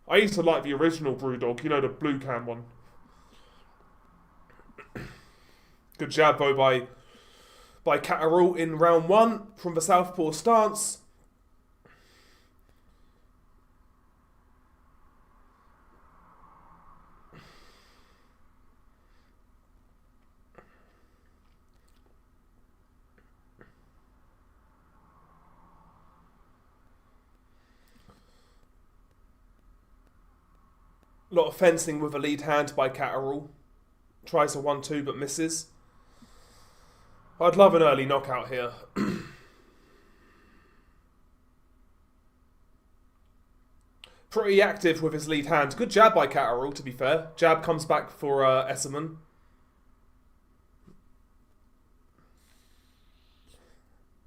I used to like the original Brewdog, you know, the blue can one. Good jab though by Catterall in round 1 from the southpaw stance. A lot of fencing with a lead hand by Catterall. Tries a 1-2 but misses. I'd love an early knockout here. Pretty active with his lead hand. Good jab by Catterall, to be fair. Jab comes back for Essomba.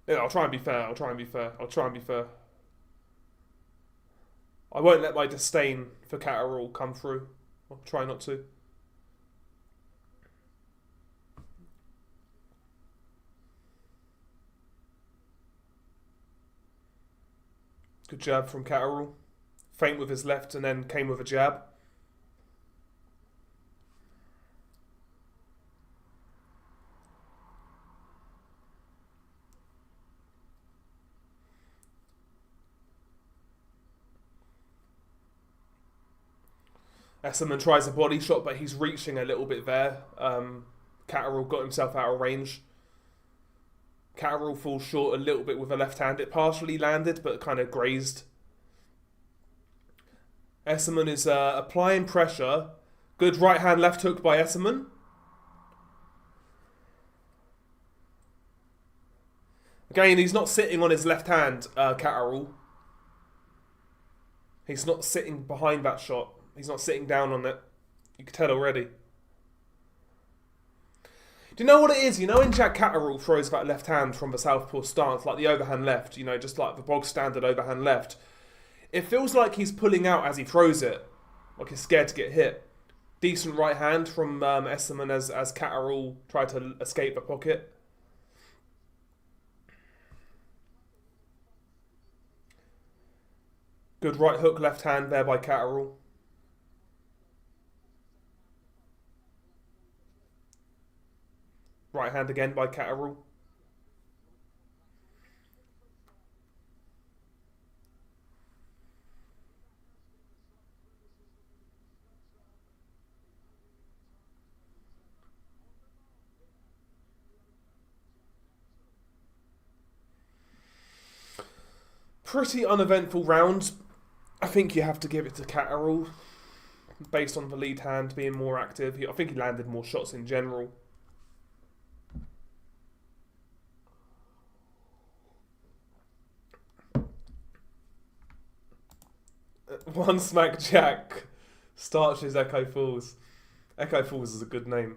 Yeah, I'll try and be fair. I won't let my disdain for Catterall come through. I'll try not to. Good jab from Catterall. Feint with his left and then came with a jab. Essomba tries a body shot, but he's reaching a little bit there. Catterall got himself out of range. Catterall falls short a little bit with a left hand. It partially landed, but kind of grazed. Essomba is applying pressure. Good right hand left hook by Essomba. Again, he's not sitting on his left hand, Catterall. He's not sitting behind that shot. He's not sitting down on it. You can tell already. Do you know what it is? You know when Jack Catterall throws that left hand from the southpaw stance, like the overhand left, you know, just like the bog standard overhand left, it feels like he's pulling out as he throws it. Like he's scared to get hit. Decent right hand from Essomba as Catterall tried to escape the pocket. Good right hook left hand there by Catterall. Right hand again by Catterall. Pretty uneventful round. I think you have to give it to Catterall, based on the lead hand being more active. I think he landed more shots in general. One Smack Jack starches Echo Falls. Echo Falls is a good name.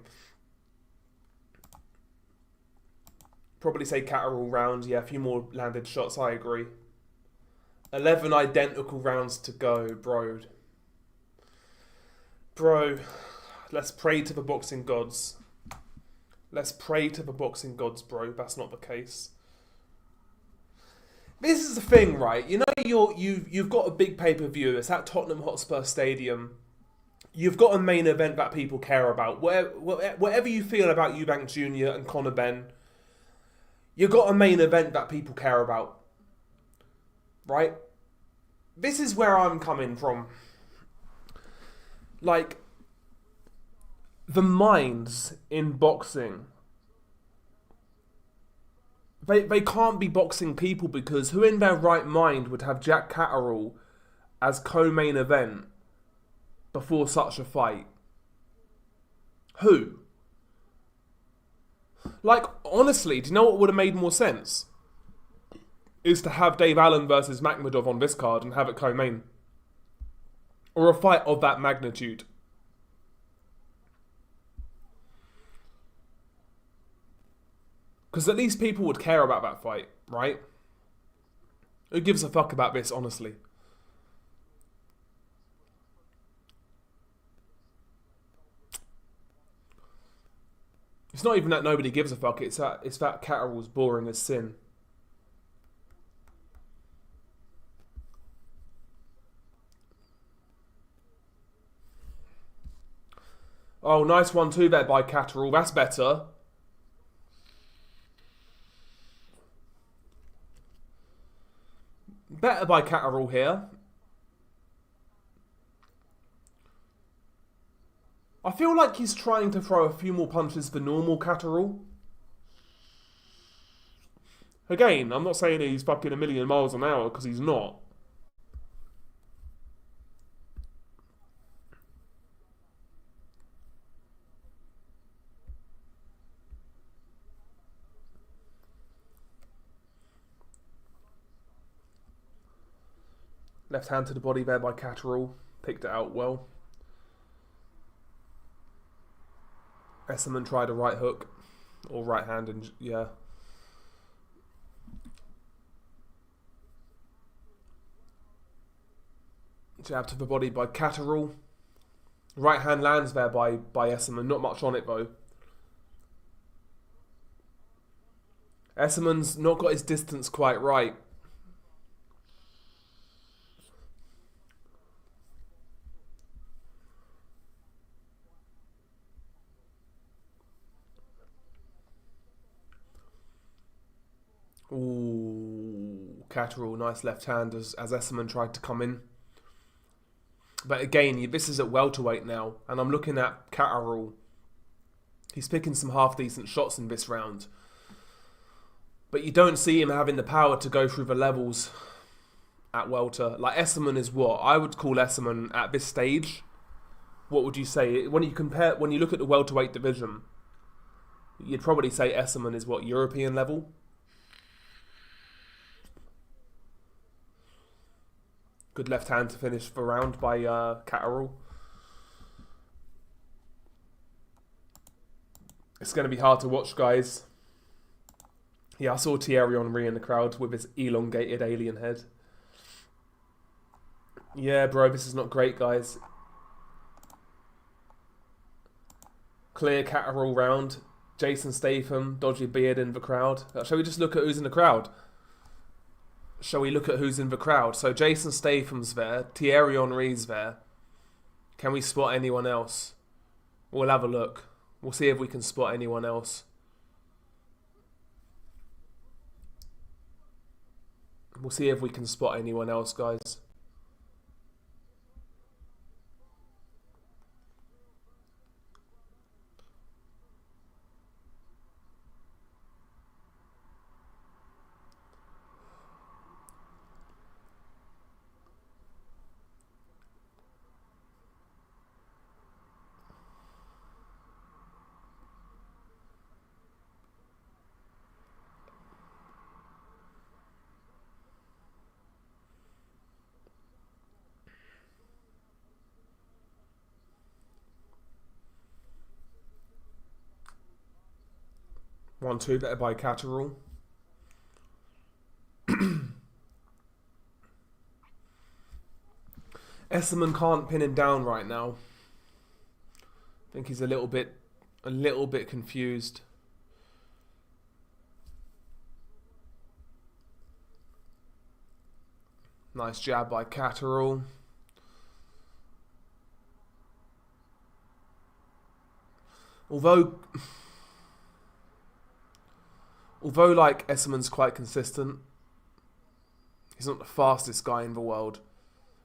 Probably say Catterall round. Yeah, a few more landed shots, I agree. 11 identical rounds to go, bro. Bro, let's pray to the boxing gods. Let's pray to the boxing gods, bro. That's not the case. This is the thing, right? You know, you've got a big pay-per-view. It's at Tottenham Hotspur Stadium. You've got a main event that people care about. Whatever you feel about Eubank Jr. and Conor Benn, you've got a main event that people care about. Right? This is where I'm coming from. Like, the minds in boxing, they can't be boxing people, because who in their right mind would have Jack Catterall as co-main event before such a fight? Who? Like, honestly, do you know what would have made more sense? Is to have Dave Allen versus Makhmudov on this card and have it co-main. Or a fight of that magnitude. Because at least people would care about that fight, right? Who gives a fuck about this, honestly? It's not even that nobody gives a fuck. It's that Catterall's boring as sin. Oh, nice 1-2 there by Catterall. That's better. Better by Catterall here. I feel like he's trying to throw a few more punches than normal Catterall. Again, I'm not saying he's fucking a million miles an hour, because he's not. Left hand to the body there by Catterall. Picked it out well. Essomba tried a right hook. Or right hand, and yeah. Jab to the body by Catterall. Right hand lands there by Essomba. Not much on it though. Essomba's not got his distance quite right. Ooh, Catterall, nice left hand as Essomba tried to come in. But again, this is at welterweight now, and I'm looking at Catterall. He's picking some half-decent shots in this round. But you don't see him having the power to go through the levels at welter. Like, Essomba is what? I would call Essomba at this stage. What would you say? When you look at the welterweight division, you'd probably say Essomba is what, European level? Good left hand to finish the round by Catterall. It's going to be hard to watch, guys. Yeah, I saw Thierry Henry in the crowd with his elongated alien head. Yeah, bro, this is not great, guys. Clear Catterall round. Jason Statham, dodgy beard in the crowd. Shall we just look at who's in the crowd? Shall we look at who's in the crowd? So Jason Statham's there. Thierry Henry's there. Can we spot anyone else? We'll have a look. We'll see if we can spot anyone else. We'll see if we can spot anyone else, guys. One, two, better by Catterall. Essomba can't pin him down right now. I think he's a little bit confused. Nice jab by Catterall. Although like Essomba's quite consistent, he's not the fastest guy in the world.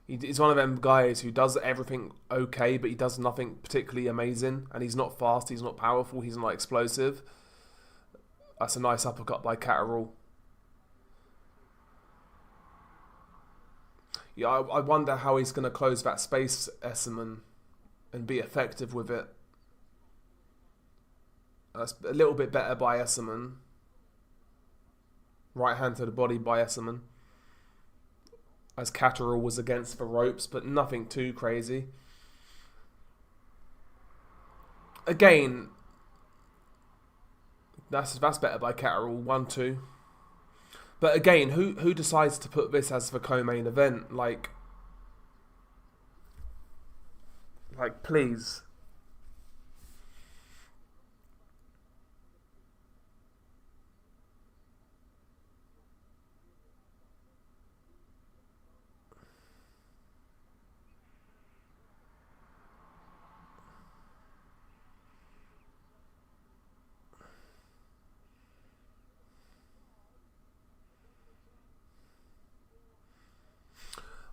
He's one of them guys who does everything okay, but he does nothing particularly amazing. And he's not fast, he's not powerful, he's not explosive. That's a nice uppercut by Catterall. Yeah, I wonder how he's going to close that space, Essomba, and be effective with it. That's a little bit better by Essomba. Right hand to the body by Essomba. As Catterall was against the ropes, but nothing too crazy. Again, That's better by Catterall. 1-2. But again, who decides to put this as the co-main event? Like, please.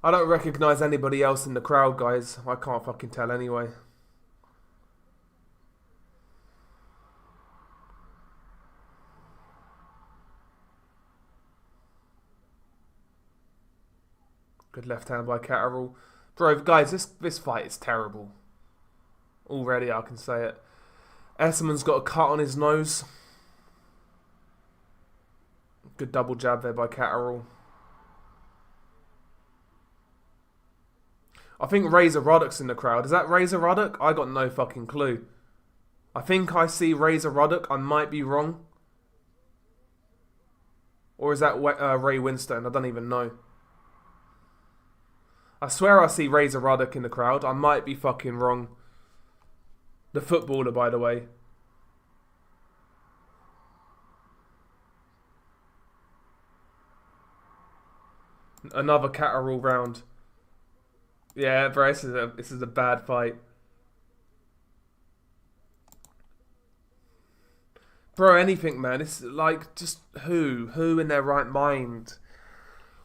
I don't recognise anybody else in the crowd, guys. I can't fucking tell anyway. Good left hand by Catterall. Bro, guys, this fight is terrible. Already, I can say it. Essomba's got a cut on his nose. Good double jab there by Catterall. I think Razor Ruddock's in the crowd. Is that Razor Ruddock? I got no fucking clue. I think I see Razor Ruddock. I might be wrong. Or is that Ray Winstone? I don't even know. I swear I see Razor Ruddock in the crowd. I might be fucking wrong. The footballer, by the way. Another Catterall round. Yeah, bro, this is a bad fight. Bro, anything, man. It's like, just who in their right mind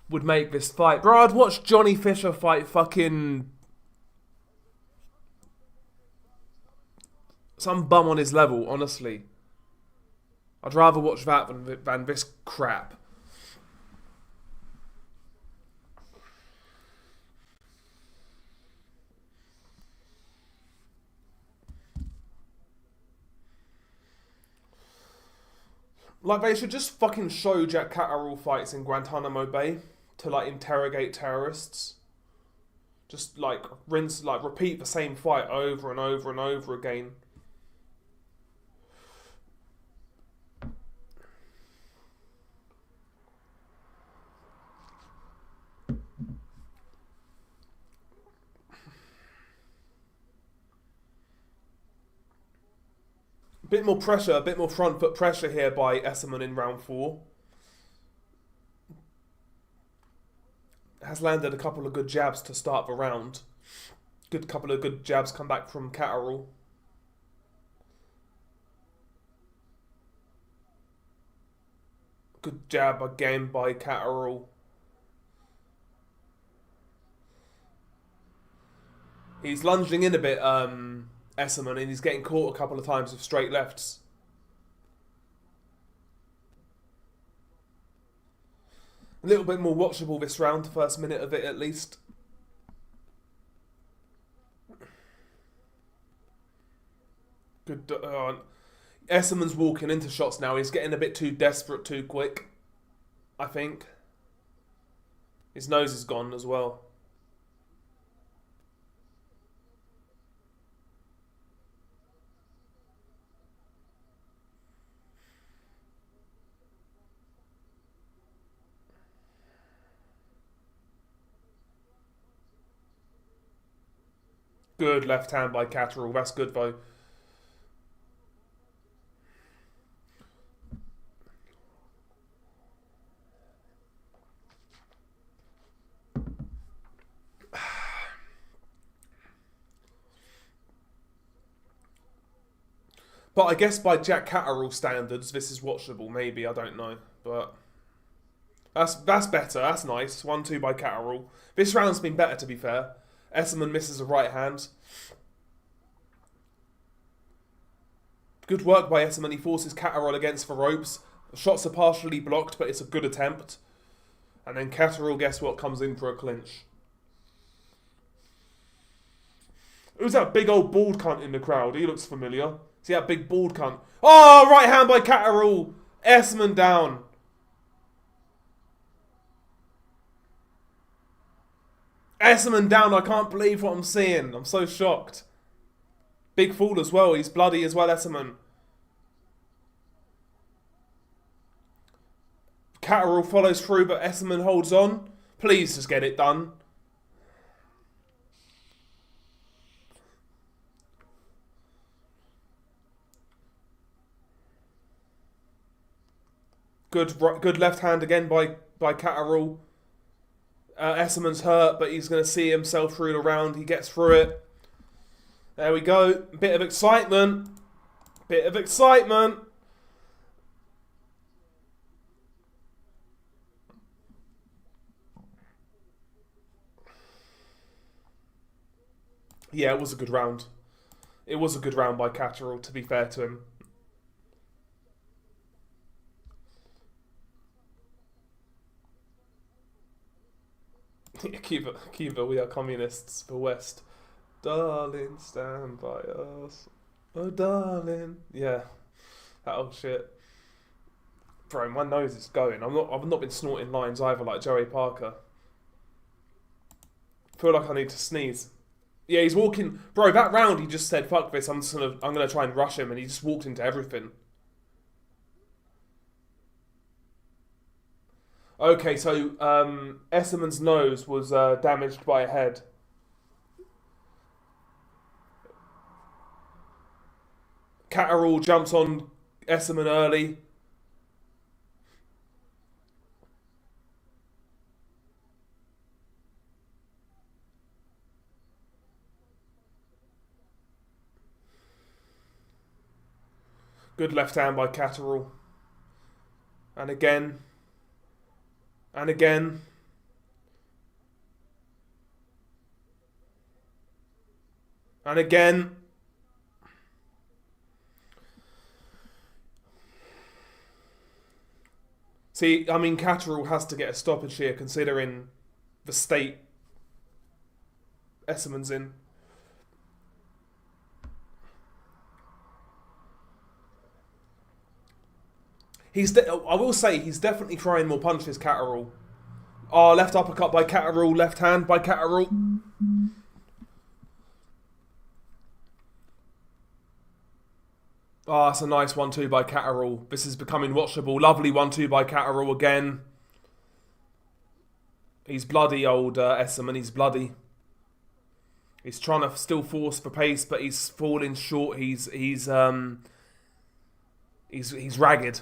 would make this fight? Bro, I'd watch Johnny Fisher fight fucking some bum on his level, honestly. I'd rather watch that than this crap. Like, they should just fucking show Jack Catterall fights in Guantanamo Bay to, like, interrogate terrorists. Just, like, repeat the same fight over and over and over again. Bit more pressure, a bit more front foot pressure here by Essomba in round 4. Has landed a couple of good jabs to start the round. Couple of good jabs come back from Catterall. Good jab again by Catterall. He's lunging in a bit, Essomba, and he's getting caught a couple of times with straight lefts. A little bit more watchable this round, the first minute of it at least. Good. Essomba's walking into shots now. He's getting a bit too desperate too quick, I think. His nose is gone as well. Good left hand by Catterall. That's good, though. But I guess by Jack Catterall standards, this is watchable. Maybe, I don't know. But that's better. That's nice. 1-2 by Catterall. This round's been better, to be fair. Essomba misses a right hand. Good work by Essomba. He forces Catterall against the ropes. The shots are partially blocked, but it's a good attempt. And then Catterall, guess what, comes in for a clinch. Who's that big old bald cunt in the crowd? He looks familiar. See that big bald cunt? Oh, right hand by Catterall. Essomba down. Essomba down. I can't believe what I'm seeing. I'm so shocked. Big fall as well. He's bloody as well, Essomba. Catterall follows through, but Essomba holds on. Please just get it done. Good left hand again by Catterall. Essomba's hurt, but he's going to see himself through the round. He gets through it. There we go. Bit of excitement. Bit of excitement. Yeah, it was a good round. It was a good round by Catterall, to be fair to him. Cuba, we are communists for West. Darling, stand by us. Oh, darling. Yeah, that old shit. Bro, my nose is going. I've not been snorting lines either, like Joey Parker. Feel like I need to sneeze. Yeah, he's walking. Bro, that round he just said, "Fuck this. I'm gonna try and rush him," and he just walked into everything. Okay, so Essomba's nose was damaged by a head. Catterall jumps on Essomba early. Good left hand by Catterall. And again. And again. And again. See, I mean, Catterall has to get a stoppage here considering the state Essomba's in. I will say he's definitely throwing more punches, Catterall. Oh, left uppercut by Catterall, left hand by Catterall. Oh, that's a nice 1-2 by Catterall. This is becoming watchable. Lovely 1-2 by Catterall again. He's bloody, old Essomba. He's bloody. He's trying to still force for pace, but he's falling short. He's ragged.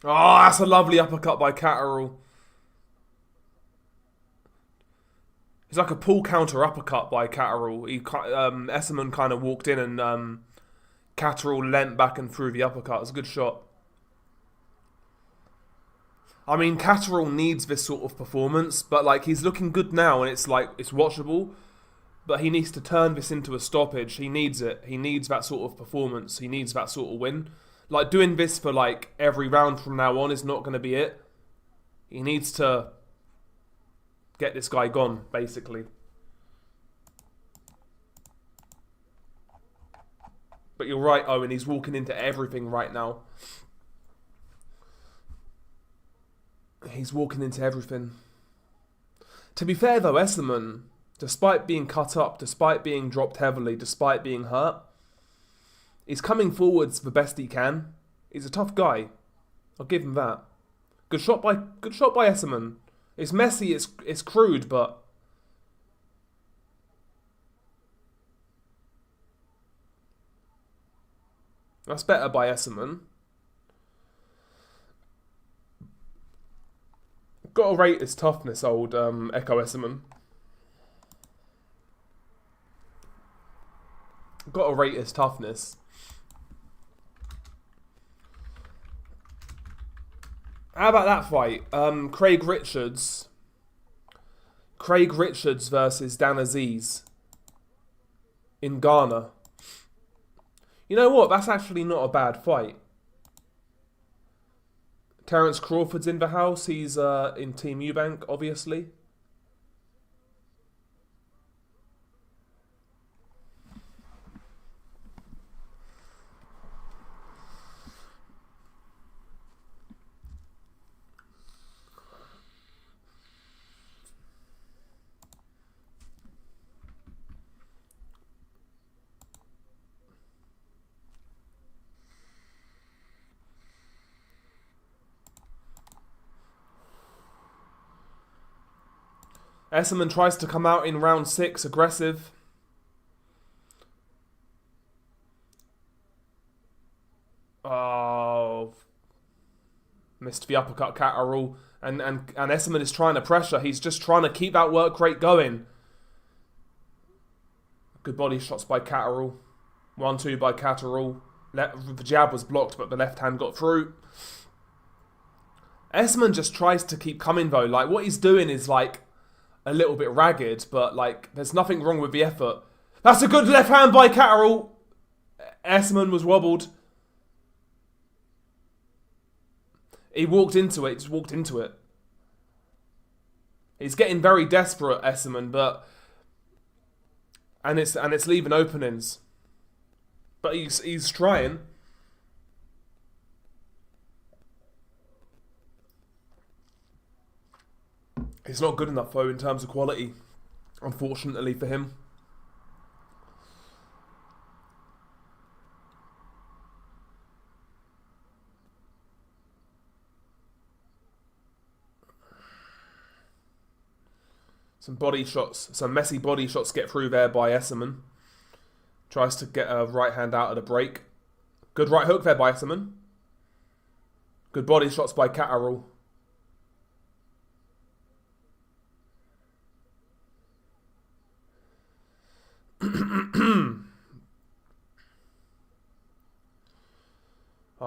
Oh, that's a lovely uppercut by Catterall. It's like a pull counter uppercut by Catterall. Essomba kind of walked in and Catterall leant back and threw the uppercut. It's a good shot. I mean, Catterall needs this sort of performance, but like he's looking good now and it's like it's watchable. But he needs to turn this into a stoppage. He needs it. He needs that sort of performance. He needs that sort of win. Like, doing this for, like, every round from now on is not going to be it. He needs to get this guy gone, basically. But you're right, Owen. He's walking into everything right now. He's walking into everything. To be fair, though, Essomba, despite being cut up, despite being dropped heavily, despite being hurt, he's coming forwards the best he can. He's a tough guy. I'll give him that. Good shot by Essomba. It's messy, it's crude, but that's better by Essomba. Got to rate his toughness, old Echo Essomba. Got to rate his toughness. How about that fight? Craig Richards versus Dan Aziz in Ghana. You know what? That's actually not a bad fight. Terence Crawford's in the house. He's in Team Eubank, obviously. Essomba tries to come out in round 6, aggressive. Oh, missed the uppercut, Catterall. And Essomba is trying to pressure. He's just trying to keep that work rate going. Good body shots by Catterall. 1-2 by Catterall. The jab was blocked, but the left hand got through. Essomba just tries to keep coming, though. Like, what he's doing is, like, a little bit ragged, but, like, there's nothing wrong with the effort. That's a good left hand by Catterall. Essomba was wobbled. He walked into it. Just walked into it. He's getting very desperate, Essomba, but and it's leaving openings. But he's trying. It's not good enough though in terms of quality, unfortunately for him. Some body shots, some messy body shots get through there by Essomba. Tries to get a right hand out of the break. Good right hook there by Essomba. Good body shots by Catterall.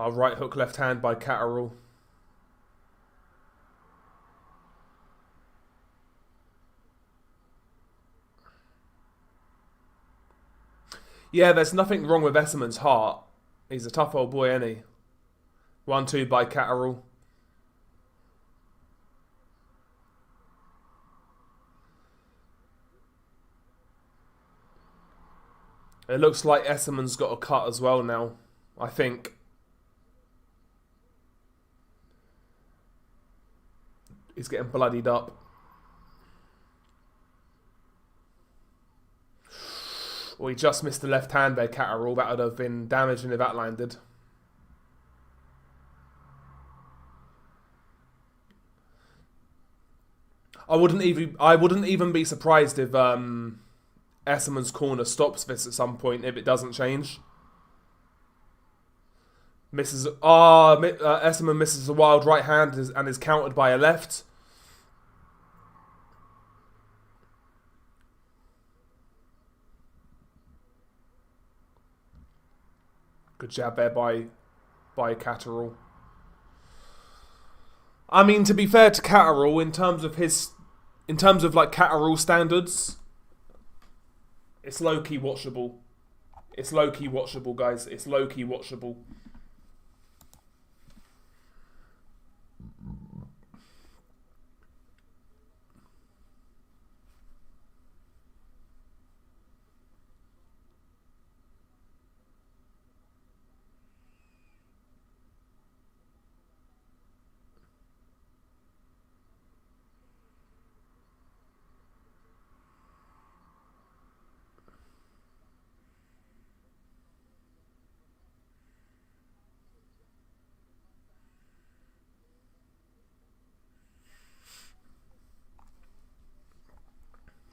Right hook left hand by Catterall. Yeah, there's nothing wrong with Essomba's heart. He's a tough old boy, ain't he? 1-2 by Catterall. It looks like Essomba's got a cut as well now, I think. He's getting bloodied up. Well, he just missed the left hand there, Catterall. That would have been damaging if that landed. I wouldn't even be surprised if Essomba's corner stops this at some point if it doesn't change. Essomba misses a wild right hand and is countered by a left. Good jab there by Catterall. I mean, to be fair to Catterall, in terms of like Catterall standards, it's low-key watchable. It's low-key watchable, guys. It's low-key watchable.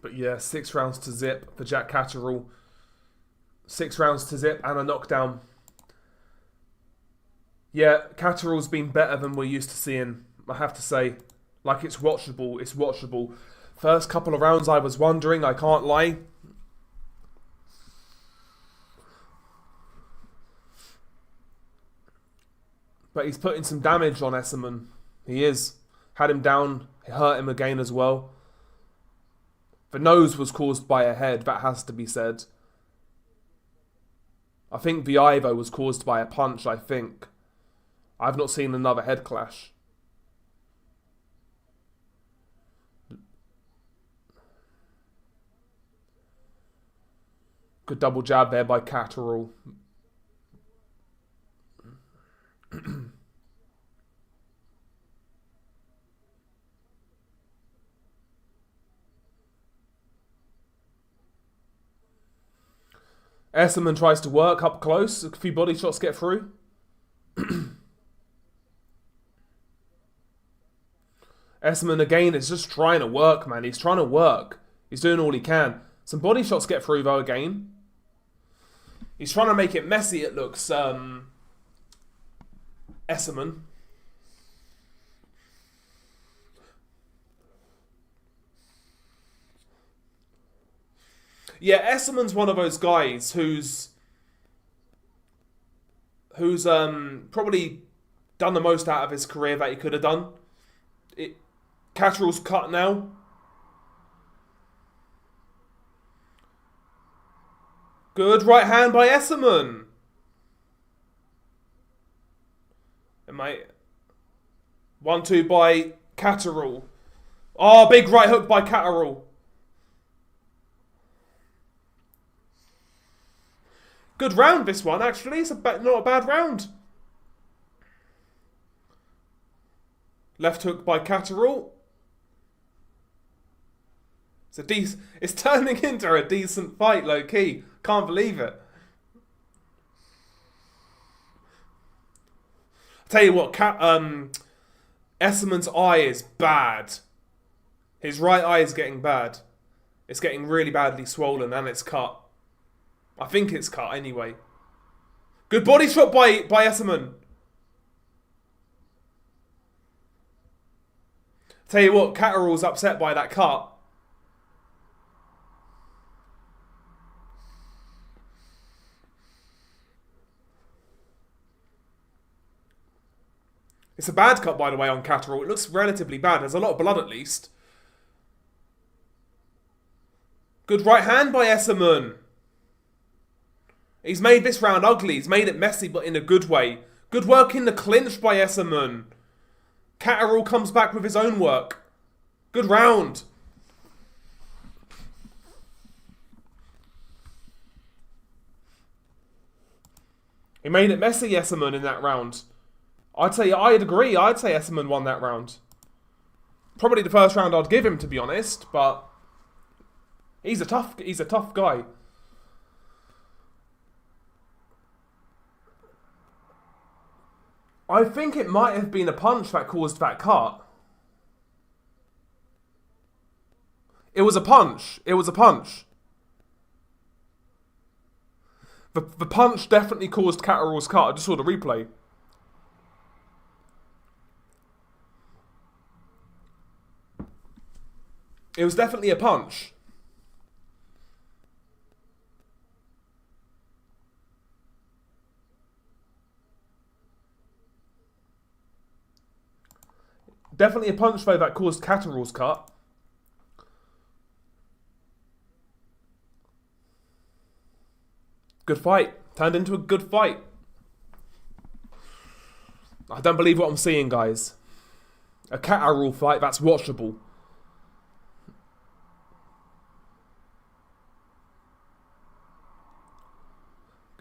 But yeah, 6 rounds to zip for Jack Catterall. 6 rounds to zip and a knockdown. Yeah, Catterall's been better than we're used to seeing, I have to say. Like, it's watchable. It's watchable. First couple of rounds I was wondering, I can't lie. But he's putting some damage on Essomba. He is. Had him down. Hurt him again as well. The nose was caused by a head, that has to be said. I think the eye, though, was caused by a punch, I think. I've not seen another head clash. Good double jab there by Catterall. Essomba tries to work up close. A few body shots get through. Essomba again is just trying to work, man. He's trying to work. He's doing all he can. Some body shots get through, though, again. He's trying to make it messy, it looks, Essomba. Yeah, Essomba's one of those guys who's probably done the most out of his career that he could have done. Catterall's cut now. Good right hand by Essomba. And mate, 1-2 by Catterall. Oh, big right hook by Catterall. Good round, this one, actually. It's not a bad round. Left hook by Catterall. It's turning into a decent fight, low-key. Can't believe it. I'll tell you what, Essomba's eye is bad. His right eye is getting bad. It's getting really badly swollen and it's cut. I think it's cut anyway. Good body shot by Essomba. Tell you what, Catterall's upset by that cut. It's a bad cut, by the way, on Catterall. It looks relatively bad. There's a lot of blood, at least. Good right hand by Essomba. He's made this round ugly. He's made it messy, but in a good way. Good work in the clinch by Essomba. Catterall comes back with his own work. Good round. He made it messy, Essomba, in that round. I'd agree. I'd say Essomba won that round. Probably the first round I'd give him, to be honest, but he's a tough guy. I think it might have been a punch that caused that cut. It was a punch. It was a punch. The punch definitely caused Catterall's cut. I just saw the replay. It was definitely a punch. Definitely a punch, though, that caused Catterall's cut. Good fight. Turned into a good fight. I don't believe what I'm seeing, guys. A Catterall fight that's watchable.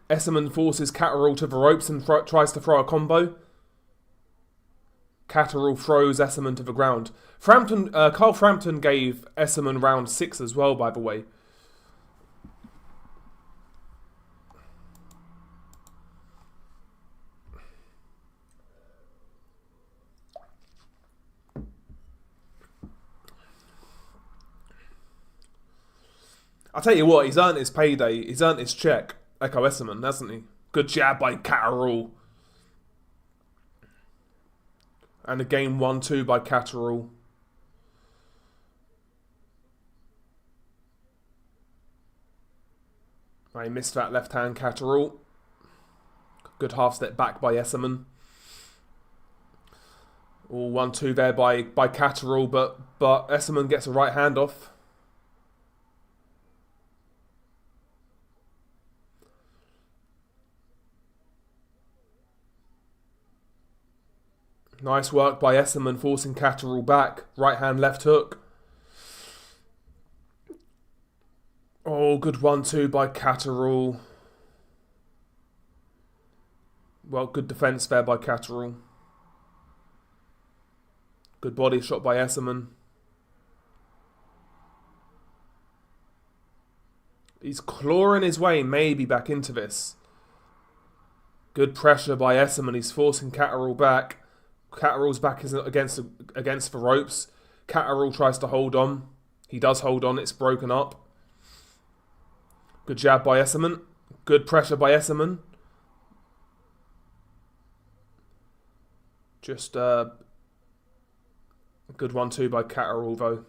Essomba forces Catterall to the ropes and tries to throw a combo. Catterall throws Essomba to the ground. Carl Frampton gave Essomba round 6 as well, by the way. I'll tell you what, he's earned his payday. He's earned his check. Echo Essomba, hasn't he? Good jab by Catterall. And again 1-2 by Catterall. I missed that left hand, Catterall. Good half step back by Essomba. Oh, 1-2 there by Catterall, but Essomba gets a right hand off. Nice work by Essomba forcing Catterall back. Right hand, left hook. Oh, good 1-2 by Catterall. Well, good defence there by Catterall. Good body shot by Essomba. He's clawing his way maybe back into this. Good pressure by Essomba. He's forcing Catterall back. Catterall's back is against the ropes. Catterall tries to hold on. He does hold on. It's broken up. Good jab by Essomba. Good pressure by Essomba. Just a good 1-2 by Catterall, though.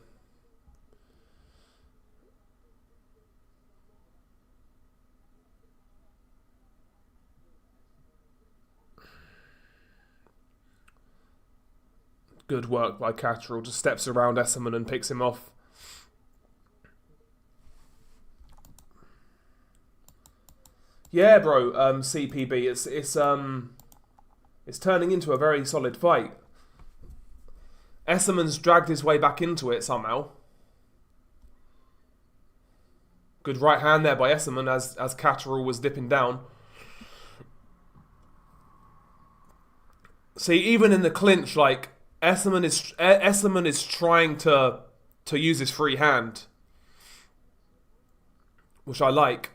Good work by Catterall. Just steps around Essomba and picks him off. Yeah, bro. CPB. It's turning into a very solid fight. Essomba's dragged his way back into it somehow. Good right hand there by Essomba as Catterall was dipping down. See, even in the clinch, like Essomba is trying to use his free hand, which I like.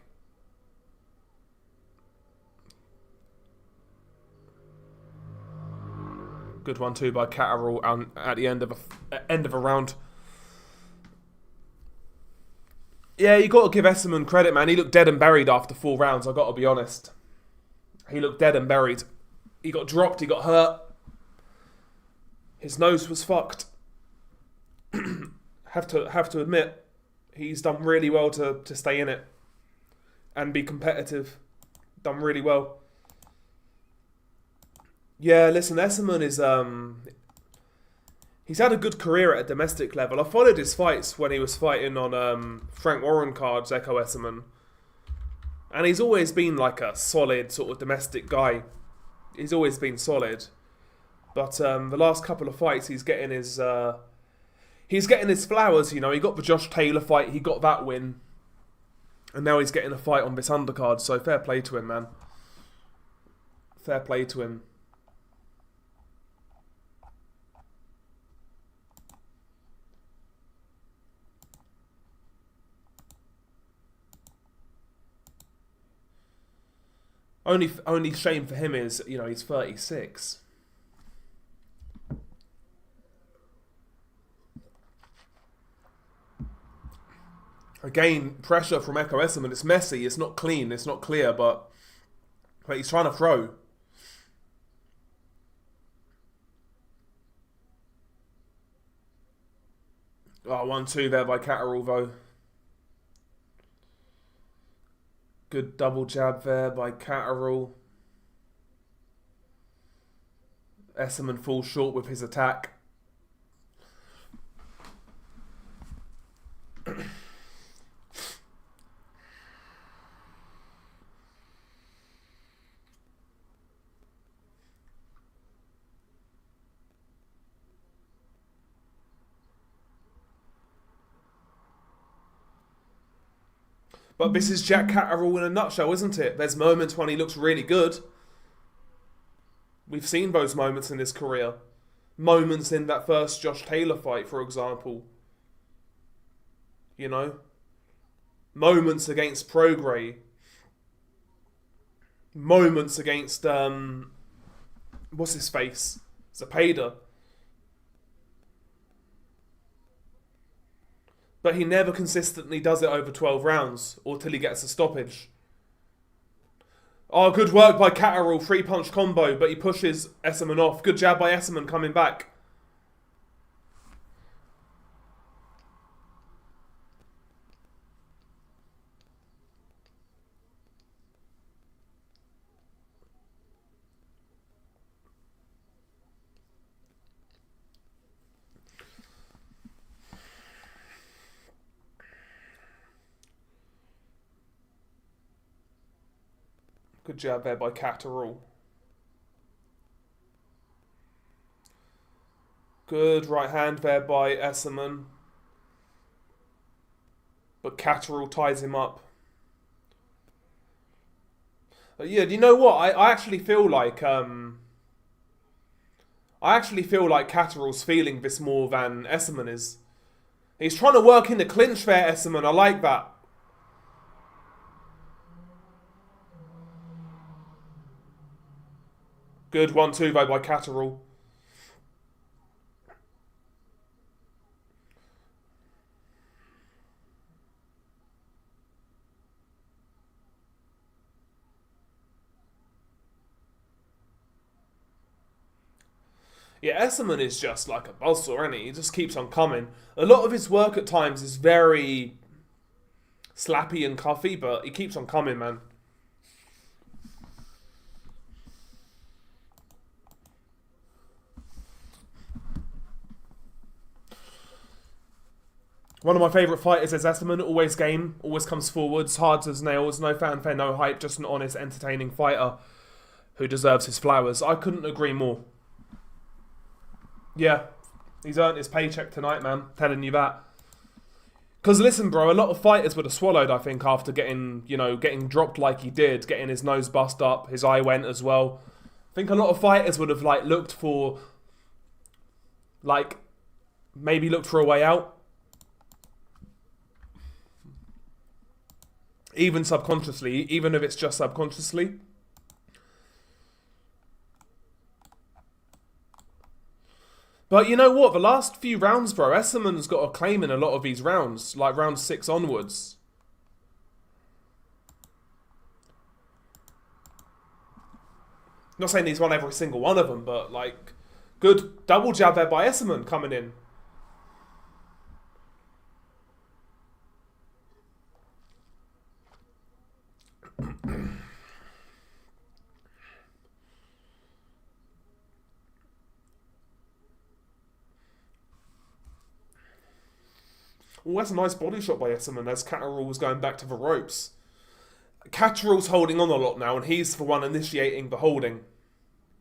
Good 1-2 by Catterall at the end of a round. Yeah, you got to give Essomba credit, man. He looked dead and buried after 4 rounds. I got to be honest. He looked dead and buried. He got dropped. He got hurt. His nose was fucked. have to admit, he's done really well to stay in it and be competitive. Done really well. Yeah, listen, Essomba is he's had a good career at a domestic level. I followed his fights when he was fighting on Frank Warren cards, Echo Essomba, and he's always been like a solid sort of domestic guy. He's always been solid, but the last couple of fights he's getting his flowers. You know, he got the Josh Taylor fight, he got that win, and now he's getting a fight on this undercard. So fair play to him, man. Fair play to him. Only shame for him is, you know, he's 36. Again, pressure from Echo Essomba. It's messy, it's not clean, it's not clear, but he's trying to throw. Oh, 1-2 there by Catterall, though. Good double jab there by Catterall. Essomba falls short with his attack. But this is Jack Catterall in a nutshell, isn't it? There's moments when he looks really good. We've seen those moments in his career. Moments in that first Josh Taylor fight, for example. You know? Moments against Prograis. Moments against, what's his face? Zepeda. But he never consistently does it over 12 rounds or till he gets a stoppage. Oh, good work by Catterall. 3-punch combo, but he pushes Essomba off. Good jab by Essomba coming back. Good jab there by Catterall. Good right hand there by Essomba. But Catterall ties him up. But yeah, do you know what? I actually feel like Catterall's feeling this more than Essomba is. He's trying to work in the clinch there, Essomba. I like that. Good 1-2 though by Catterall. Yeah, Essomba is just like a buzzsaw, isn't he? He just keeps on coming. A lot of his work at times is very slappy and cuffy, but he keeps on coming, man. One of my favourite fighters is Essomba. Always game, always comes forwards, hard as nails, no fanfare, no hype, just an honest, entertaining fighter who deserves his flowers. I couldn't agree more. Yeah, he's earned his paycheck tonight, man. Telling you that. Because listen, bro, a lot of fighters would have swallowed, I think, after getting, getting dropped like he did, getting his nose bust up, his eye went as well. I think a lot of fighters would have, looked for, maybe looked for a way out. Even subconsciously, even if it's just subconsciously. But you know what? The last few rounds, bro, Essomba's got a claim in a lot of these rounds, like round 6 onwards. Not saying he's won every single one of them, but good double jab there by Essomba coming in. Oh, that's a nice body shot by Essomba as Catterall was going back to the ropes. Catterall's holding on a lot now, and he's the one initiating the holding.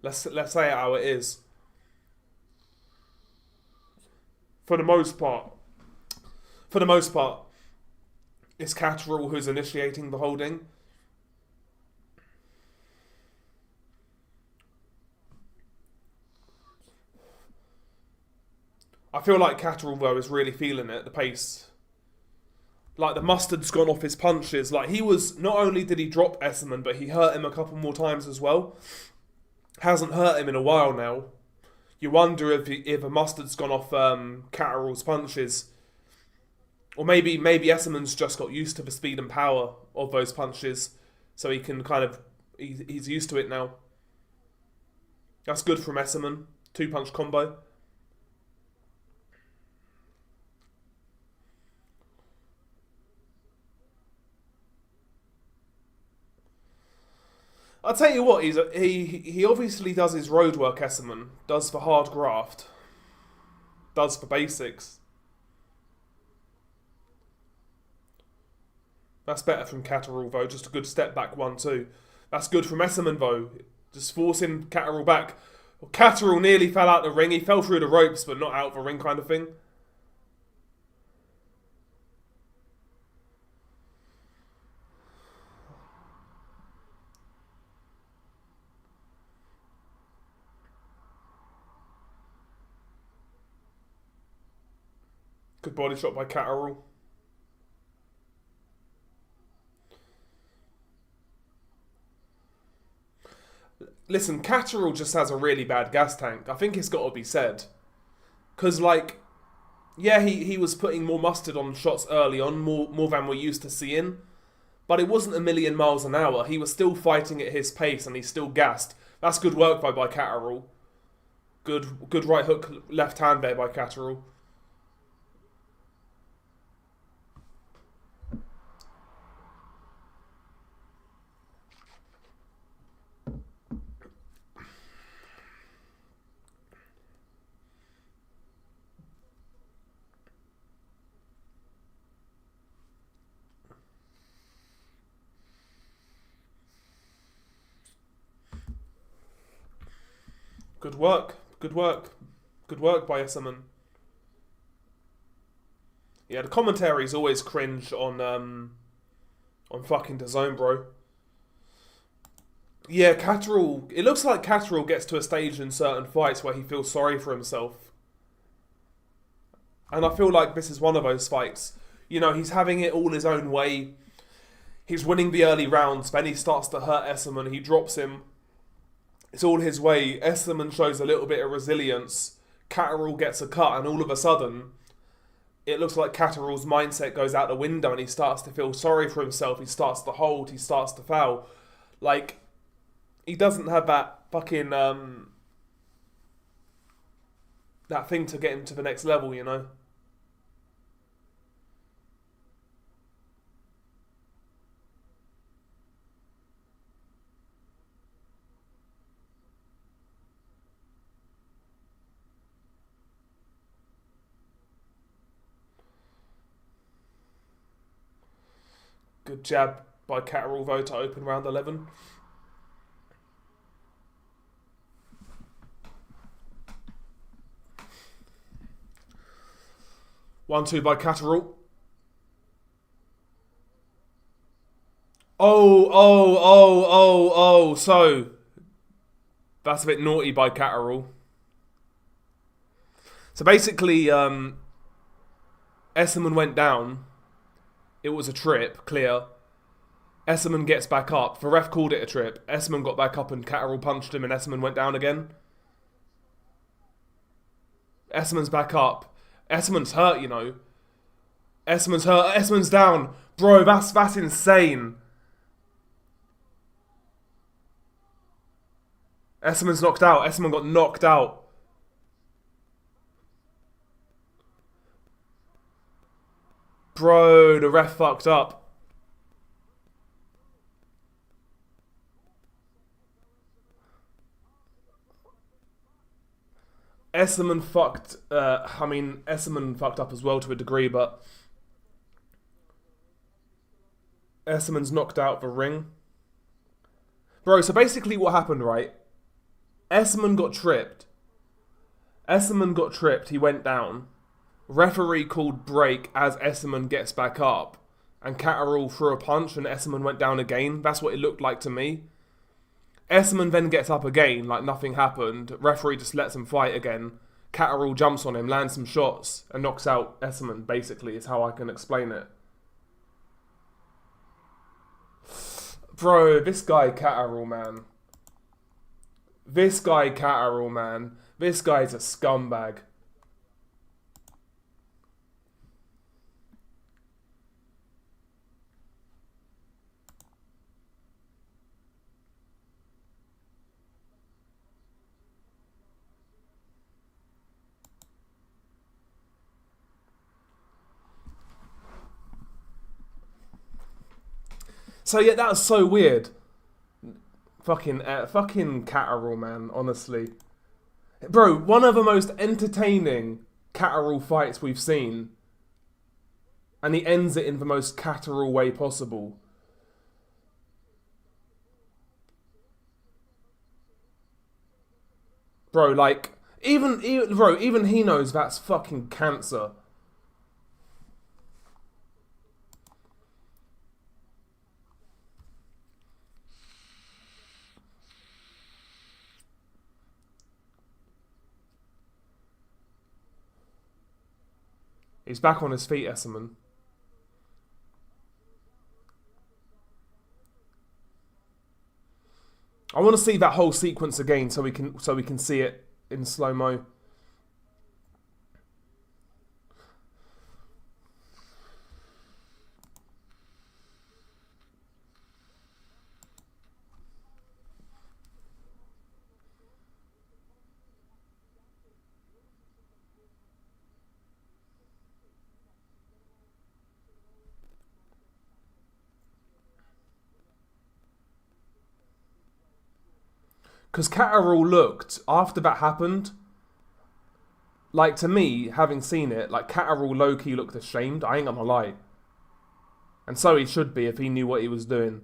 Let's say it how it is. For the most part, it's Catterall who's initiating the holding. I feel like Catterall, though, is really feeling it, the pace. The mustard's gone off his punches. He was, not only did he drop Essomba, but he hurt him a couple more times as well. Hasn't hurt him in a while now. You wonder if the mustard's gone off Catterall's punches. Or maybe Essomba's just got used to the speed and power of those punches. So he can he's used to it now. That's good from Essomba. 2-punch combo. I'll tell you what, he obviously does his road work, Essomba. Does the hard graft. Does the basics. That's better from Catterall, though. Just a good step back 1-2. That's good from Essomba, though. Just forcing Catterall back. Well, Catterall nearly fell out the ring. He fell through the ropes, but not out the ring kind of thing. Good body shot by Catterall. Listen, Catterall just has a really bad gas tank. I think it's got to be said. Because, yeah, he was putting more mustard on shots early on, more than we're used to seeing. But it wasn't a million miles an hour. He was still fighting at his pace and he's still gassed. That's good work by Catterall. Good right hook, left hand there by Catterall. Good work. Good work. Good work by Essomba. Yeah, the commentary's always cringe on fucking DAZN, bro. Yeah, Catterall... It looks like Catterall gets to a stage in certain fights where he feels sorry for himself. And I feel like this is one of those fights. He's having it all his own way. He's winning the early rounds, then he starts to hurt Essomba, he drops him. It's all his way. Essomba shows a little bit of resilience. Catterall gets a cut, and all of a sudden, it looks like Catterall's mindset goes out the window, and he starts to feel sorry for himself. He starts to hold. He starts to foul. He doesn't have that fucking that thing to get him to the next level, you know. Good jab by Catterall though to open round 11. One-two by Catterall. Oh. So, that's a bit naughty by Catterall. So basically, Essomba went down. It was a trip, clear. Essomba gets back up. The ref called it a trip. Essomba got back up and Catterall punched him and Essomba went down again. Essomba's back up. Essomba's hurt, you know. Essomba's hurt. Essomba's down. Bro, that's insane. Essomba's knocked out. Essomba got knocked out. Bro, the ref fucked up. Essomba fucked. Essomba fucked up as well to a degree, but Essomba's knocked out the ring. Bro, so basically what happened, right? Essomba got tripped. He went down. Referee called break as Essomba gets back up. And Catterall threw a punch and Essomba went down again. That's what it looked like to me. Essomba then gets up again, like nothing happened. Referee just lets him fight again. Catterall jumps on him, lands some shots, and knocks out Essomba, basically, is how I can explain it. Bro, this guy Catterall, man. This guy's a scumbag. So yeah, that was so weird. Fucking Catterall, man, honestly. Bro, one of the most entertaining Catterall fights we've seen. And he ends it in the most Catterall way possible. Bro, like, even he knows that's fucking cancer. He's back on his feet, Essomba. I want to see that whole sequence again so we can see it in slow-mo. Because Catterall looked, after that happened, like to me, having seen it, like Catterall low-key looked ashamed, I ain't gonna lie. And so he should be if he knew what he was doing.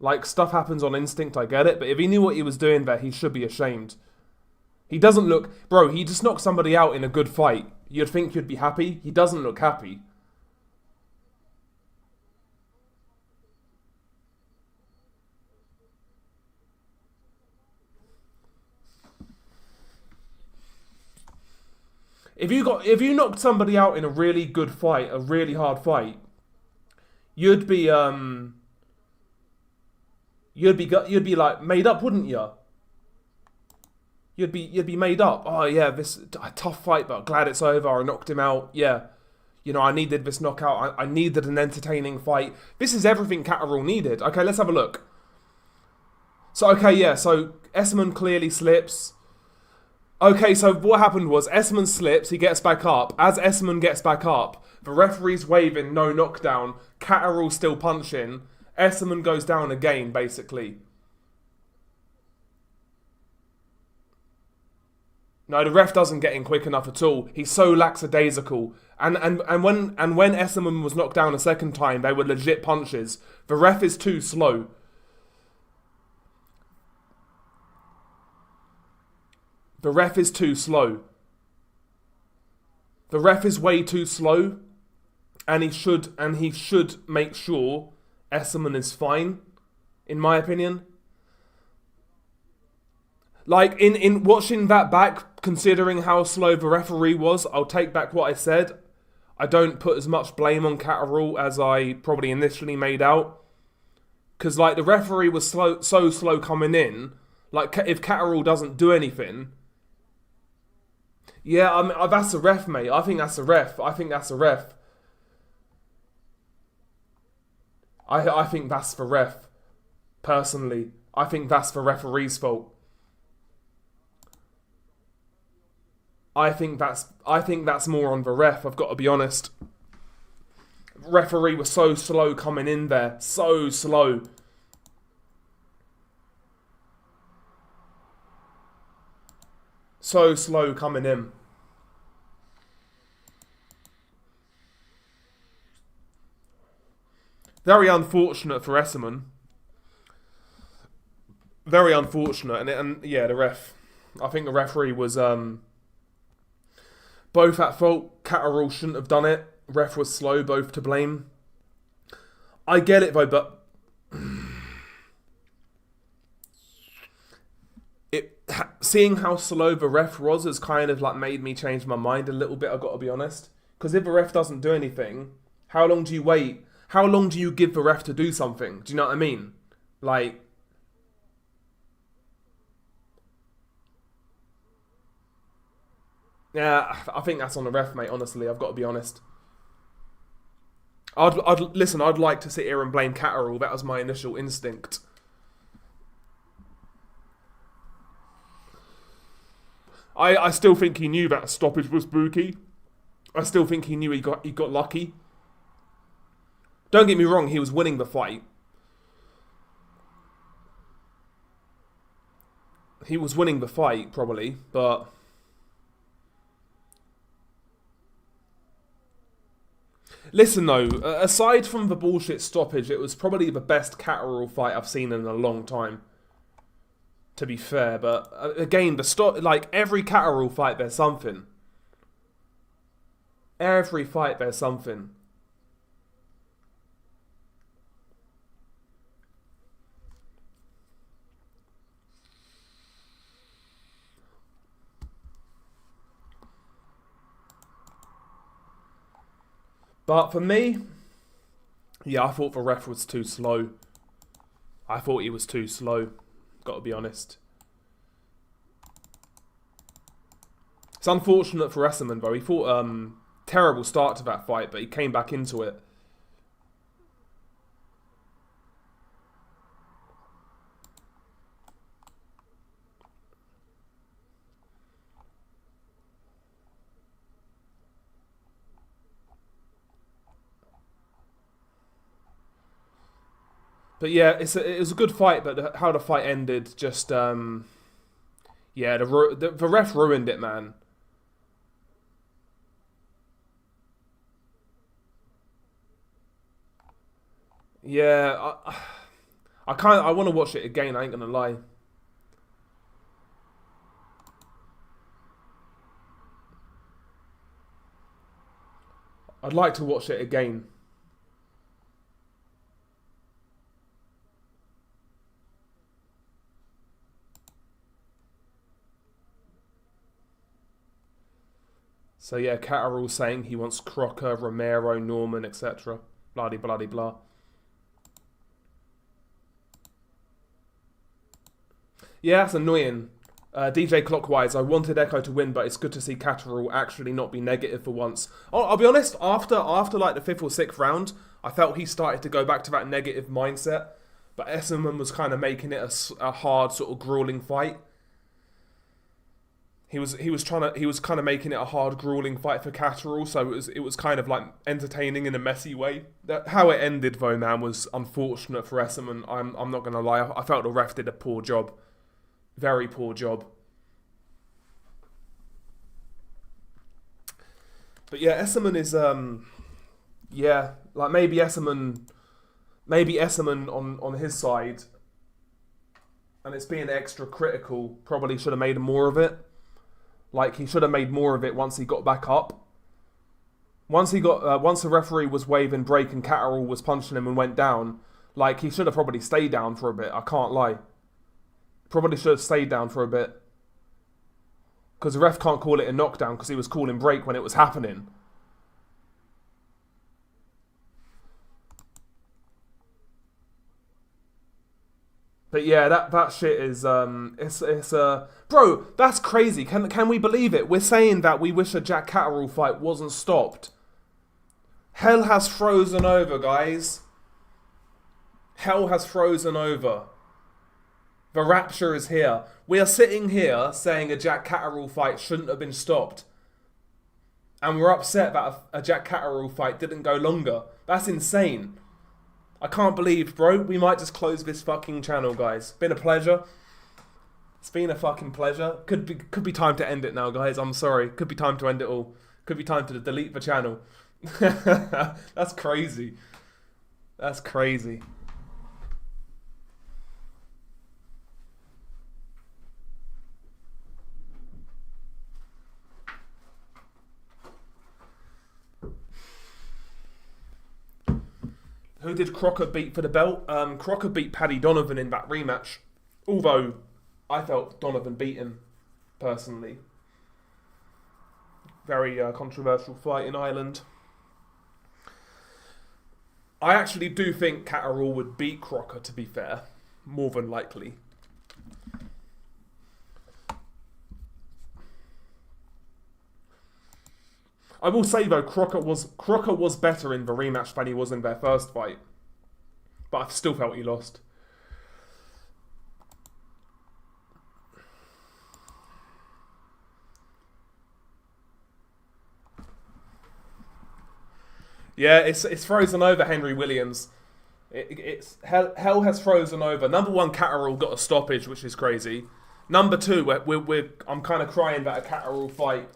Like, stuff happens on instinct, I get it, but if he knew what he was doing there, he should be ashamed. He doesn't look... Bro, he just knocked somebody out in a good fight. You'd think you'd be happy. He doesn't look happy. If you knocked somebody out in a really good fight, a really hard fight, you'd be like made up, wouldn't you? You'd be made up. Oh yeah, this a tough fight, but glad it's over. I knocked him out. Yeah, you know, I needed this knockout. I needed an entertaining fight. This is everything Catterall needed. Okay, let's have a look. So okay, yeah. So Essomba clearly slips. Okay, so what happened was Essomba slips, he gets back up. As Essomba gets back up, the referee's waving no knockdown. Catterall still punching. Essomba goes down again, basically. No, the ref doesn't get in quick enough at all. He's so lackadaisical. And when Essomba was knocked down a second time, they were legit punches. The ref is too slow. The ref is too slow. The ref is way too slow, and he should make sure Essomba is fine, in my opinion. Like in watching that back, considering how slow the referee was, I'll take back what I said. I don't put as much blame on Catterall as I probably initially made out, because like the referee was so slow coming in. Like if Catterall doesn't do anything. Yeah, I mean, that's the ref, mate. I think that's the ref. I think that's the ref. I think that's the ref. Personally, I think that's the referee's fault. I think that's more on the ref. I've got to be honest. Referee was so slow coming in there, so slow. So slow coming in. Very unfortunate for Essomba. Very unfortunate, and yeah, the ref. I think the referee was both at fault. Catterall shouldn't have done it. Ref was slow, both to blame. I get it though, but seeing how slow the ref was has kind of like made me change my mind a little bit, I've got to be honest. Because if the ref doesn't do anything, how long do you wait? How long do you give the ref to do something? Do you know what I mean? Like, yeah, I think that's on the ref, mate, honestly, I've got to be honest. Listen, I'd like to sit here and blame Catterall. That was my initial instinct. I still think he knew that stoppage was spooky. I still think he knew he got lucky. Don't get me wrong, he was winning the fight. He was winning the fight, probably, but listen though, aside from the bullshit stoppage, it was probably the best Catterall fight I've seen in a long time. To be fair, but again, like every Catterall fight, there's something. Every fight, there's something. But for me, yeah, I thought the ref was too slow. I thought he was too slow. Got to be honest. It's unfortunate for Essomba though. He fought terrible start to that fight, but he came back into it. But yeah, it was a good fight, but how the fight ended, just yeah, the ref ruined it, man. Yeah, I want to watch it again. I ain't gonna lie. I'd like to watch it again. So yeah, Catterall saying he wants Crocker, Romero, Norman, etc. Bloody bloody blah. Yeah, that's annoying. DJ Clockwise, I wanted Echo to win, but it's good to see Catterall actually not be negative for once. I'll be honest, after like the 5th or 6th round, I felt he started to go back to that negative mindset. But Essomba was kind of making it a hard, sort of grueling fight. He was kind of making it a hard, grueling fight for Catterall, so it was kind of like entertaining in a messy way. How it ended though, man, was unfortunate for Essomba. I'm not gonna lie. I felt the ref did a poor job, very poor job. But yeah, Essomba is yeah, like maybe Essomba on his side, and it's being extra critical. Probably should have made more of it. Like, he should have made more of it once he got back up. Once the referee was waving break and Catterall was punching him and went down, like, he should have probably stayed down for a bit. I can't lie. Probably should have stayed down for a bit. Because the ref can't call it a knockdown because he was calling break when it was happening. But yeah, that shit is bro, that's crazy. Can we believe it? We're saying that we wish a Jack Catterall fight wasn't stopped. Hell has frozen over, guys. Hell has frozen over. The rapture is here. We are sitting here saying a Jack Catterall fight shouldn't have been stopped. And we're upset that a Jack Catterall fight didn't go longer. That's insane. I can't believe, bro. We might just close this fucking channel, guys. Been a pleasure. It's been a fucking pleasure. Could be time to end it now, guys. I'm sorry. Could be time to end it all. Could be time to delete the channel. That's crazy. That's crazy. Who did Crocker beat for the belt? Crocker beat Paddy Donovan in that rematch. Although, I felt Donovan beat him, personally. Very controversial fight in Ireland. I actually do think Catterall would beat Crocker, to be fair. More than likely. I will say though, Crocker was better in the rematch than he was in their first fight. But I still felt he lost. Yeah, it's frozen over, Henry Williams. Hell has frozen over. Number one, Catterall got a stoppage, which is crazy. Number two, I'm kind of crying that a Catterall fight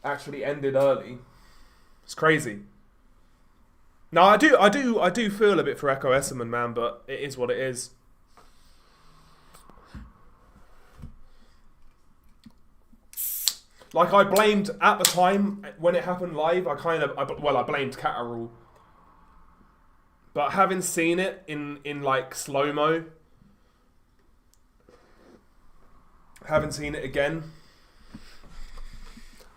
actually ended early. It's crazy. No, I do feel a bit for Echo Essomba, man, but it is what it is. Like, I blamed, at the time, when it happened live, I blamed Catterall. But having seen it in like, slow-mo, having seen it again,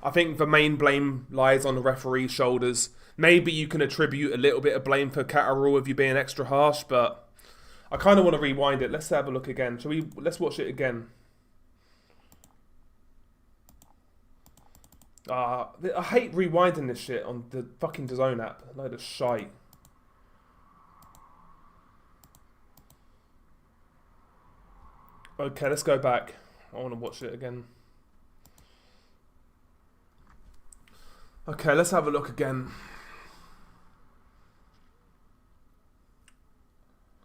I think the main blame lies on the referee's shoulders. Maybe you can attribute a little bit of blame for Catterall if you're being extra harsh, but I kind of want to rewind it. Let's have a look again. Let's watch it again. I hate rewinding this shit on the fucking DAZN app. A load of shite. Okay, let's go back. I want to watch it again. Okay, let's have a look again.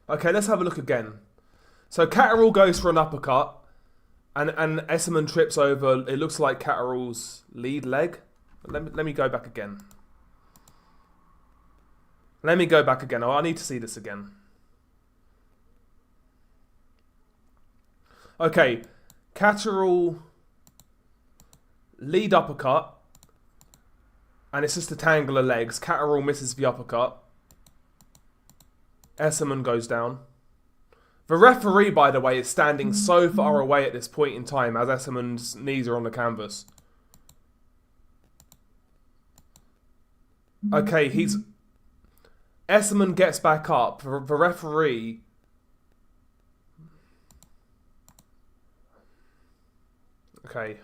Okay, let's have a look again. So Catterall goes for an uppercut, and Essomba trips over. It looks like Catterall's lead leg. Let me go back again. Let me go back again. Oh, I need to see this again. Okay, Catterall lead uppercut. And it's just a tangle of legs. Catterall misses the uppercut. Essomba goes down. The referee, by the way, is standing so far away at this point in time as Essomba's knees are on the canvas. Okay, Essomba gets back up. The referee... Okay.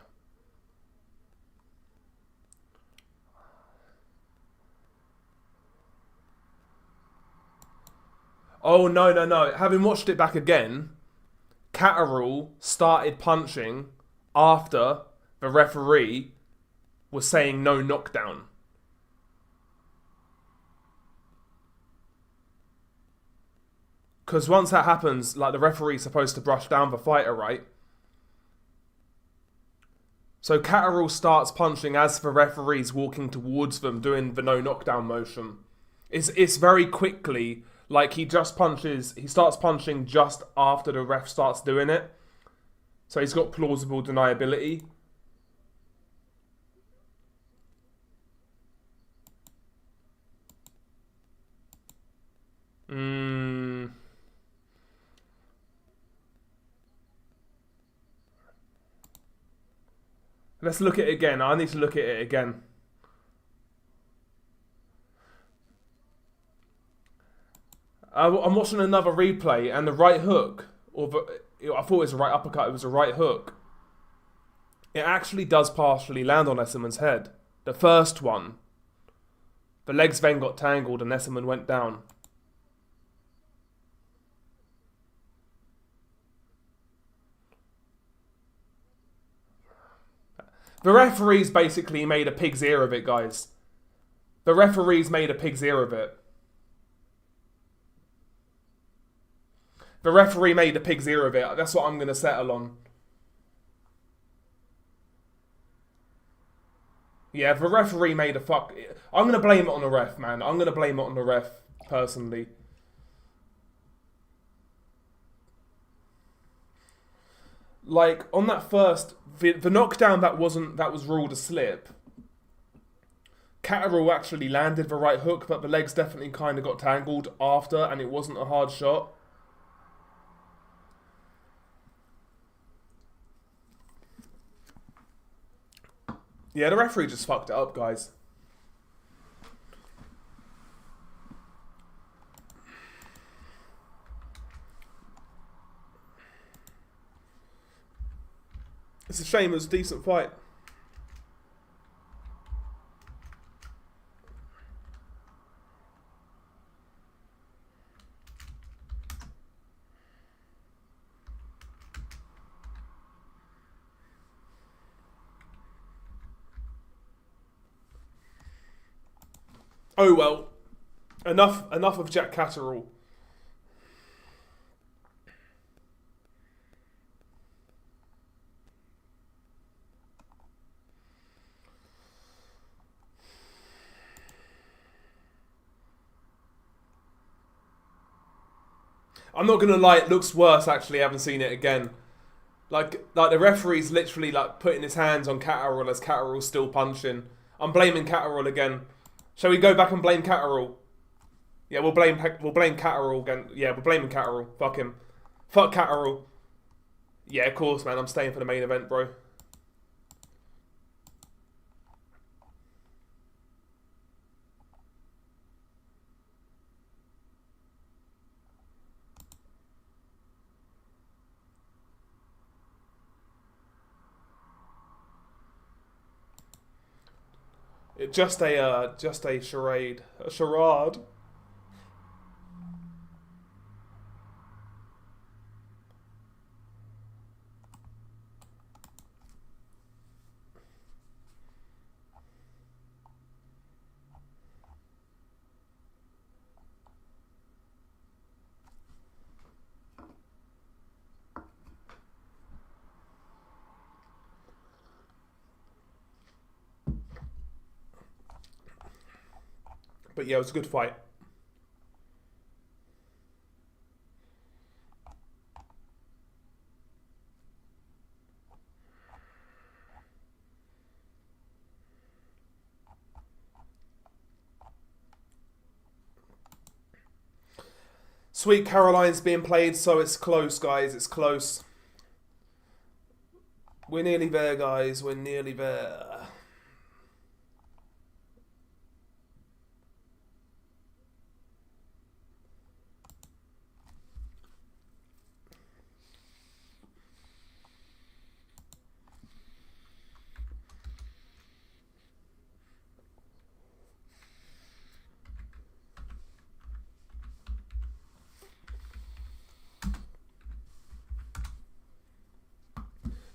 Oh, no. Having watched it back again, Catterall started punching after the referee was saying no knockdown. Because once that happens, like, the referee's supposed to brush down the fighter, right? So Catterall starts punching as the referee's walking towards them, doing the no knockdown motion. It's very quickly, like, he starts punching just after the ref starts doing it. So he's got plausible deniability. Let's look at it again. I need to look at it again. I'm watching another replay, and the right hook, I thought it was a right uppercut, it was a right hook. It actually does partially land on Essomba's head. The first one. The legs then got tangled and Essomba went down. The referees basically made a pig's ear of it, guys. The referees made a pig's ear of it. The referee made a pig's ear of it. That's what I'm going to settle on. Yeah, the referee made a fuck... I'm going to blame it on the ref, man. I'm going to blame it on the ref, personally. Like, on that first... The knockdown that was ruled a slip. Catterall actually landed the right hook, but the legs definitely kind of got tangled after, and it wasn't a hard shot. Yeah, the referee just fucked it up, guys. It's a shame, it was a decent fight. Oh well. Enough of Jack Catterall. I'm not gonna lie, it looks worse actually. I haven't seen it again. Like the referee's literally like putting his hands on Catterall as Catterall's still punching. I'm blaming Catterall again. Shall we go back and blame Catterall? Yeah, we'll blame Catterall again. Yeah, we're blaming Catterall. Fuck him. Fuck Catterall. Yeah, of course, man. I'm staying for the main event, bro. Just a charade. A charade. But yeah, it was a good fight. Sweet Caroline's being played, so it's close, guys. It's close. We're nearly there, guys. We're nearly there.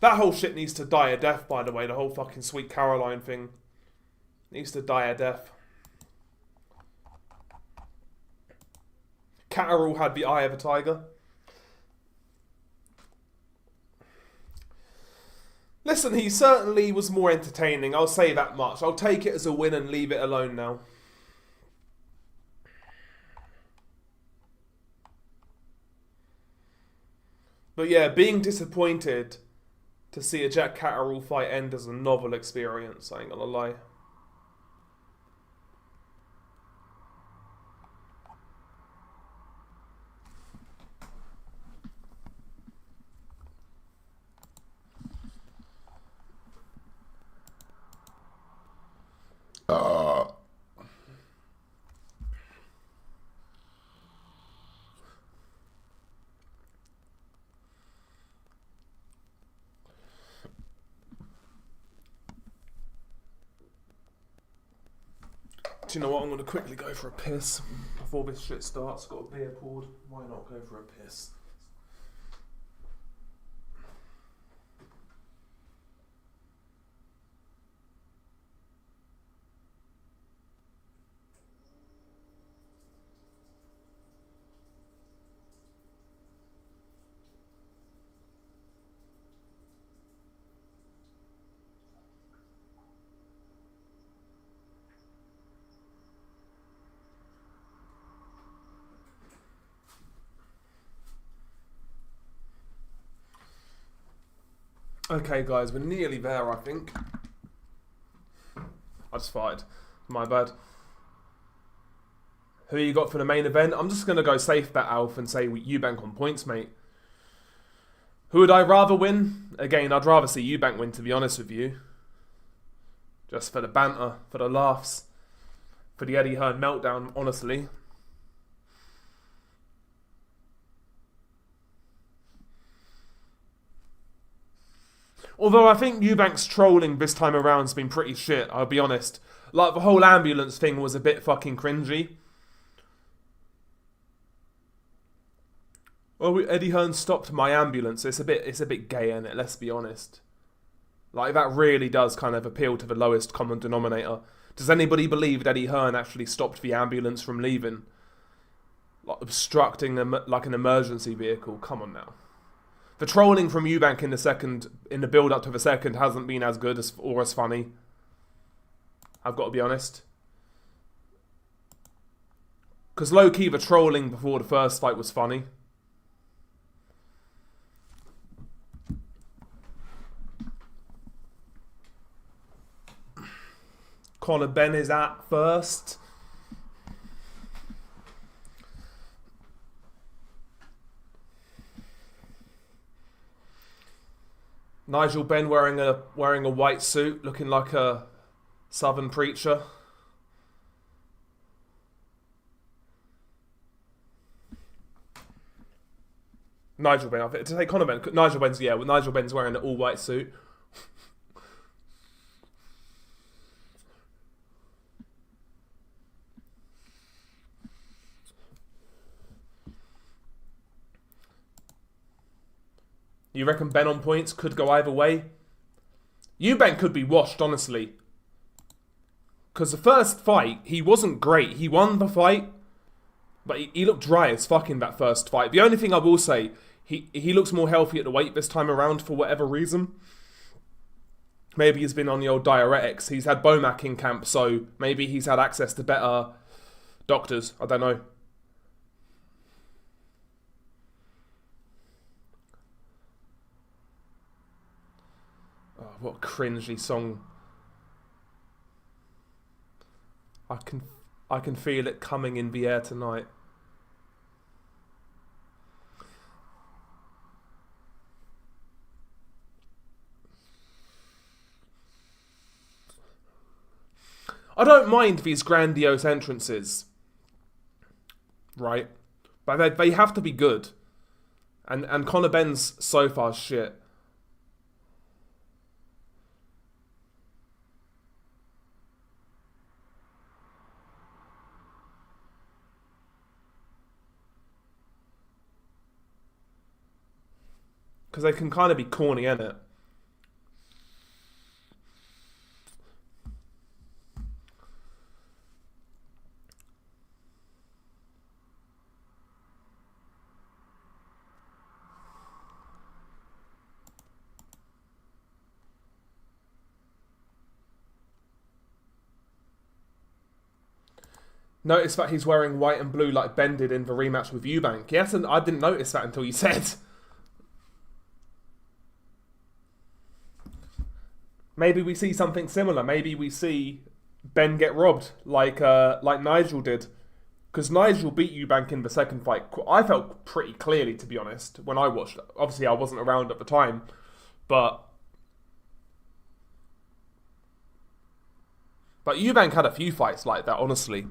That whole shit needs to die a death, by the way. The whole fucking Sweet Caroline thing needs to die a death. Catterall had the eye of a tiger. Listen, he certainly was more entertaining. I'll say that much. I'll take it as a win and leave it alone now. But yeah, being disappointed to see a Jack Catterall fight end as a novel experience, I ain't gonna lie. Do you know what? I'm going to quickly go for a piss before this shit starts. Got a beer poured. Why not go for a piss? Okay, guys, we're nearly there, I think. I just farted. My bad. Who you got for the main event? I'm just going to go safe bet, Alf, and say Eubank on points, mate. Who would I rather win? Again, I'd rather see Eubank win, to be honest with you. Just for the banter, for the laughs, for the Eddie Hearn meltdown, honestly. Although I think Eubank's trolling this time around has been pretty shit, I'll be honest. Like, the whole ambulance thing was a bit fucking cringy. Oh, Eddie Hearn stopped my ambulance. It's a bit gay, innit? Let's be honest. Like, that really does kind of appeal to the lowest common denominator. Does anybody believe that Eddie Hearn actually stopped the ambulance from leaving? Like, obstructing like an emergency vehicle? Come on now. The trolling from Eubank in the build-up to the second hasn't been as good or as funny. I've got to be honest. Because low-key, the trolling before the first fight was funny. Conor Benn is at first. Nigel Benn wearing a white suit, looking like a southern preacher. Nigel Benn, I think, to say Conor Benn. Nigel Benn's wearing an all white suit. You reckon Benn on points could go either way? Eubank could be washed, honestly. Because the first fight, he wasn't great. He won the fight, but he looked dry as fuck in that first fight. The only thing I will say, he looks more healthy at the weight this time around for whatever reason. Maybe he's been on the old diuretics. He's had Bomac in camp, so maybe he's had access to better doctors. I don't know. What a cringy song. I can feel it coming in the air tonight. I don't mind these grandiose entrances. Right? But they have to be good. And Conor Benn's so far shit. Because they can kind of be corny, innit? notice that he's wearing white and blue like Ben did in the rematch with Eubank. Yes, and I didn't notice that until you said. Maybe we see something similar. Maybe we see Ben get robbed like Nigel did. Because Nigel beat Eubank in the second fight. I felt pretty clearly, to be honest, when I watched it. Obviously, I wasn't around at the time. But Eubank had a few fights like that, honestly.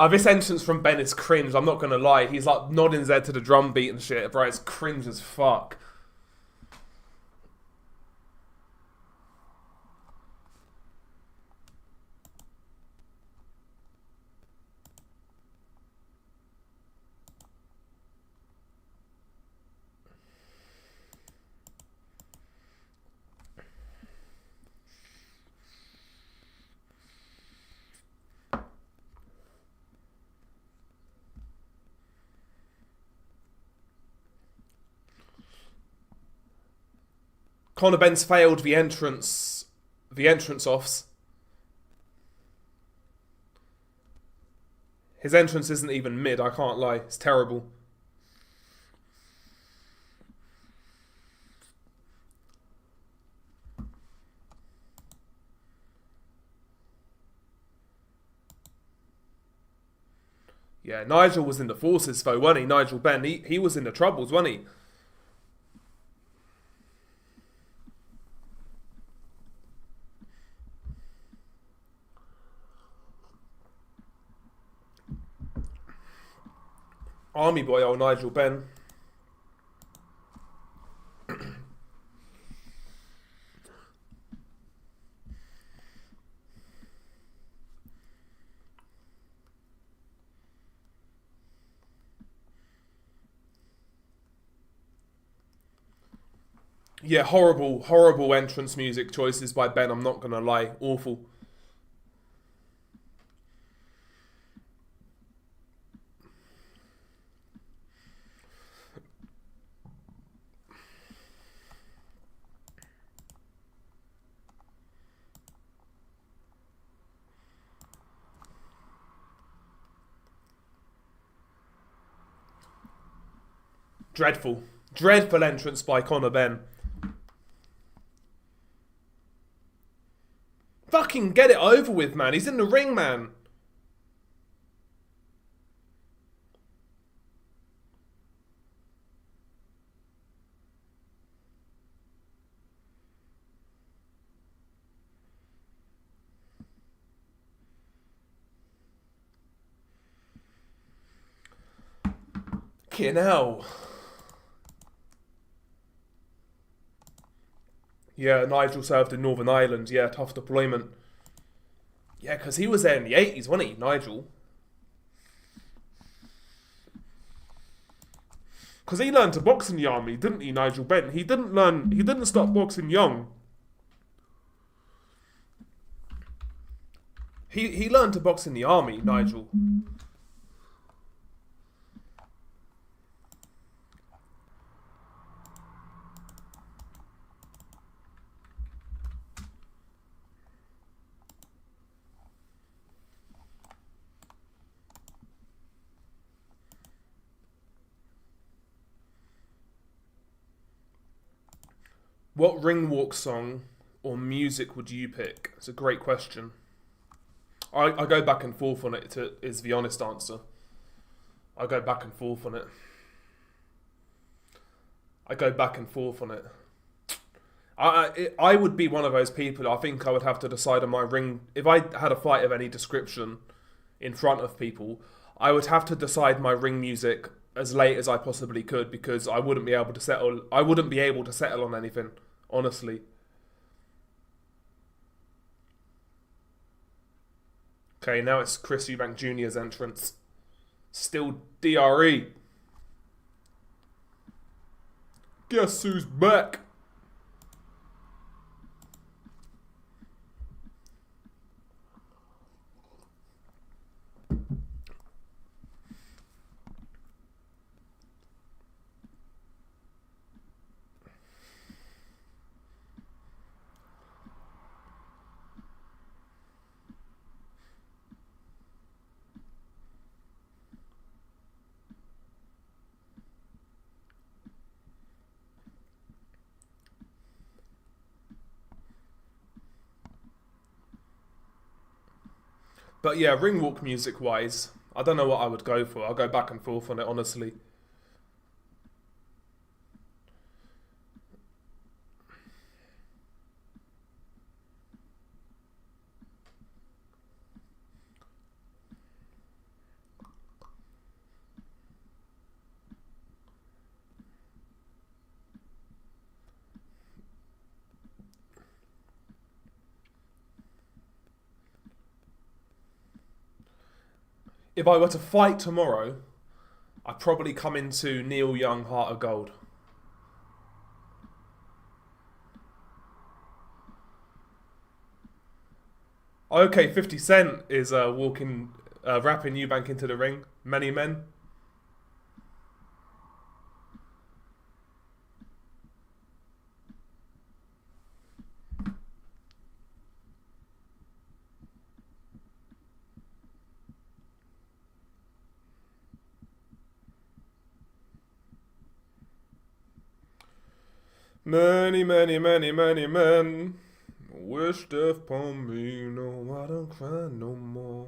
This entrance from Ben is cringe, I'm not going to lie. He's like nodding his head to the drum beat and shit, bro. It's cringe as fuck. Conor Benn's failed the entrance offs. His entrance isn't even mid, I can't lie. It's terrible. Yeah, Nigel was in the forces though, wasn't he? Nigel Benn, he was in the troubles, wasn't he? Army boy, old Nigel Benn. Yeah, horrible entrance music choices by Ben, I'm not gonna lie. Awful. Dreadful. Dreadful entrance by Conor Benn. Fucking get it over with, man. He's in the ring, man. Fucking hell. Yeah, Nigel served in Northern Ireland. Yeah, tough deployment. Yeah, because he was there in the 80s, wasn't he, Nigel? Because he learned to box in the army, didn't he, Nigel Benn? He didn't start boxing young. He learned to box in the army, Nigel. What ring walk song or music would you pick? It's a great question. I go back and forth on it, is the honest answer. I go back and forth on it. I would be one of those people. I think I would have to decide on my ring. If I had a fight of any description in front of people, I would have to decide my ring music as late as I possibly could, because I wouldn't be able to settle. I wouldn't be able to settle on anything, honestly. Okay, now it's Chris Eubank Jr.'s entrance. Still DRE. Guess who's back? But yeah, ring walk music wise, I don't know what I would go for. I'll go back and forth on it, honestly. If I were to fight tomorrow, I'd probably come into Neil Young, Heart of Gold. Okay, 50 Cent is rapping Eubank into the ring. Many Men. Many, many, many, many men wish death upon me. No, I don't cry no more.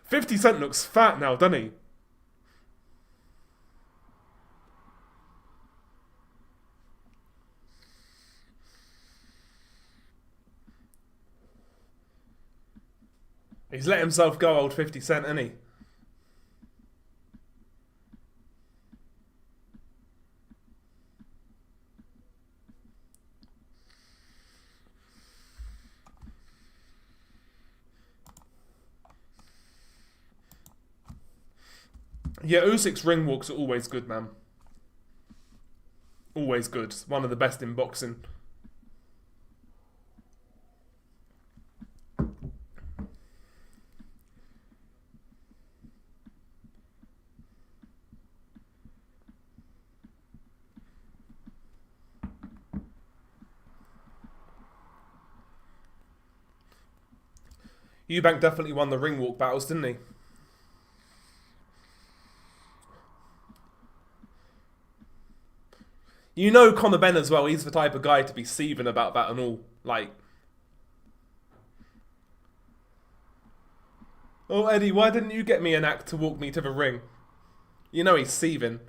$50 looks fat now, doesn't he? He's let himself go, old 50 hasn't he? Yeah, Usyk's ring walks are always good, man. Always good. One of the best in boxing. Eubank definitely won the ring walk battles, didn't he? You know Conor Benn as well, he's the type of guy to be seething about that and all. Like, oh Eddie, why didn't you get me an act to walk me to the ring? You know he's seething.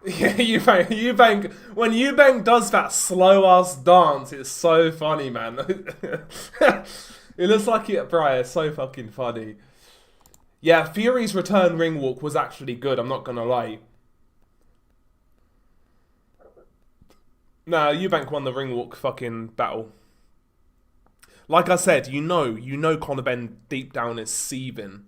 Yeah, Eubank. When Eubank does that slow ass dance, it's so funny, man. It looks like it, bro. It's so fucking funny. Yeah, Fury's return ring walk was actually good. I'm not gonna lie. Nah, Eubank won the ring walk fucking battle. Like I said, you know, Conor Benn deep down is seething.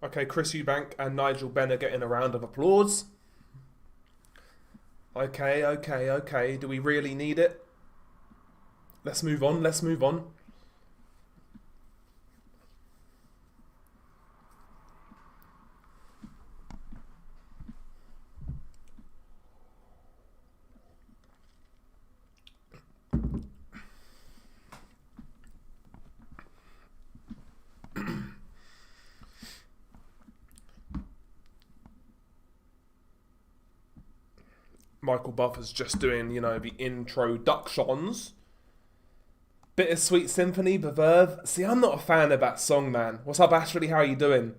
Okay, Chris Eubank and Nigel Benn are getting a round of applause. Okay. Do we really need it? Let's move on. Let's move on. Michael Buffer's just doing, you know, the introductions. Bittersweet Symphony, Beverve. See, I'm not a fan of that song, man. What's up, Ashley? How are you doing?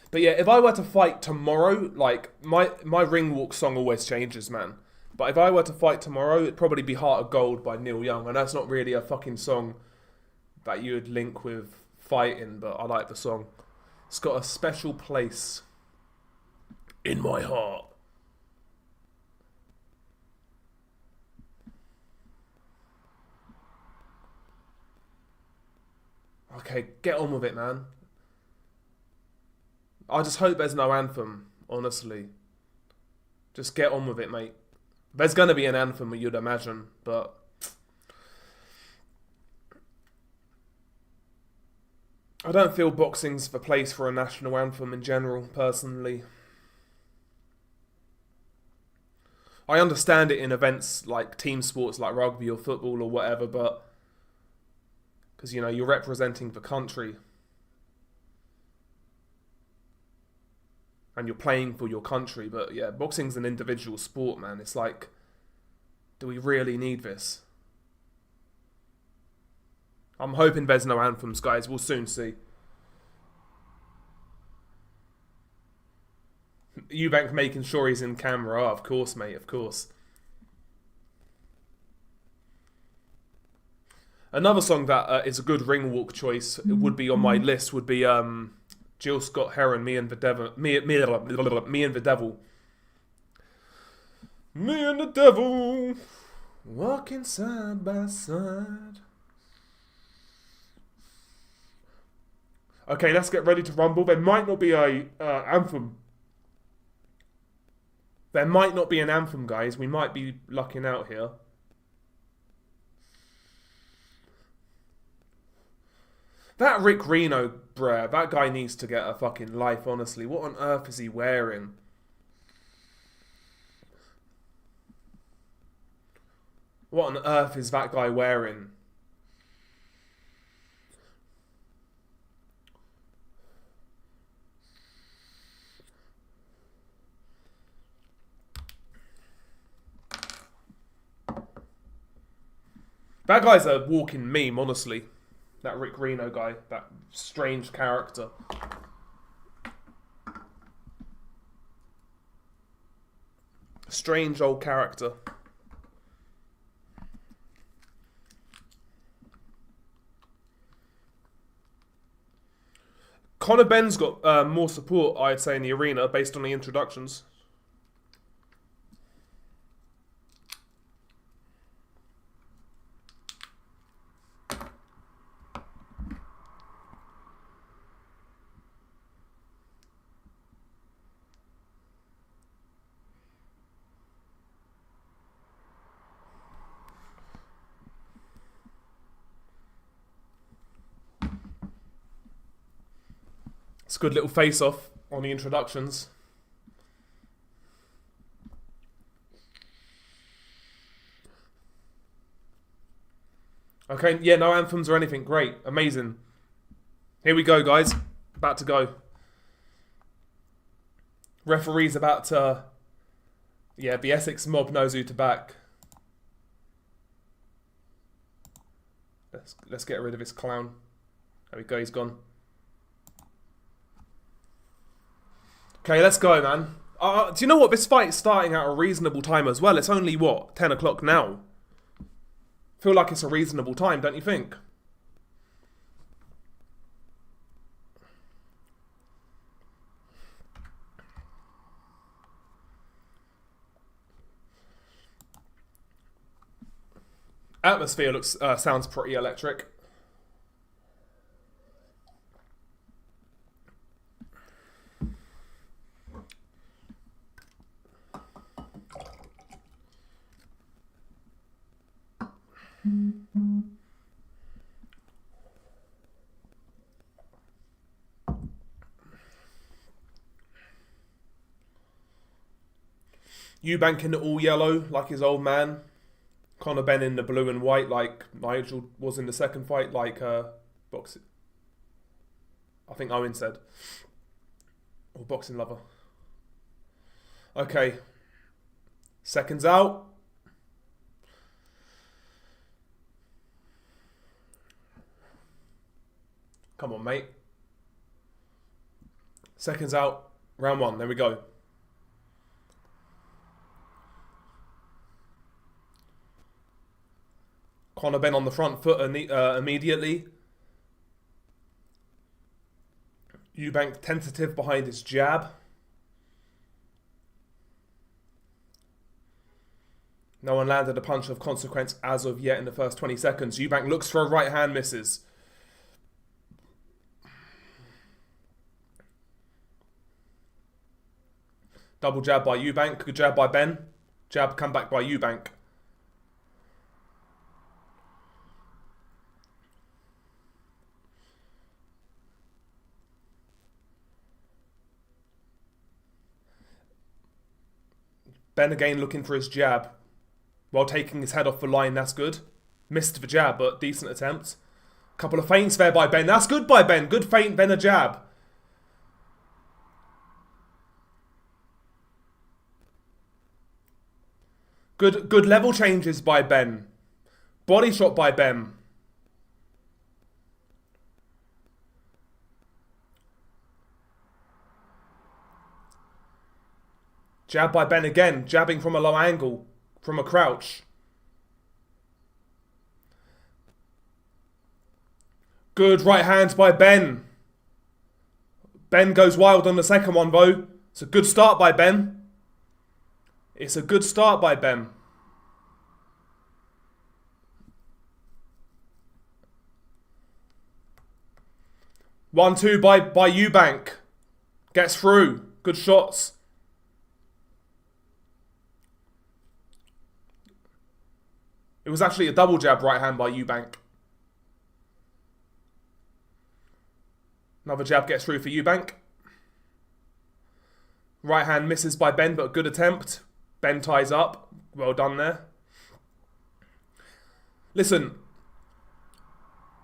But yeah, if I were to fight tomorrow, like, my ring walk song always changes, man. But if I were to fight tomorrow, it'd probably be Heart of Gold by Neil Young. And that's not really a fucking song that you would link with fighting, but I like the song. It's got a special place in my heart. Okay, get on with it, man. I just hope there's no anthem, honestly. Just get on with it, mate. There's going to be an anthem, you'd imagine, but... I don't feel boxing's the place for a national anthem in general, personally. I understand it in events like team sports like rugby or football or whatever, but... Because, you know, you're representing the country. And you're playing for your country. But, yeah, boxing's an individual sport, man. It's like, do we really need this? I'm hoping there's no anthems, guys. We'll soon see. Eubank making sure he's in camera. Oh, of course, mate. Of course. Another song that is a good ring walk choice, it would be on my list, would be Jill Scott Heron, Me and the Devil. Me and the Devil. Me and the Devil, walking side by side. Okay, let's get ready to rumble. There might not be a anthem. There might not be an anthem, guys. We might be lucking out here. That Rick Reno, bruh, that guy needs to get a fucking life, honestly. What on earth is he wearing? What on earth is that guy wearing? That guy's a walking meme, honestly. That Rick Reno guy, that strange character. Strange old character. Conor Benn's got more support, I'd say, in the arena based on the introductions. It's a good little face-off on the introductions. Okay, yeah, no anthems or anything. Great, amazing. Here we go, guys. About to go. Referee's about to... Yeah, the Essex mob knows who to back. Let's get rid of this clown. There we go, he's gone. Okay, let's go, man. Do you know what? This fight's starting at a reasonable time as well. It's only, what, 10 o'clock now? Feel like it's a reasonable time, don't you think? Atmosphere looks sounds pretty electric. Eubank in the all yellow, like his old man. Conor Benn in the blue and white, like Nigel was in the second fight, like boxing. I think Owen said. Or boxing lover. Okay. Seconds out. Come on, mate. Seconds out. Round one. There we go. Conor Benn on the front foot immediately. Eubank tentative behind his jab. No one landed a punch of consequence as of yet in the first 20 seconds. Eubank looks for a right hand, misses. Double jab by Eubank. Good jab by Benn. Jab come back by Eubank. Benn again looking for his jab. While taking his head off the line, that's good. Missed the jab, but decent attempt. Couple of feints there by Benn. That's good by Benn. Good feint, Benn a jab. Good level changes by Benn. Body shot by Benn. Jab by Benn again. Jabbing from a low angle. From a crouch. Good right hand by Benn. Benn goes wild on the second one, though. It's a good start by Benn. It's a good start by Benn. One, two by Eubank. Gets through. Good shots. It was actually a double jab right hand by Eubank. Another jab gets through for Eubank. Right hand misses by Benn, but a good attempt. Benn ties up. Well done there. Listen.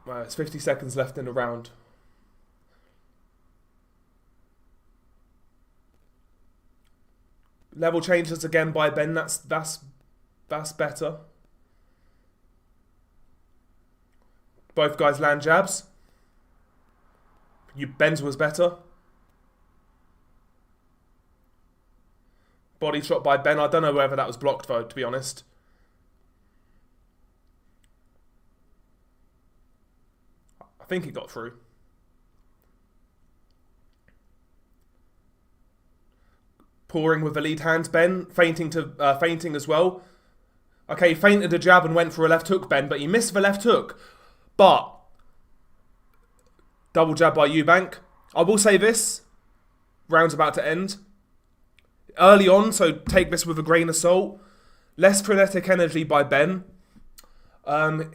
Well, it's 50 seconds left in the round. Level changes again by Benn. That's better. Both guys land jabs. Benn's was better. Body shot by Benn. I don't know whether that was blocked though, to be honest. I think he got through. Pouring with the lead hand, Benn. Feinting as well. Okay, he feinted a jab and went for a left hook, Benn, but he missed the left hook. But double jab by Eubank. I will say this. Round's about to end. Early on, so take this with a grain of salt. Less frenetic energy by Benn.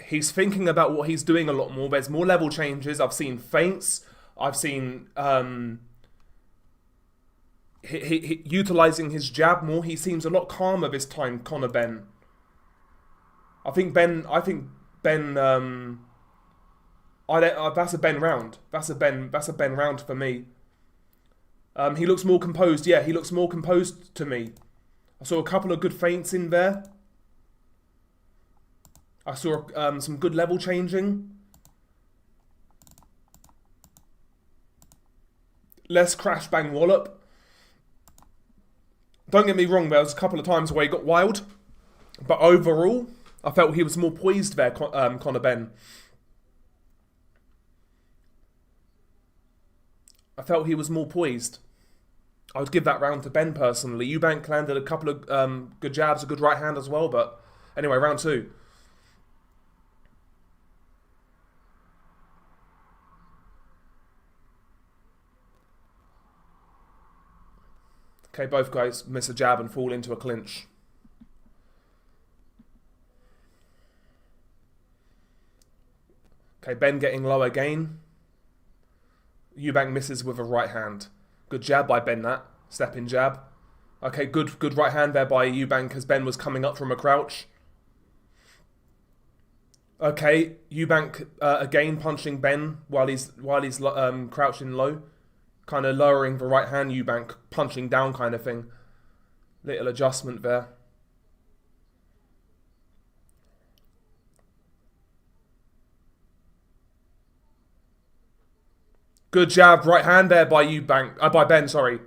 He's thinking about what he's doing a lot more. There's more level changes. I've seen feints. I've seen he utilising his jab more. He seems a lot calmer this time, Conor Benn. That's a Benn round. That's a Benn round for me. He looks more composed. Yeah, he looks more composed to me. I saw a couple of good feints in there. I saw some good level changing. Less crash bang wallop. Don't get me wrong, there was a couple of times where he got wild. But overall, I felt he was more poised there, Conor Benn. I felt he was more poised. I would give that round to Benn personally. Eubank landed a couple of good jabs, a good right hand as well. But anyway, round two. Okay, both guys miss a jab and fall into a clinch. Okay, Benn getting low again. Eubank misses with a right hand. Good jab by Benn, that. Step-in jab. Okay, good right hand there by Eubank as Benn was coming up from a crouch. Okay, Eubank again punching Benn while he's crouching low, kind of lowering the right hand. Eubank punching down kind of thing. Little adjustment there. Good jab, right hand there by by Benn, sorry.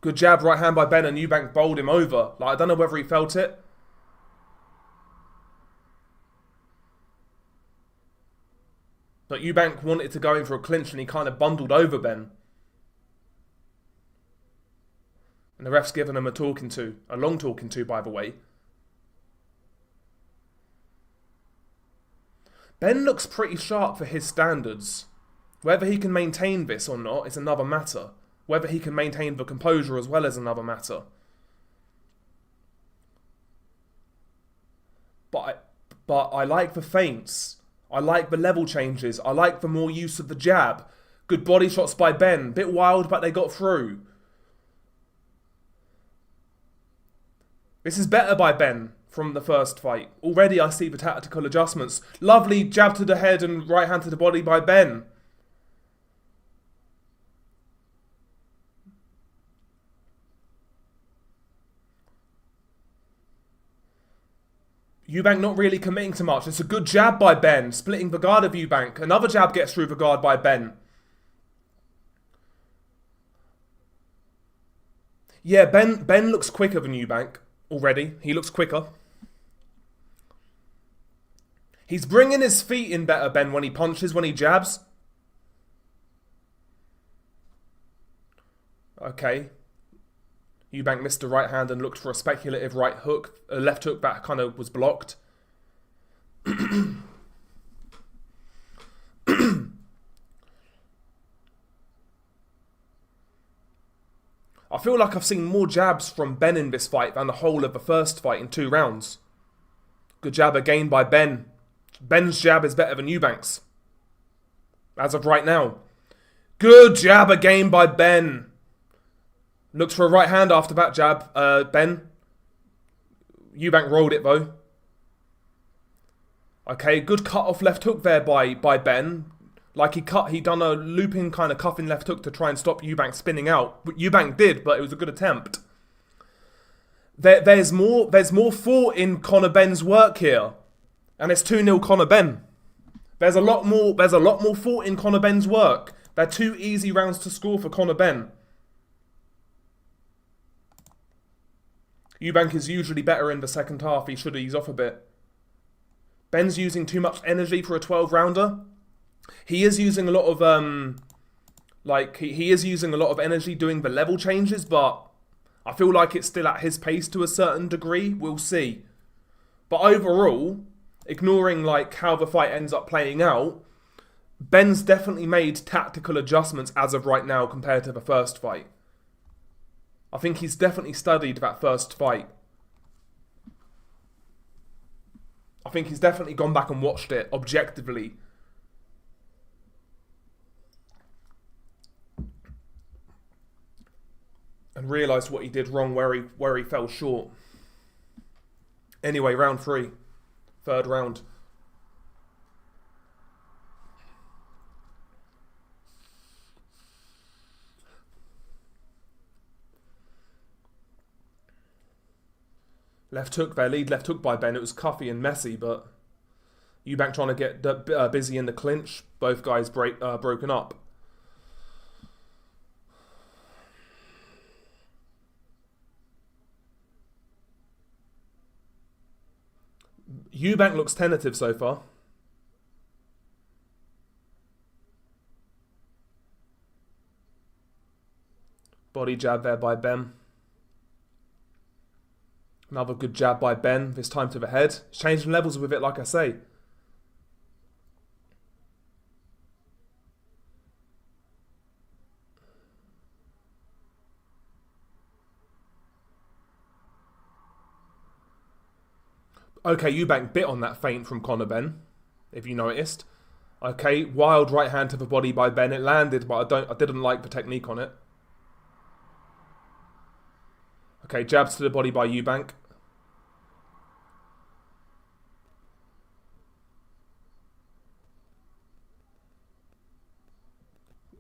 Good jab, right hand by Benn, and Eubank bowled him over. Like, I don't know whether he felt it. But Eubank wanted to go in for a clinch and he kind of bundled over Benn. And the ref's given him a long talking to, by the way. Benn looks pretty sharp for his standards. Whether he can maintain this or not is another matter. Whether he can maintain the composure as well is another matter. But I like the feints. I like the level changes. I like the more use of the jab. Good body shots by Benn. Bit wild, but they got through. This is better by Benn from the first fight. Already I see the tactical adjustments. Lovely jab to the head and right hand to the body by Benn. Eubank not really committing to much. It's a good jab by Benn, splitting the guard of Eubank. Another jab gets through the guard by Benn. Yeah, Ben looks quicker than Eubank already. He looks quicker. He's bringing his feet in better, Benn, when he punches, when he jabs. Okay. Eubank missed the right hand and looked for a speculative right hook. A left hook that kind of was blocked. I feel like I've seen more jabs from Benn in this fight than the whole of the first fight in 2 rounds. Good jab again by Benn. Benn's jab is better than Eubank's. As of right now. Good jab again by Benn. Looks for a right hand after that jab, Benn. Eubank rolled it though. Okay, good cut off left hook there by Benn. Like he done a looping kind of cuffing left hook to try and stop Eubank spinning out. Eubank did, but it was a good attempt. There's more thought in Conor Benn's work here. And it's 2-0 Conor Benn. There's a lot more thought in Conor Benn's work. They're 2 easy rounds to score for Conor Benn. Eubank is usually better in the second half. He should ease off a bit. Benn's using too much energy for a 12-rounder. He is using a lot of he is using a lot of energy doing the level changes, but I feel like it's still at his pace to a certain degree. We'll see. But overall, ignoring like how the fight ends up playing out, Benn's definitely made tactical adjustments as of right now compared to the first fight. I think he's definitely studied that first fight. I think he's definitely gone back and watched it objectively. And realised what he did wrong, where he fell short. Anyway, round 3. 3rd round. Left hook there, lead left hook by Benn. It was cuffy and messy, but Eubank trying to get busy in the clinch. Both guys broken up. Eubank looks tentative so far. Body jab there by Benn. Another good jab by Benn, this time to the head. He's changing levels with it, like I say. Okay, Eubank bit on that feint from Conor Benn, if you noticed. Okay, wild right hand to the body by Benn. It landed, but I didn't like the technique on it. Okay, jabs to the body by Eubank.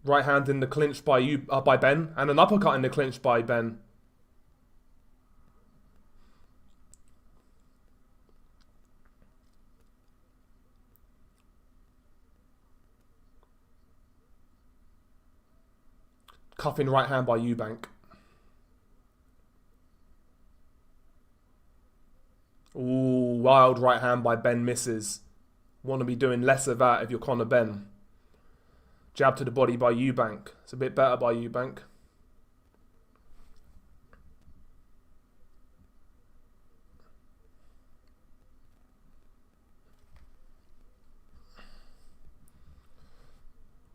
Right hand in the clinch by Benn, and an uppercut in the clinch by Benn. Cuffing right hand by Eubank. Ooh, wild right hand by Benn misses. Want to be doing less of that if you're Conor Benn. Jab to the body by Eubank. It's a bit better by Eubank.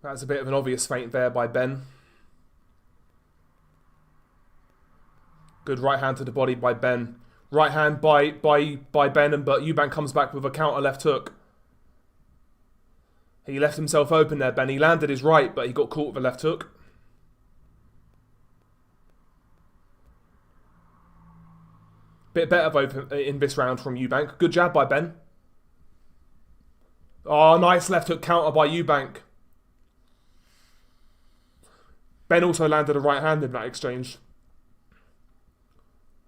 That's a bit of an obvious feint there by Benn. Good right hand to the body by Benn. Right hand by Benn, but Eubank comes back with a counter left hook. He left himself open there, Benn. He landed his right, but he got caught with a left hook. Bit better both in this round from Eubank. Good jab by Benn. Oh, nice left hook counter by Eubank. Benn also landed a right hand in that exchange.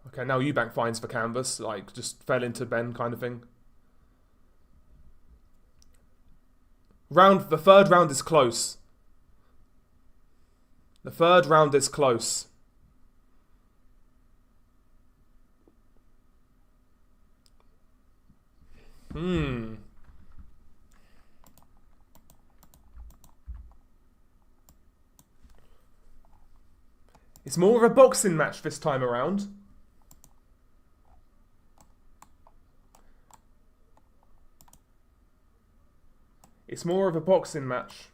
Okay, now Eubank finds the canvas, like just fell into Benn kind of thing. The third round is close. The third round is close. It's more of a boxing match this time around. It's more of a boxing match.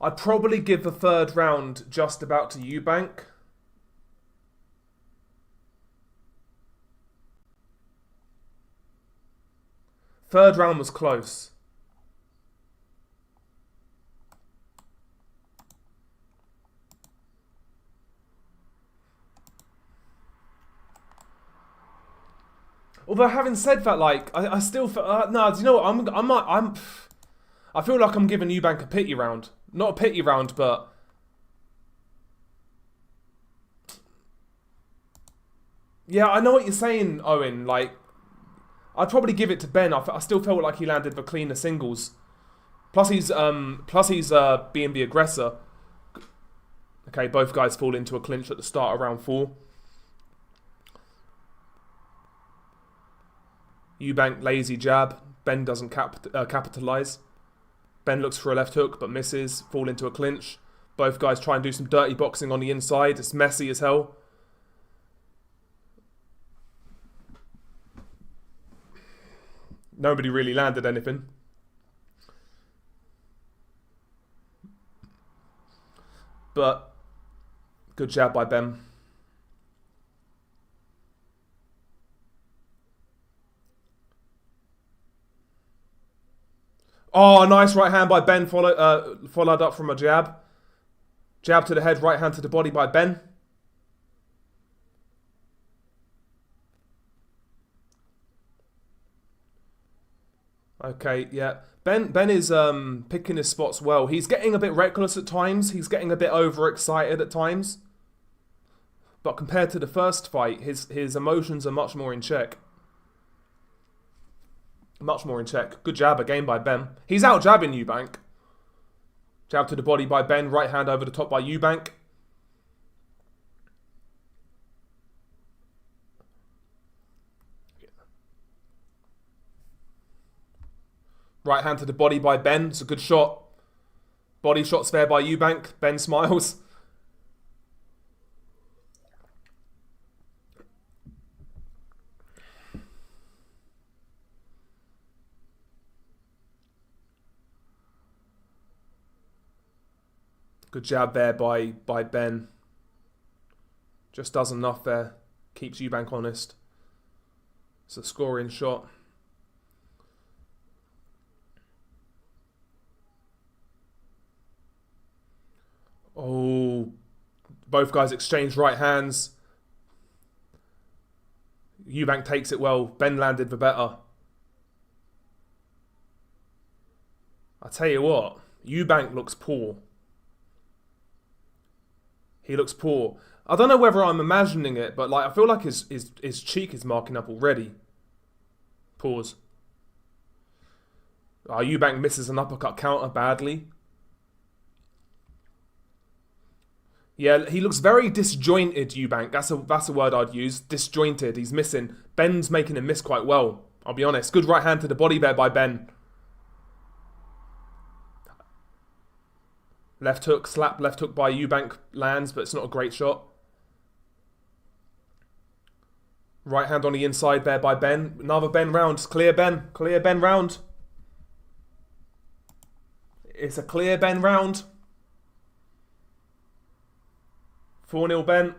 I'd probably give the third round just about to Eubank. Third round was close. Although having said that, like I still feel no. Do you know what? I feel like I'm giving Eubank a pity round. Not a pity round, but yeah, I know what you're saying, Owen. Like I'd probably give it to Benn. I still felt like he landed the cleaner singles. Plus he's being the aggressor. Okay, both guys fall into a clinch at the start of round 4. Eubank lazy jab. Benn doesn't capitalise. Benn looks for a left hook but misses. Fall into a clinch. Both guys try and do some dirty boxing on the inside. It's messy as hell. Nobody really landed anything. But good jab by Benn. Oh, nice right hand by Benn, followed up from a jab. Jab to the head, right hand to the body by Benn. Okay, yeah. Ben is picking his spots well. He's getting a bit reckless at times. He's getting a bit overexcited at times. But compared to the first fight, his emotions are much more in check. Much more in check. Good jab again by Benn. He's out jabbing Eubank. Jab to the body by Benn. Right hand over the top by Eubank. Right hand to the body by Benn. It's a good shot. Body shots there by Eubank. Benn smiles. Good jab there by Benn. Just does enough there. Keeps Eubank honest. It's a scoring shot. Oh, Both guys exchange right hands. Eubank takes it well. Benn landed the better. I tell you what, Eubank looks poor. He looks poor. I don't know whether I'm imagining it, but like I feel like his cheek is marking up already. Pause. Eubank misses an uppercut counter badly. Yeah, he looks very disjointed, Eubank. That's a word I'd use. Disjointed. He's missing. Benn's making him miss quite well. I'll be honest. Good right hand to the body there by Benn. Left hook, slap, left hook by Eubank lands, but it's not a great shot. Right hand on the inside there by Benn. Another Benn round. Clear Benn. Clear Benn round. It's a clear Benn round. 4-0 Benn.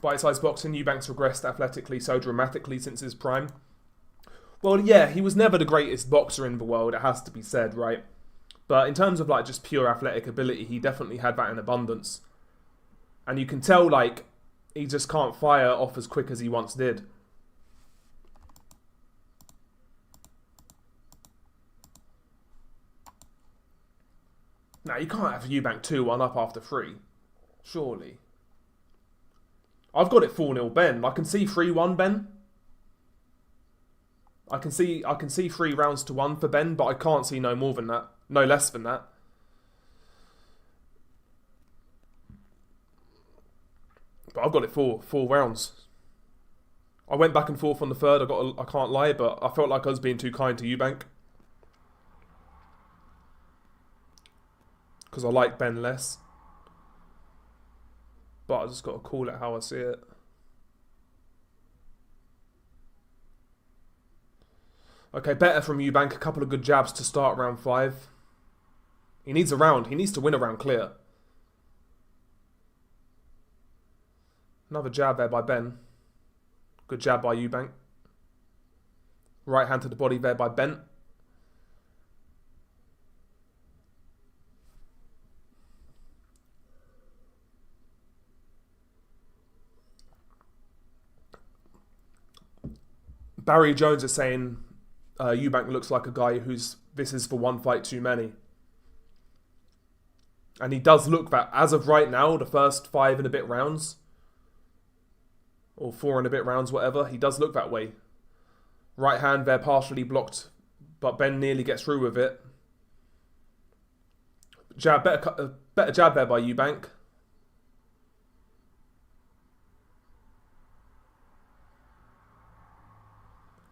Bite-sized boxing, Eubank's regressed athletically so dramatically since his prime. Well, yeah, he was never the greatest boxer in the world, it has to be said, right? But in terms of like just pure athletic ability, he definitely had that in abundance. And you can tell like he just can't fire off as quick as he once did. Now, you can't have Eubank 2-1 up after 3. Surely. I've got it 4-0 Benn. I can see 3-1 Benn. I can see 3 rounds to 1 for Benn, but I can't see no more than that. No less than that. But I've got it 4 rounds. I went back and forth on the third. I can't lie, but I felt like I was being too kind to Eubank. Because I like Benn less. But I just got to call it how I see it. Okay, better from Eubank. A couple of good jabs to start round 5. He needs a round. He needs to win a round clear. Another jab there by Benn. Good jab by Eubank. Right hand to the body there by Benn. Barry Jones is saying Eubank looks like a guy this is for one fight too many. And he does look that, as of right now, the first 5 and a bit rounds, or 4 and a bit rounds, whatever, he does look that way. Right hand there partially blocked, but Benn nearly gets through with it. Jab, better jab there by Eubank.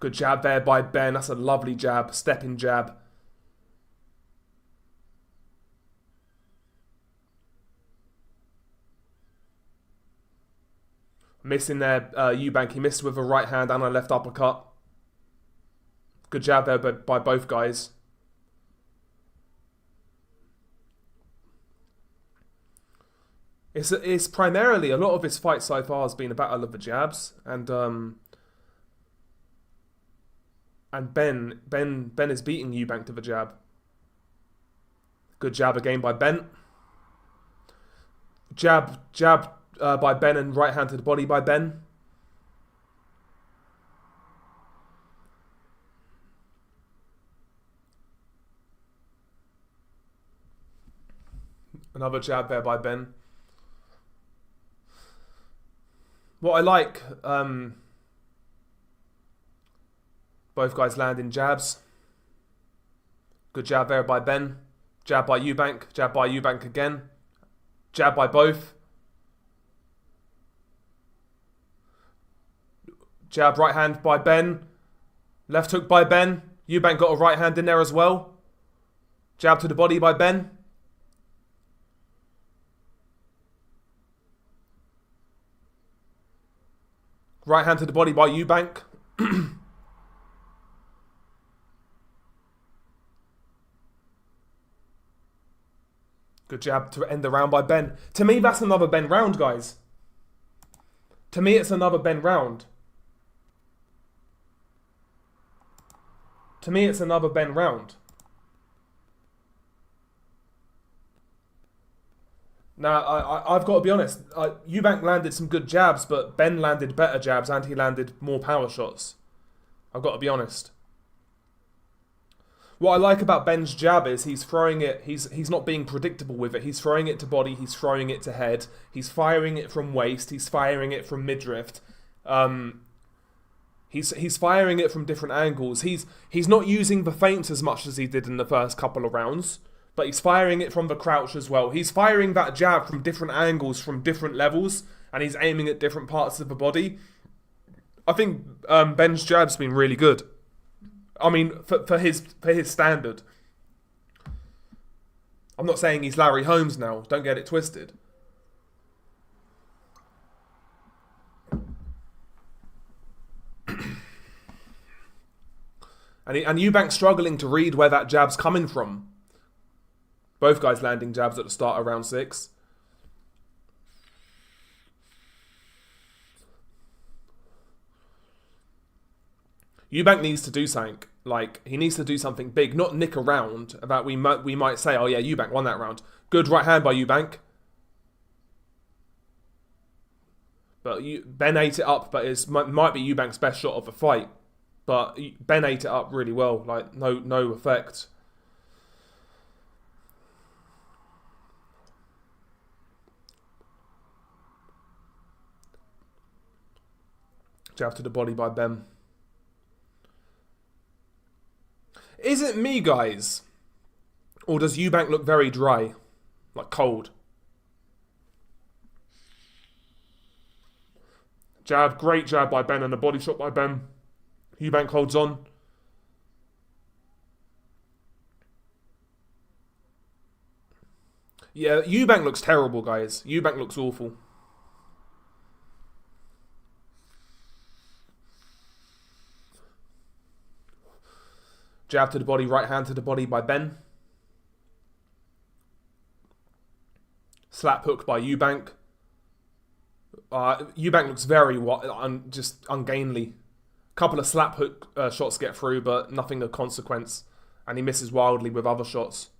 Good jab there by Benn. That's a lovely jab. Stepping jab. Missing there, Eubank. He missed with a right hand and a left uppercut. Good jab there by both guys. It's primarily, a lot of his fights so far has been a battle of the jabs. And Ben is beating Eubank to the jab. Good jab again by Benn. Jab by Benn and right hand to the body by Benn. Another jab there by Benn. What I like, both guys landing jabs. Good jab there by Benn. Jab by Eubank. Jab by Eubank again. Jab by both. Jab right hand by Benn. Left hook by Benn. Eubank got a right hand in there as well. Jab to the body by Benn. Right hand to the body by Eubank. Good jab to end the round by Benn. To me, that's another Benn round, guys. To me, it's another Benn round. To me, it's another Benn round. Now, I've got to be honest. Eubank landed some good jabs, but Benn landed better jabs and he landed more power shots. I've got to be honest. What I like about Benn's jab is he's throwing it, he's not being predictable with it. He's throwing it to body, he's throwing it to head, he's firing it from waist, he's firing it from midriff. He's firing it from different angles. He's not using the feints as much as he did in the first couple of rounds, but he's firing it from the crouch as well. He's firing that jab from different angles, from different levels, and he's aiming at different parts of the body. I think Benn's jab's been really good. I mean, for his standard. I'm not saying he's Larry Holmes now. Don't get it twisted. And Eubank's struggling to read where that jab's coming from. Both guys landing jabs at the start of round 6. Eubank needs to do something. Like, he needs to do something big, not nick around. That we might say, oh yeah, Eubank won that round. Good right hand by Eubank. But Benn ate it up, but it might be Eubank's best shot of the fight. But Benn ate it up really well. Like, no effect. Jab to the body by Benn. Is it me, guys? Or does Eubank look very dry? Like cold? Jab, great jab by Benn and a body shot by Benn. Eubank holds on. Yeah, Eubank looks terrible, guys. Eubank looks awful. Jab to the body, right hand to the body by Benn. Slap hook by Eubank. Eubank looks very just ungainly. Couple of slap hook shots get through, but nothing of consequence. And he misses wildly with other shots.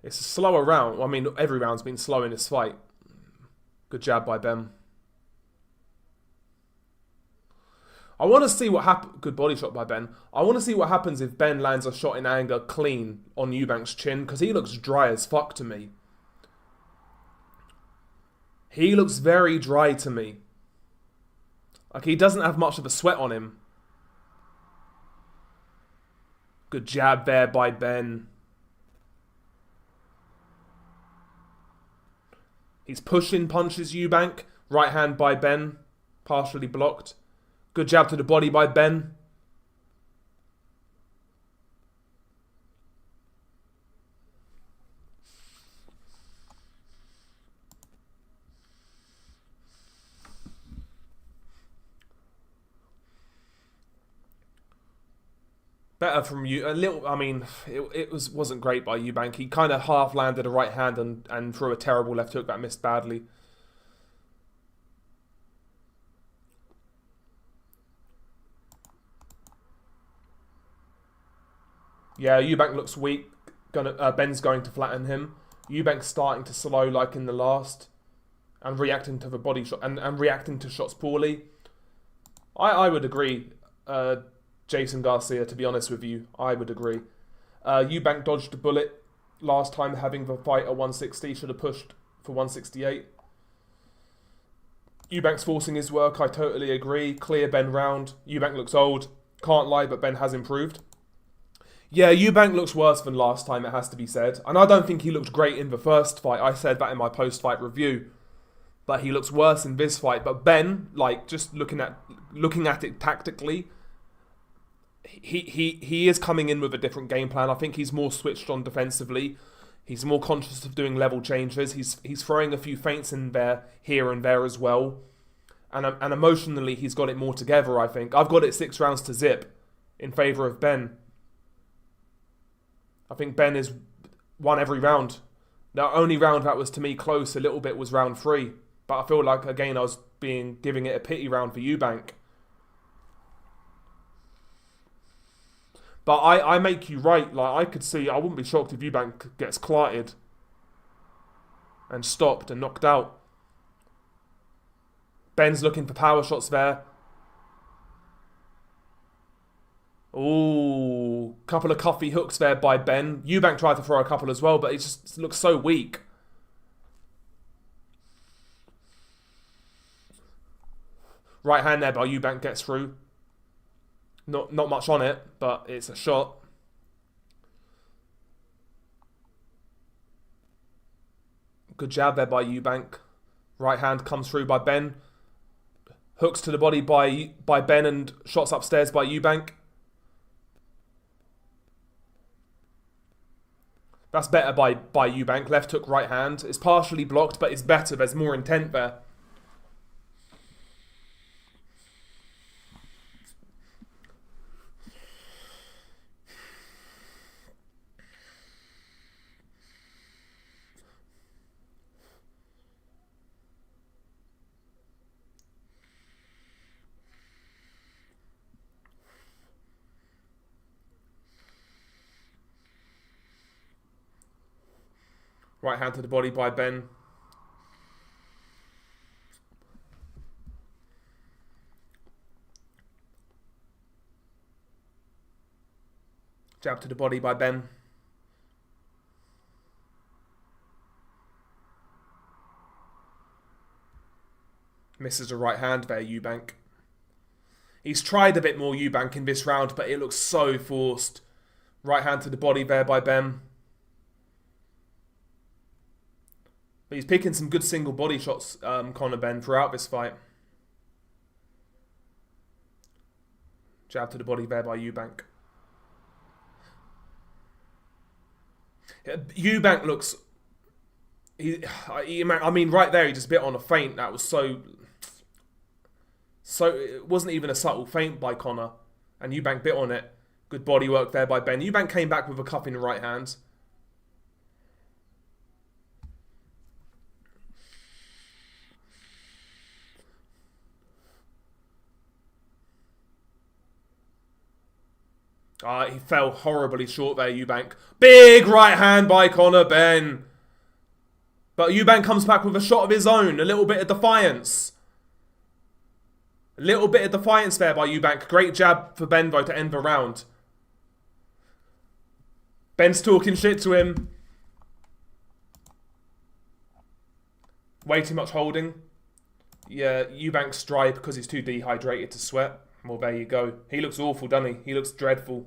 It's a slower round. I mean, every round's been slow in this fight. Good jab by Benn. I want to see what happens. Good body shot by Benn. I want to see what happens if Benn lands a shot in anger clean on Eubank's chin, because he looks dry as fuck to me. He looks very dry to me. Like, he doesn't have much of a sweat on him. Good jab there by Benn. He's pushing punches Eubank. Right hand by Benn. Partially blocked. Good jab to the body by Benn. Better from you. A little. I mean, it wasn't great by Eubank. He kind of half landed a right hand and threw a terrible left hook that missed badly. Yeah, Eubank looks weak. Benn's going to flatten him. Eubank's starting to slow like in the last, and reacting to the body shot and reacting to shots poorly. I would agree. Jason Garcia, to be honest with you, I would agree. Eubank dodged a bullet last time having the fight at 160. Should have pushed for 168. Eubank's forcing his work, I totally agree. Clear Benn round. Eubank looks old. Can't lie, but Benn has improved. Yeah, Eubank looks worse than last time, it has to be said. And I don't think he looked great in the first fight. I said that in my post-fight review. But he looks worse in this fight. But Benn, like, just looking at it tactically, he is coming in with a different game plan. I think he's more switched on defensively. He's more conscious of doing level changes. He's throwing a few feints in there, here and there as well. And emotionally, he's got it more together, I think. I've got it 6 rounds to zip in favour of Benn. I think Benn has won every round. The only round that was, to me, close a little bit was round 3. But I feel like, again, I was giving it a pity round for Eubank. But I make you right. Like, I could see, I wouldn't be shocked if Eubank gets clatted and stopped and knocked out. Benn's looking for power shots there. Ooh, couple of cuffy hooks there by Benn. Eubank tried to throw a couple as well, but it just looks so weak. Right hand there by Eubank gets through. Not much on it, but it's a shot. Good jab there by Eubank. Right hand comes through by Benn. Hooks to the body by Benn and shots upstairs by Eubank. That's better by Eubank. Left hook, right hand. It's partially blocked, but it's better. There's more intent there. Right hand to the body by Benn. Jab to the body by Benn. Misses a right hand there, Eubank. He's tried a bit more, Eubank, in this round, but it looks so forced. Right hand to the body there by Benn. But he's picking some good single body shots, Conor Benn, throughout this fight. Jab to the body there by Eubank. Eubank looks... I mean, right there, he just bit on a feint. That was so... It wasn't even a subtle feint by Conor. And Eubank bit on it. Good body work there by Benn. Eubank came back with a cuff in the right hand. He fell horribly short there, Eubank. Big right hand by Conor Benn. But Eubank comes back with a shot of his own. A little bit of defiance. A little bit of defiance there by Eubank. Great jab for Benn, though, to end the round. Benn's talking shit to him. Way too much holding. Yeah, Eubank's dry because he's too dehydrated to sweat. Well, there you go. He looks awful, doesn't he? He looks dreadful.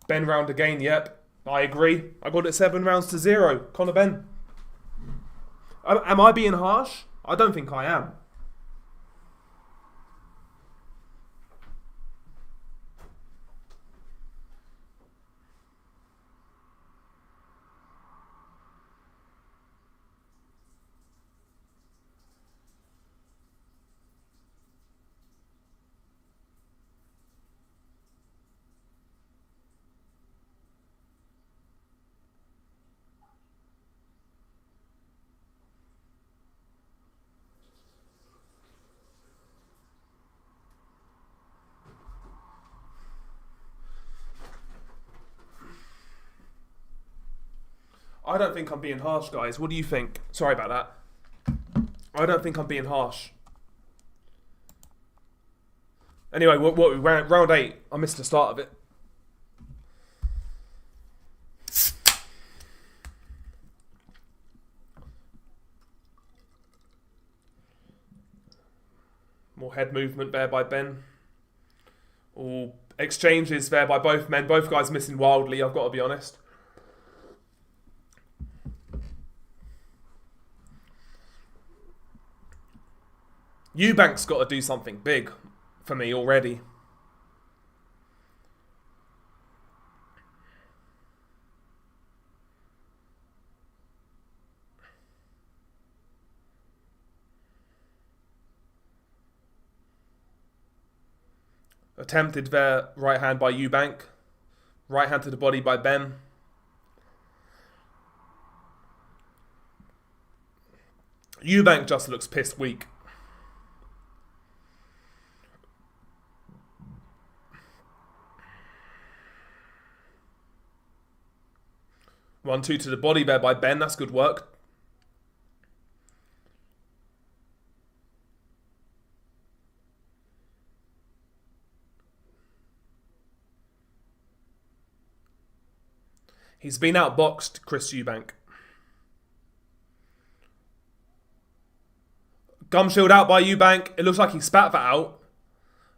Benn round again, yep. I agree. I got it 7 rounds to 0. Conor Benn. Am I being harsh? I don't think I am. I don't think I'm being harsh, guys. What do you think? Sorry about that. I don't think I'm being harsh. Anyway, round 8. I missed the start of it. More head movement there by Benn. All exchanges there by both men. Both guys missing wildly, I've got to be honest. Eubank's got to do something big for me already. Attempted there, right hand by Eubank. Right hand to the body by Benn. Eubank just looks pissed weak. One, two to the body there by Benn. That's good work. He's been outboxed, Chris Eubank. Gum shield out by Eubank. It looks like he spat that out.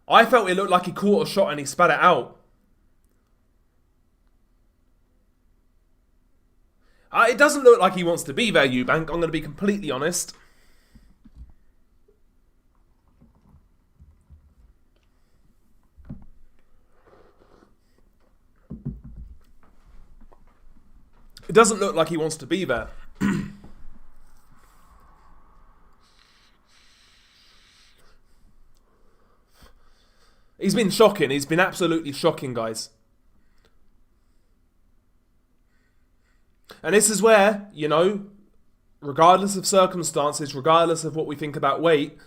I felt it looked like he caught a shot and he spat it out. It doesn't look like he wants to be there, Eubank. I'm going to be completely honest. It doesn't look like he wants to be there. He's been shocking. He's been absolutely shocking, guys. And this is where, you know, regardless of circumstances, regardless of what we think about weight,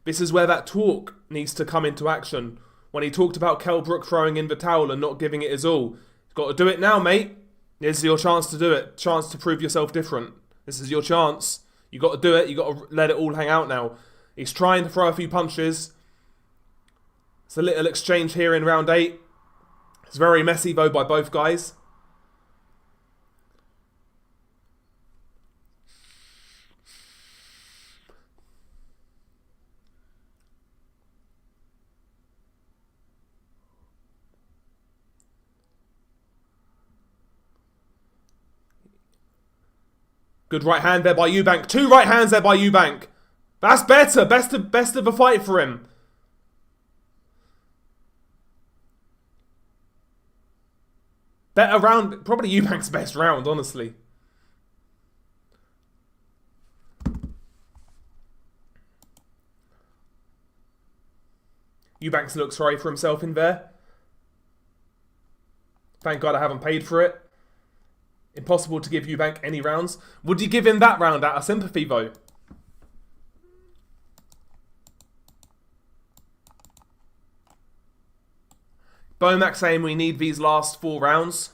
this is where that talk needs to come into action. When he talked about Kell Brook throwing in the towel and not giving it his all. He's got to do it now, mate. This is your chance to do it. Chance to prove yourself different. This is your chance. You got to do it. You got to let it all hang out now. He's trying to throw a few punches. It's a little exchange here in round 8. It's very messy though by both guys. Good right hand there by Eubank. 2 right hands there by Eubank. That's better. Best of the fight for him. Better round. Probably Eubank's best round, honestly. Eubanks looks sorry for himself in there. Thank God I haven't paid for it. Impossible to give Eubank any rounds. Would you give him that round out of sympathy, though? Bomac saying we need these last 4 rounds.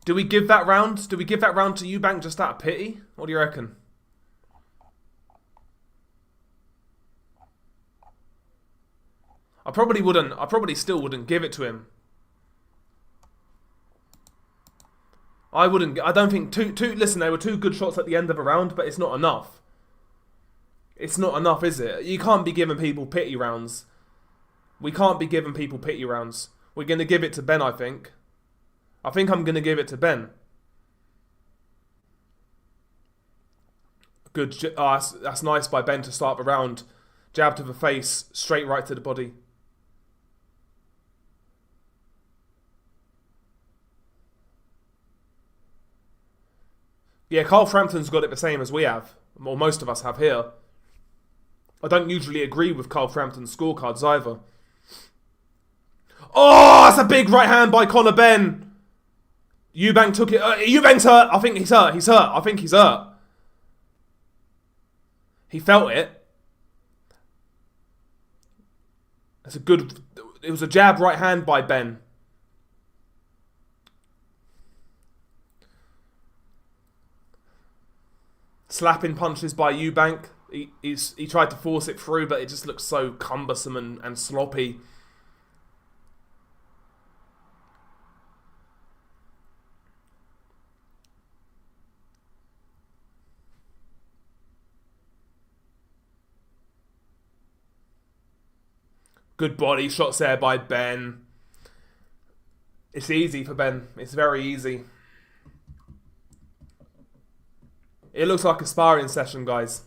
Do we give that round? Do we give that round to Eubank just out of pity? What do you reckon? I probably wouldn't. I probably still wouldn't give it to him. I wouldn't. I don't think listen, there were 2 good shots at the end of a round, but it's not enough. It's not enough, is it? You can't be giving people pity rounds. We can't be giving people pity rounds. We're going to give it to Benn, I think. I think I'm going to give it to Benn. Good. That's nice by Benn to start the round. Jab to the face, straight right to the body. Yeah, Carl Frampton's got it the same as we have. Or most of us have here. I don't usually agree with Carl Frampton's scorecards either. Oh, that's a big right hand by Conor Benn. Eubank took it. Eubank's hurt. I think he's hurt. He's hurt. I think he's hurt. He felt it. That's a good... It was a jab right hand by Benn. Slapping punches by Eubank. He tried to force it through, but it just looks so cumbersome and sloppy. Good body shots there by Benn. It's easy for Benn. It's very easy. It looks like a sparring session, guys.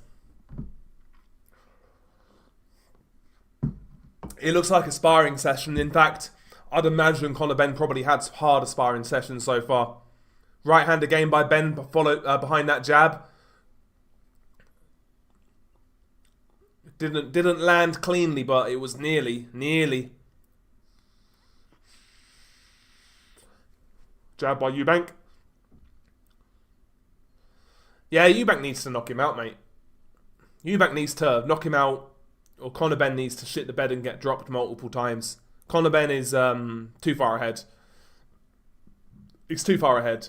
It looks like a sparring session. In fact, I'd imagine Conor Benn probably had harder sparring sessions so far. Right hand again by Benn, behind that jab. Didn't land cleanly, but it was nearly. Jab by Eubank. Yeah, Eubank needs to knock him out, mate. Eubank needs to knock him out, or Conor Benn needs to shit the bed and get dropped multiple times. Conor Benn is too far ahead. He's too far ahead.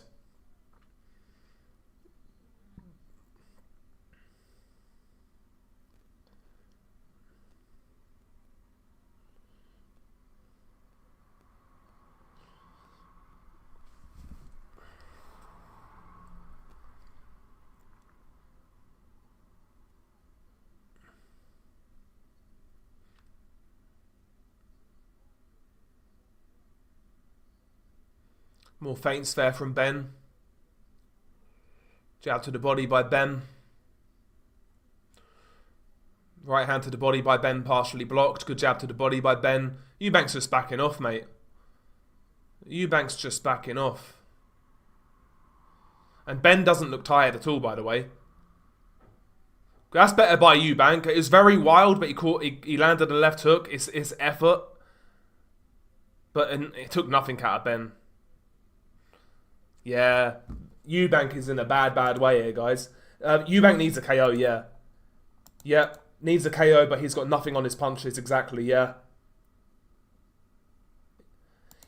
More feints there from Benn. Jab to the body by Benn. Right hand to the body by Benn, partially blocked. Good jab to the body by Benn. Eubank's just backing off, mate. Eubank's just backing off. And Benn doesn't look tired at all, by the way. That's better by Eubank. It was very wild, but he landed a left hook. It's effort. But it took nothing out of Benn. Yeah, Eubank is in a bad way here, guys. Eubank needs a KO, yeah. Yeah, needs a KO, but he's got nothing on his punches, exactly, yeah.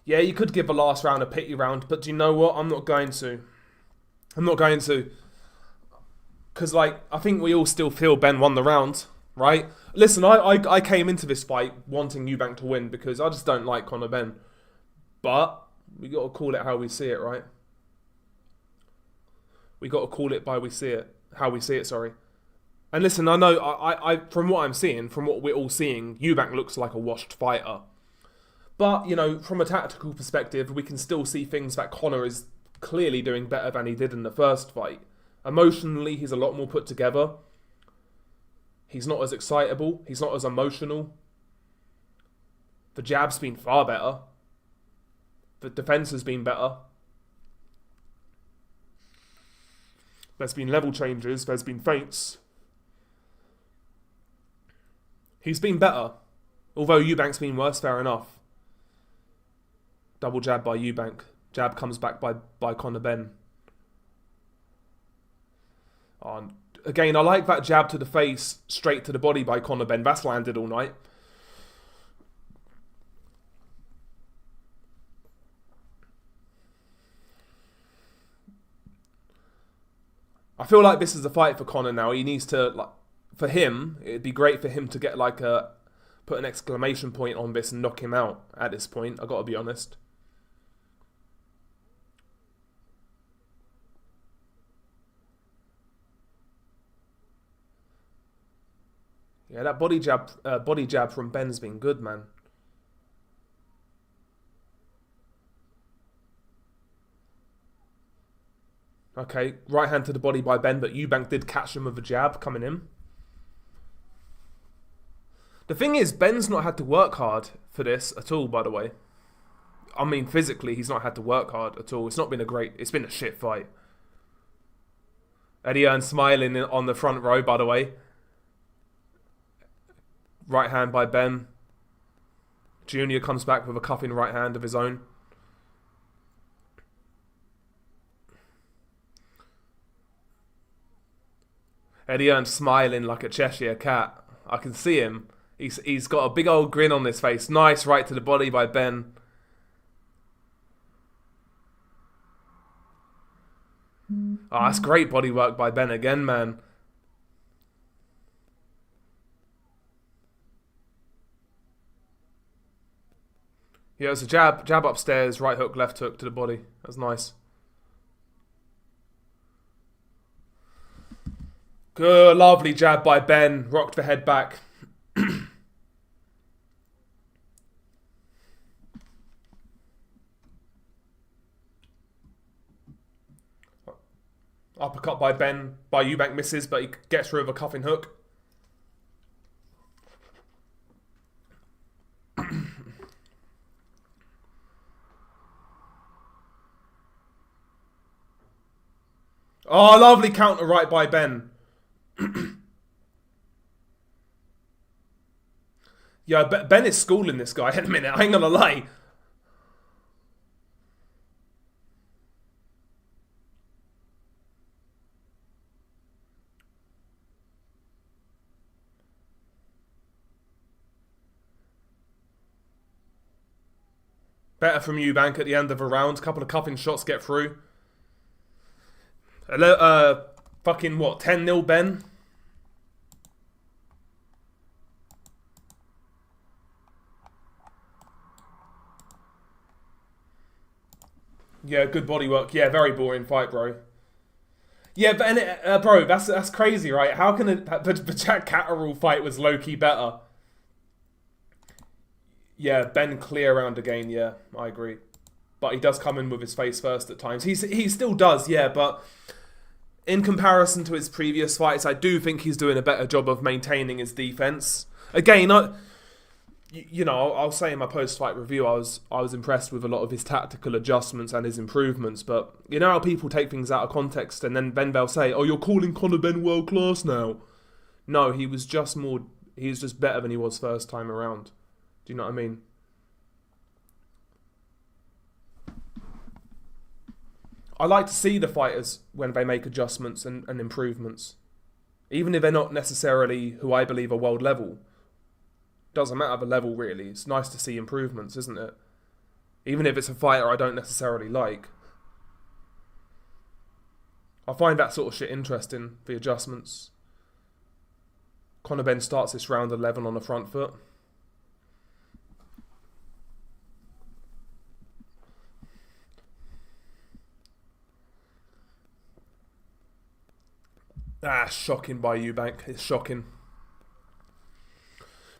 Yeah, you could give a last round a pity round, but do you know what? I'm not going to. Because, like, I think we all still feel Ben won the round, right? Listen, I came into this fight wanting Eubank to win because I just don't like Conor Benn. But we got to call it how we see it, right? We got to call it by how we see it, sorry. And listen, I know, I from what I'm seeing, from what we're all seeing, Eubank looks like a washed fighter. But, you know, from a tactical perspective, we can still see things that Conor is clearly doing better than he did in the first fight. Emotionally, he's a lot more put together. He's not as excitable. He's not as emotional. The jab's been far better. The defense has been better. There's been level changes. There's been feints. He's been better. Although Eubank's been worse, fair enough. Double jab by Eubank. Jab comes back by Conor Benn. Again, I like that jab to the face, straight to the body by Conor Benn. That's landed all night. I feel like this is a fight for Conor now. He needs to, like, for him, it'd be great for him to get like put an exclamation point on this and knock him out at this point. I gotta be honest. Yeah, that body jab from Benn's been good, man. Okay, right hand to the body by Benn, but Eubank did catch him with a jab coming in. The thing is, Benn's not had to work hard for this at all, by the way. I mean, physically, he's not had to work hard at all. It's not been it's been a shit fight. Eddie Hearn smiling on the front row, by the way. Right hand by Benn. Junior comes back with a cuffing right hand of his own. Eddie Hearn smiling like a Cheshire cat. I can see him. He's got a big old grin on his face. Nice right to the body by Benn. Oh, that's great body work by Benn again, man. Yeah, it's a jab upstairs, right hook, left hook to the body. That's nice. Good, lovely jab by Benn. Rocked the head back. Uppercut by Benn. By Eubank misses, but he gets through with a cuffing hook. Oh, lovely counter right by Benn. Yeah, Ben is schooling this guy in a minute. I ain't gonna lie. Better from Eubank at the end of a round. Couple of cuffing shots get through. Fucking what? 10-0 Ben. Yeah, good body work. Yeah, very boring fight, bro. Yeah, but bro, that's crazy, right? How can the Jack Catterall fight was low key better? Yeah, Ben clear round again. Yeah, I agree. But he does come in with his face first at times. He still does, yeah. But in comparison to his previous fights, I do think he's doing a better job of maintaining his defense. Again, I'll say in my post-fight review, I was impressed with a lot of his tactical adjustments and his improvements. But you know how people take things out of context, and then they'll say, "Oh, you're calling Conor Benn world class now." No, he was just better than he was first time around. Do you know what I mean? I like to see the fighters when they make adjustments and improvements, even if they're not necessarily who I believe are world level. Doesn't matter the level really. It's nice to see improvements, isn't it? Even if it's a fighter I don't necessarily like. I find that sort of shit interesting, the adjustments. Conor Benn starts this round 11 on the front foot. Shocking by Eubank. It's shocking.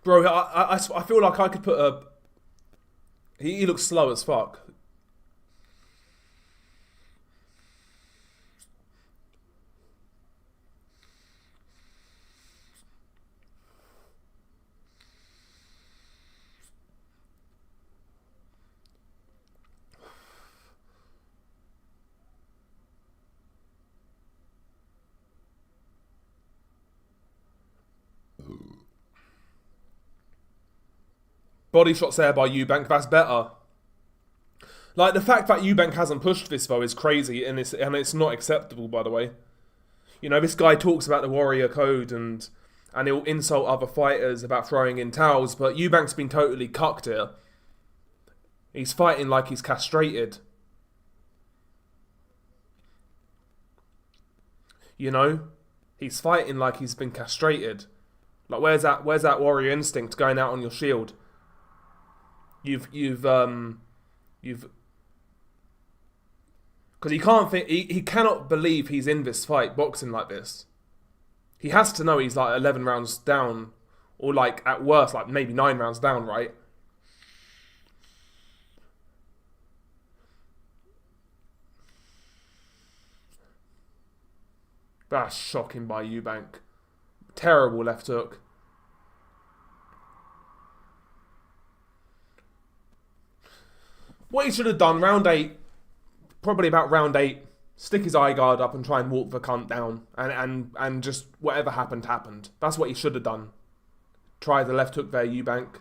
Bro, I feel like I could put a... He looks slow as fuck. Body shots there by Eubank, that's better. Like, the fact that Eubank hasn't pushed this, though, is crazy, and it's not acceptable, by the way. You know, this guy talks about the warrior code, and he'll insult other fighters about throwing in towels, but Eubank's been totally cucked here. He's fighting like he's castrated. You know? He's fighting like he's been castrated. Like, where's that warrior instinct going out on your shield? You've because he can't think, he cannot believe he's in this fight boxing like this. He has to know he's like 11 rounds down, or like at worst like maybe 9 rounds down, right? That's shocking by Eubank. Terrible left hook. What he should have done, round 8, probably about round 8, stick his eye guard up and try and walk the cunt down. And just whatever happened, happened. That's what he should have done. Try the left hook there, Eubank.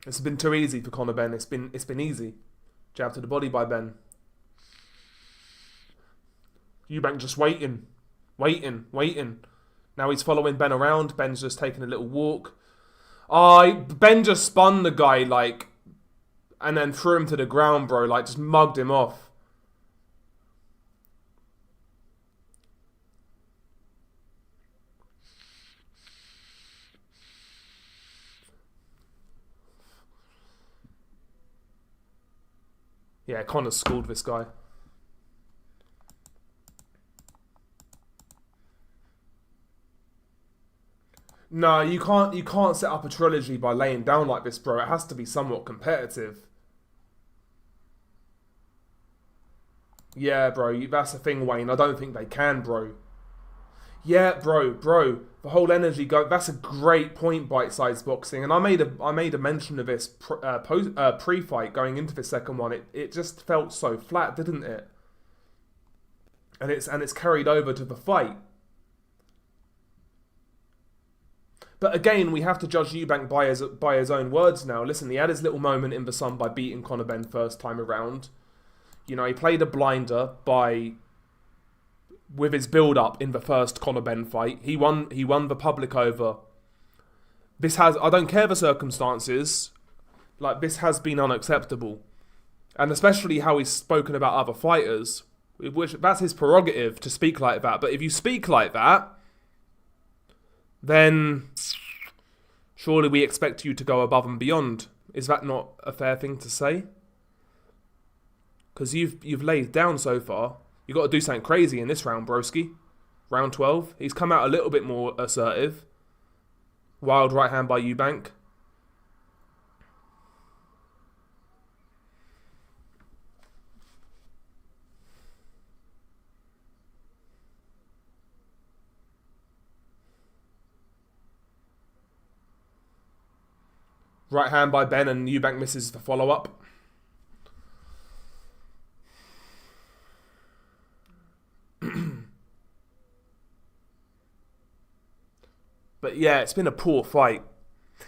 It's been too easy for Conor Benn. It's been easy. Jab to the body by Benn. Eubank just waiting. Waiting. Now he's following Benn around. Ben's just taking a little walk. Ben just spun the guy, like, and then threw him to the ground, bro. Like, just mugged him off. Yeah, Conor's schooled this guy. No, you can't set up a trilogy by laying down like this, bro. It has to be somewhat competitive. Yeah, bro, that's the thing, Wayne. I don't think they can, bro. Yeah, bro. The whole energy go. That's a great point. Bite-sized boxing, and I made a mention of this pre-fight going into the second one. It just felt so flat, didn't it? And it's carried over to the fight. But again, we have to judge Eubank by his own words now. Listen, he had his little moment in the sun by beating Conor Benn first time around. You know, he played a blinder with his build-up in the first Conor Benn fight. He won the public over. I don't care the circumstances, like, this has been unacceptable. And especially how he's spoken about other fighters, which that's his prerogative to speak like that. But if you speak like that, then surely we expect you to go above and beyond. Is that not a fair thing to say? Because you've laid down so far. You got to do something crazy in this round, broski. Round 12. He's come out a little bit more assertive. Wild right hand by Eubank. Right hand by Benn, and Eubank misses the follow-up. But yeah, it's been a poor fight.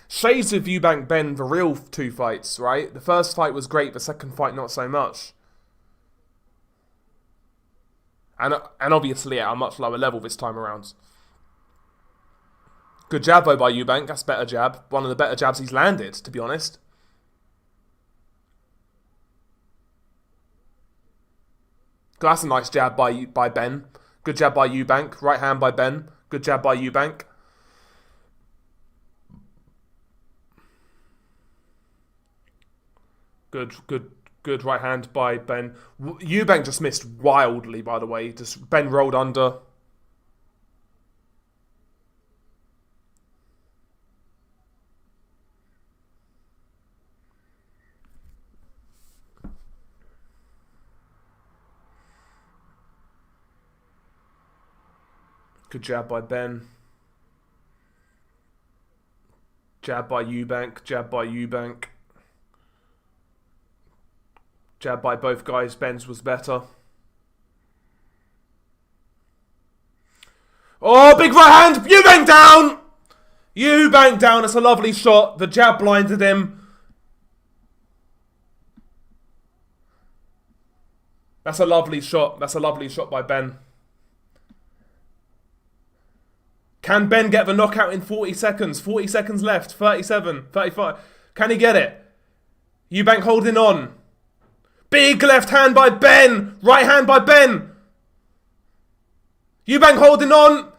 Shades of Eubank Benn, the real two fights, right? The first fight was great, the second fight not so much. And obviously at a much lower level this time around. Good jab though by Eubank, that's better jab. One of the better jabs he's landed, to be honest. That's a nice jab by Benn. Good jab by Eubank. Right hand by Benn. Good jab by Eubank. Good right hand by Benn. Eubank just missed wildly, by the way. Just Benn rolled under. Good jab by Benn. Jab by Eubank. Jab by Eubank. Jab by both guys. Benn's was better. Oh, big right hand. Eubank down. Eubank down. It's a lovely shot. The jab blinded him. That's a lovely shot. That's a lovely shot by Benn. Can Benn get the knockout in 40 seconds? 40 seconds left. 37, 35. Can he get it? Eubank holding on. Big left hand by Benn. Right hand by Benn. Eubank holding on.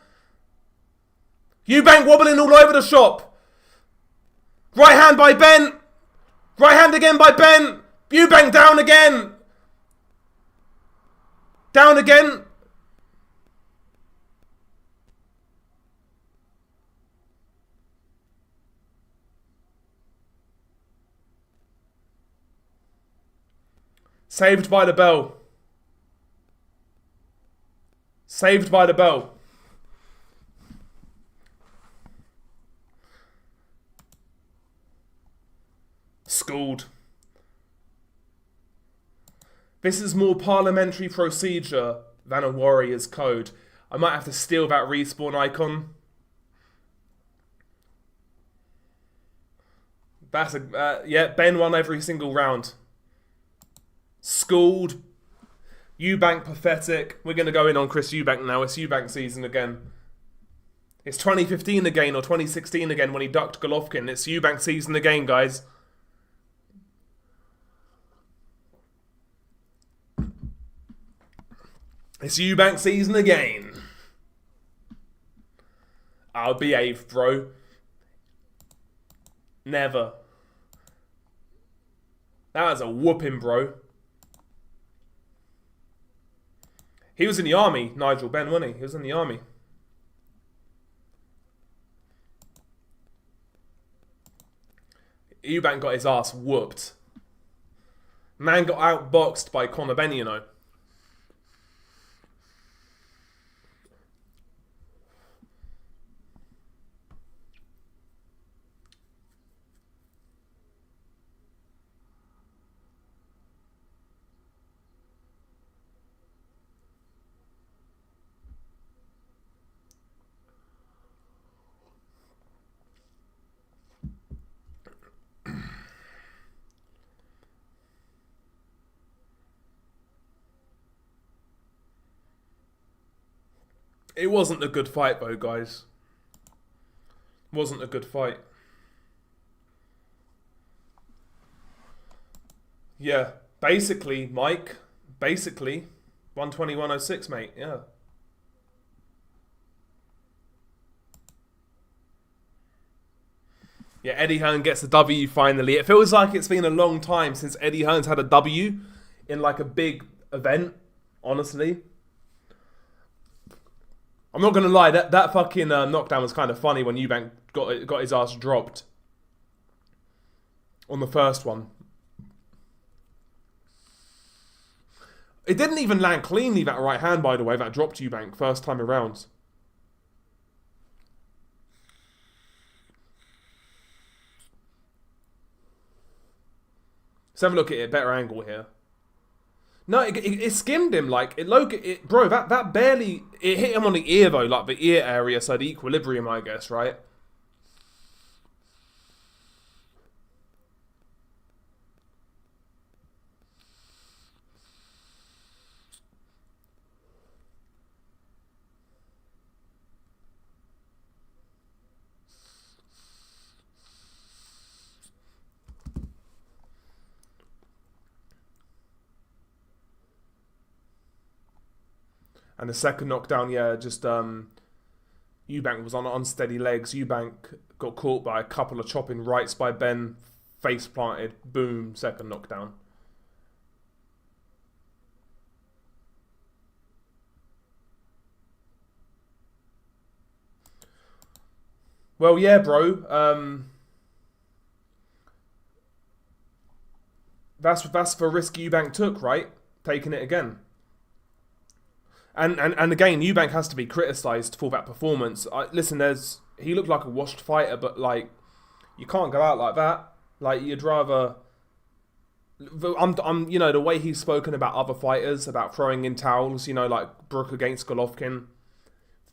Eubank wobbling all over the shop. Right hand by Benn. Right hand again by Benn. Eubank down again. Down again. Saved by the bell. Saved by the bell. Schooled. This is more parliamentary procedure than a warrior's code. I might have to steal that respawn icon. That's yeah, Benn won every single round. Schooled. Eubank pathetic. We're going to go in on Chris Eubank now. It's Eubank season again. It's 2015 again, or 2016 again when he ducked Golovkin. It's Eubank season again, guys. It's Eubank season again. I'll behave, bro. Never. That was a whooping, bro. He was in the army, Nigel Benn, wasn't he? He was in the army. Eubank got his ass whooped. Man got outboxed by Conor Benn, you know. It wasn't a good fight though, guys. Wasn't a good fight. Yeah. Basically, Mike. Basically, 120-106, mate. Yeah. Yeah, Eddie Hearn gets the W finally. It feels like it's been a long time since Eddie Hearn's had a W in like a big event, honestly. I'm not gonna lie, that fucking knockdown was kind of funny when Eubank got his ass dropped on the first one. It didn't even land cleanly, that right hand, by the way, that dropped Eubank first time around. Let's have a look at it, better angle here. No, it skimmed him, like, bro, that barely, it hit him on the ear though, like the ear area, so the equilibrium, I guess, right? And the second knockdown, yeah, just Eubank was on unsteady legs. Eubank got caught by a couple of chopping rights by Benn, face planted, boom, second knockdown. Well, yeah, bro. That's the risk Eubank took, right? Taking it again. And again, Eubank has to be criticised for that performance. Listen, he looked like a washed fighter, but like you can't go out like that. Like you'd rather. I'm, the way he's spoken about other fighters, about throwing in towels, like Brook against Golovkin.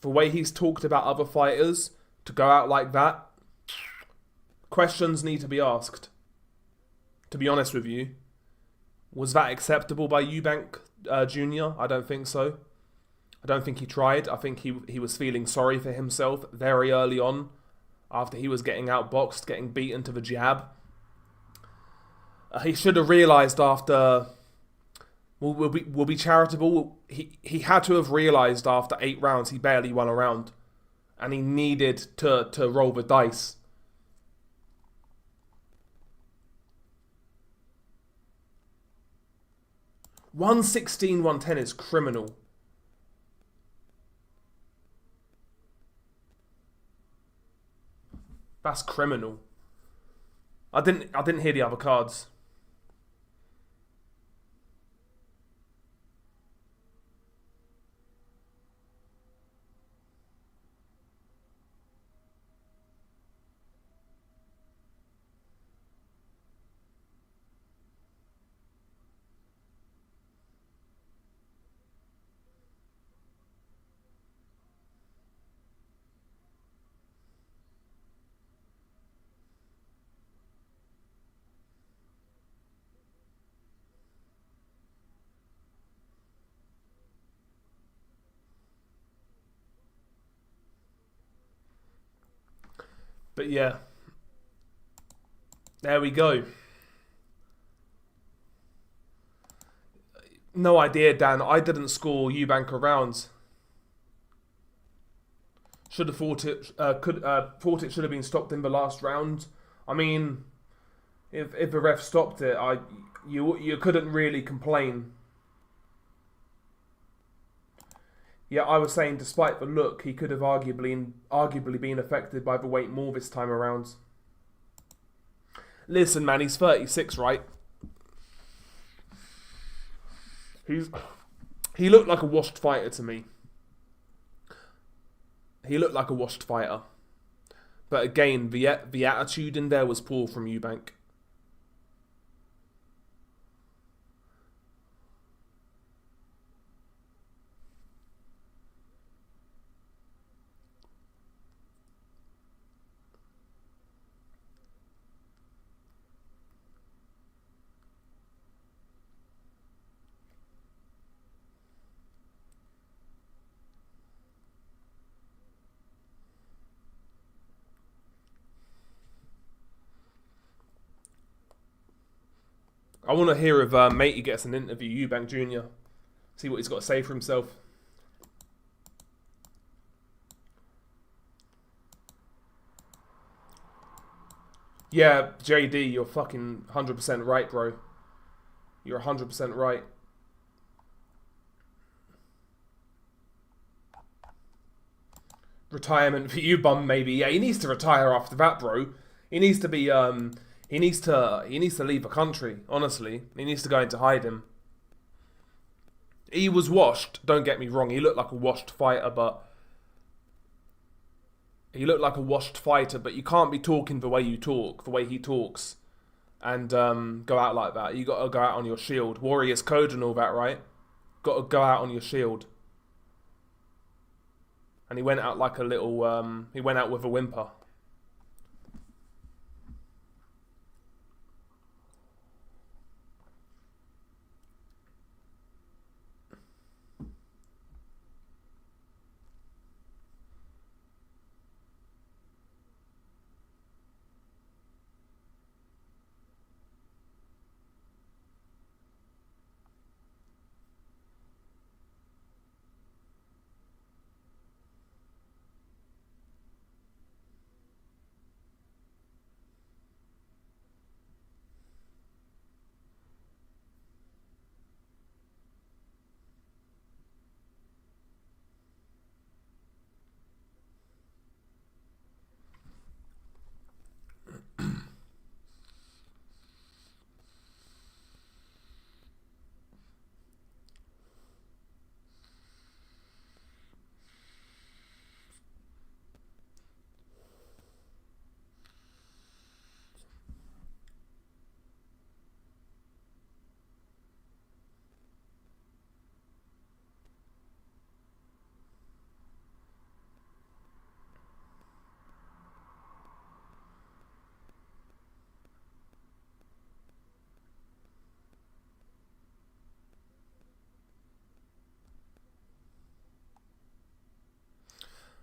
The way he's talked about other fighters to go out like that, questions need to be asked. To be honest with you, was that acceptable by Eubank Jr.? I don't think so. I don't think he tried. I think he was feeling sorry for himself very early on, after he was getting outboxed, getting beaten to the jab. He should have realised after. We'll be charitable. He had to have realised after 8 rounds he barely won a round, and he needed to roll the dice. $116-110 is criminal. That's criminal. I didn't hear the other cards. But yeah. There we go. No idea, Dan. I didn't score Eubank a round. Should have thought it. Thought it should have been stopped in the last round. I mean, if the ref stopped it, you couldn't really complain. Yeah, I was saying, despite the look, he could have arguably been affected by the weight more this time around. Listen, man, he's 36, right? He looked like a washed fighter to me. He looked like a washed fighter. But again, the attitude in there was poor from Eubank. I want to hear if Matey gets an interview, Eubank Jr. See what he's got to say for himself. Yeah, JD, you're fucking 100% right, bro. You're 100% right. Retirement for you, bum, maybe. Yeah, he needs to retire after that, bro. He needs to be, he needs to leave the country, honestly. He needs to go into hiding. He was washed, don't get me wrong. He looked like a washed fighter, but... you can't be talking the way you talk, the way he talks, and go out like that. You got to go out on your shield. Warriors code and all that, right? Got to go out on your shield. And he went out like a little, he went out with a whimper.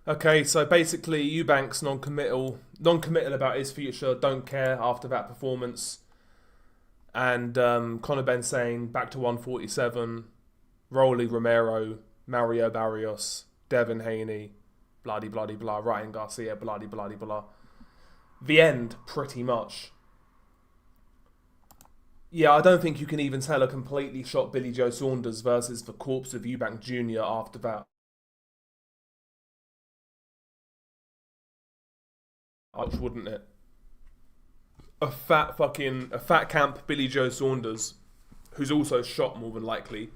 Okay, so basically Eubank's non-committal about his future, don't care after that performance. And Conor Benn saying back to 147, Rolly Romero, Mario Barrios, Devin Haney, bloody bloody blah, Ryan Garcia, bloody bloody blah. The end, pretty much. Yeah, I don't think you can even tell a completely shot Billy Joe Saunders versus the corpse of Eubank Jr. after that. Wouldn't it? A fat camp Billy Joe Saunders, who's also shot more than likely,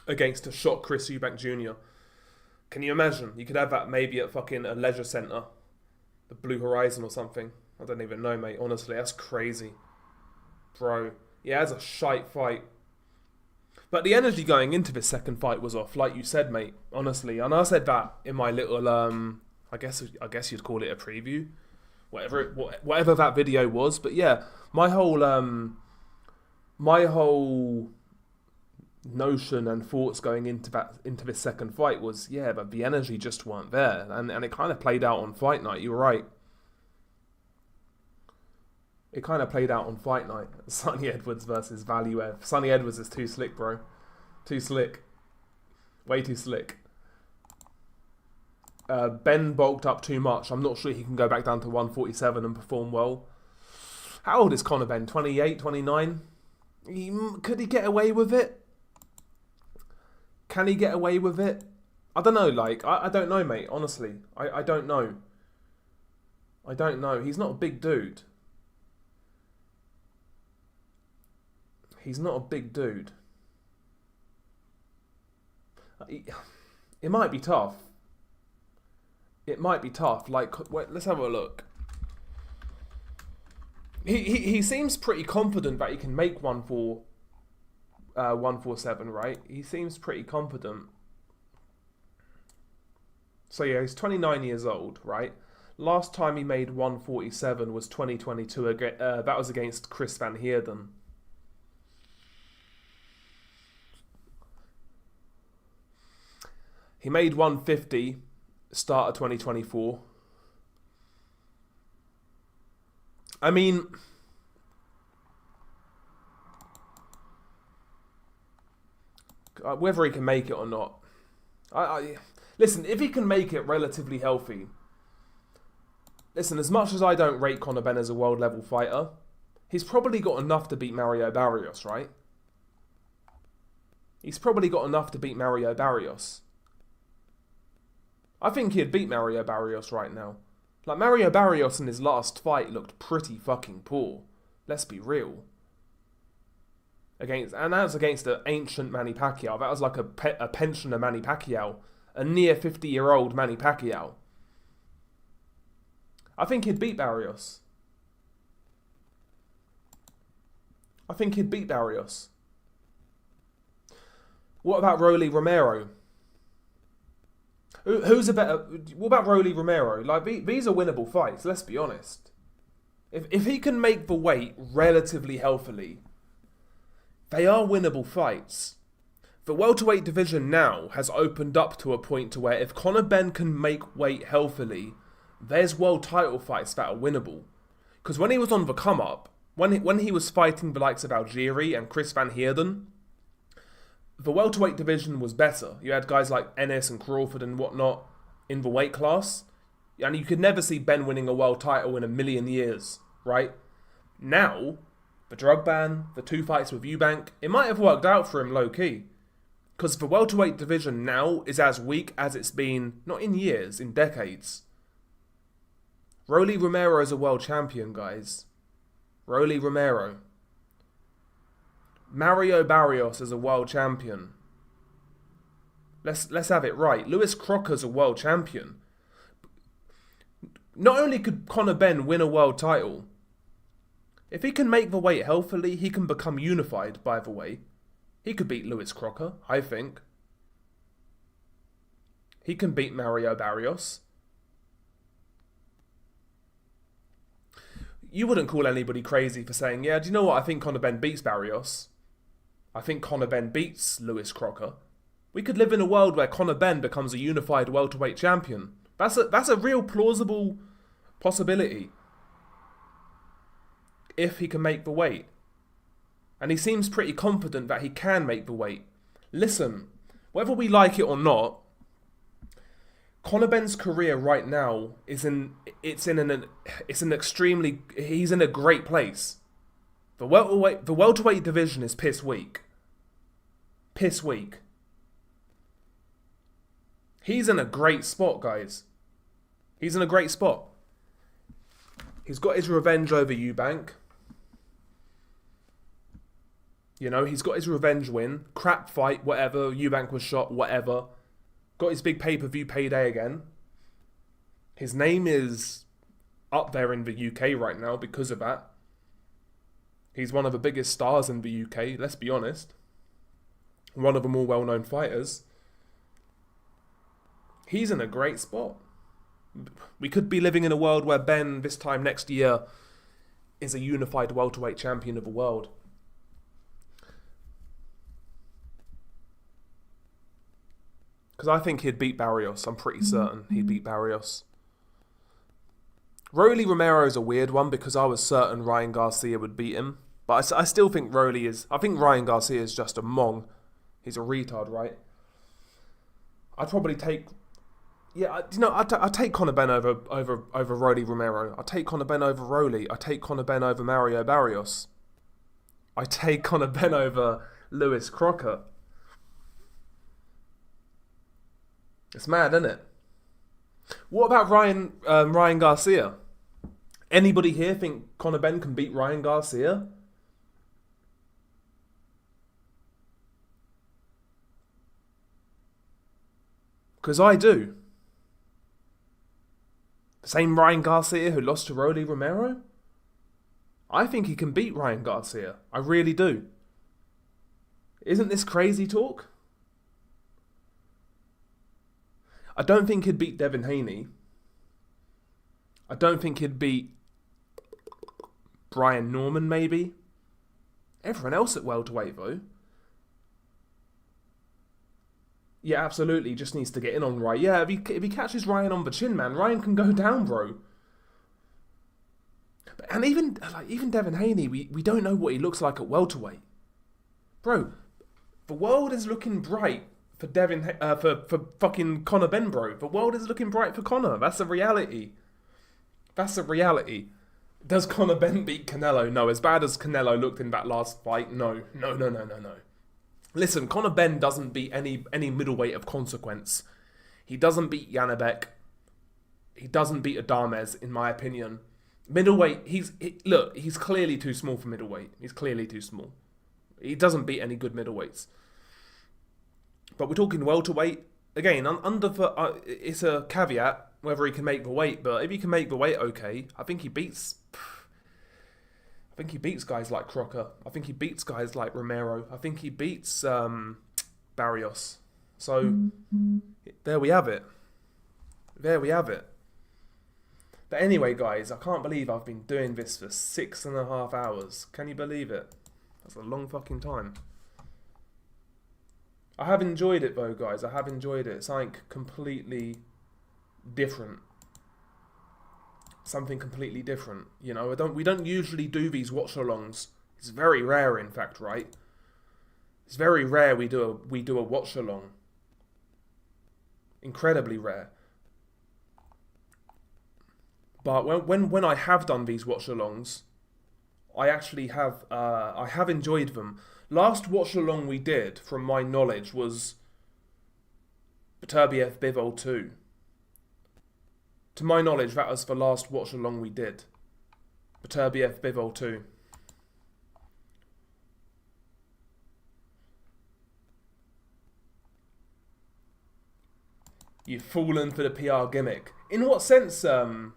against a shot Chris Eubank Jr. Can you imagine? You could have that maybe at fucking a leisure centre, the Blue Horizon or something. I don't even know, mate. Honestly, that's crazy, bro. Yeah, it's a shite fight. But the energy going into this second fight was off, like you said, mate. Honestly, and I said that in my little I guess you'd call it a preview, whatever that video was. But yeah, my whole notion and thoughts going into this second fight was, yeah, but the energy just weren't there, and it kind of played out on fight night. You were right. It kind of played out on fight night. Sonny Edwards versus Valuev. Sonny Edwards is too slick, bro. Too slick. Way too slick. Benn bulked up too much. I'm not sure he can go back down to 147 and perform well. How old is Conor Benn? 28, 29? Could he get away with it? Can he get away with it? I don't know, I don't know, mate, honestly. I don't know. I don't know. He's not a big dude. He's not a big dude. It might be tough. It might be tough. Wait, let's have a look. He seems pretty confident that he can make 147, right? He seems pretty confident. So yeah, he's 29 years old, right? Last time he made 147 was 2022. That was against Chris Van Heerden. He made 150 start of 2024. I mean, Whether he can make it or not. Listen, if he can make it relatively healthy. Listen, as much as I don't rate Conor Benn as a world level fighter, he's probably got enough to beat Mario Barrios, right? He's probably got enough to beat Mario Barrios. I think he'd beat Mario Barrios right now. Like, Mario Barrios in his last fight looked pretty fucking poor. Let's be real. And that was against an ancient Manny Pacquiao. That was like a pensioner Manny Pacquiao. A near 50-year-old Manny Pacquiao. I think he'd beat Barrios. What about Rolly Romero? Who's a better... What about Rolly Romero? Like, these are winnable fights, let's be honest. If he can make the weight relatively healthily, they are winnable fights. The welterweight division now has opened up to a point to where if Conor Benn can make weight healthily, there's world title fights that are winnable. Because when he was on the come-up, when he was fighting the likes of Algieri and Chris Van Heerden, the welterweight division was better. You had guys like Ennis and Crawford and whatnot in the weight class. And you could never see Ben winning a world title in a million years, right? Now, the drug ban, the 2 fights with Eubank, it might have worked out for him low-key. Because the welterweight division now is as weak as it's been, not in years, in decades. Rolly Romero is a world champion, guys. Rolly Romero. Mario Barrios is a world champion. Let's have it right. Lewis Crocker's a world champion. Not only could Conor Benn win a world title, if he can make the weight healthily, he can become unified, by the way. He could beat Lewis Crocker, I think. He can beat Mario Barrios. You wouldn't call anybody crazy for saying, yeah, do you know what? I think Conor Benn beats Barrios. I think Conor Benn beats Lewis Crocker. We could live in a world where Conor Benn becomes a unified welterweight champion. That's a real plausible possibility. If he can make the weight. And he seems pretty confident that he can make the weight. Listen, whether we like it or not, Conor Benn's career right now he's in a great place. The welterweight division is piss weak. Piss weak. He's in a great spot, guys. He's in a great spot. He's got his revenge over Eubank. You know, he's got his revenge win. Crap fight, whatever. Eubank was shot, whatever. Got his big pay-per-view payday again. His name is up there in the UK right now because of that. He's one of the biggest stars in the UK, let's be honest. One of the more well-known fighters. He's in a great spot. We could be living in a world where Ben, this time next year, is a unified welterweight champion of the world. Because I think he'd beat Barrios. I'm pretty certain he'd beat Barrios. Rolly Romero is a weird one because I was certain Ryan Garcia would beat him. But I still think I think Ryan Garcia is just a mong. He's a retard, right? I'd probably take... Yeah, I'd take Conor Benn over Rolly Romero. I'd take Conor Benn over Rolly. I'd take Conor Benn over Mario Barrios. I'd take Conor Benn over Lewis Crocker. It's mad, isn't it? What about Ryan Garcia? Anybody here think Conor Benn can beat Ryan Garcia? Because I do. The same Ryan Garcia who lost to Rolly Romero? I think he can beat Ryan Garcia. I really do. Isn't this crazy talk? I don't think he'd beat Devin Haney. I don't think he'd beat Brian Norman, maybe. Everyone else at welterweight, though. Yeah, absolutely. Just needs to get in on Ryan. Yeah, if he catches Ryan on the chin, man, Ryan can go down, bro. And even Devin Haney, we don't know what he looks like at welterweight. Bro, The world is looking bright for for fucking Conor Benn, bro. The world is looking bright for Conor. That's a reality. That's a reality. Does Conor Benn beat Canelo? No. As bad as Canelo looked in that last fight, no. No. Listen, Conor Benn doesn't beat any middleweight of consequence. He doesn't beat Janibek. He doesn't beat Adames, in my opinion. Middleweight, he's clearly too small for middleweight. He's clearly too small. He doesn't beat any good middleweights. But we're talking welterweight. Again, it's a caveat whether he can make the weight. But if he can make the weight, okay. I think he beats guys like Crocker. I think he beats guys like Romero. I think he beats Barrios. So there we have it. There we have it. But anyway, guys, I can't believe I've been doing this for 6.5 hours. Can you believe it? That's a long fucking time. I have enjoyed it though, guys. I have enjoyed it. It's something completely different. Something completely different. You know, we don't usually do these watch-alongs. It's very rare, in fact, right? It's very rare we do a watch-along. Incredibly rare. But when I have done these watch-alongs, I actually have I have enjoyed them. Last watch-along we did, from my knowledge, was Beterbiev Bivol 2. To my knowledge, that was the last watch-along we did. Beterbiev Bivol 2. You've fallen for the PR gimmick. In what sense, in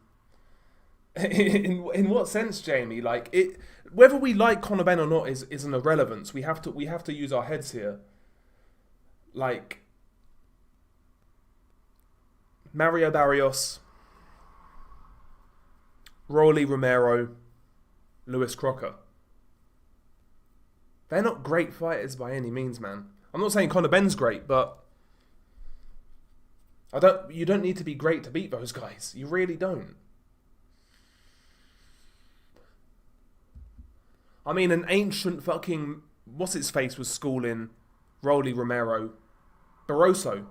what sense, Jamie? Like, it, whether we like Conor Benn or not is an irrelevance. We have to use our heads here. Like, Mario Barrios, Rolly Romero, Lewis Crocker. They're not great fighters by any means, man. I'm not saying Conor Benn's great, but you don't need to be great to beat those guys. You really don't. I mean, an ancient fucking what's-his-face was schooling Rolly Romero. Barroso.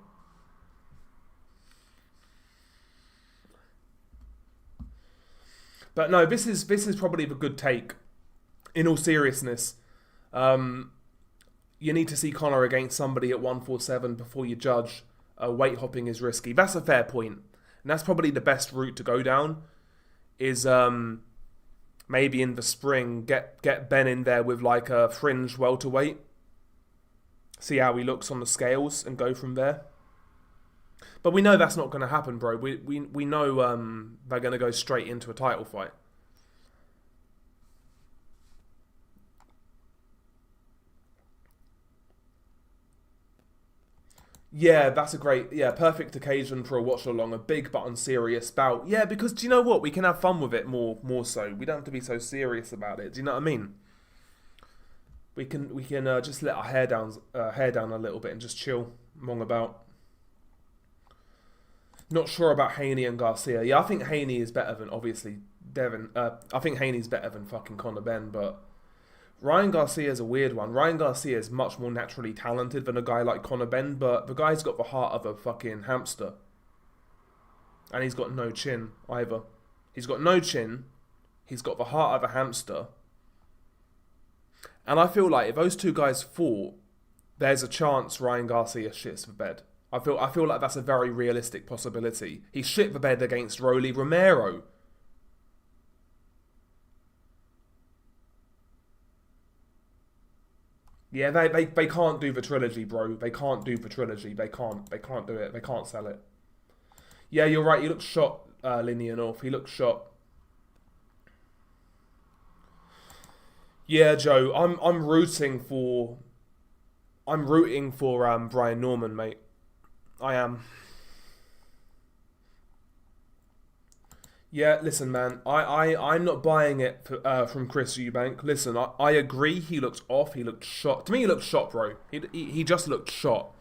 But no, this is probably the good take. In all seriousness, you need to see Conor against somebody at 147 before you judge. Weight hopping is risky. That's a fair point. And that's probably the best route to go down. Is maybe in the spring get Benn in there with like a fringe welterweight. See how he looks on the scales and go from there. But we know that's not going to happen, bro. We know they're going to go straight into a title fight. Yeah, that's a great, perfect occasion for a watch-along, a big but unserious bout. Yeah, because do you know what? We can have fun with it more so. We don't have to be so serious about it. Do you know what I mean? We can just let our hair down a little bit and just chill, mong about. Not sure about Haney and Garcia. Yeah, I think Haney is better than, obviously, Devin. I think Haney's better than fucking Conor Benn, but Ryan Garcia is a weird one. Ryan Garcia is much more naturally talented than a guy like Conor Benn, but the guy's got the heart of a fucking hamster. And he's got no chin, either. He's got no chin. He's got the heart of a hamster. And I feel like if those two guys fought, there's a chance Ryan Garcia shits the bed. I feel like that's a very realistic possibility. He shit the bed against Rolly Romero. Yeah, they can't do the trilogy, bro. They can't do the trilogy. They can't do it. They can't sell it. Yeah, you're right. He looks shot, Linear North. He looks shot. Yeah, Joe. I'm rooting for Brian Norman, mate. I am. Yeah, listen, man. I'm not buying it from Chris Eubank. Listen, I agree. He looked off. He looked shot. To me, he looked shot, bro. He just looked shot.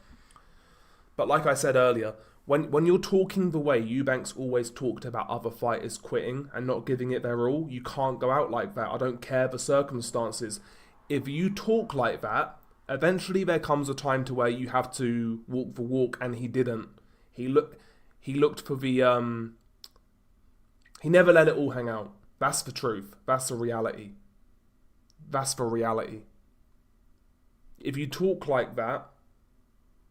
But like I said earlier, when you're talking the way Eubank's always talked about other fighters quitting and not giving it their all, you can't go out like that. I don't care the circumstances. If you talk like that Eventually, there comes a time to where you have to walk the walk, and he didn't. He looked for the He never let it all hang out. That's the truth. That's the reality. That's the reality. If you talk like that,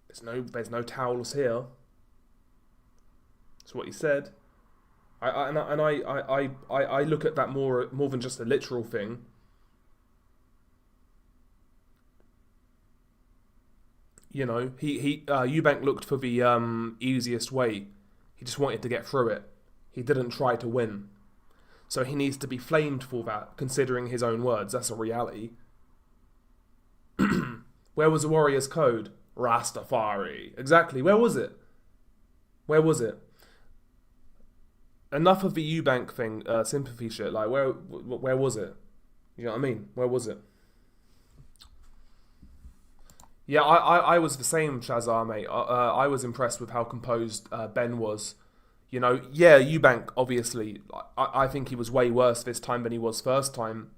there's no towels here. That's what he said. I look at that more than just a literal thing. You know, Eubank looked for the easiest way. He just wanted to get through it. He didn't try to win. So he needs to be flamed for that, considering his own words. That's a reality. Where was the Warriors' code? Rastafari. Exactly. Where was it? Where was it? Enough of the Eubank thing, sympathy shit. Like, where was it? You know what I mean? Where was it? Yeah, I was the same, Shazar, mate. I was impressed with how composed Benn was. You know, yeah, Eubank, obviously, I think he was way worse this time than he was first time.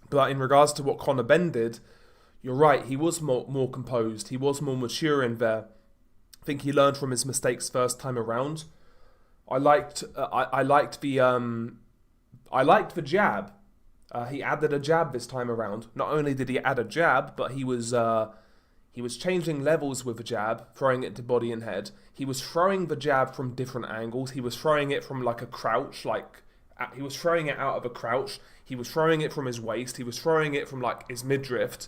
But in regards to what Conor Benn did, you're right, he was more composed. He was more mature in there. I think he learned from his mistakes first time around. I liked the jab. He added a jab this time around. Not only did he add a jab, but he was changing levels with the jab, throwing it to body and head. He was throwing the jab from different angles. He was throwing it from like a crouch, he was throwing it out of a crouch. He was throwing it from his waist. He was throwing it from like his midriff.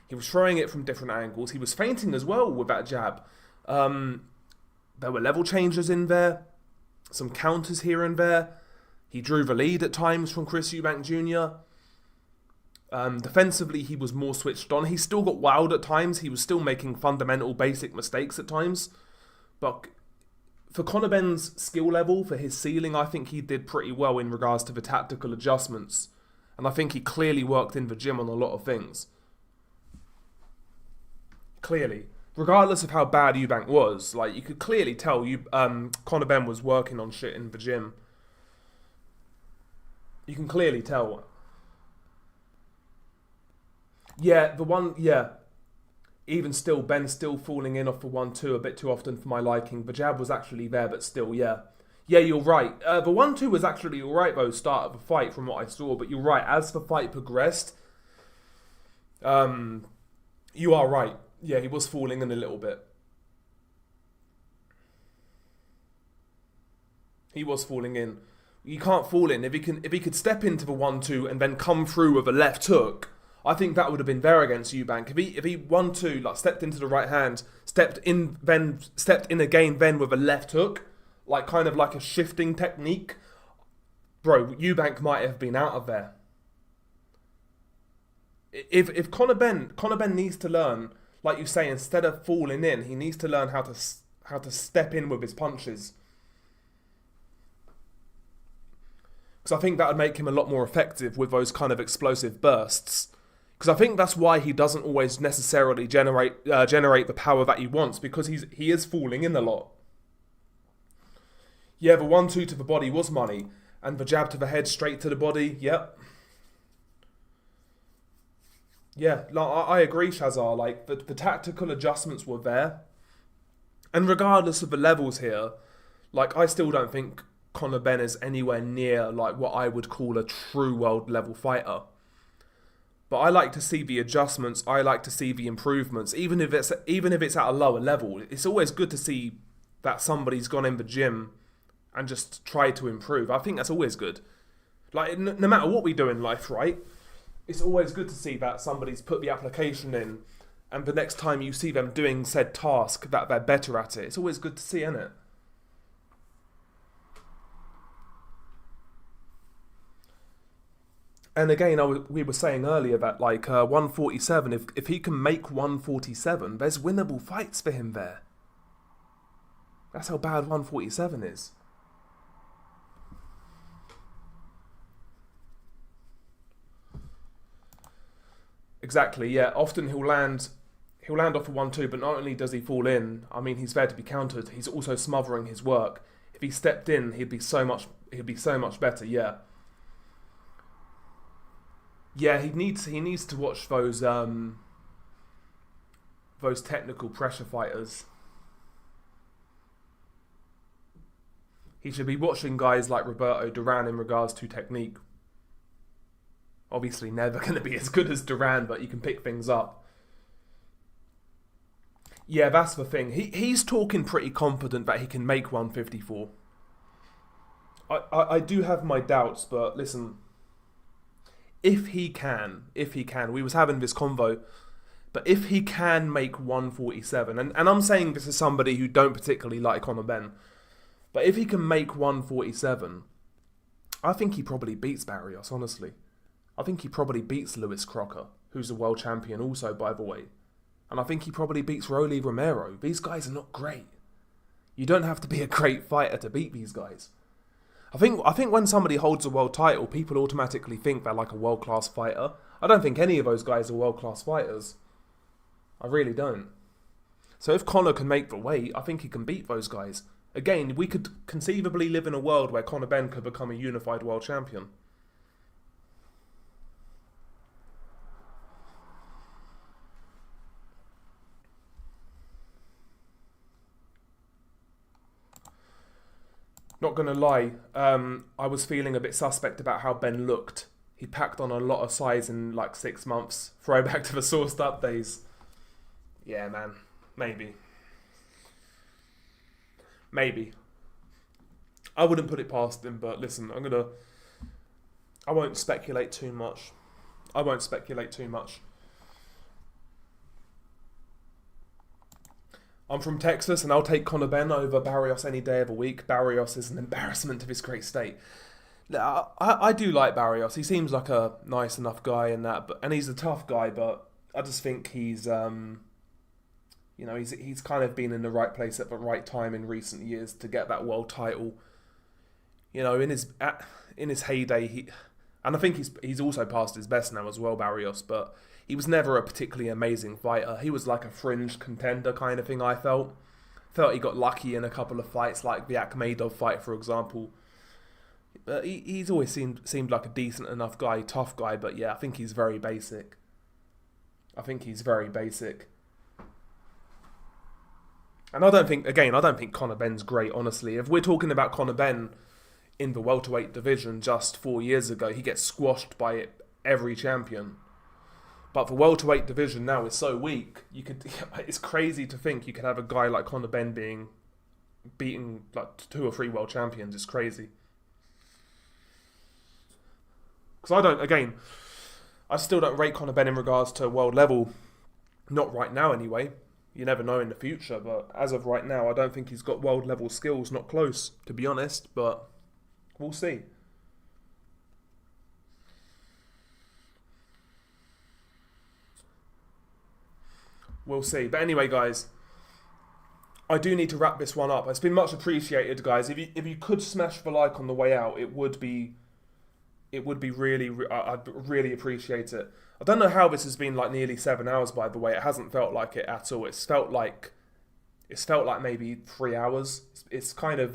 He was throwing it from different angles. He was feinting as well with that jab. There were level changes in there, some counters here and there. He drew the lead at times from Chris Eubank Jr. Defensively, he was more switched on. He still got wild at times. He was still making fundamental, basic mistakes at times. But for Conor Benn's skill level, for his ceiling, I think he did pretty well in regards to the tactical adjustments. And I think he clearly worked in the gym on a lot of things. Clearly. Regardless of how bad Eubank was, like, you could clearly tell Conor Benn was working on shit in the gym. You can clearly tell. Yeah, even still, Ben's still falling in off the 1-2 a bit too often for my liking. The jab was actually there, but still, yeah. Yeah, you're right. The 1-2 was actually alright, though, start of the fight from what I saw. But you're right, as the fight progressed, you are right. Yeah, he was falling in a little bit. He was falling in. You can't fall in. If he could step into the 1-2 and then come through with a left hook, I think that would have been there against Eubank. If he 1-2, like stepped into the right hand, stepped in again, then with a left hook, like kind of like a shifting technique, bro, Eubank might have been out of there. If Conor Benn needs to learn, like you say, instead of falling in, he needs to learn how to step in with his punches. Because I think that would make him a lot more effective with those kind of explosive bursts. Because I think that's why he doesn't always necessarily generate the power that he wants, because he is falling in a lot. Yeah, the 1-2 to the body was money, and the jab to the head straight to the body, yep. Yeah, I agree, Shazar. Like, the tactical adjustments were there. And regardless of the levels here, like, I still don't think Conor Benn is anywhere near, like, what I would call a true world level fighter. But I like to see the adjustments. I like to see the improvements, even if it's at a lower level. It's always good to see that somebody's gone in the gym and just tried to improve. I think that's always good. Like, no matter what we do in life, right? It's always good to see that somebody's put the application in, and the next time you see them doing said task, that they're better at it. It's always good to see, isn't it? And again, we were saying earlier that, like, 147, if he can make 147, there's winnable fights for him there. That's how bad 147 is. Exactly, yeah. Often he'll land off a 1-2, but not only does he fall in, I mean, he's there to be countered. He's also smothering his work. If he stepped in, he'd be so much better. Yeah. Yeah, he needs to watch those those technical pressure fighters. He should be watching guys like Roberto Duran in regards to technique. Obviously never going to be as good as Duran, but you can pick things up. Yeah, that's the thing. He's talking pretty confident that he can make 154. I do have my doubts, but listen, if he can, we was having this convo, but if he can make 147, and I'm saying this as somebody who don't particularly like Conor Benn, but if he can make 147, I think he probably beats Barrios, honestly. I think he probably beats Lewis Crocker, who's a world champion also, by the way. And I think he probably beats Rolly Romero. These guys are not great. You don't have to be a great fighter to beat these guys. I think when somebody holds a world title, people automatically think they're like a world-class fighter. I don't think any of those guys are world-class fighters. I really don't. So if Conor can make the weight, I think he can beat those guys. Again, we could conceivably live in a world where Conor Benn could become a unified world champion. Not gonna lie, I was feeling a bit suspect about how Benn looked. He packed on a lot of size in like 6 months. Throwback to the sourced up days. Yeah, man. Maybe. I wouldn't put it past him, but listen, I won't speculate too much. I'm from Texas, and I'll take Conor Benn over Barrios any day of the week. Barrios is an embarrassment of his great state. I do like Barrios. He seems like a nice enough guy and that, and he's a tough guy. But I just think he's kind of been in the right place at the right time in recent years to get that world title. You know, in his heyday, and I think he's also past his best now as well, Barrios. But he was never a particularly amazing fighter. He was like a fringe contender kind of thing, I felt. Felt he got lucky in a couple of fights, like the Akhmedov fight, for example. But he's always seemed like a decent enough guy, tough guy. But yeah, I think he's very basic. And I don't think Conor Benn's great, honestly. If we're talking about Conor Benn in the welterweight division just 4 years ago, he gets squashed by every champion. But the welterweight division now is so weak. It's crazy to think you could have a guy like Conor Benn beating like 2 or 3 world champions. It's crazy. Because I still don't rate Conor Benn in regards to world level. Not right now, anyway. You never know in the future, but as of right now, I don't think he's got world level skills. Not close, to be honest. But we'll see. We'll see. But anyway, guys, I do need to wrap this one up. It's been much appreciated, guys. If you could smash the like on the way out, it would be really. I'd really appreciate it. I don't know how this has been like nearly 7 hours. By the way, it hasn't felt like it at all. It's felt like maybe 3 hours. It's kind of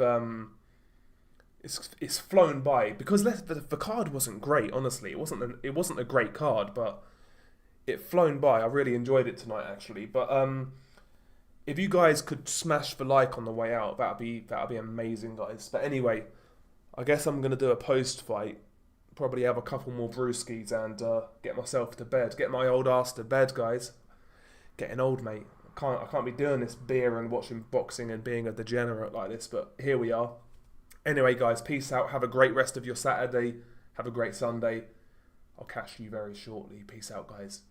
it's flown by because the card wasn't great. Honestly, it wasn't a great card, but it flown by. I really enjoyed it tonight, actually. But if you guys could smash the like on the way out, that'd be amazing, guys. But anyway, I guess I'm gonna do a post fight. Probably have a couple more brewskis and get myself to bed. Get my old ass to bed, guys. Getting old, mate. I can't be doing this beer and watching boxing and being a degenerate like this. But here we are. Anyway, guys, peace out. Have a great rest of your Saturday. Have a great Sunday. I'll catch you very shortly. Peace out, guys.